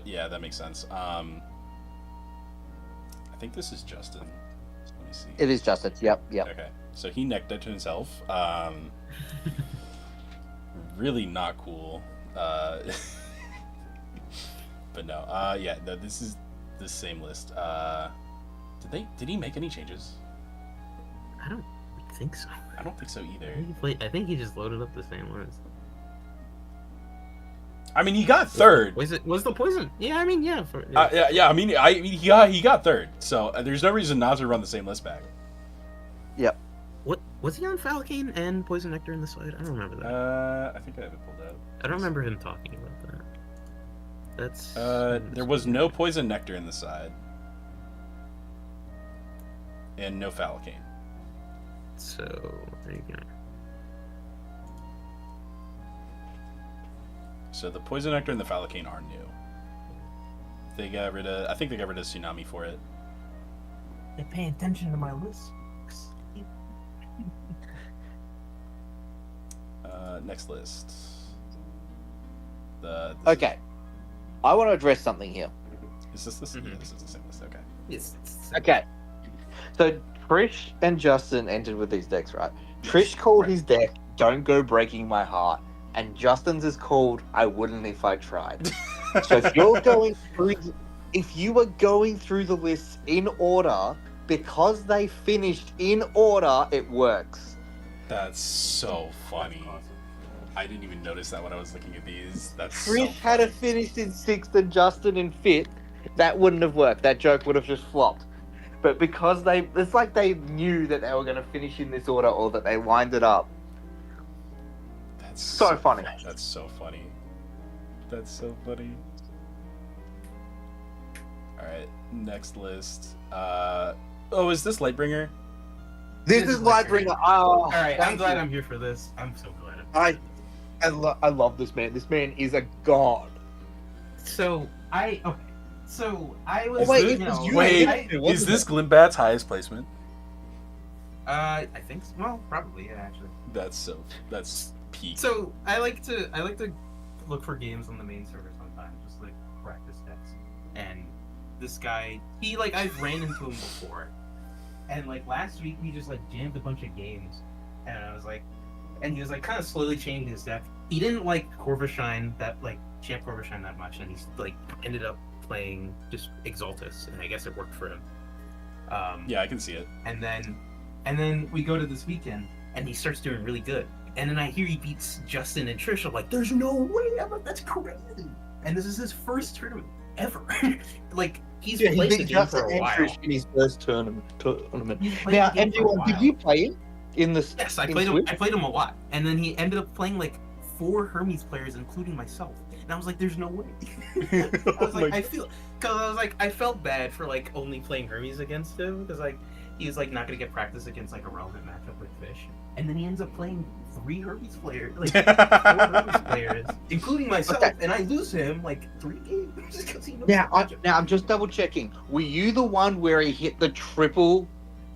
Yeah, that makes sense. I think this is Justin. Let me see. It is Justin. Yep. Okay, so he necked it to himself. Really not cool. But no. Yeah, no, this is the same list. Did he make any changes? I don't think so. I don't think so either. I think he just loaded up the same list. I mean, he got third. Was the poison? Yeah, I mean, yeah. Yeah. I mean, he got third. So there's no reason not to run the same list back. Yep. What was he on Falcane and Poison Nectar in the slide? I don't remember that. I think I have it pulled out. I don't remember him talking about that. That's. There was no Poison Nectar in the side, and no Falcane. So there you go. So the Poison Nectar and the Falcane are new. They got rid of. I think they got rid of Tsunami for it. They pay attention to my list. Next list. Okay. I want to address something here. Is this the same? Mhm. Yeah, this is the same list. Okay. Yes. Okay. So Trish and Justin entered with these decks, right? Trish called his deck "Don't Go Breaking My Heart," and Justin's is called "I Wouldn't If I Tried." So if you were going through the lists in order, because they finished in order, it works. That's so funny. I didn't even notice that when I was looking at these. That's Trish so had funny. it finished in 6th and Justin in 5th. That wouldn't have worked. That joke would have just flopped. But because it's like they knew that they were going to finish in this order, or that they lined it up. That's So funny. That's so funny. That's so funny. Alright, next list. Oh, is this Lightbringer? This is Lightbringer. Oh, All right, I'm thank glad you. I'm here for this. I'm so glad. I love this man. This man is a god. So I was. Oh, wait, it was you. Wait, It wasn't is this Glimbat's highest placement? I think so. Well, probably, yeah, actually. That's peak. So I like to look for games on the main server sometimes, just like practice decks. And this guy, I've ran into him before, and like last week we just like jammed a bunch of games, and I was like, and he was like kind of slowly changing his deck. He didn't like Corvishine Champ Corvishine that much, and he's like ended up playing just Exaltus, and I guess it worked for him. Yeah, I can see it. And then we go to this weekend, and he starts doing really good. And then I hear he beats Justin and Trish. I'm like, there's no way. I'm like, that's crazy. And this is his first tournament ever. Like, he's played the game for a while. In his first tournament. He's played Now, the game for a everyone, while. did you play it in the? Yes, I in played him. Switch? I played him a lot. And then he ended up playing like 4 Hermes players, including myself. And I was like, "There's no way." I was like, I felt bad for like only playing Hermes against him because like he was like not gonna get practice against like a relevant matchup with Fish. And then he ends up playing 3 Hermes players, like 4 Hermes players, including myself, Okay. and I lose him like 3 games because he knows Now, the matchup. I'm just double checking. Were you the one where he hit the triple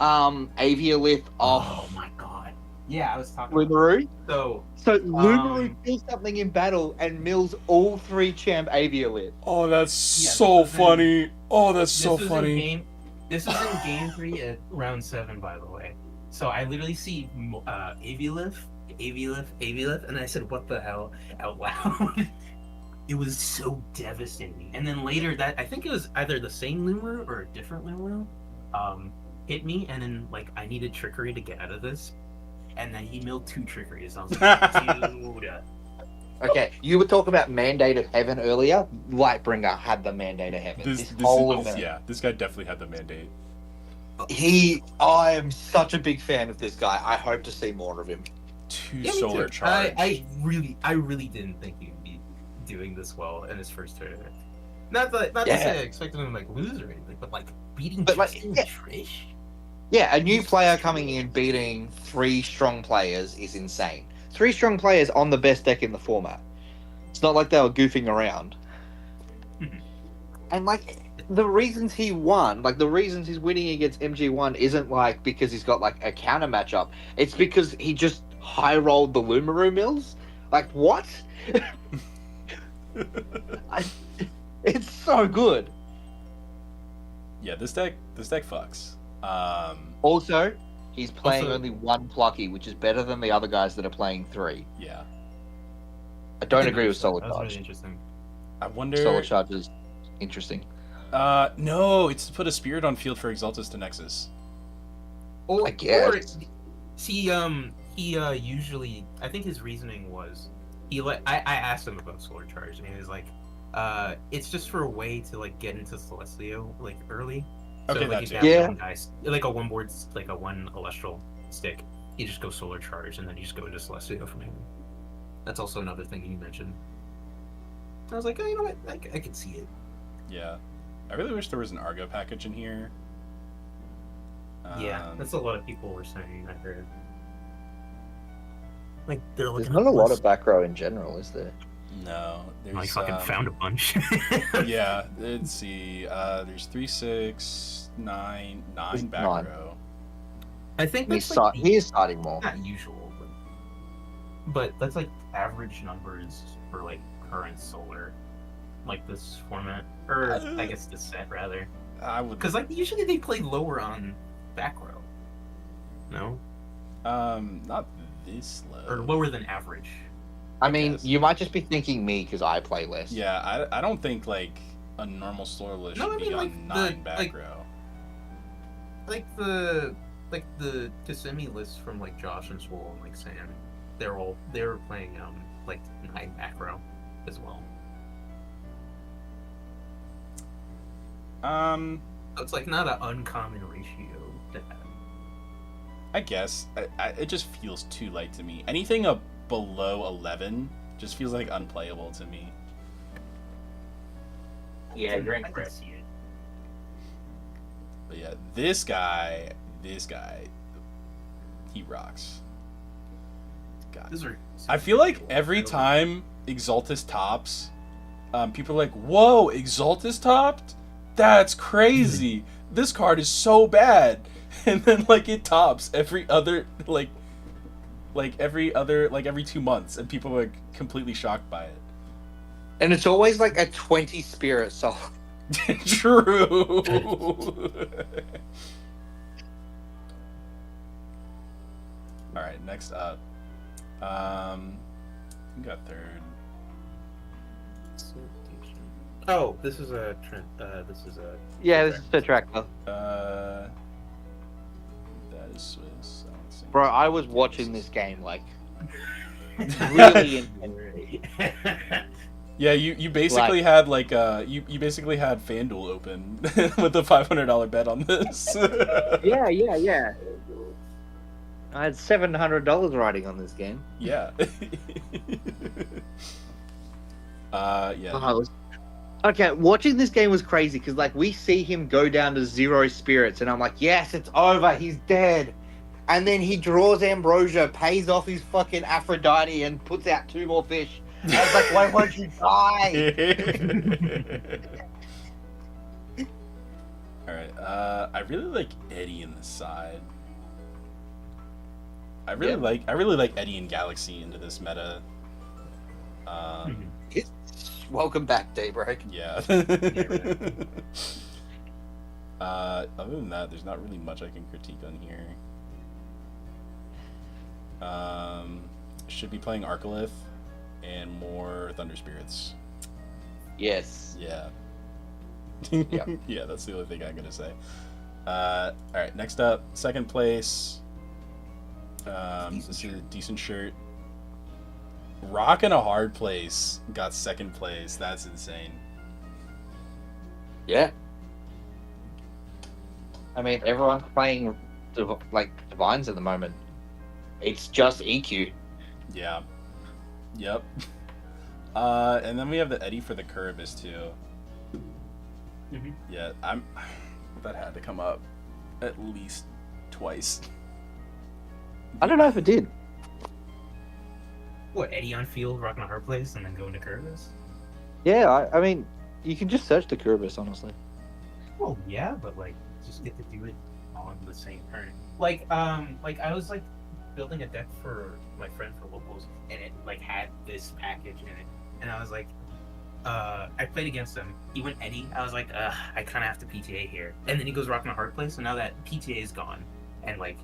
Aviolith off Oh my god! Yeah, I was talking. Lumaroo? So So Lumaroo kills something in battle and mills all 3 champ Aviolith. Oh, that's Yeah, so this is funny. Oh, that's so this was funny. This was in game 3 at round 7, by the way. So I literally see Aviolith, and I said, "What the hell?" out loud. It was so devastating. And then later, that I think it was either the same Lumaroo or a different Lumaroo, hit me, and then like I needed trickery to get out of this, and then he milled 2 trickeries. I was like, dude. Okay, you were talking about Mandate of Heaven earlier. Lightbringer had the Mandate of Heaven. This whole is, event. yeah, this guy definitely had the mandate. I am such a big fan of this guy. I hope to see more of him. 2 Yeah, me solar too. charge. I really didn't think he'd be doing this well in his first tournament. Not to Yeah. say I expected him to like lose or anything, but like beating But, like, Justin yeah. Trish. Yeah, a new player coming in beating 3 strong players is insane. 3 strong players on the best deck in the format. It's not like they were goofing around. And like the reasons he won, like the reasons he's winning against MG1 isn't like because he's got like a counter matchup. It's because he just high rolled the Lumaru mills. Like what? It's so good. Yeah, this deck fucks. Also, he's playing Also- only 1 plucky, which is better than the other guys that are playing 3. Yeah. I don't agree with Solar That was really Charge. interesting. I wonder. Solar Charge is interesting. No, it's to put a spirit on field for Exaltus to Nexus. Or, I guess. he usually, I think his reasoning was, I asked him about Solar Charge, and he was like, it's just for a way to like get into Celestio like early. So Okay, like that if too. you have Yeah. one dice, like a 1 board, like a 1 Elestral stick, you just go Solar Charge, and then you just go into Celestio from him. That's also another thing you mentioned. I was like, oh, you know what, I can see it. Yeah. I really wish there was an Argo package in here. Yeah, that's a lot of people were saying. I heard. Like they're There's looking. not at a lot this. of back row in general, is there? No, there's. I fucking found a bunch. Yeah, let's see. There's 3, 6, 9, 9 There's back 9. row. I think He's, that's like he is starting more. not usual, but that's like average numbers for like current solar, like this format, or I guess this set rather. I would. Because like usually they play lower on back row. No, Not this low. or lower than average. I mean, Yes. you might just be thinking me because I play less. Yeah, I don't think like a normal solar list No, should I be mean, on like, 9 back like- row. Like the Kissimmee list from like Josh and Swole and like Sam, they were playing like 9 back row as well. So it's like not an uncommon ratio to have. I guess it just feels too light to me. Anything up below 11 just feels like unplayable to me. Yeah, you're incorrect. See it. But yeah, this guy, he rocks. God. Those are. I feel like every time Exaltus tops, people are like, "Whoa, Exaltus topped? That's crazy! This card is so bad." And then like it tops every other every 2 months, and people are like, completely shocked by it. And it's always like a 20 spirit soul. True. All right, next up, we got third. Oh, this is a Trent. This is a. Yeah, this is the tractor. That is Swiss. I don't see- Bro, I was watching this game like really intently. Yeah, you basically had like you basically had FanDuel open with a $500 bet on this. Yeah. I had $700 riding on this game. Yeah. Yeah. Oh, okay, watching this game was crazy because like we see him go down to 0 spirits, and I'm like, yes, it's over, he's dead. And then he draws Ambrosia, pays off his fucking Aphrodite, and puts out 2 more fish. I was like, why won't you die? All right. I really like Eddie in the side. I really like Eddie and Galaxy into this meta. Welcome back, Daybreak. Yeah. Other than that, there's not really much I can critique on here. Should be playing Arcolith and more Thunder Spirits. Yes. Yeah. Yeah. Yeah, that's the only thing I'm gonna say. All right, next up, second place. This is a decent shirt. Rock in a hard place got second place. That's insane. Yeah. I mean, everyone's playing like Divines at the moment. It's just EQ. Yeah. Yep. And then we have the Eddie for the Curibus too. Yeah, that had to come up at least twice. I don't know if it did. What, Eddie on field, rocking a hard place, and then going to Curvis? Yeah, I mean, you can just search the Curvis, honestly. Well, yeah, but like, just get to do it on the same turn. Like I was like building a deck for my friend for locals, and it like had this package in it, and I was like, I played against him. He went Eddie. I was like, I kind of have to PTA here, and then he goes rocking a hard place, and now that PTA is gone, and like,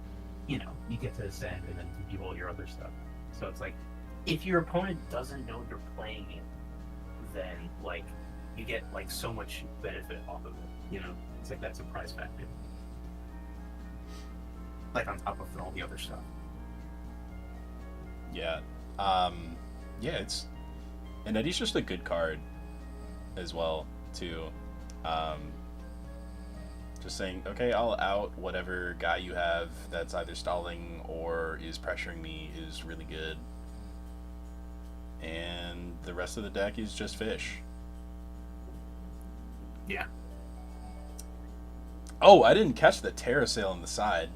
you know, you get to ascend and then do all your other stuff. So it's like, if your opponent doesn't know you're playing it, then like you get like so much benefit off of it. You know, it's like that surprise factor. Like on top of all the other stuff. Yeah. Yeah, and Eddie's just a good card as well, too. Just saying, okay, I'll out whatever guy you have that's either stalling or is pressuring me is really good. And the rest of the deck is just fish. Yeah. Oh, I didn't catch the Terrasail on the side.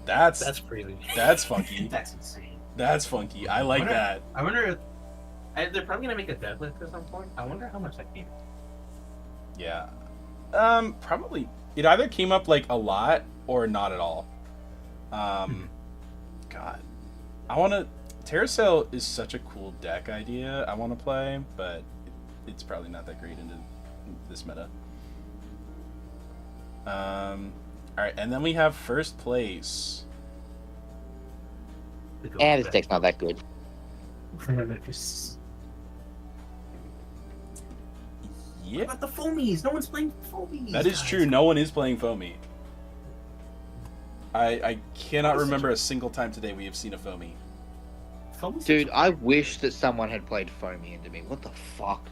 That's crazy. That's funky. That's insane. That's funky. I like that. I wonder if they're probably gonna make a deadlift at some point. I wonder how much that came. Yeah. Probably it either came up like a lot or not at all. God, I want to. Terrasail is such a cool deck idea. I want to play, but it's probably not that great into this meta. All right, and then we have first place. And this deck's not that good. Yeah, What about the foamies? No one's playing foamies. that is true. No one is playing Foamy. I cannot remember a single time today we have seen a Foamy. Foamy's Dude, I wish that someone had played Foamy into me. What the fuck?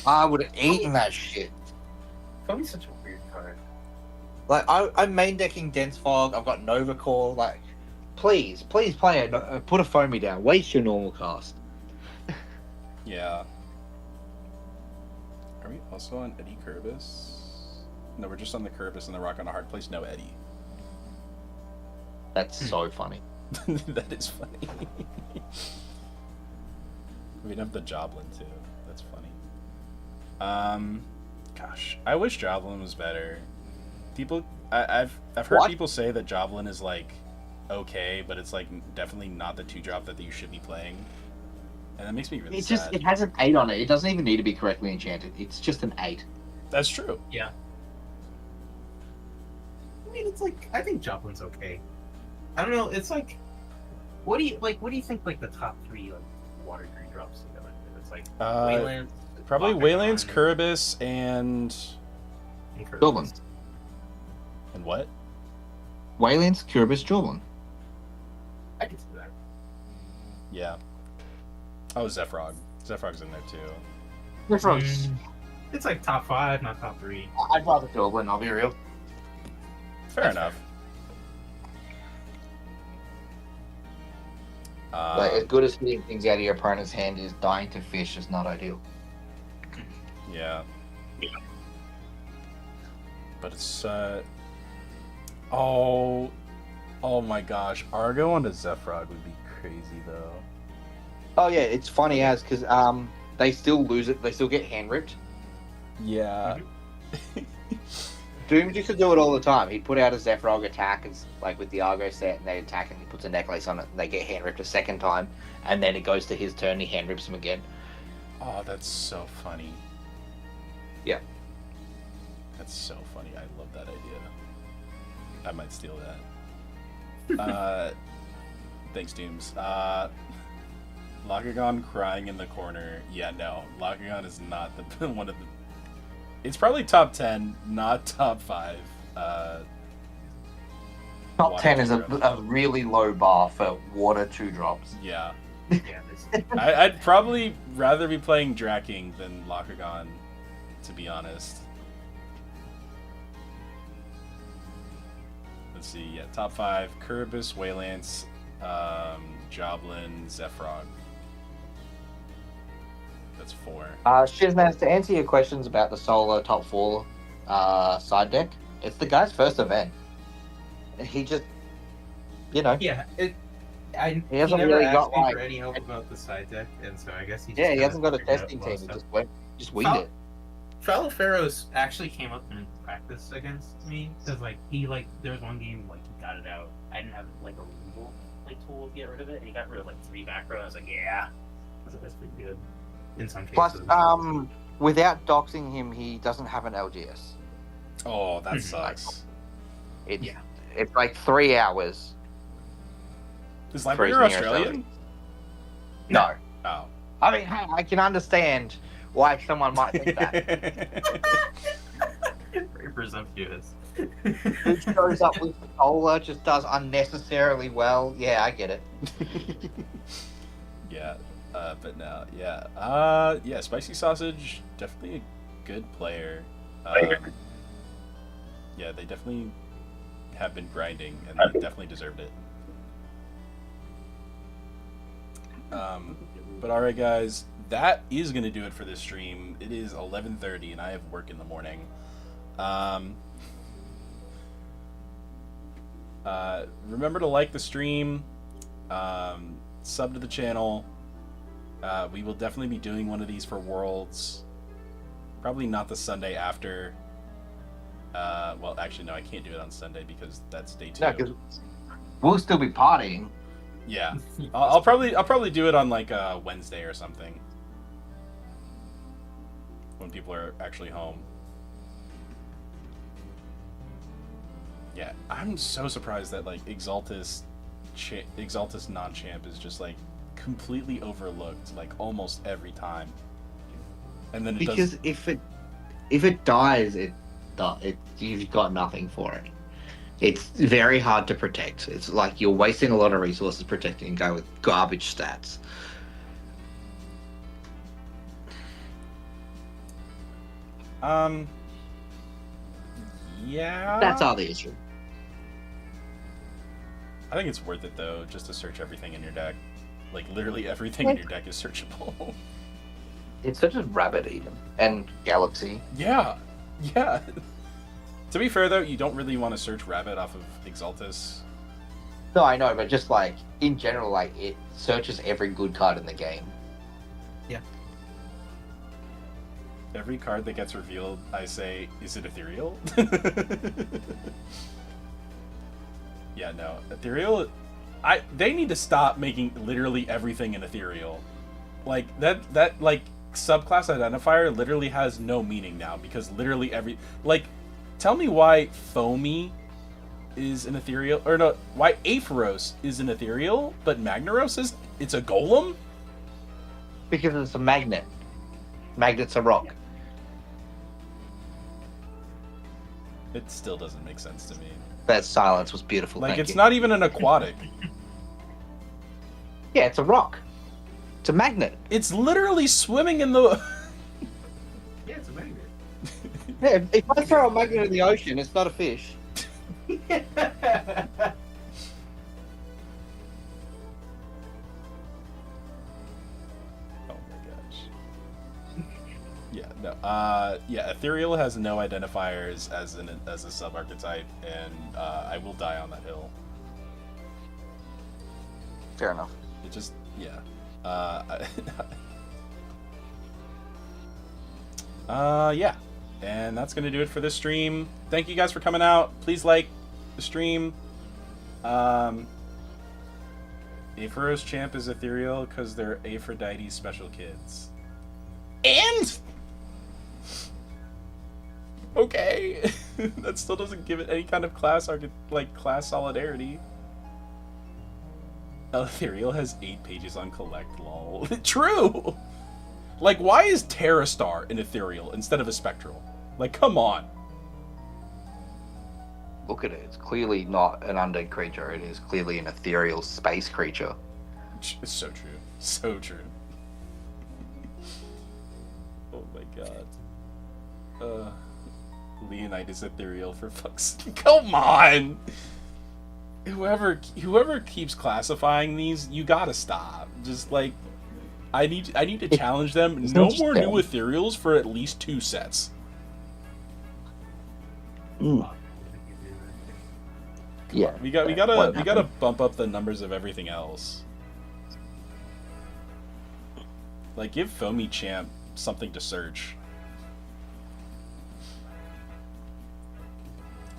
I would have eaten that shit. Foamy's such a weird card. Like, I'm main decking Dense Fog. I've got Nova Core. Like, please play it. Put a Foamy down. Waste your normal cast. Yeah. Are we also on Eddie Curvis? No, we're just on the Curvis and the Rock on a Hard Place. No Eddie. That's so funny. That is funny. We'd have the Joblin too. That's funny. Gosh, I wish Joblin was better. People, I've heard What? people say that Joblin is like okay, but it's like definitely not the 2-drop that you should be playing, and that makes me really sad. It has an 8 on it. It doesn't even need to be correctly enchanted. It's just an 8. That's true. Yeah. I mean, it's like, I think Joplin's okay. I don't know. It's like, what do you think like the top 3 like water green drops to go in? It's like Wayland, Probably Lock Wayland's, Icon, Curvis, and Curvis. Goblin. what? Wayland's, Kurbis, Jorlin. I can see that. Yeah. Oh, Zephyrog. Zephyrog's in there too. It's like top 5, not top 3. I'd rather Jorlin, I'll be real. Fair enough. Like, as good as hitting things out of your opponent's hand is, dying to fish is not ideal. Yeah. But it's oh my gosh, Argo onto Zephyrog would be crazy though. Oh yeah, it's funny as because they still lose it. They still get hand ripped. Yeah. Dooms used to do it all the time. He'd put out a Zephyrog attack, and, like with the Argo set, and they attack, and he puts a necklace on it, and they get hand ripped a second time, and then it goes to his turn, and he hand rips him again. Oh, that's so funny. Yeah. That's so funny. I love that idea. I might steal that. Thanks, Dooms. Lakagon crying in the corner. Yeah, no. Lakagon is not the one of the... It's probably top 10, not top 5. Top 10 is a really low bar for water 2-drops. Yeah. Yeah, I'd probably rather be playing Draking than Lakagon, to be honest. Let's see, yeah, top 5, Kurbis, Waylance, Joblin, Zephyrog. The that's 4. Shizman, to answer your questions about the solo top 4 side deck, it's the guy's first event. He just, Yeah, he hasn't never really asked got, me like- for any help about the side deck, and so I guess he just he kinda hasn't got a figured out testing a lot of team. He stuff. just winged it. Fellow Pharaohs actually came up in practice against me because there was one game he got it out. I didn't have a removal tool to get rid of it, and he got rid of 3 macro. I was like, yeah, that's pretty good in some cases. Plus, without doxing him, he doesn't have an LGS. Oh, that sucks. It's 3 hours. Is for Library his nearest Australian? No. Oh. I mean, hey, I can understand why someone might think that. Very presumptuous. Who shows up with Solar just does unnecessarily well. Yeah, I get it. Yeah, but no, yeah. Spicy Sausage, definitely a good player. Yeah, they definitely have been grinding, and they definitely deserved it. But alright, guys, that is going to do it for this stream. It is 11:30, and I have work in the morning. Remember to like the stream, sub to the channel. We will definitely be doing one of these for Worlds. Probably not the Sunday after. Well, actually, no, I can't do it on Sunday because that's day 2. No, because we'll still be partying. Yeah, I'll probably do it on Wednesday or something when people are actually home. Yeah, I'm so surprised that Exaltus non-champ is just completely overlooked almost every time. And then Because if it dies, you've got nothing for it. It's very hard to protect. It's like you're wasting a lot of resources protecting a guy with garbage stats. Yeah. That's all the issue. I think it's worth it though, just to search everything in your deck. Literally everything in your deck is searchable. It's such as Rabbit even and Galaxy. Yeah. To be fair though, you don't really want to search Rabbit off of Exaltus. No, I know, but just in general, it searches every good card in the game. Yeah. Every card that gets revealed, I say, is it ethereal? Yeah, no. Ethereal, they need to stop making literally everything an ethereal. That subclass identifier literally has no meaning now because literally tell me why Foamy is an ethereal, or no, why Aphoros is an ethereal, but Magnaros it's a golem? Because it's a magnet. Magnet's a rock. It still doesn't make sense to me. That silence was beautiful. Thank It's you. not even an aquatic. Yeah, it's a rock. It's a magnet. It's literally swimming in the... Yeah, it's a magnet. Yeah, if I throw a magnet in the ocean, it's not a fish. Oh my gosh. Yeah, no. Yeah, ethereal has no identifiers as a sub-archetype, and I will die on that hill. Fair enough. It just, yeah. Yeah. And that's going to do it for this stream. Thank you guys for coming out. Please like the stream. Aphoros champ is ethereal because they're Aphrodite special kids. And... Okay. That still doesn't give it any kind of class solidarity. Ethereal has 8 pages on collect, lol. True! Why is Terrastar an ethereal instead of a spectral? Come on. Look at it. It's clearly not an undead creature. It is clearly an ethereal space creature. It's so true. So true. Oh my god. Leonidas ethereal for fuck's sake. Come on! Whoever keeps classifying these, you gotta stop. Just I need to challenge them. it's No not just more new them. ethereals for at least 2 sets. Mm. Yeah. We gotta bump up the numbers of everything else. Like, give Foamy Champ something to search.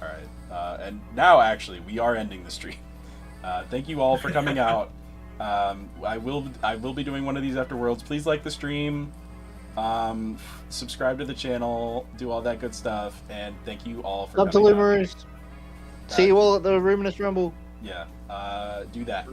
All right, and now actually we are ending the stream. Thank you all for coming out. I will be doing one of these after Worlds. Please like the stream, subscribe to the channel, do all that good stuff, and thank you all for Love to coming out. Lumerous. See you all at the Luminous Rumble. Yeah, do that.